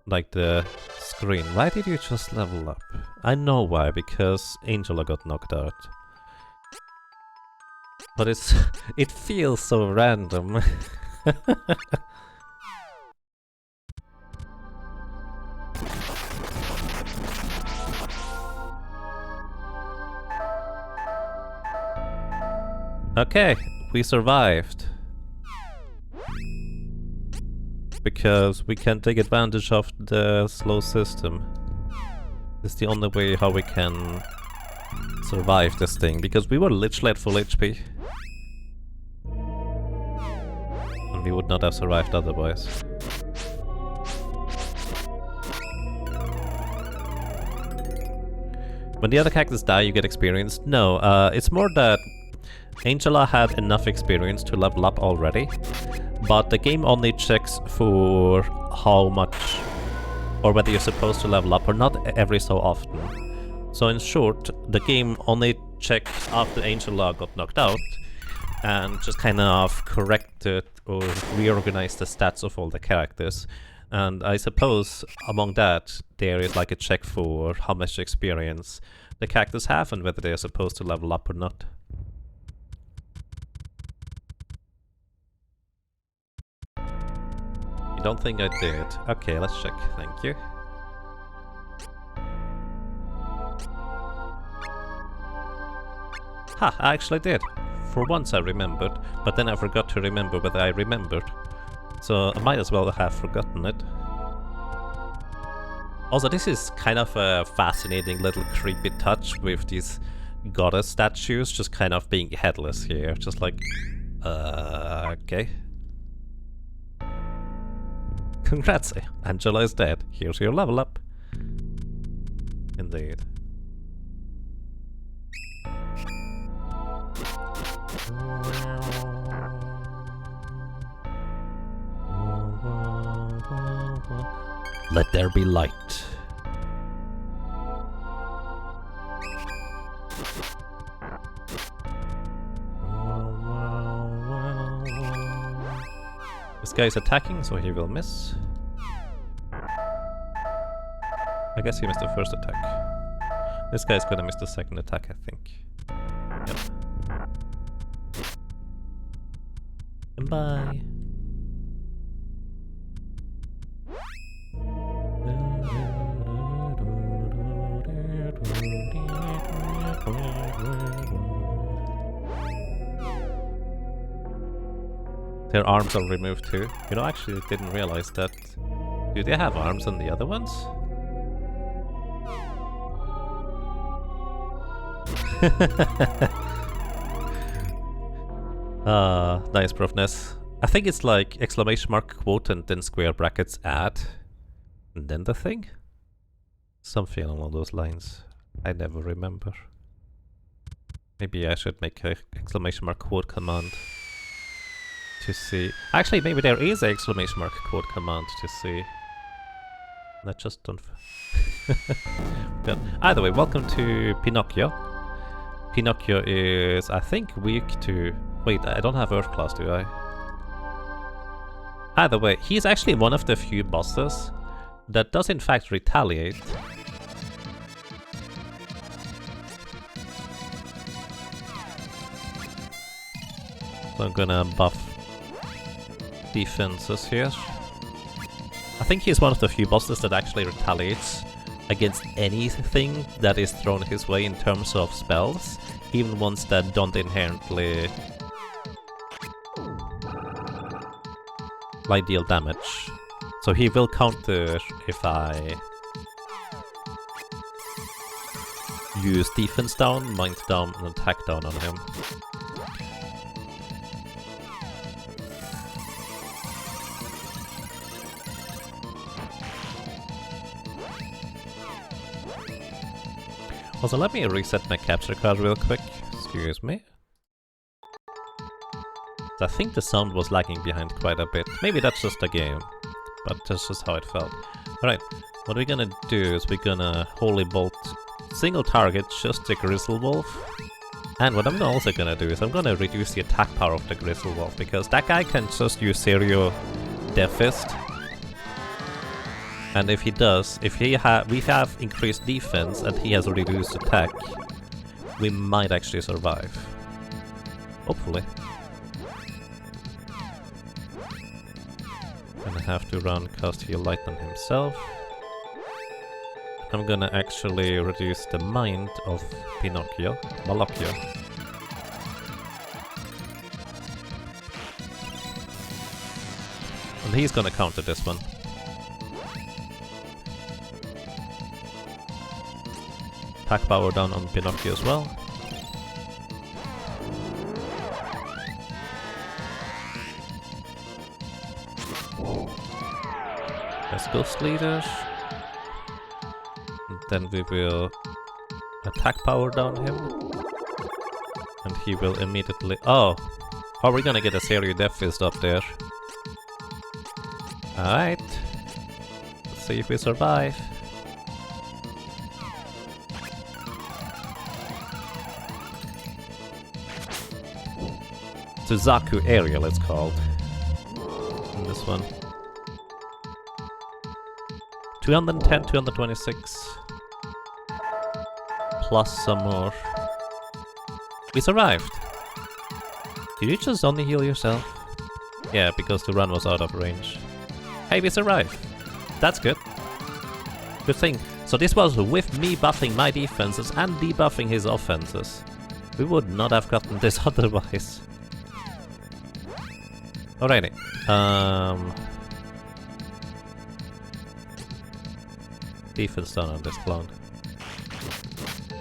like the screen. Why did you just level up? I know why, because Angela got knocked out. But it's it feels so random. Okay, we survived. because we can take advantage of the slow system. It's the only way how we can survive this thing, because we were literally at full HP. And we would not have survived otherwise. When the other characters die, you get experience. No, it's more that Angela had enough experience to level up already, but the game only checks for how much, or whether you're supposed to level up or not every so often. So in short, the game only checked after Angela got knocked out, and just kind of corrected or reorganized the stats of all the characters. And I suppose among that, there is like a check for how much experience the characters have and whether they are supposed to level up or not. You don't think I did? Okay, let's check. Thank you. Ha! I actually did. For once I remembered, but then I forgot to remember whether I remembered. So I might as well have forgotten it. Also, this is kind of a fascinating little creepy touch with these goddess statues just kind of being headless here. Just like, okay. Congrats, Angela is dead. Here's your level up. Indeed. Let there be light. This guy is attacking, so he will miss. I guess he missed the first attack. This guy is gonna miss the second attack, I think. Yep. And bye. Their arms are removed too. You know, I actually didn't realize that. Do they have arms on the other ones? Nice, Profness. I think it's like exclamation mark, quote, and then square brackets, add, and then the thing? Something along those lines. I never remember. Maybe I should make a exclamation mark, quote command to see. Actually, maybe there is an exclamation mark, quote command to see. Not just don't. But either way, welcome to Pinocchio. Pinocchio is, I think, weak to... Wait, I don't have Earth class, do I? Either way, he's actually one of the few bosses that does in fact retaliate. So I'm gonna buff defenses here. I think he's one of the few bosses that actually retaliates against anything that is thrown his way in terms of spells, even ones that don't inherently like deal damage. So he will counter if I use defense down, mind down, and attack down on him. Also, let me reset my capture card real quick. Excuse me. I think the sound was lagging behind quite a bit. Maybe that's just the game, but that's just how it felt. Alright, what we're gonna do is we're gonna Holy Bolt single target just the Grizzle Wolf. And what I'm also gonna do is I'm gonna reduce the attack power of the Grizzle Wolf, because that guy can just use Serio Death Fist. And if he does, if we have increased defense and he has a reduced attack, we might actually survive. Hopefully. Gonna have to run cast Heal Light on himself. I'm gonna actually reduce the mind of Pinocchio. Malocchio. And he's gonna counter this one. Attack power down on Pinocchio as well. Let's Ghost Leader. And then we will attack power down him. And he will immediately... Oh! Are we gonna get a serious Death Fist up there? Alright. Let's see if we survive. Suzaku Aerial it's called. And this one. 210, 226. Plus some more. We survived! Did you just only heal yourself? Yeah, because the run was out of range. Hey, we survived! That's good. Good thing. So this was with me buffing my defenses and debuffing his offenses. We would not have gotten this otherwise. Alrighty. Defense down on this clown.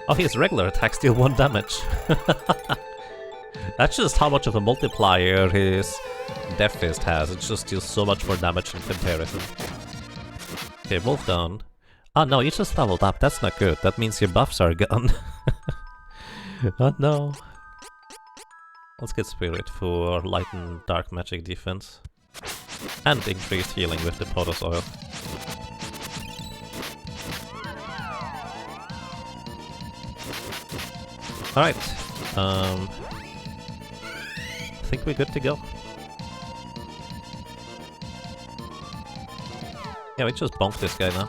Oh, his regular attacks deal 1 damage. That's just how much of a multiplier his Death Fist has. It just deals so much more damage in comparison. Okay, Wolf down. Oh no, you just leveled up. That's not good. That means your buffs are gone. Oh no. Let's get Spirit for light and dark magic defense. And increased healing with the Potos Oil. Alright. I think we're good to go. Yeah, we just bonked this guy now.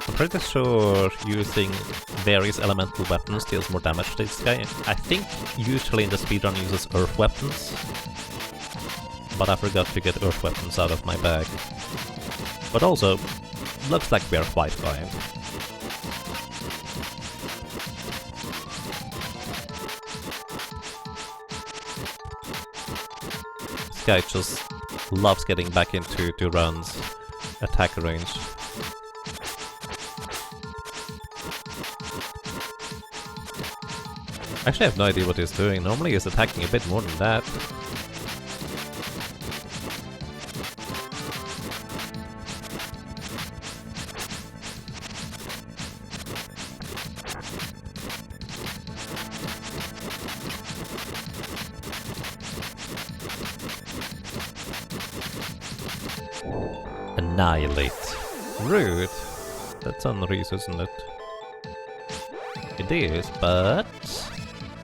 I'm pretty sure using various elemental weapons deals more damage to this guy. I think usually in the speedrun uses earth weapons. But I forgot to get earth weapons out of my bag. But also, looks like we are quite fine. This guy just loves getting back into Duran's attack range. Actually, I have no idea what he's doing. Normally he's attacking a bit more than that. Annihilate. Rude. That's unreasonable, isn't it? It is, but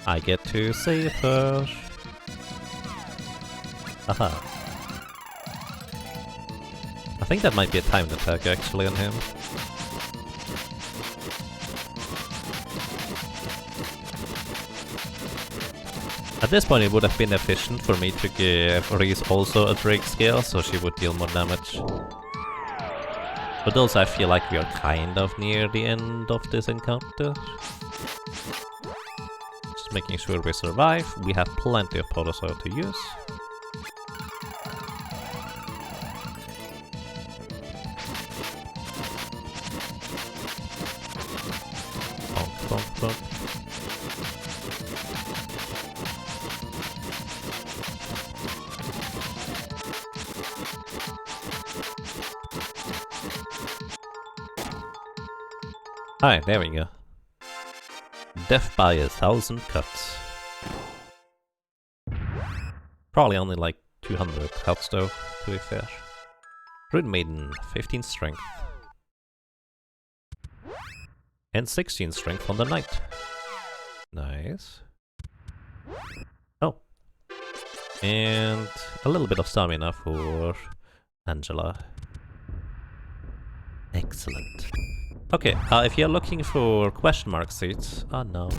I get to save her. Aha. I think that might be a timed attack actually on him. At this point it would have been efficient for me to give Reese also a Drake scale, so she would deal more damage. But also I feel like we are kind of near the end of this encounter. Just making sure we survive. We have plenty of Potos Oil to use. Bonk, bonk, bonk. Alright, there we go. Death by 1,000 cuts. Probably only like 200 health though, to be fair. Rune Maiden, 15 strength. And 16 strength on the knight. Nice. Oh. And a little bit of stamina for Angela. Excellent. Okay, if you're looking for question mark seats... Oh no.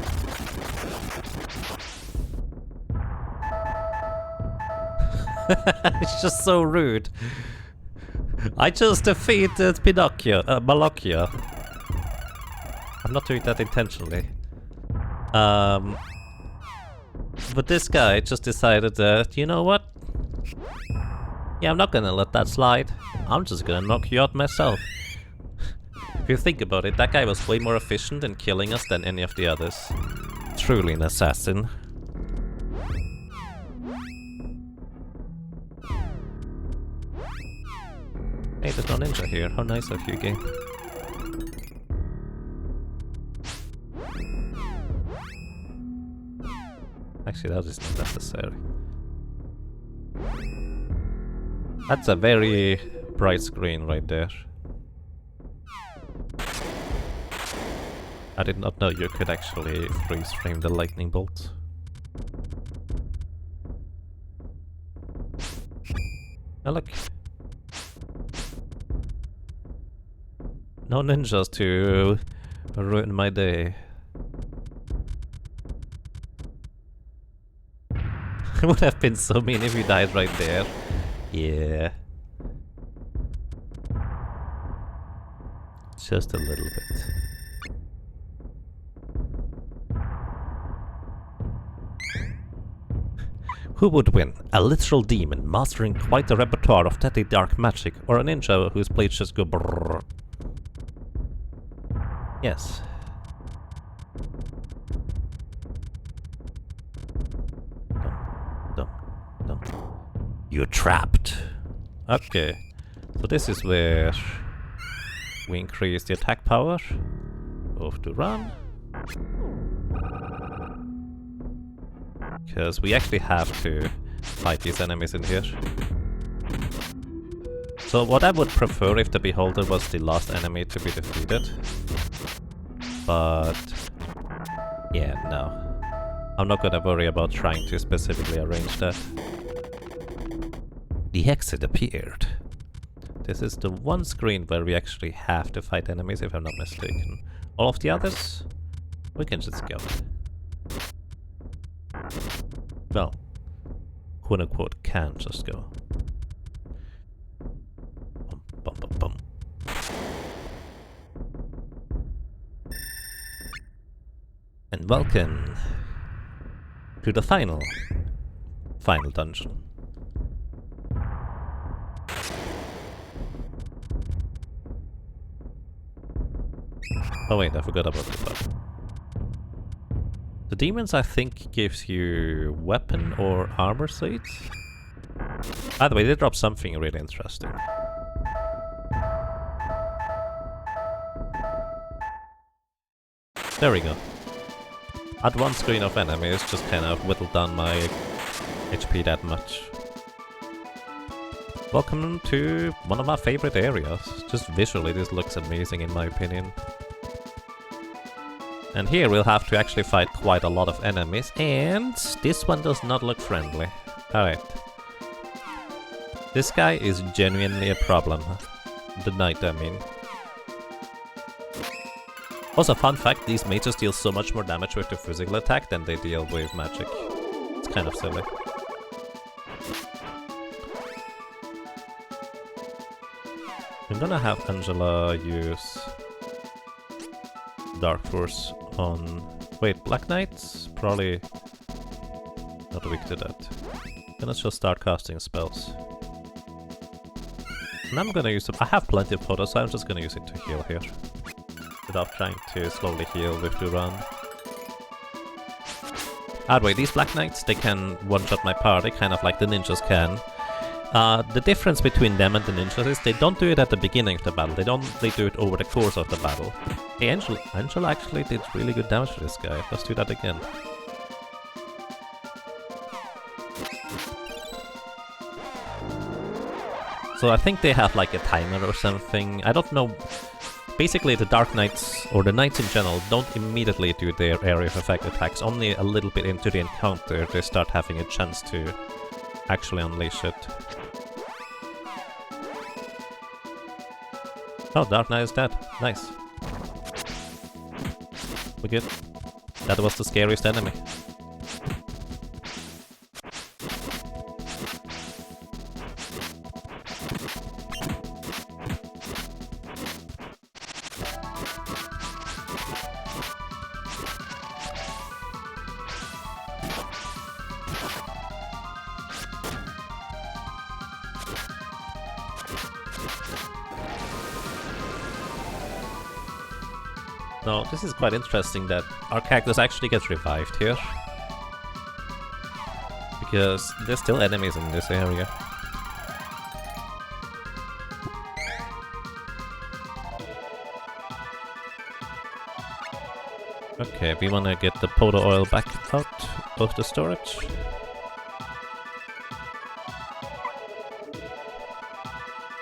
It's just so rude. I just defeated Pinocchio, Malocchio. I'm not doing that intentionally. But this guy just decided that, you know what? Yeah, I'm not gonna let that slide. I'm just gonna knock you out myself. If you think about it, that guy was way more efficient in killing us than any of the others. Truly an assassin. Hey, there's no ninja here. How nice of you, game. Actually, that is not necessary. That's a very bright screen right there. I did not know you could actually freeze frame the lightning bolt. Oh look. No ninjas to ruin my day. It would have been so mean if you died right there. Yeah. Just a little bit. Who would win? A literal demon mastering quite a repertoire of deadly dark magic, or a ninja whose blades just go brrrr? Yes. Dum. You're trapped. Okay. So this is where we increase the attack power. Off to run. Because we actually have to fight these enemies in here. So what I would prefer if the Beholder was the last enemy to be defeated. But yeah, no. I'm not gonna worry about trying to specifically arrange that. The exit appeared. This is the one screen where we actually have to fight enemies, if I'm not mistaken. All of the others, we can just go. Well, quote unquote, can just go. Bum, bum, bum, bum. And welcome to the final dungeon. Oh wait, I forgot about the button. The demons, I think, gives you weapon or armor sets. By the way, they dropped something really interesting. There we go. At one screen of enemies, just kind of whittled down my HP that much. Welcome to one of my favorite areas. Just visually, this looks amazing in my opinion. And here we'll have to actually fight quite a lot of enemies, and this one does not look friendly. Alright. This guy is genuinely a problem. The knight, I mean. Also, fun fact, these mages deal so much more damage with the physical attack than they deal with magic. It's kind of silly. I'm gonna have Angela use Dark Force on... Wait, Black Knights? Probably not weak to that. Then let's just start casting spells. And I'm gonna use it. I have plenty of photos, so I'm just gonna use it to heal here. Without trying to slowly heal with the run. By the way, these Black Knights, they can one-shot my party, kind of like the ninjas can. The difference between them and the ninjas is they don't do it at the beginning of the battle, they do it over the course of the battle. Hey, Angela actually did really good damage to this guy. Let's do that again. So I think they have like a timer or something. I don't know. Basically the Dark Knights, or the Knights in general, don't immediately do their area of effect attacks. Only a little bit into the encounter they start having a chance to actually unleash it. Oh, Dark Knight is dead. Nice. We're good. That was the scariest enemy. Now, this is quite interesting that our characters actually get revived here. Because there's still enemies in this area. Okay, we wanna get the powder oil back out of the storage.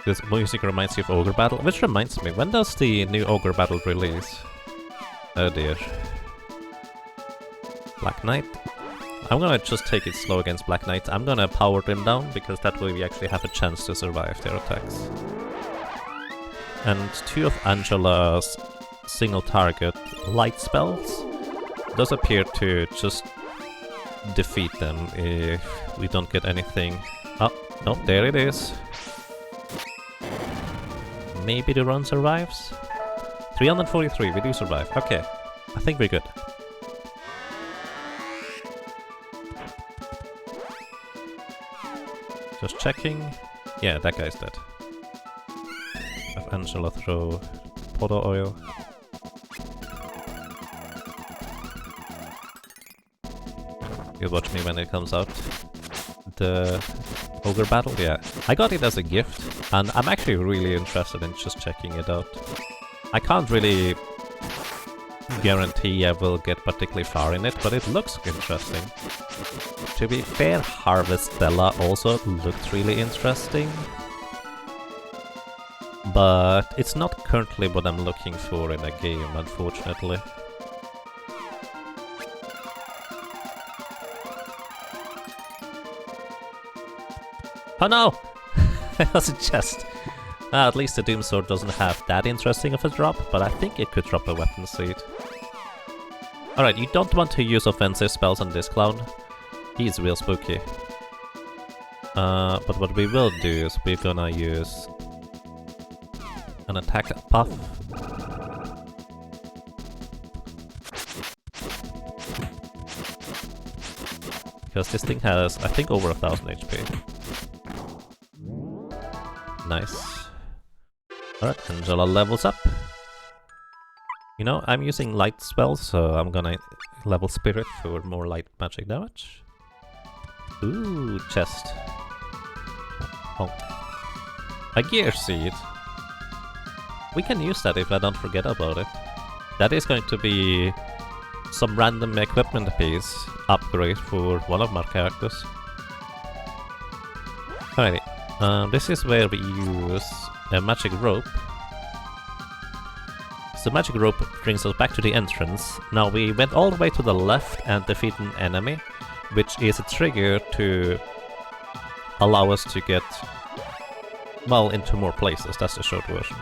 This music reminds you of Ogre Battle, which reminds me, when does the new Ogre Battle release? Oh dear. Black Knight. I'm gonna just take it slow against Black Knight. I'm gonna power them down, because that way we actually have a chance to survive their attacks. And two of Angela's single target light spells does appear to just defeat them if we don't get anything. Oh, no, there it is. Maybe the run survives? 343, we do survive. Okay, I think we're good. Just checking. Yeah, that guy's dead. Have Angela throw powder oil. You watch me when it comes out. The Ogre Battle, yeah. I got it as a gift, and I'm actually really interested in just checking it out. I can't really guarantee I will get particularly far in it, but it looks interesting. To be fair, Harvestella also looked really interesting. But it's not currently what I'm looking for in a game, unfortunately. Oh no! It was a chest. At least the Doom Sword doesn't have that interesting of a drop, but I think it could drop a weapon seed. Alright, you don't want to use offensive spells on this clown. He's real spooky. But what we will do is we're gonna use an attack buff. Because this thing has, I think, over 1000 HP. Nice. Alright, Angela levels up. You know, I'm using light spells, so I'm gonna level Spirit for more light magic damage. Ooh, chest. Oh. A gear seed. We can use that if I don't forget about it. That is going to be some random equipment piece upgrade for one of my characters. Alrighty. This is where we use a magic rope. So magic rope brings us back to the entrance. Now we went all the way to the left and defeated an enemy, which is a trigger to allow us to get, well, into more places. That's the short version.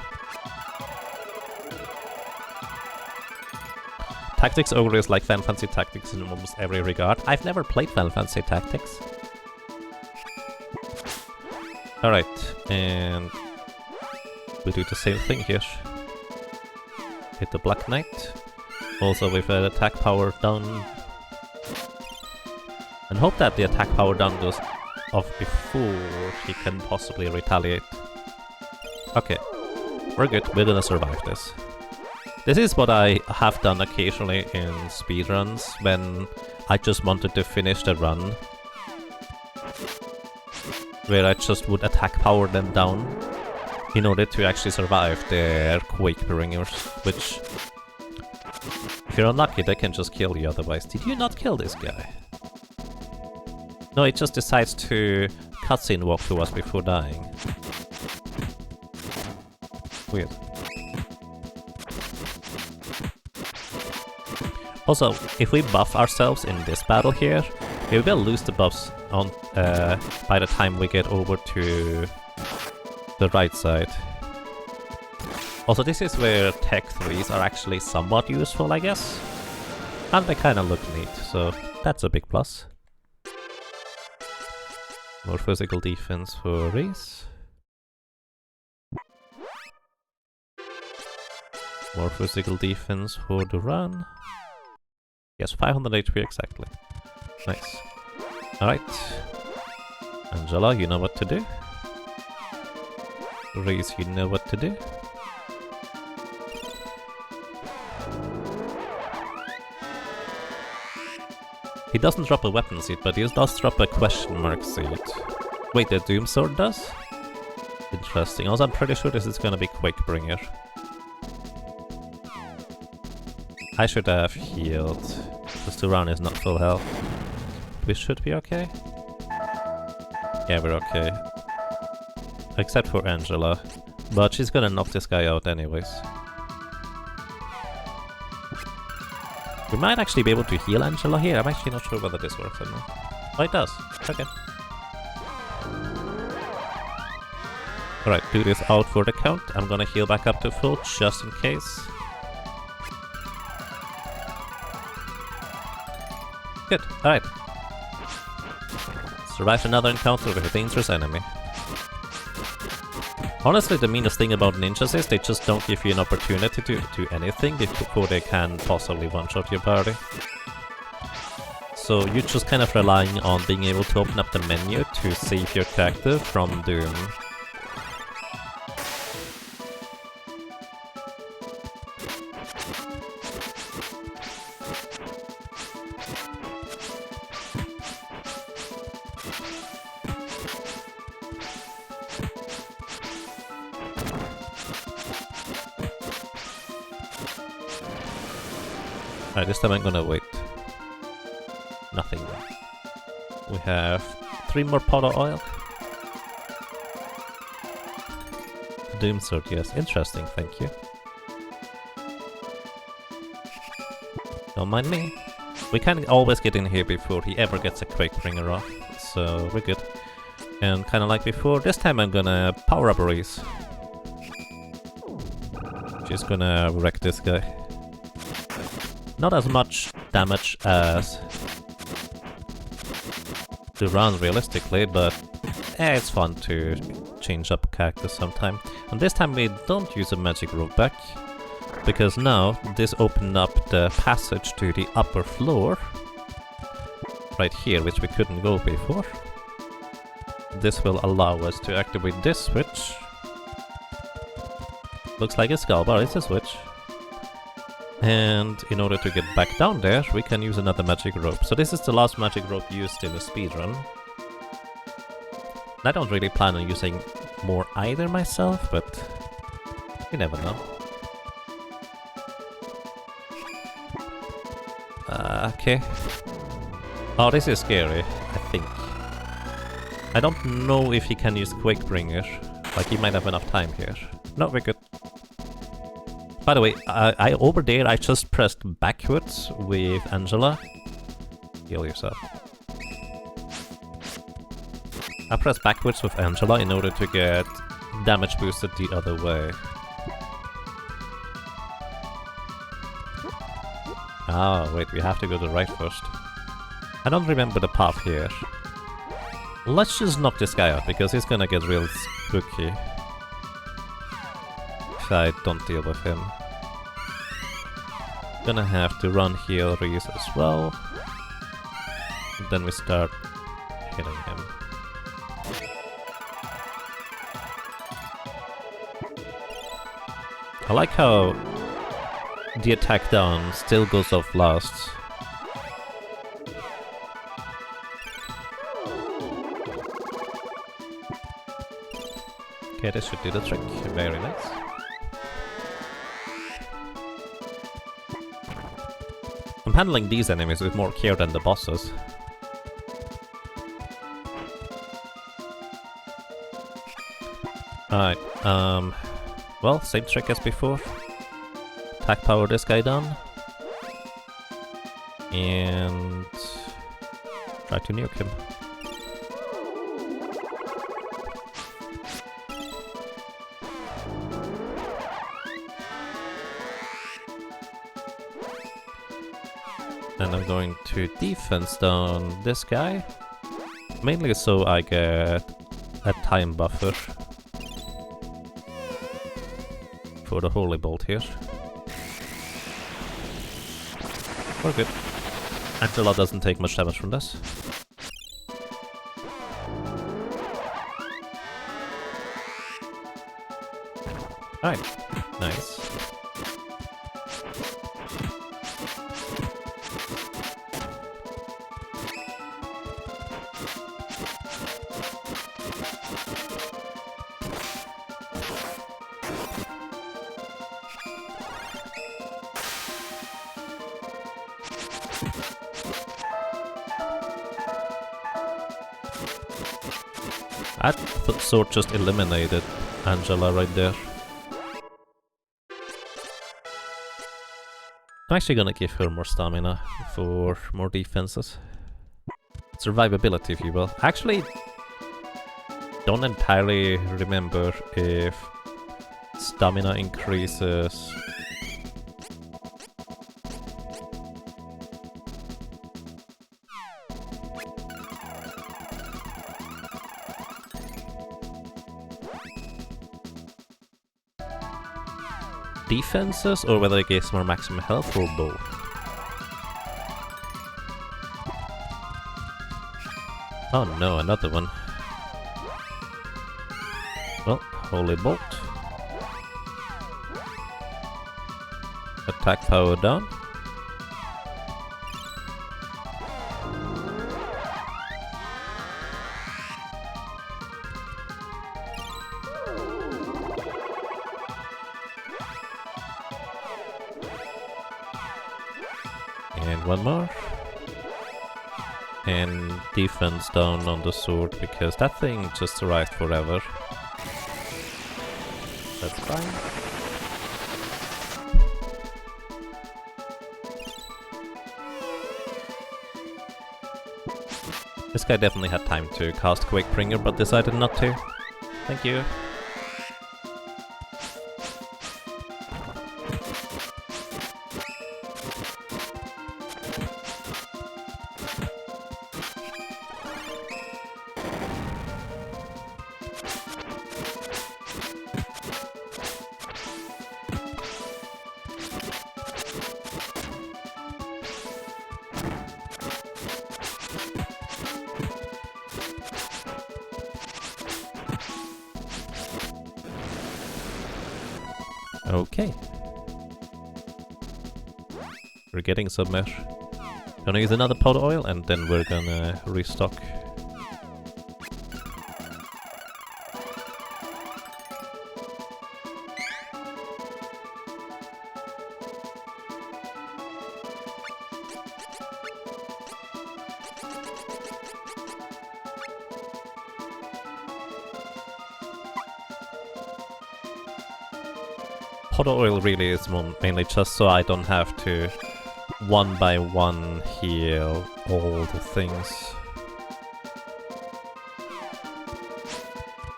Tactics Ogre is like Final Fantasy Tactics in almost every regard. I've never played Final Fantasy Tactics. Alright, and we do the same thing here. Hit the Black Knight, also with an attack power down. And hope that the attack power down goes off before he can possibly retaliate. Okay, we're good, we're gonna survive this. This is what I have done occasionally in speedruns, when I just wanted to finish the run. Where I just would attack power them down in order to actually survive their Quake Bringers, which, if you're unlucky, they can just kill you otherwise. Did you not kill this guy? No, it just decides to cutscene walk to us before dying. Weird. Also, if we buff ourselves in this battle here, we will lose the buffs on by the time we get over to the right side. Also, this is where Tech 3s are actually somewhat useful, I guess. And they kinda look neat, so that's a big plus. More physical defense for Reese. More physical defense for the run. Yes, 500 HP exactly. Nice. Alright. Angela, you know what to do. Reese, you know what to do. He doesn't drop a weapon seed, but he does drop a question mark seed. Wait, the Doom Sword does? Interesting. Also, I'm pretty sure this is gonna be Quickbringer. I should have healed. This Turan is not full health. We should be okay? Yeah, we're okay. Except for Angela. But she's gonna knock this guy out anyways. We might actually be able to heal Angela here. I'm actually not sure whether this works or not. Oh, it does. Okay. Alright, do this out for the count. I'm gonna heal back up to full just in case. Good. Alright. Survive another encounter with a dangerous enemy. Honestly, the meanest thing about ninjas is they just don't give you an opportunity to do anything before they can possibly one-shot your party. So you're just kind of relying on being able to open up the menu to save your character from doom. Alright, this time I'm gonna wait. Nothing. We have 3 more pot of oil. Doom Sword, yes. Interesting, thank you. Don't mind me. We can always get in here before he ever gets a Quickbringer off, so we're good. And kinda like before, this time I'm gonna power up Reese. She's gonna wreck this guy. Not as much damage as to run realistically, but it's fun to change up characters sometime. And this time we don't use a magic rope back, because now this opened up the passage to the upper floor right here, which we couldn't go before. This will allow us to activate this switch. Looks like a skull bar, it's a switch. And in order to get back down there, we can use another magic rope. So this is the last magic rope used in the speedrun. I don't really plan on using more either myself, but you never know. Okay. Oh, this is scary, I think. I don't know if he can use Quickbringer. Like, he might have enough time here. No, we're good. By the way, over there I just pressed backwards with Angela. Heal yourself. I pressed backwards with Angela in order to get damage boosted the other way. Ah, wait, we have to go to the right first. I don't remember the path here. Let's just knock this guy out, because he's gonna get real spooky if I don't deal with him. Gonna have to run heal Reese as well. And then we start hitting him. I like how the attack down still goes off last. Okay, this should do the trick. Very nice. I'm handling these enemies with more care than the bosses. Alright, well, same trick as before. Attack power this guy down. And try to nuke him. And I'm going to defense down this guy. Mainly so I get a time buffer for the Holy Bolt here. We're good. Angela doesn't take much damage from this. Alright, nice. That sword just eliminated Angela right there. I'm actually gonna give her more stamina for more defenses. Survivability, if you will. Actually, don't entirely remember if stamina increases. Defenses, or whether it gives more maximum health, or both. Oh no, another one. Well, holy bolt. Attack power down. And one more. And defense down on the sword, because that thing just survived forever. That's fine. This guy definitely had time to cast Quakebringer, but decided not to. Thank you. Okay. We're getting somewhere. Gonna use another pot of oil and then we're gonna restock. Pot of oil really is mainly just so I don't have to one by one heal all the things.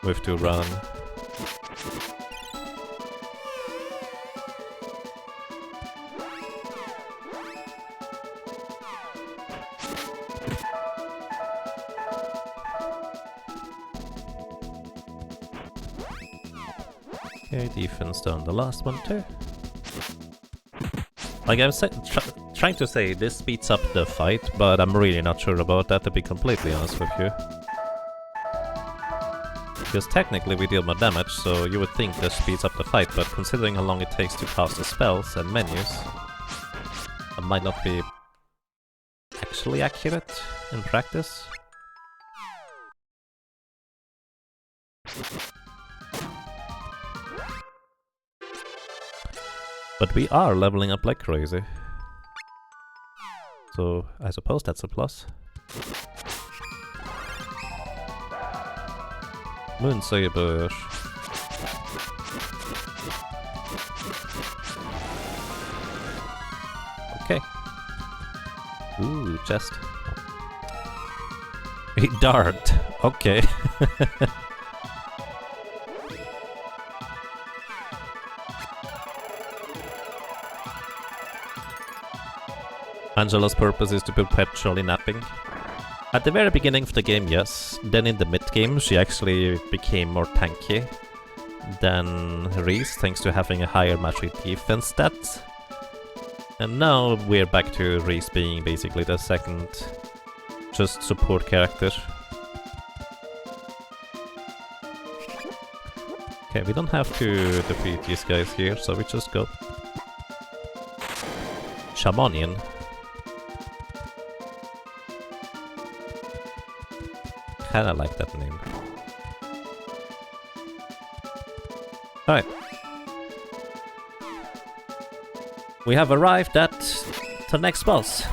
We have to run. Okay, defense down the last one too. Like I was trying to say, this speeds up the fight, but I'm really not sure about that, to be completely honest with you. Because technically we deal more damage, so you would think this speeds up the fight, but considering how long it takes to cast the spells and menus, that might not be actually accurate in practice. But we are leveling up like crazy. So I suppose that's a plus. Moon Saber. Okay. Ooh, chest. A dart. Okay. Angela's purpose is to be perpetually napping. At the very beginning of the game, yes. Then in the mid-game, she actually became more tanky than Reese, thanks to having a higher magic defense stat. And now we're back to Reese being basically the second just support character. Okay, we don't have to defeat these guys here, so we just go. Shamanian. kinda like that name. Alright. We have arrived at the next boss.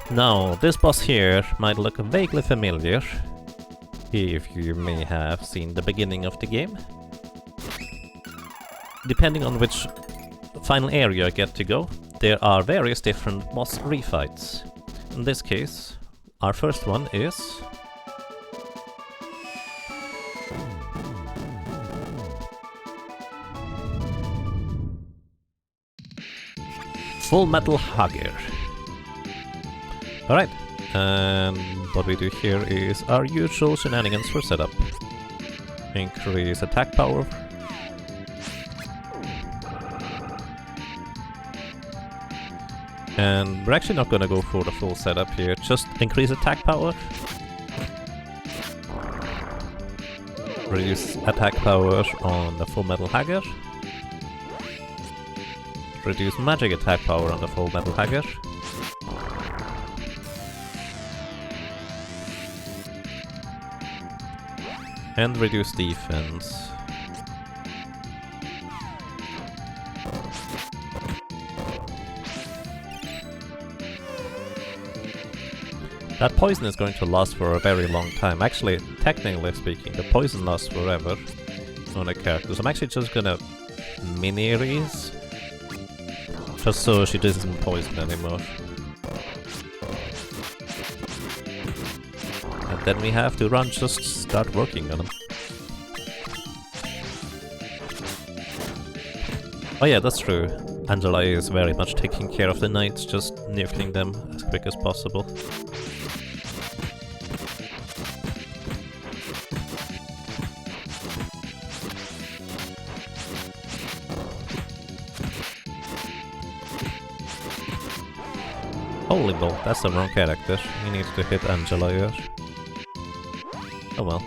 Now, this boss here might look vaguely familiar, if you may have seen the beginning of the game. Depending on which final area you get to go, there are various different boss refights. In this case, our first one is Full Metal Hugger. Alright, and what we do here is our usual shenanigans for setup. Increase attack power. And we're actually not gonna go for the full setup here, just increase attack power. Reduce attack power on the Full Metal Hugger. Reduce magic attack power on the Full Metal Hugger. And reduce defense. That poison is going to last for a very long time. Actually, technically speaking, the poison lasts forever on a character. So I'm actually just gonna mini-reese, just so she doesn't poison anymore. And then we have to just start working on them. Oh yeah, that's true. Angela is very much taking care of the knights, just nuking them as quick as possible. Holy bull, that's the wrong character. He needs to hit Angela here. Oh well.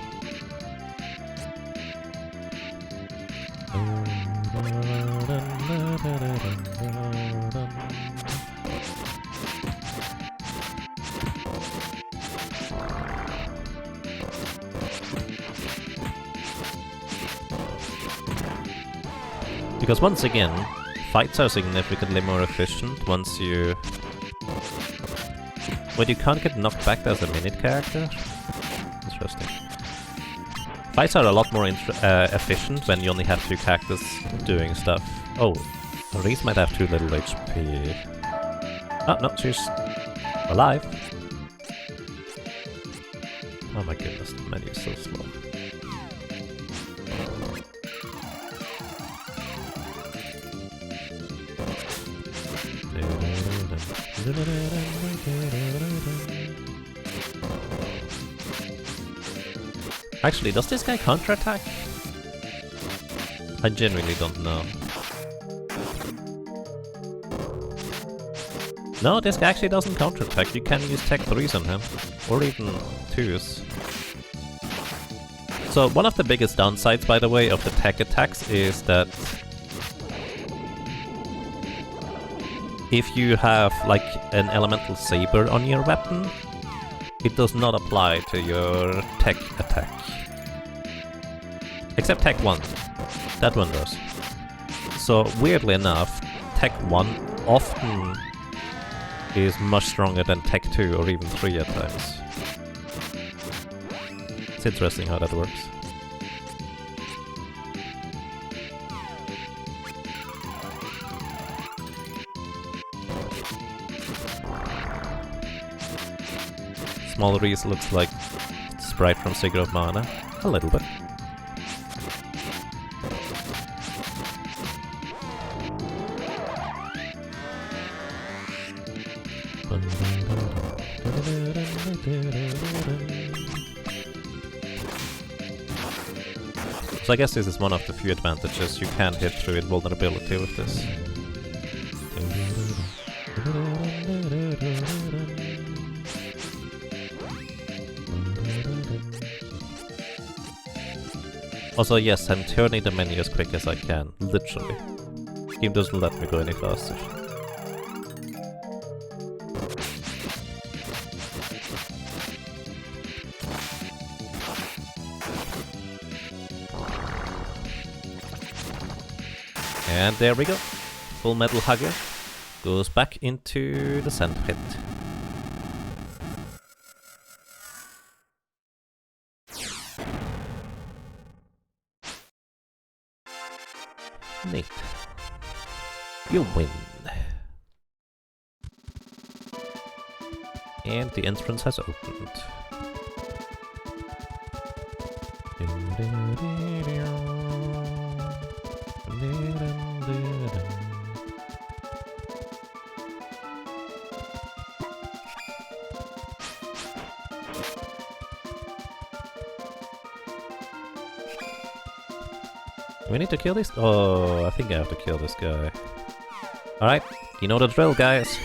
Because once again, fights are significantly more efficient once you... When you can't get knocked back as a minute character. Interesting. Fights are a lot more efficient when you only have two characters doing stuff. Oh, Reese might have too little HP. Oh, no, she's alive. Oh my goodness, the menu is so slow. Actually, does this guy counterattack? I genuinely don't know. No, this guy actually doesn't counterattack. You can use tech 3s on him. Or even 2s. So, one of the biggest downsides, by the way, of the tech attacks is that if you have, like, an elemental saber on your weapon, it does not apply to your tech attack. Except tech 1. That one does. So, weirdly enough, tech 1 often is much stronger than tech 2 or even 3 at times. It's interesting how that works. Small Reese looks like Sprite from Secret of Mana. A little bit. So I guess this is one of the few advantages. You can hit through invulnerability with this. Also, yes, I'm turning the menu as quick as I can, literally. The game doesn't let me go any faster. And there we go. Full Metal Hugger goes back into the sand pit. Neat. You win. And the entrance has opened. Do we need to kill this? Oh, I think I have to kill this guy. Alright, you know the drill, guys.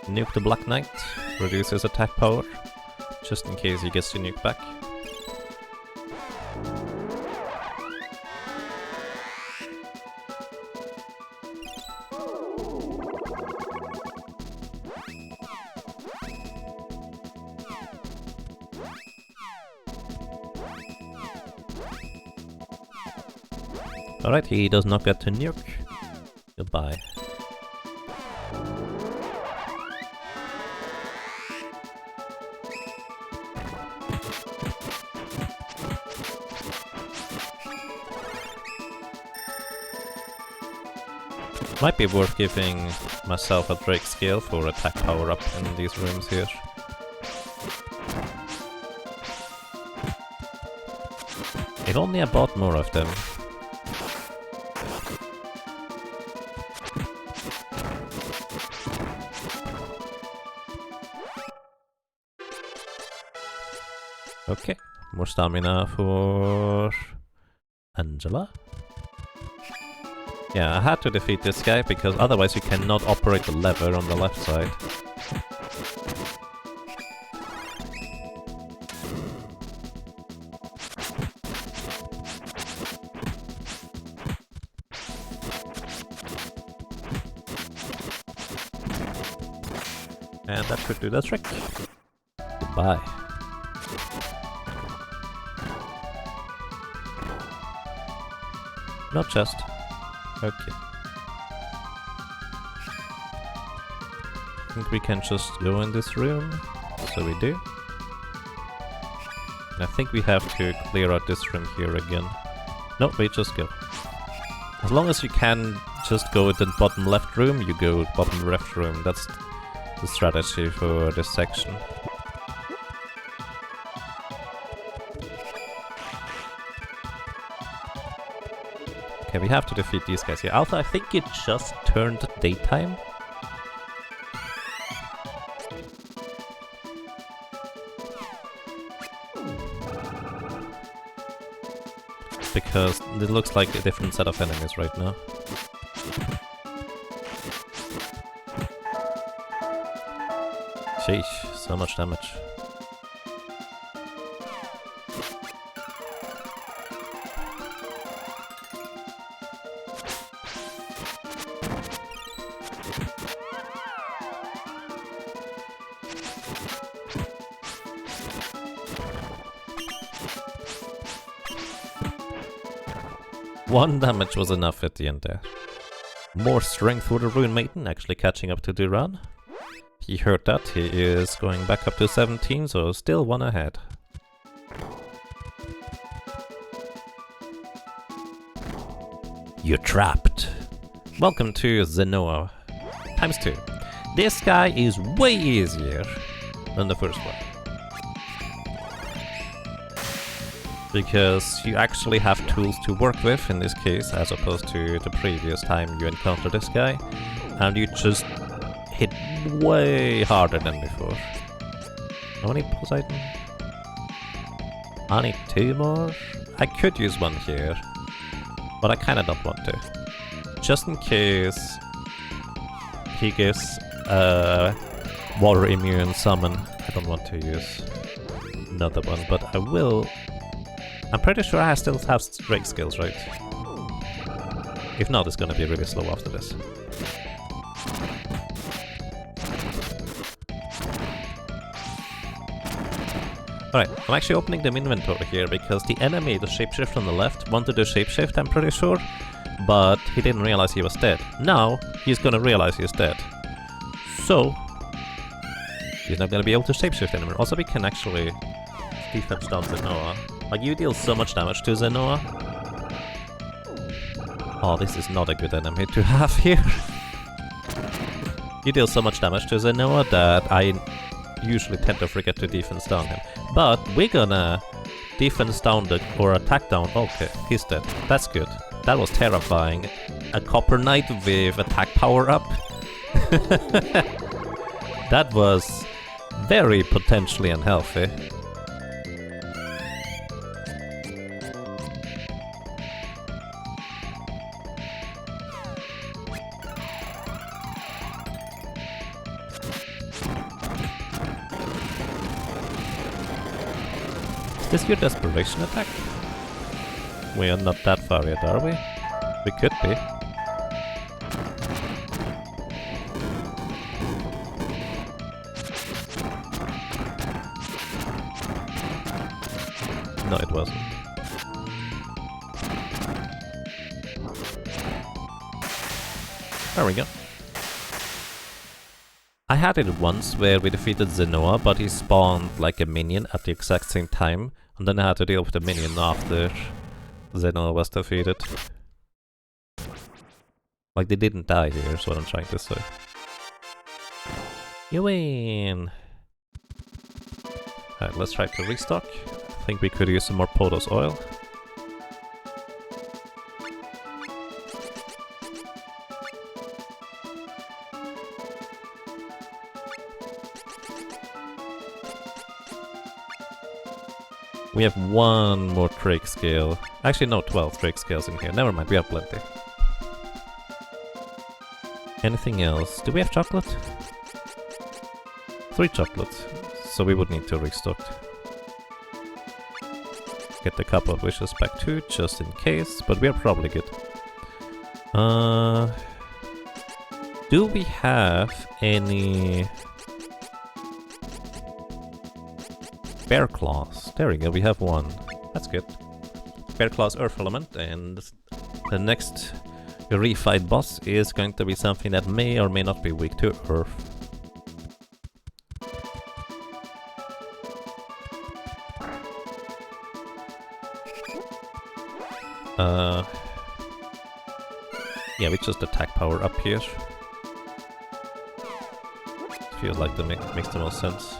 Nuke the Black Knight, reduces attack power, just in case he gets to nuke back. Alright, he does not get to nuke. Goodbye. Might be worth giving myself a Drake scale for attack power up in these rooms here. If only I bought more of them. Okay, more stamina for Angela. Yeah, I had to defeat this guy because otherwise you cannot operate the lever on the left side. And that should do the trick. Goodbye. Not chest. Okay. I think we can just go in this room. So we do. And I think we have to clear out this room here again. No, we just go. As long as you can just go to the bottom left room, you go bottom left room. That's the strategy for this section. Okay, we have to defeat these guys here. Also, I think it just turned daytime. Because it looks like a different set of enemies right now. Sheesh, so much damage. One damage was enough at the end there. More strength for the Rune Maiden, actually catching up to Duran. He heard that, he is going back up to 17, so still one ahead. You're trapped. Welcome to Zenoa ×2. This guy is way easier than the first one. Because you actually have tools to work with in this case, as opposed to the previous time you encounter this guy, and you just hit way harder than before. How many Poseidon? I need 2 more? I could use one here, but I kinda don't want to. Just in case he gives a water immune summon, I don't want to use another one, but I will. I'm pretty sure I still have Drake skills, right? If not, it's gonna be really slow after this. Alright, I'm actually opening the inventory here because the enemy, the shapeshift on the left, wanted to shapeshift, I'm pretty sure, but he didn't realize he was dead. Now, he's gonna realize he's dead. So, he's not gonna be able to shapeshift anymore. Also, we can actually defense down Zenoa. Like, you deal so much damage to Zenoa. Oh, this is not a good enemy to have here. You deal so much damage to Zenoa that I usually tend to forget to defense down him. But we're gonna defense down or attack down. Okay, he's dead. That's good. That was terrifying. A Copper Knight with attack power up. That was very potentially unhealthy. Is this your desperation attack? We are not that far yet, are we? We could be. No, it wasn't. There we go. I had it once where we defeated Zenoa, but he spawned like a minion at the exact same time, and then I had to deal with the minion after Zenoa was defeated. Like, they didn't die here, is what I'm trying to say. You win! Alright, let's try to restock. I think we could use some more Potos oil. We have one more Drake scale. Actually, no, 12 Drake scales in here. Never mind, we have plenty. Anything else? Do we have chocolate? 3 chocolates. So we would need to restock. Get the Cup of Wishes back too, just in case, but we are probably good. Do we have any Bear Claws? There we go, we have one. That's good. Bear Claws Earth Element, and the next refight boss is going to be something that may or may not be weak to Earth. Yeah, we just attack power up here. Feels like that makes the most sense.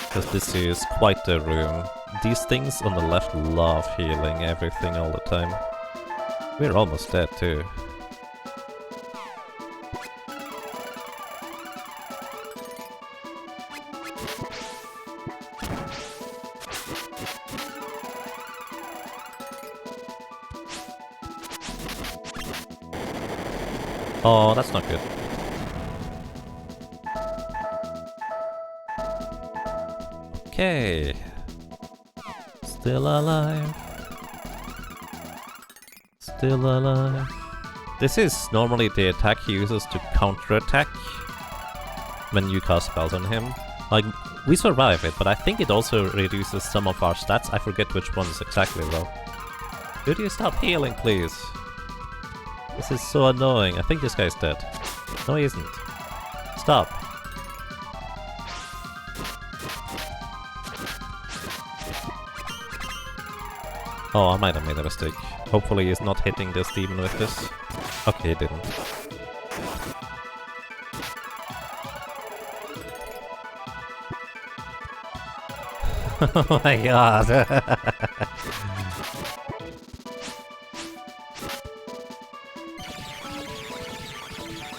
Because this is quite a room. These things on the left love healing everything all the time. We're almost dead too. Oh, that's not good. Okay. Still alive. Still alive. This is normally the attack he uses to counter-attack when you cast spells on him. Like, we survive it, but I think it also reduces some of our stats. I forget which ones exactly though. Could you stop healing, please? This is so annoying. I think this guy's dead. No, he isn't. Stop. Oh, I might have made a mistake. Hopefully he's not hitting this demon with this. Okay, he didn't. Oh my god.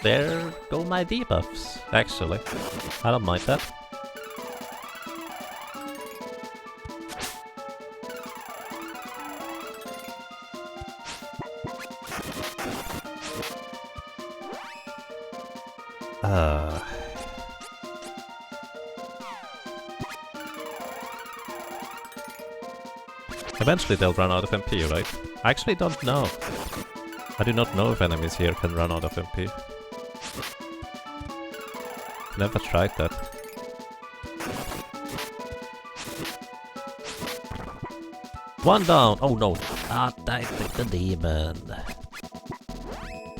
There go my debuffs, actually. I don't mind that. Eventually they'll run out of MP, right? I actually don't know. I do not know if enemies here can run out of MP. Never tried that. One down! Oh no! Ah, I think the demon.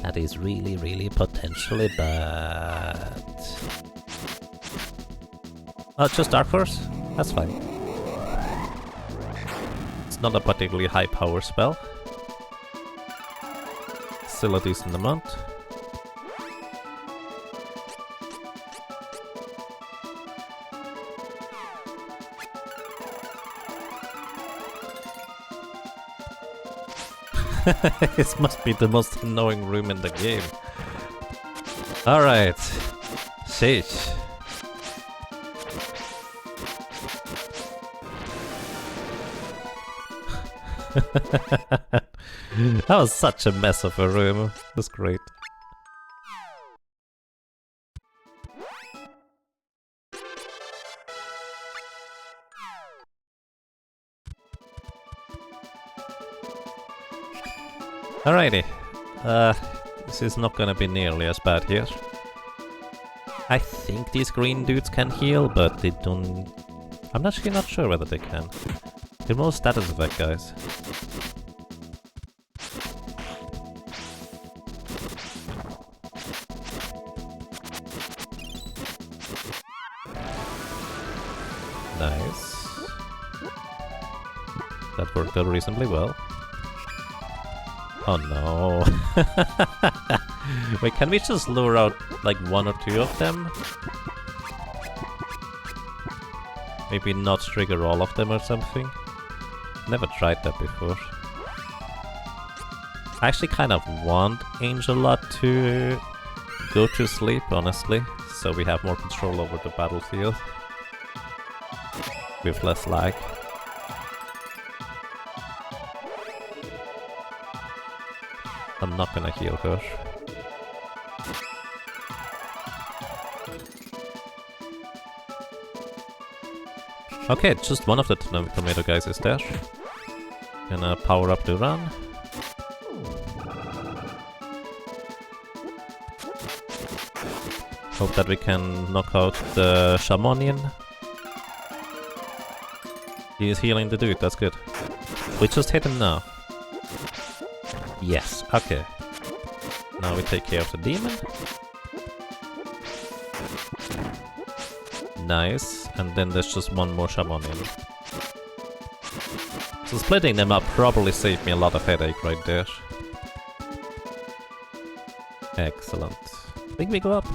That is really, really potentially bad. Oh, just Dark Force? That's fine. It's not a particularly high power spell. Still a decent amount. This must be the most annoying room in the game. Alright. Sheesh. That was such a mess of a room. That's great. Alrighty. This is not gonna be nearly as bad here. I think these green dudes can heal, but they don't... I'm actually not sure whether they can. They're more status effect guys. Nice. That worked out reasonably well. Oh no. Wait, can we just lure out like one or two of them? Maybe not trigger all of them or something? Never tried that before. I actually kind of want Angelot to go to sleep, honestly, so we have more control over the battlefield. With less lag. I'm not gonna heal her. Okay, just one of the tomato guys is there. Gonna power up the run. Hope that we can knock out the Shamanian. He is healing the dude, that's good. We just hit him now. Yes, okay. Now we take care of the demon. Nice, and then there's just one more Shamanian. So splitting them up probably saved me a lot of headache right there. Excellent. Think we go up?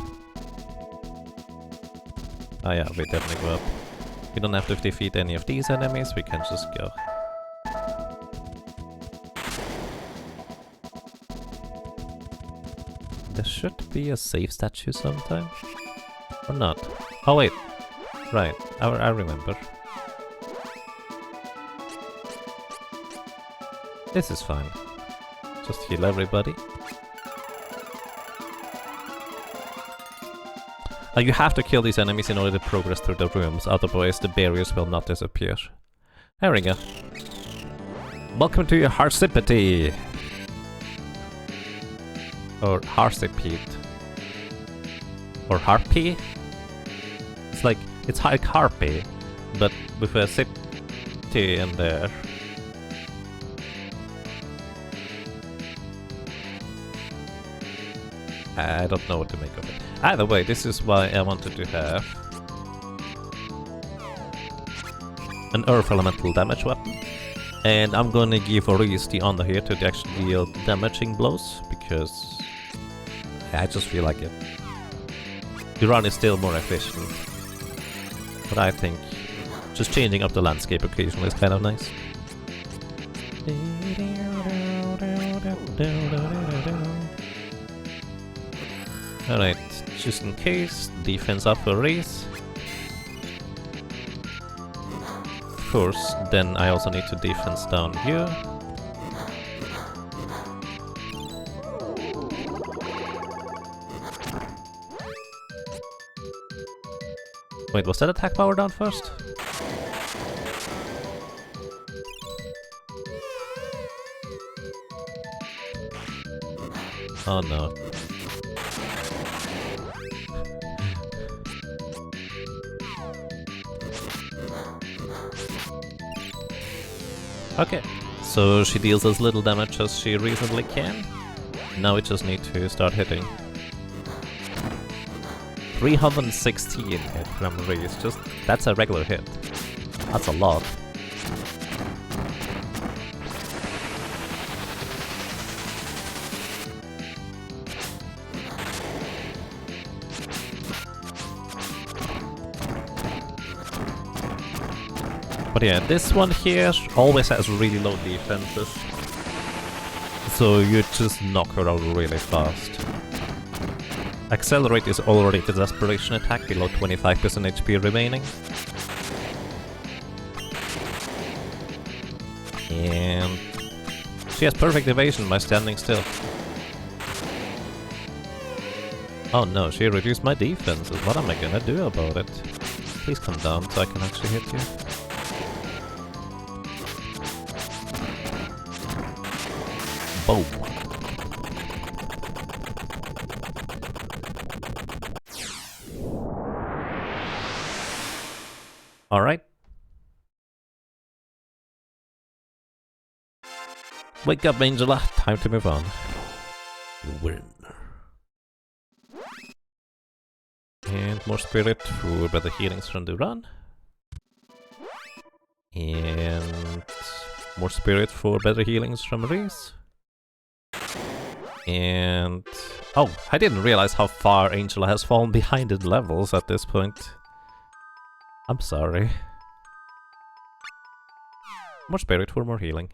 Oh yeah, we definitely go up. We don't have to defeat any of these enemies, we can just go. There should be a safe statue sometime. Or not. Oh wait. Right. I remember. This is fine. Just heal everybody. You have to kill these enemies in order to progress through the rooms, otherwise the barriers will not disappear. There we go. Welcome to your Harsipity! Or Harsipede. Or Harpy? It's like, it's like Harpy, but with a city in there. I don't know what to make of it. Either way, this is why I wanted to have an Earth Elemental damage weapon. And I'm gonna give Oris the honor here to actually deal damaging blows, because I just feel like it. The run is still more efficient. But I think just changing up the landscape occasionally is kind of nice. Alright, just in case, defense up for race. Of course, then I also need to defense down here. Wait, was that attack power down first? Oh no. Okay, so she deals as little damage as she reasonably can. Now we just need to start hitting. 316 hit from Reese, just that's a regular hit. That's a lot. But yeah, this one here always has really low defenses. So you just knock her out really fast. Accelerate is already the desperation attack, below 25% HP remaining. And she has perfect evasion by standing still. Oh no, she reduced my defenses. What am I gonna do about it? Please come down so I can actually hit you. Boom. Alright. Wake up, Angela. Time to move on. You win. And more spirit for better healings from the run. And more spirit for better healings from Reese. And... oh, I didn't realize how far Angela has fallen behind in levels at this point. I'm sorry. More spirit for more healing.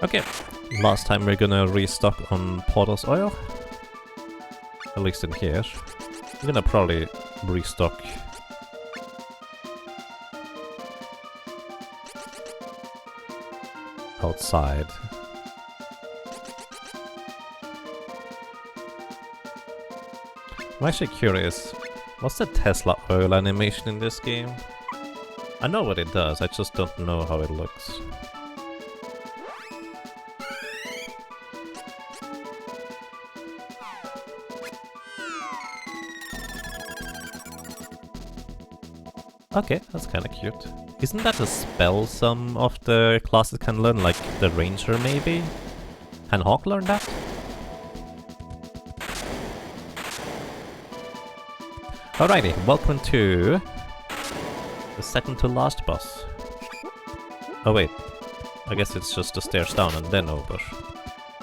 Okay, last time we're gonna restock on Portal's oil. At least in here. I'm gonna probably restock outside. I'm actually curious, what's the Tesla oil animation in this game? I know what it does, I just don't know how it looks. Okay, that's kinda cute. Isn't that a spell some of the classes can learn, like the Ranger maybe? Can Hawk learn that? Alrighty, welcome to the second to last boss. Oh wait, I guess it's just the stairs down and then over.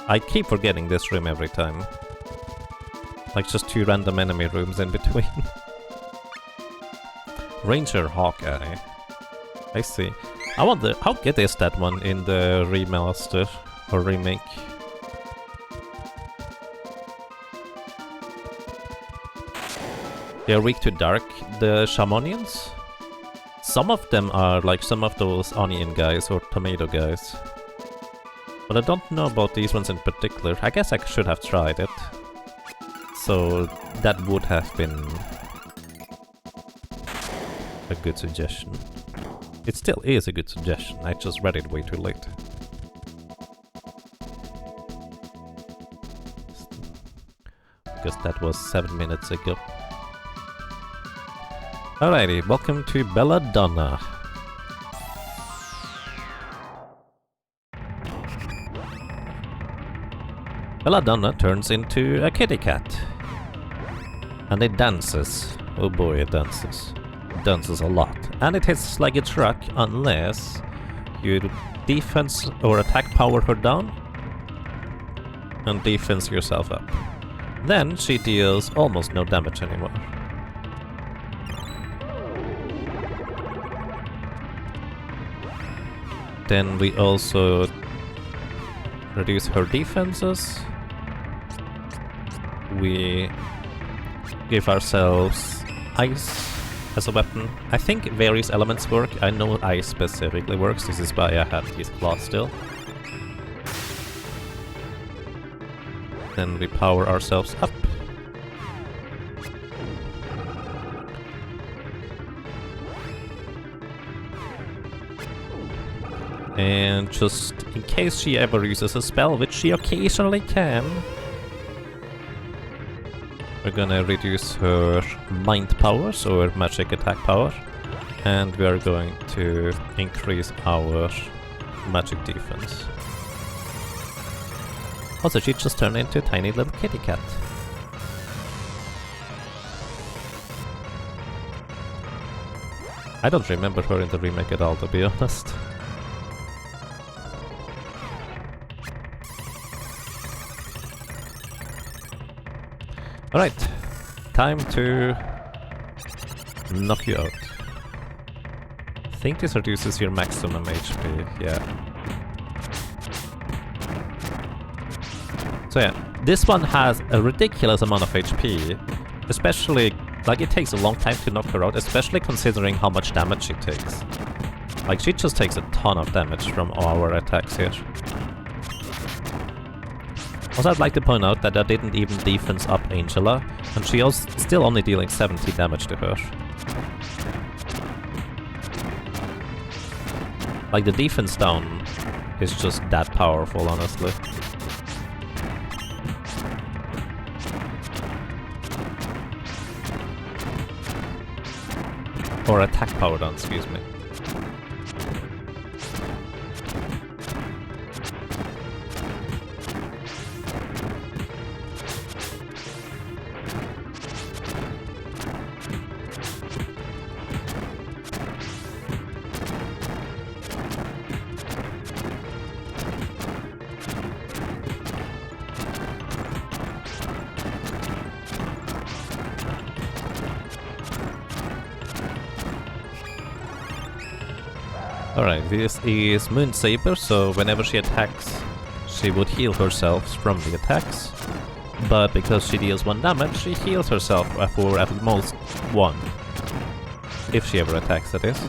I keep forgetting this room every time. Like just two random enemy rooms in between. Ranger Hawkeye. I see. I wonder, how good is that one in the remaster or remake? They are weak to dark, the Shamonians? Some of them are like some of those onion guys or tomato guys. But I don't know about these ones in particular. I guess I should have tried it. So that would have been a good suggestion. It still is a good suggestion, I just read it way too late. Because that was 7 minutes ago. Alrighty, welcome to Belladonna. Belladonna turns into a kitty cat. And it dances. Oh boy, it dances. It dances a lot. And it hits like a truck unless you defense or attack power her down and defense yourself up. Then she deals almost no damage anymore. Then we also reduce her defenses. We give ourselves ice as a weapon. I think various elements work. I know ice specifically works. This is why I have these claws still. Then we power ourselves up. And just in case she ever uses a spell, which she occasionally can. We're gonna reduce her mind powers or magic attack power, and we are going to increase our magic defense. Also, she just turned into a tiny little kitty cat. I don't remember her in the remake at all, to be honest. Alright, time to knock you out. I think this reduces your maximum HP, yeah. So yeah, this one has a ridiculous amount of HP, especially, like, it takes a long time to knock her out, especially considering how much damage she takes. Like, she just takes a ton of damage from our attacks here. Also, I'd like to point out that I didn't even defense up Angela, and she was still only dealing 70 damage to her. Like, the defense down is just that powerful, honestly. Or attack power down, excuse me. Alright, this is Moon Saber, so whenever she attacks, she would heal herself from the attacks. But because she deals 1 damage, she heals herself for at most 1. If she ever attacks, that is.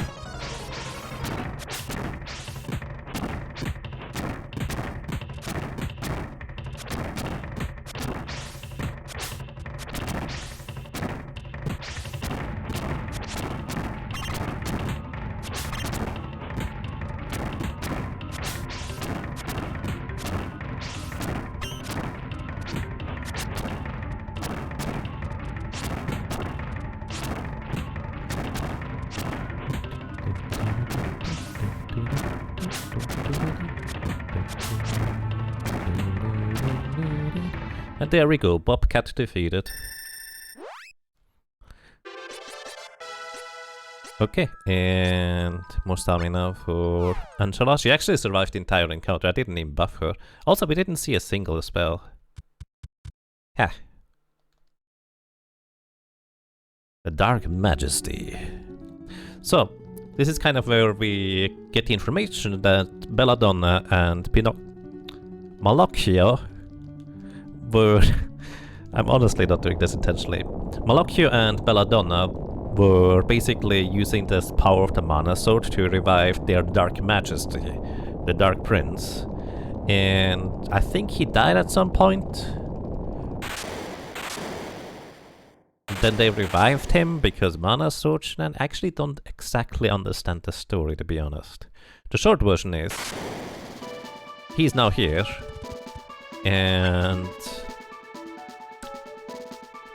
And there we go, Bobcat defeated. Okay, and more stamina for Angela. She actually survived the entire encounter, I didn't even buff her. Also, we didn't see a single spell. Ha. The Dark Majesty. So, this is kind of where we get the information that Belladonna and Malocchio were... I'm honestly not doing this intentionally. Malocchio and Belladonna were basically using this power of the Mana Sword to revive their Dark Majesty, the Dark Prince. And I think he died at some point. Then they revived him because Mana Sword, and I actually don't exactly understand the story, to be honest. The short version is, he's now here, and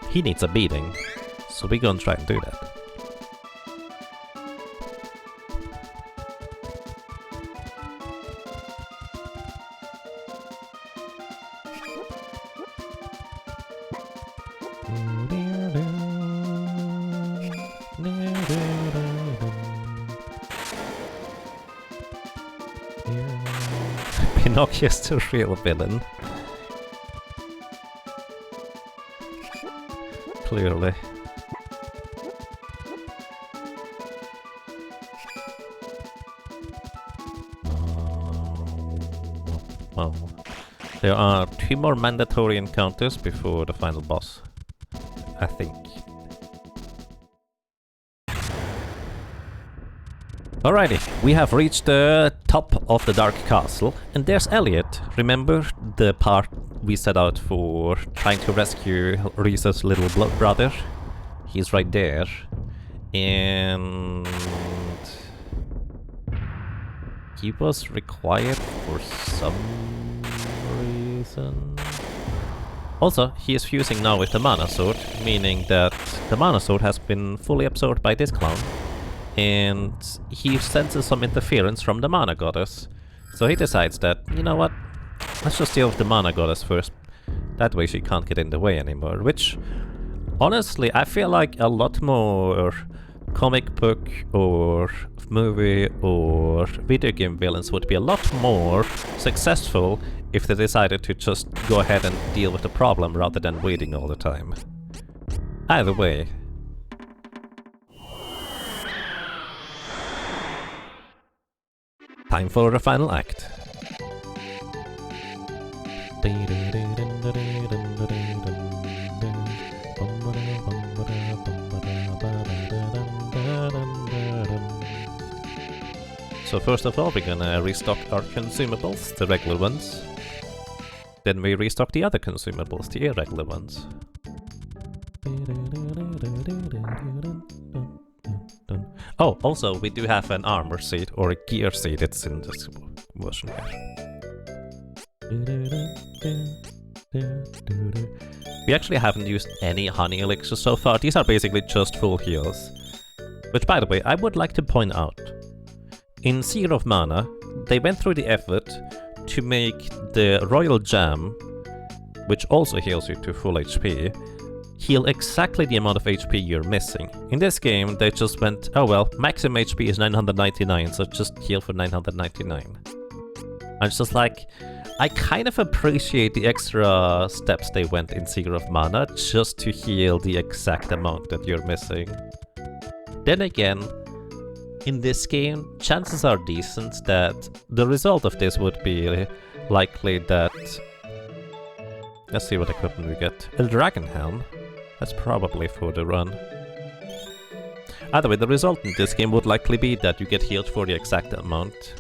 he needs a beating, so we're gonna try and do that. Pinocchio's the real villain. Clearly. Well, there are 2 more mandatory encounters before the final boss, I think. Alrighty, we have reached the top of the Dark Castle, and there's Elliot. Remember the part we set out for trying to rescue Risa's little brother? He's right there. And he was required for some reason. Also, he is fusing now with the Mana Sword, meaning that the Mana Sword has been fully absorbed by this clown, and he senses some interference from the Mana Goddess. So he decides that, you know what, let's just deal with the Mana Goddess first. That way she can't get in the way anymore, which, honestly, I feel like a lot more comic book or movie or video game villains would be a lot more successful if they decided to just go ahead and deal with the problem rather than waiting all the time. Either way. Time for the final act. So first of all, we're gonna restock our consumables, the regular ones. Then we restock the other consumables, the irregular ones. Oh, also, we do have an armor seed, or a gear seed, it's in this version here. We actually haven't used any honey elixirs so far, these are basically just full heals. Which, by the way, I would like to point out. In Seer of Mana, they went through the effort to make the Royal Jam, which also heals you to full HP, heal exactly the amount of HP you're missing. In this game, they just went, oh well, maximum HP is 999, so just heal for 999. I'm just like, I kind of appreciate the extra steps they went in Seer of Mana just to heal the exact amount that you're missing. Then again, in this game, chances are decent that the result of this would be likely that... Let's see what equipment we get. A Dragon Helm. That's probably for the run. Either way, the result in this game would likely be that you get healed for the exact amount,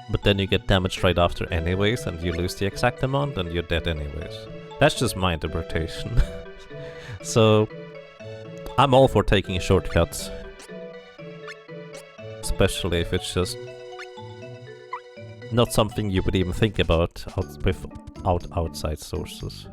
but then you get damaged right after anyways, and you lose the exact amount, and you're dead anyways. That's just my interpretation. So, I'm all for taking shortcuts. Especially if it's just not something you would even think about without outside sources.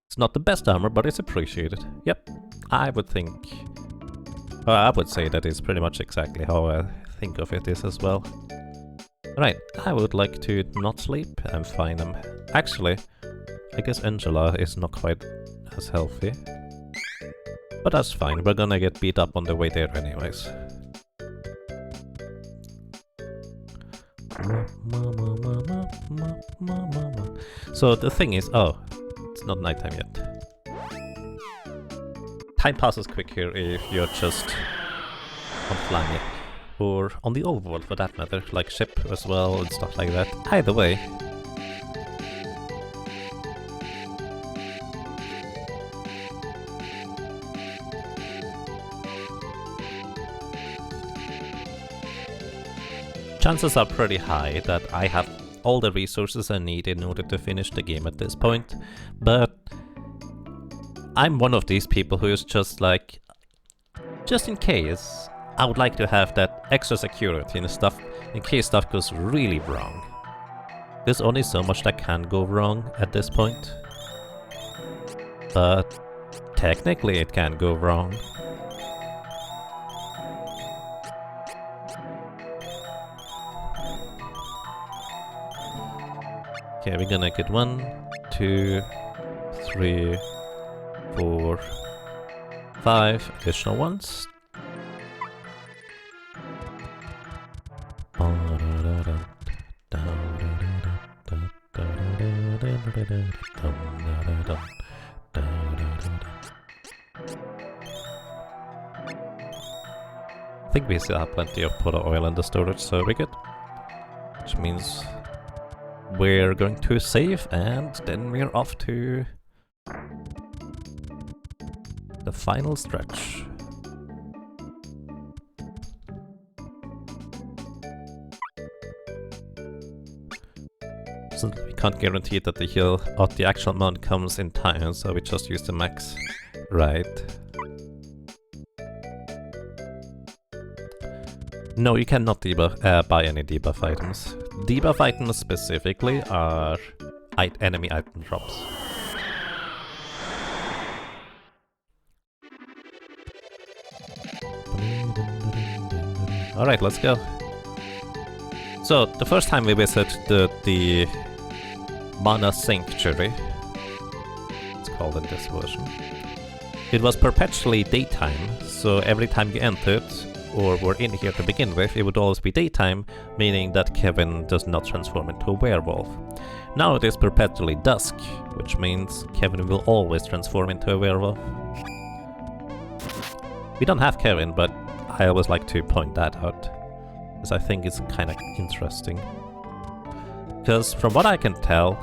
It's not the best armor, but it's appreciated. Yep, I would think... I would say that is pretty much exactly how I think of it is as well. Right, I would like to not sleep. I'm fine. Actually, I guess Angela is not quite as healthy. But that's fine, we're gonna get beat up on the way there anyways. So the thing is, oh, it's not nighttime yet. Time passes quick here if you're just on Flange. Or on the overworld for that matter, like ship as well and stuff like that. Either way. Chances are pretty high that I have all the resources I need in order to finish the game at this point, but I'm one of these people who is just like, just in case, I would like to have that extra security and stuff in case stuff goes really wrong. There's only so much that can go wrong at this point, but technically it can go wrong. Okay, we're gonna get 1, 2, 3, 4, 5 additional ones. I think we still have plenty of Potter oil in the storage, so we're good. Which means we're going to save, and then we're off to the final stretch. So we can't guarantee that the heal of the actual amount comes in time, so we just use the max. Right. No, you cannot debuff, buy any debuff items. Debuff items specifically are enemy item drops. Alright, let's go. So, the first time we visited the Mana Sanctuary, it's called in this version, it was perpetually daytime, so every time you entered, or were in here to begin with, it would always be daytime, meaning that Kevin does not transform into a werewolf. Now it is perpetually dusk, which means Kevin will always transform into a werewolf. We don't have Kevin, but I always like to point that out, because I think it's kind of interesting. Because from what I can tell,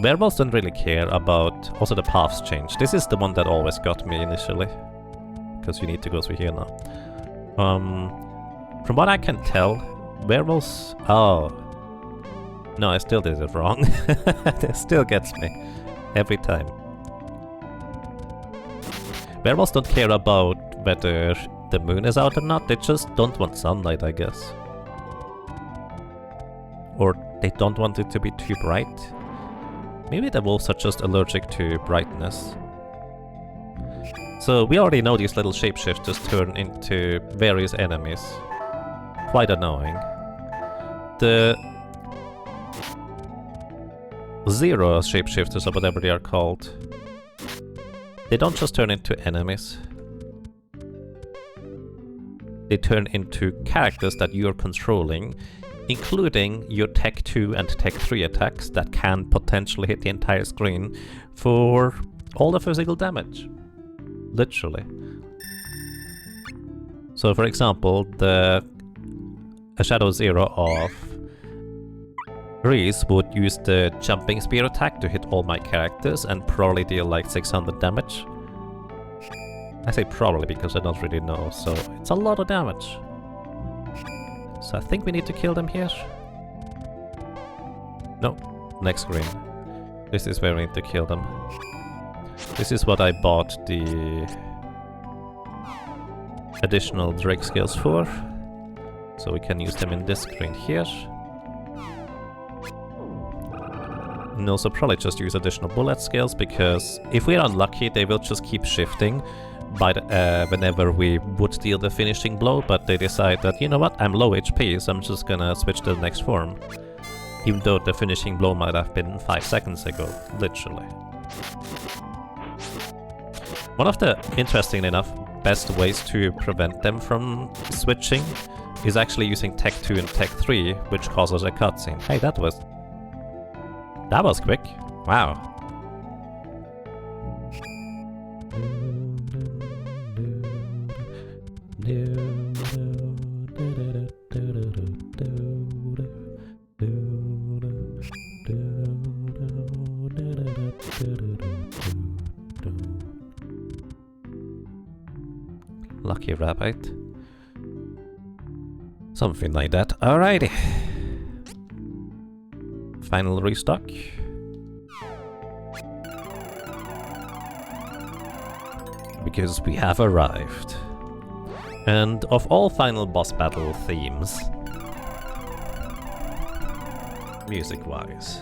werewolves don't really care about also the paths change. This is the one that always got me initially, because you need to go through here now. From what I can tell, werewolves... Oh. No, I still did it wrong. It still gets me. Every time. Werewolves don't care about whether the moon is out or not, they just don't want sunlight, I guess. Or they don't want it to be too bright. Maybe the wolves are just allergic to brightness. So we already know these little shapeshifters turn into various enemies. Quite annoying. The Zero shapeshifters, or whatever they are called, they don't just turn into enemies. They turn into characters that you are controlling, including your Tech 2 and Tech 3 attacks that can potentially hit the entire screen for all the physical damage. Literally. So for example, a Shadow Zero of Reese would use the Jumping Spear attack to hit all my characters and probably deal like 600 damage. I say probably because I don't really know, so it's a lot of damage. So I think we need to kill them here. No, next screen. This is where we need to kill them. This is what I bought the additional Drake skills for. So we can use them in this screen here. And also probably just use additional bullet skills, because if we're unlucky they will just keep shifting by whenever we would deal the finishing blow, but they decide that, you know what, I'm low HP, so I'm just gonna switch to the next form. Even though the finishing blow might have been 5 seconds ago, literally. One of the, interestingly enough, best ways to prevent them from switching is actually using Tech 2 and Tech 3, which causes a cutscene. Hey, that was quick. Wow. Lucky rabbit. Something like that. Alrighty. Final restock. Because we have arrived. And of all final boss battle themes, music-wise,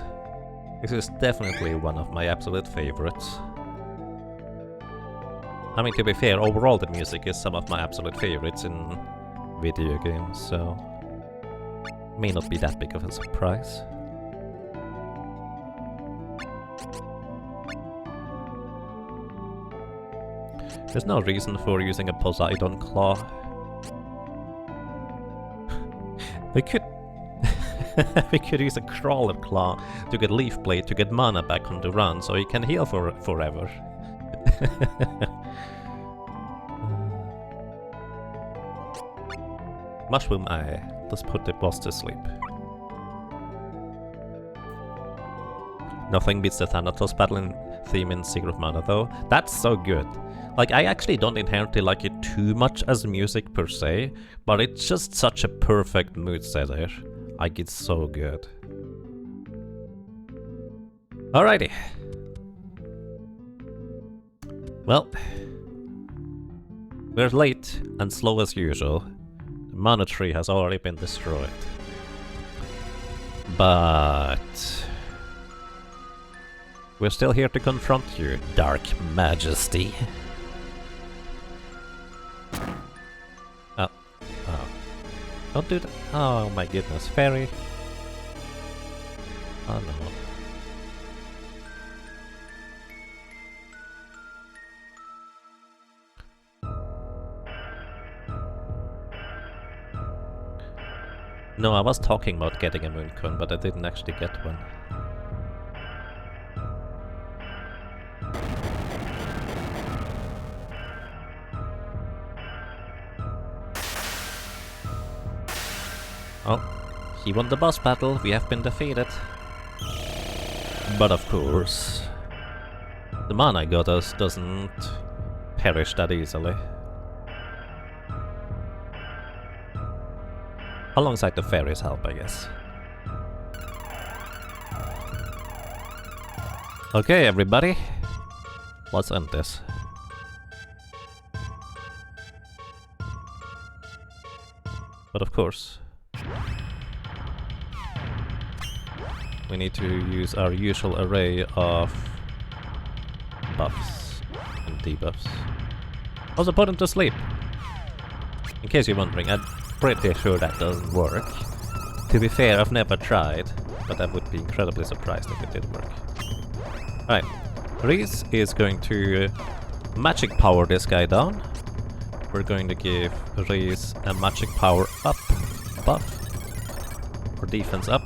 this is definitely one of my absolute favorites. I mean, to be fair, overall the music is some of my absolute favorites in video games, so may not be that big of a surprise. There's no reason for using a Poseidon Claw. We could we could use a Crawler Claw to get Leaf Blade to get mana back on the run, so you can heal for forever. Mushroom Eye. Let's put the boss to sleep. Nothing beats the Thanatos battle theme in Secret of Mana though. That's so good. Like, I actually don't inherently like it too much as music per se, but it's just such a perfect mood setter. Like, it's so good. Alrighty. Well, we're late and slow as usual. The mana tree has already been destroyed. But we're still here to confront you, Dark Majesty. Oh. Don't do that. Oh my goodness, fairy. Oh no. No, I was talking about getting a moon cone, but I didn't actually get one. Oh, he won the boss battle, we have been defeated. But of course, the mana goddess doesn't perish that easily. Alongside the fairies' help, I guess. Okay, everybody. Let's end this. But of course, we need to use our usual array of buffs and debuffs. Also put him to sleep. In case you're wondering, I'm pretty sure that doesn't work. To be fair, I've never tried, but I would be incredibly surprised if it did work. Alright, Reese is going to magic power this guy down. We're going to give Reese a magic power up buff, or defense up.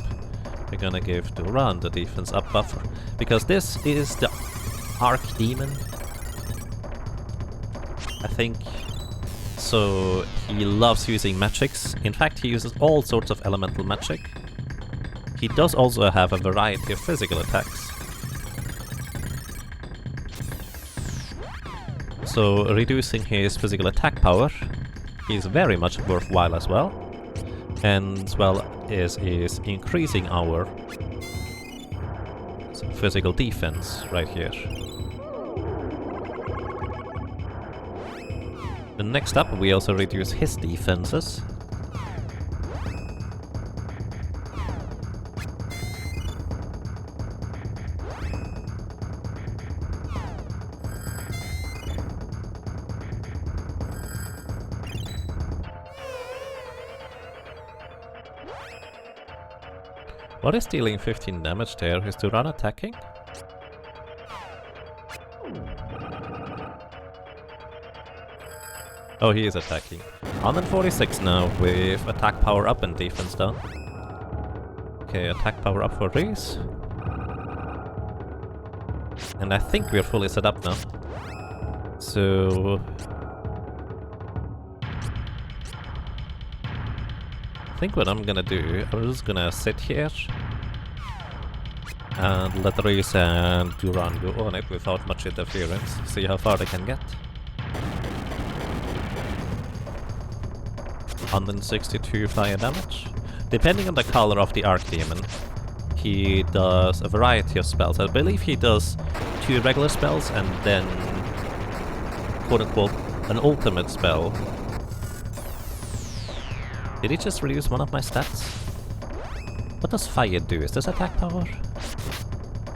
We're gonna give Duran the defense up buff, because this is the Archdemon, I think. So he loves using magics. In fact, he uses all sorts of elemental magic. He does also have a variety of physical attacks. So reducing his physical attack power is very much worthwhile as well. And as well as is increasing our physical defense right here. And next up, we also reduce his defenses. What is dealing 15 damage there? Is Duran attacking? Oh, he is attacking. 146 now with attack power up and defense down. Okay, attack power up for Reese. And I think we're fully set up now. So I think what I'm gonna do, I'm just gonna sit here and let Reese and Duran go on it without much interference. See how far they can get. 162 fire damage. Depending on the color of the Archdemon, he does a variety of spells. I believe he does 2 regular spells and then, quote-unquote, an ultimate spell. Did he just reduce one of my stats? What does fire do? Is this attack power?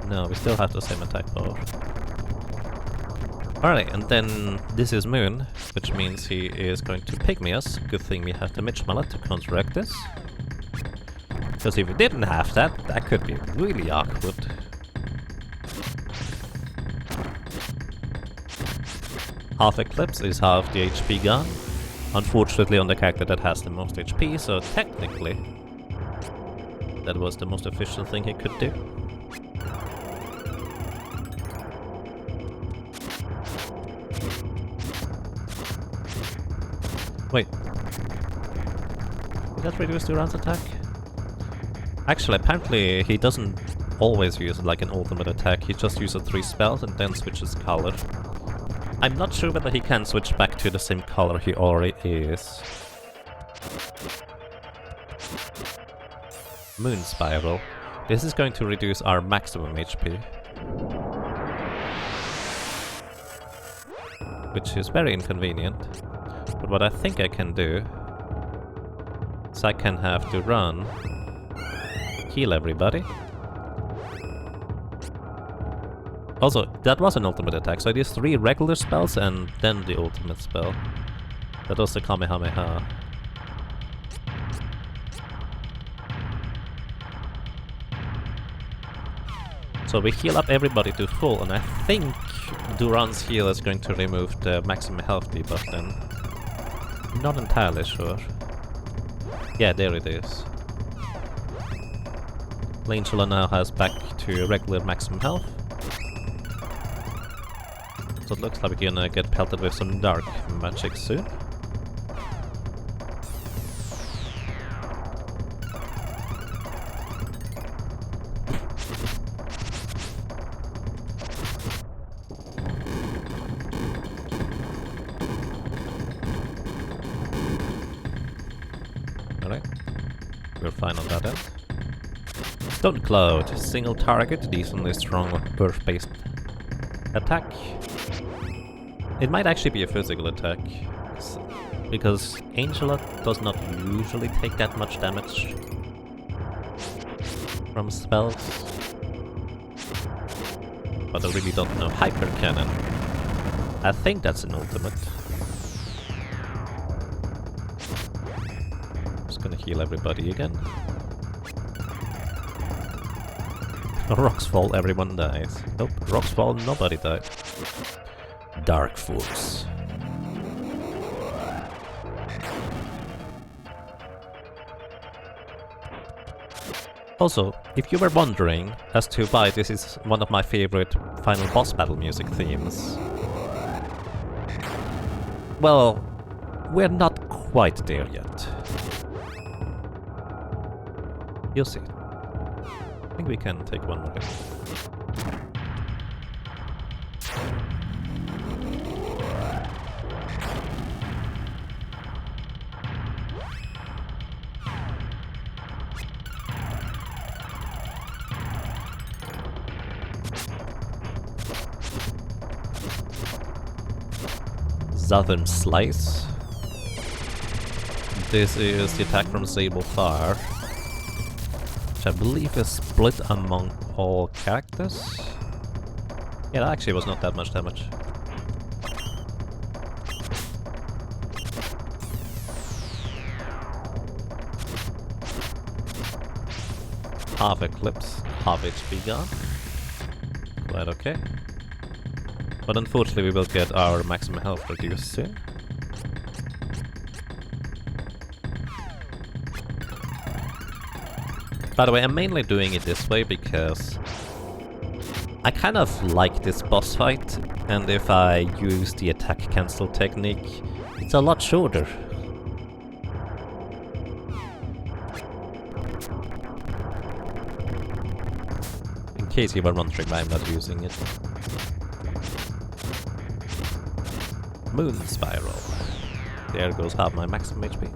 No, we still have the same attack power. Alright, and then this is Moon, which means he is going to pygmy us. Good thing we have the Mitch Mallet to counteract this. Because if we didn't have that, that could be really awkward. Half Eclipse is half the HP gone. Unfortunately on the character that has the most HP, so technically that was the most efficient thing he could do. Wait. Did that reduce Duran's attack? Actually, apparently he doesn't always use like an ultimate attack, he just uses 3 spells and then switches color. I'm not sure whether he can switch back to the same color he already is. Moon Spiral. This is going to reduce our maximum HP. which is very inconvenient. But what I think I can do is I can have to run, heal everybody. Also, that was an ultimate attack, so I did 3 regular spells and then the ultimate spell. That was the Kamehameha. So we heal up everybody to full, and I think Duran's heal is going to remove the maximum health debuff then. Not entirely sure. Yeah, there it is. Langela now has back to regular maximum health. So it looks like we're gonna get pelted with some dark magic soon. Alright, we're fine on that end. Stone Cloud, single target, decently strong earth-based attack. It might actually be a physical attack, because Angela does not usually take that much damage from spells. But I really don't know. Hyper Cannon. I think that's an ultimate. Just gonna heal everybody again. Rocks fall, everyone dies. Nope, rocks fall, nobody died. Dark Force. Also, if you were wondering as to why this is one of my favorite final boss battle music themes, well, we're not quite there yet. You'll see. I think we can take one more hit. Southern Slice. This is the attack from Sable Fire, which I believe is split among all characters. Yeah, that actually was not that much damage. Half Eclipse, half HP gone. Quite okay. But unfortunately we will get our maximum health reduced soon. By the way, I'm mainly doing it this way because I kind of like this boss fight, and if I use the attack cancel technique, it's a lot shorter. In case you were wondering why I'm not using it. Moon Spiral. There goes half my maximum HP.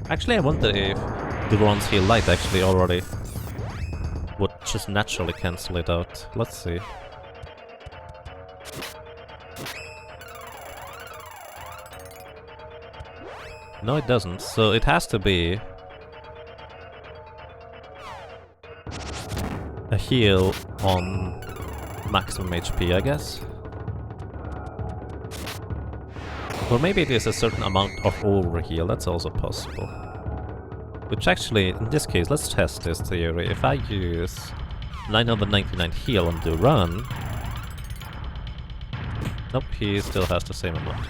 Actually, I wonder if the Duran's Heal Light actually already would just naturally cancel it out. Let's see. No, it doesn't. So it has to be a heal on maximum HP, I guess. Or maybe it is a certain amount of overheal, that's also possible. Which actually, in this case, let's test this theory. If I use 999 heal on Duran... Nope, he still has the same amount.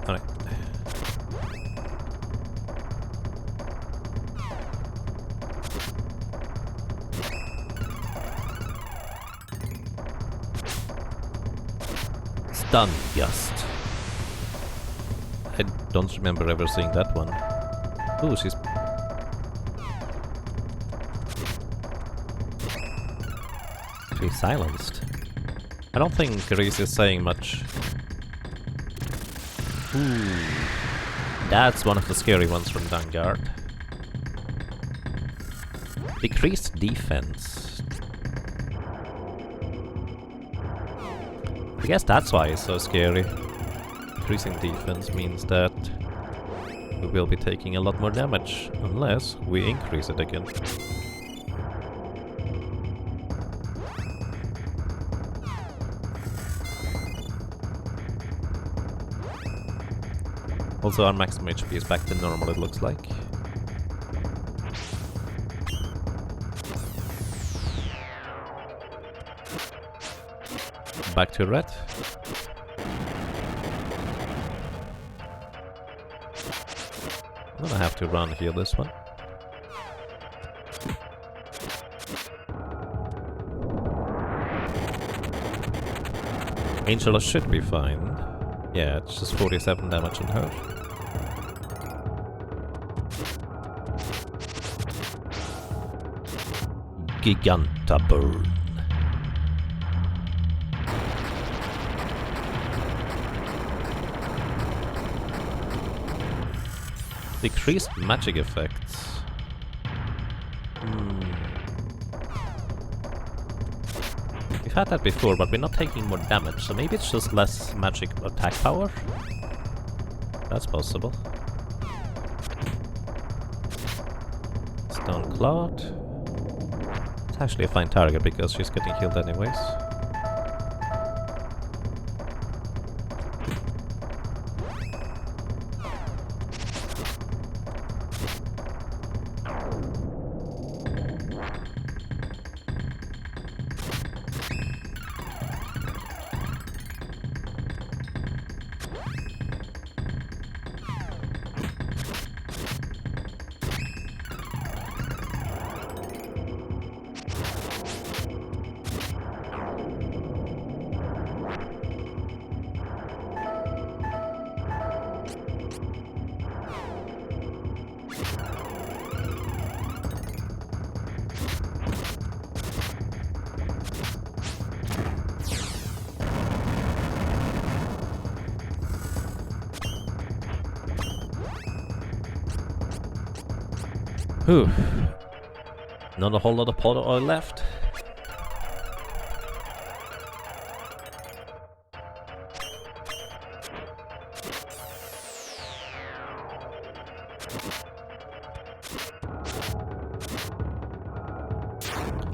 Alright. Stun Gust. I don't remember ever seeing that one. Ooh, she's... She's silenced. I don't think Reese is saying much. Ooh. That's one of the scary ones from Vanguard. Decreased defense. I guess that's why it's so scary. Increasing defense means that we will be taking a lot more damage, unless we increase it again. Also, our maximum HP is back to normal, it looks like. Back to red. I'm gonna have to run here this one. Angela should be fine. Yeah, it's just 47 damage on her. Giganta burn. Decreased magic effects. We've had that before, but we're not taking more damage, so maybe it's just less magic attack power? That's possible. Stone Cloud. It's actually a fine target because she's getting healed anyways. Whew. Not a whole lot of pot oil left.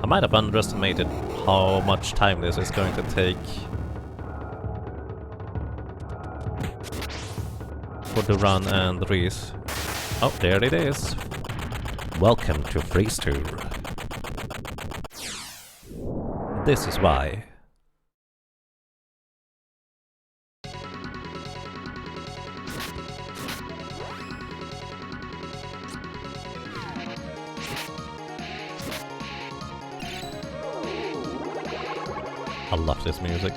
I might have underestimated how much time this is going to take for the run and the race. Oh, there it is. Welcome to Freeze Tour. This is why. I love this music.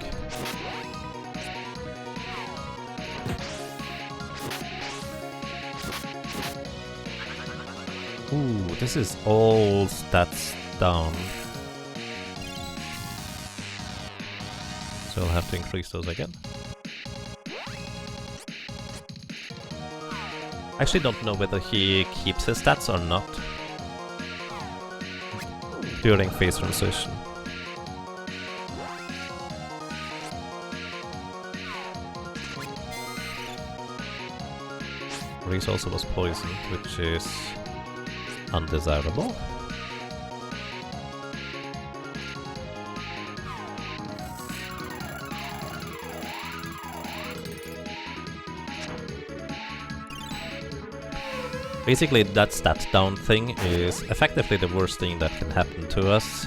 Ooh, this is all stats down. So I'll have to increase those again. I actually don't know whether he keeps his stats or not during phase transition. Reese also was poisoned, which is undesirable. Basically, that stat down thing is effectively the worst thing that can happen to us.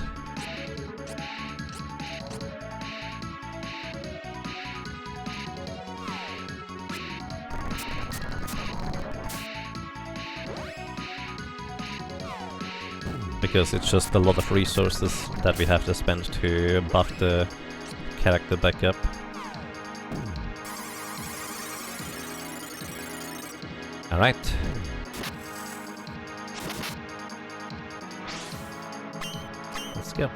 Because it's just a lot of resources that we have to spend to buff the character back up. Alright. Let's go.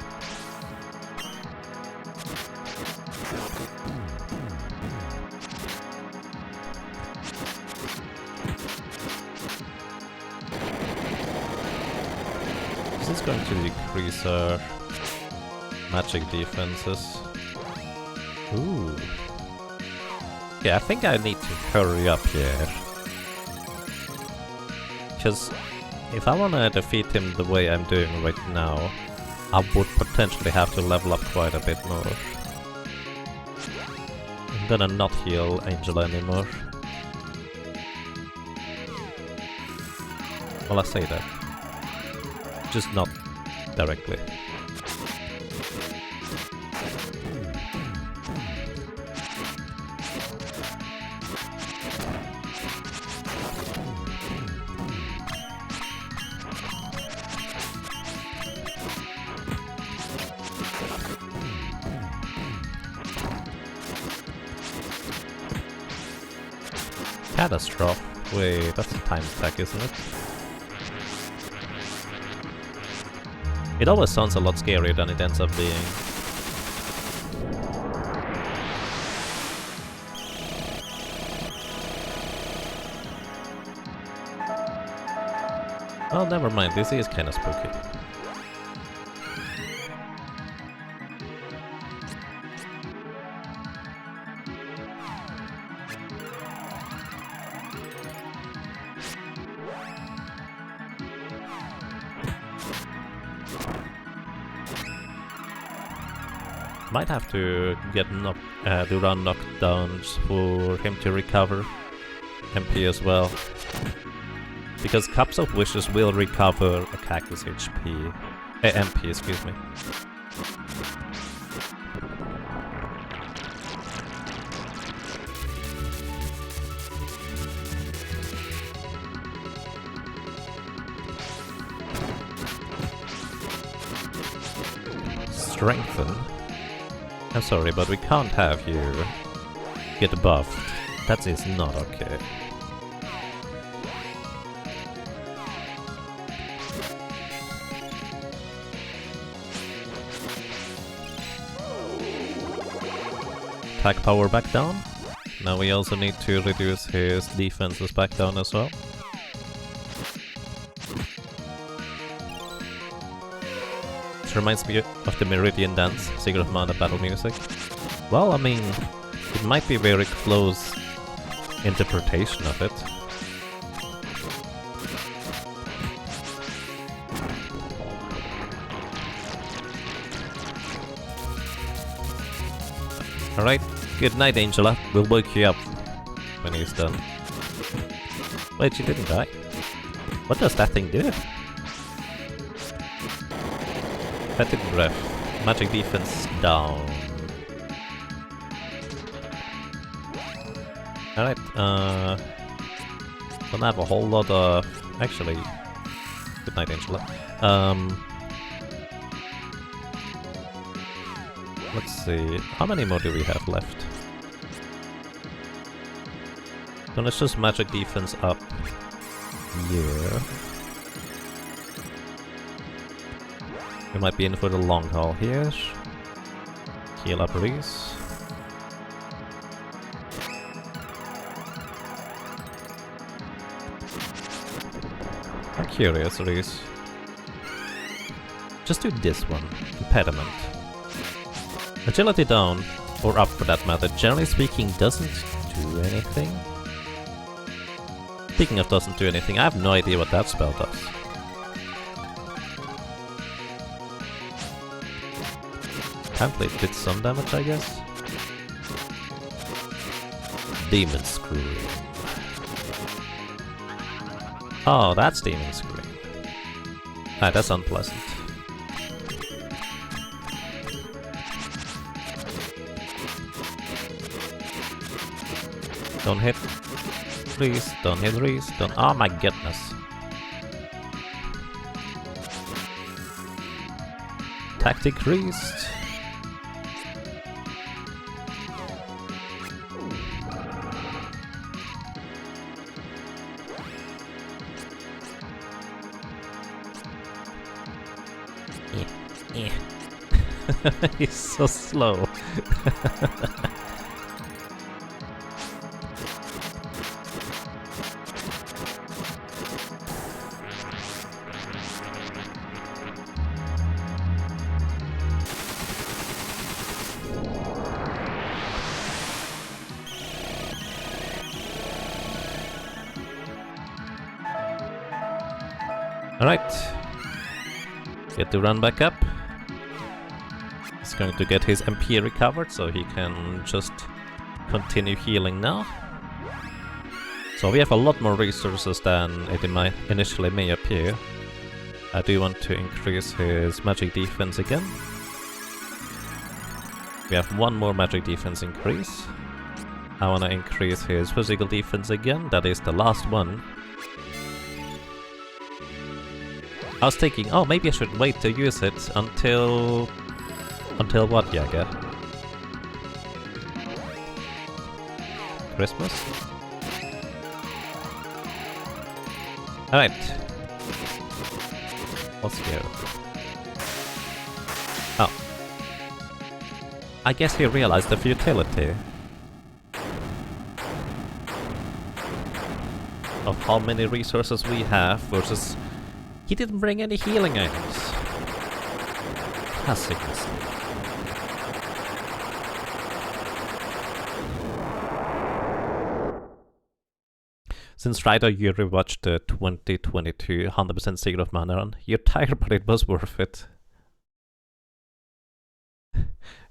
going to decrease our magic defenses. Ooh. Yeah, I think I need to hurry up here. Because if I wanna defeat him the way I'm doing right now, I would potentially have to level up quite a bit more. I'm gonna not heal Angel anymore. Well, I say that. Just not directly. Catastrophe. Wait, that's a time attack, isn't it? It always sounds a lot scarier than it ends up being. Oh, never mind, this is kinda spooky. Might have to get do run knockdowns for him to recover MP as well. Because Cups of Wishes will recover a cactus HP. MP, excuse me. Strengthen? I'm sorry, but we can't have you get buffed. That is not okay. Attack power back down. Now we also need to reduce his defenses back down as well. This reminds me of the Meridian Dance, Secret of Mana battle music. Well, I mean, it might be very close interpretation of it. Alright, good night, Angela. We'll wake you up when he's done. Wait, she didn't die? What does that thing do? Fetid Breath. Magic defense down. Alright, don't have a whole lot of... Actually, good night, Angela. Let's see, how many more do we have left? So let's just magic defense up. Yeah. We might be in for the long haul here. Heal up Reese. I'm curious, Reese. Just do this one. Impediment. Agility down, or up for that matter, generally speaking doesn't do anything. Speaking of doesn't do anything, I have no idea what that spell does. Template did some damage, I guess. Demon Scream. Oh, that's Demon Scream. Ah, that's unpleasant. Don't hit Reese, don't hit Reese, don't... Oh my goodness. Tactic Reese. He's so slow. Alright. Get to run back up. He's going to get his MP recovered, so he can just continue healing now. So we have a lot more resources than it initially may appear. I do want to increase his magic defense again. We have one more magic defense increase. I want to increase his physical defense again. That is the last one. I was thinking, oh, maybe I should wait to use it until... Until what, Jäger? Christmas? Alright. Let's go. Oh. I guess he realized the futility of how many resources we have versus... He didn't bring any healing items. Classic mistake. Since Friday you rewatched the 2022 100% Secret of Mana run, you're tired but it was worth it.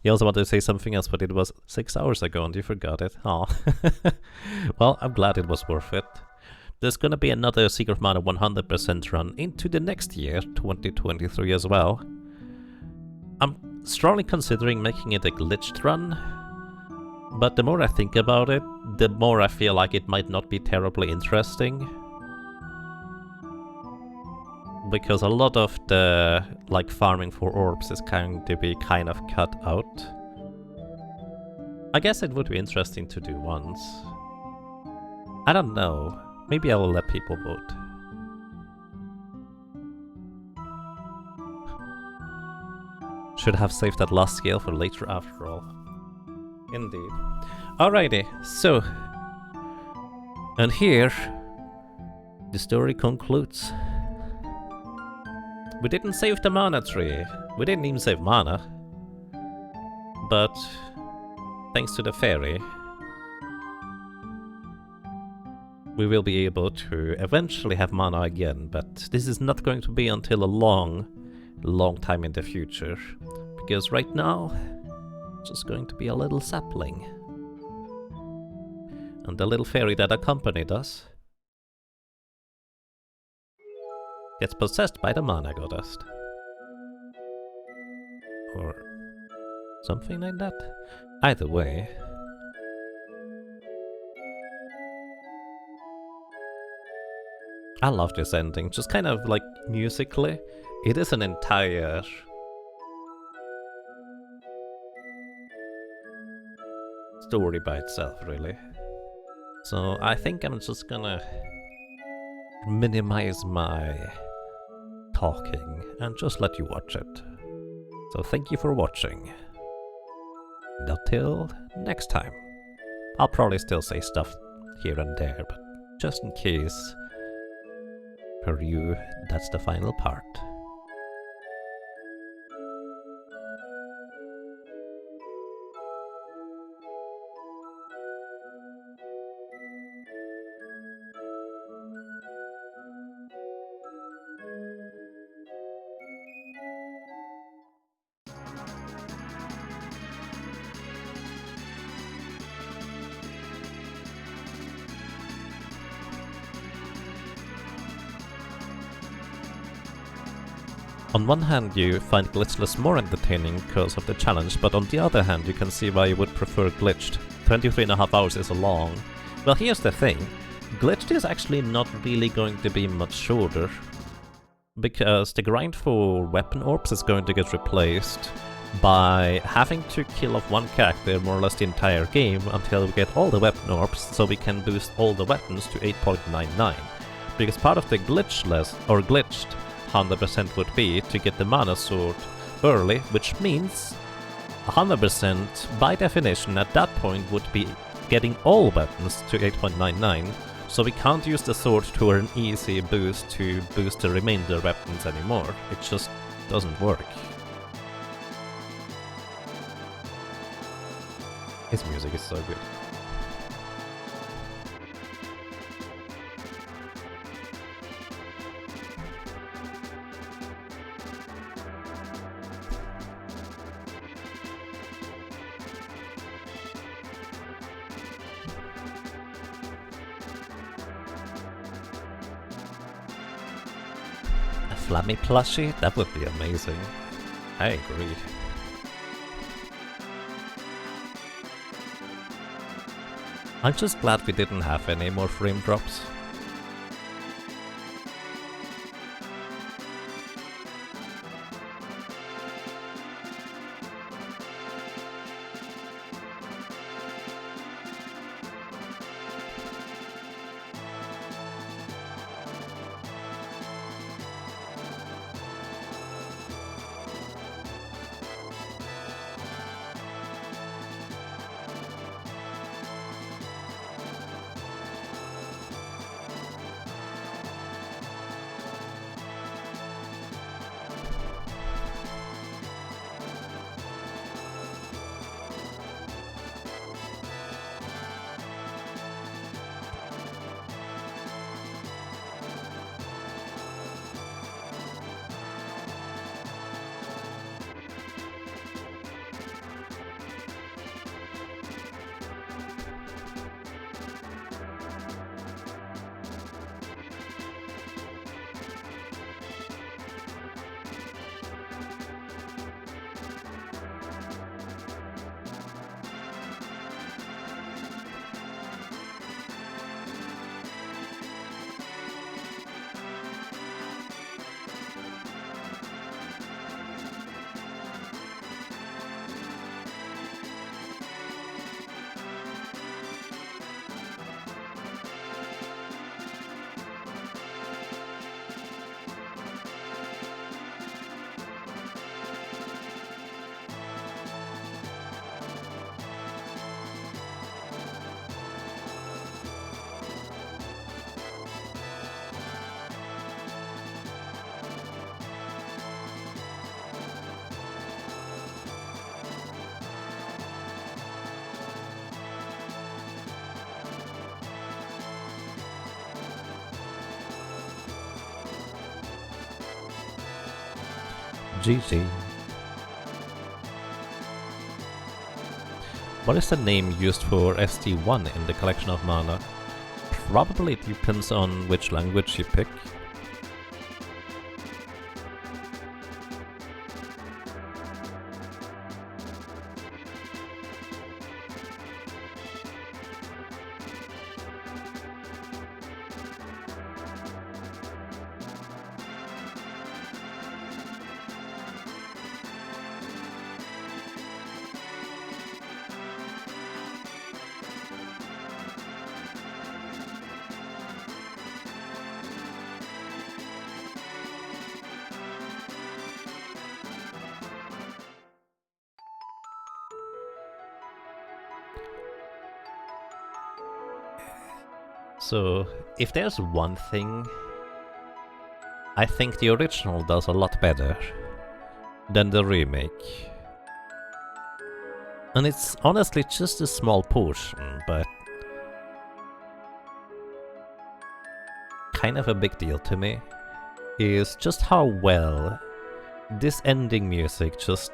You also wanted to say something else, but it was 6 hours ago and you forgot it. Aw. Well, I'm glad it was worth it. There's gonna be another Secret of Mana 100% run into the next year, 2023 as well. I'm strongly considering making it a glitched run, but the more I think about it, the more I feel like it might not be terribly interesting. Because a lot of the, like, farming for orbs is going to be kind of cut out. I guess it would be interesting to do once. I don't know. Maybe I will let people vote. Should have saved that last scale for later after all. Indeed. Alrighty, so... And here... the story concludes. We didn't save the mana tree. We didn't even save mana. But... thanks to the fairy... we will be able to eventually have mana again, but this is not going to be until a long time in the future. Because right now, it's just going to be a little sapling. And the little fairy that accompanied us gets possessed by the mana goddess. Or something like that. Either way... I love this ending, just kind of like musically. It is an entire story by itself, really. So I think I'm just gonna minimize my talking and just let you watch it. So thank you for watching. And until next time. I'll probably still say stuff here and there, but just in case... for you, that's the final part. On one hand you find glitchless more entertaining because of the challenge, but on the other hand you can see why you would prefer glitched. 23.5 hours is long. Well, here's the thing. Glitched is actually not really going to be much shorter. Because the grind for weapon orbs is going to get replaced by having to kill off one character more or less the entire game until we get all the weapon orbs, so we can boost all the weapons to 8.99. Because part of the glitchless, or glitched, 100% would be to get the mana sword early, which means 100% by definition at that point would be getting all weapons to 8.99, so we can't use the sword to an easy boost to boost the remainder weapons anymore. It just doesn't work. His music is so good. Flammy plushie? That would be amazing. I agree. I'm just glad we didn't have any more frame drops. GG. What is the name used for ST1 in the collection of mana? Probably depends on which language you pick. So, if there's one thing I think the original does a lot better than the remake. And it's honestly just a small portion, but kind of a big deal to me, is just how well this ending music just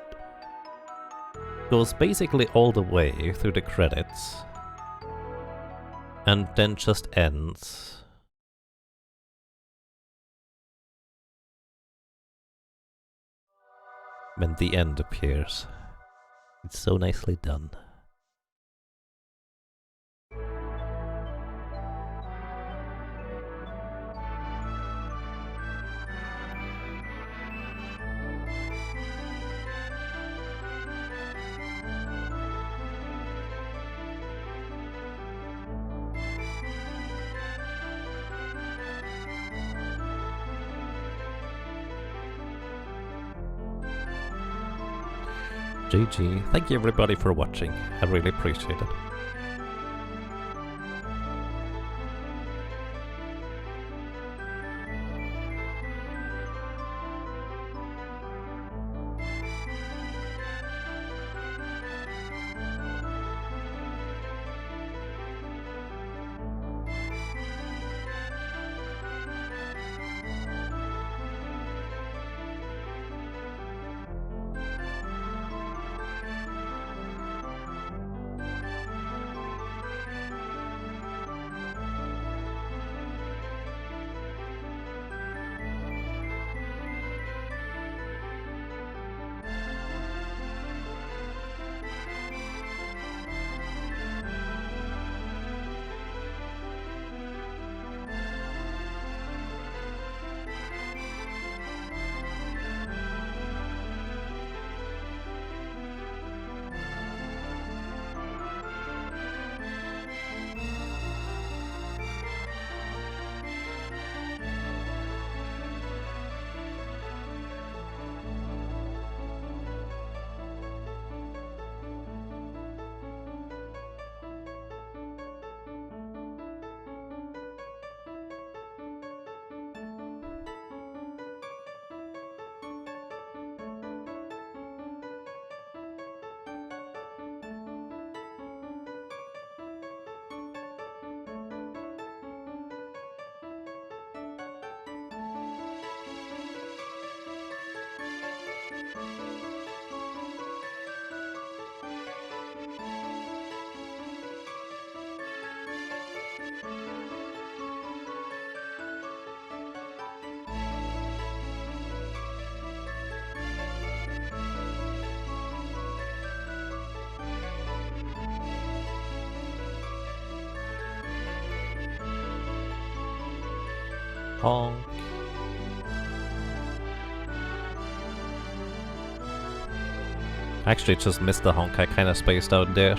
goes basically all the way through the credits and then just ends. When the end appears. It's so nicely done. GG. Thank you everybody for watching. I really appreciate it. Honk. Actually, just missed the honk. I kinda spaced out there.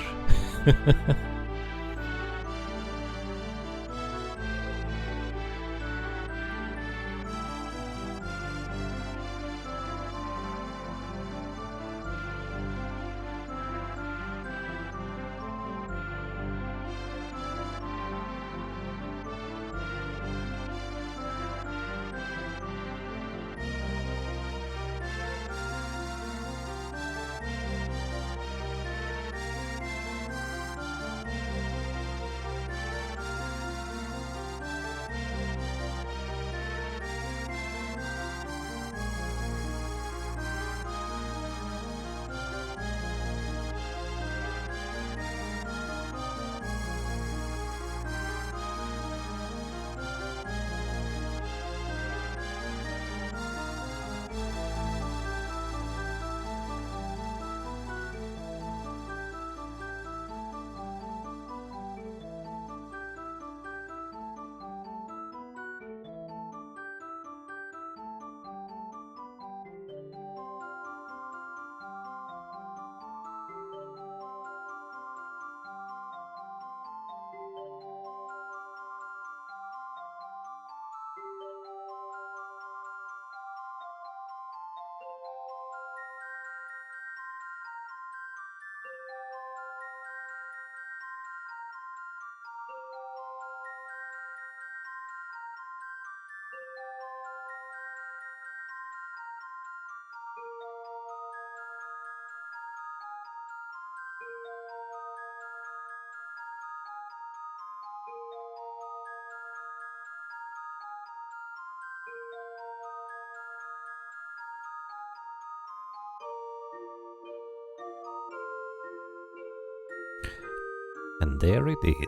And there it is.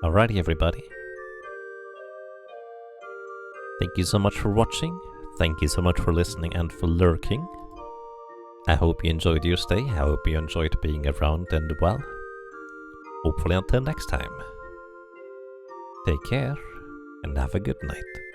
Alrighty, everybody. Thank you so much for watching. Thank you so much for listening and for lurking. I hope you enjoyed your stay. I hope you enjoyed being around, and well, hopefully until next time. Take care and have a good night.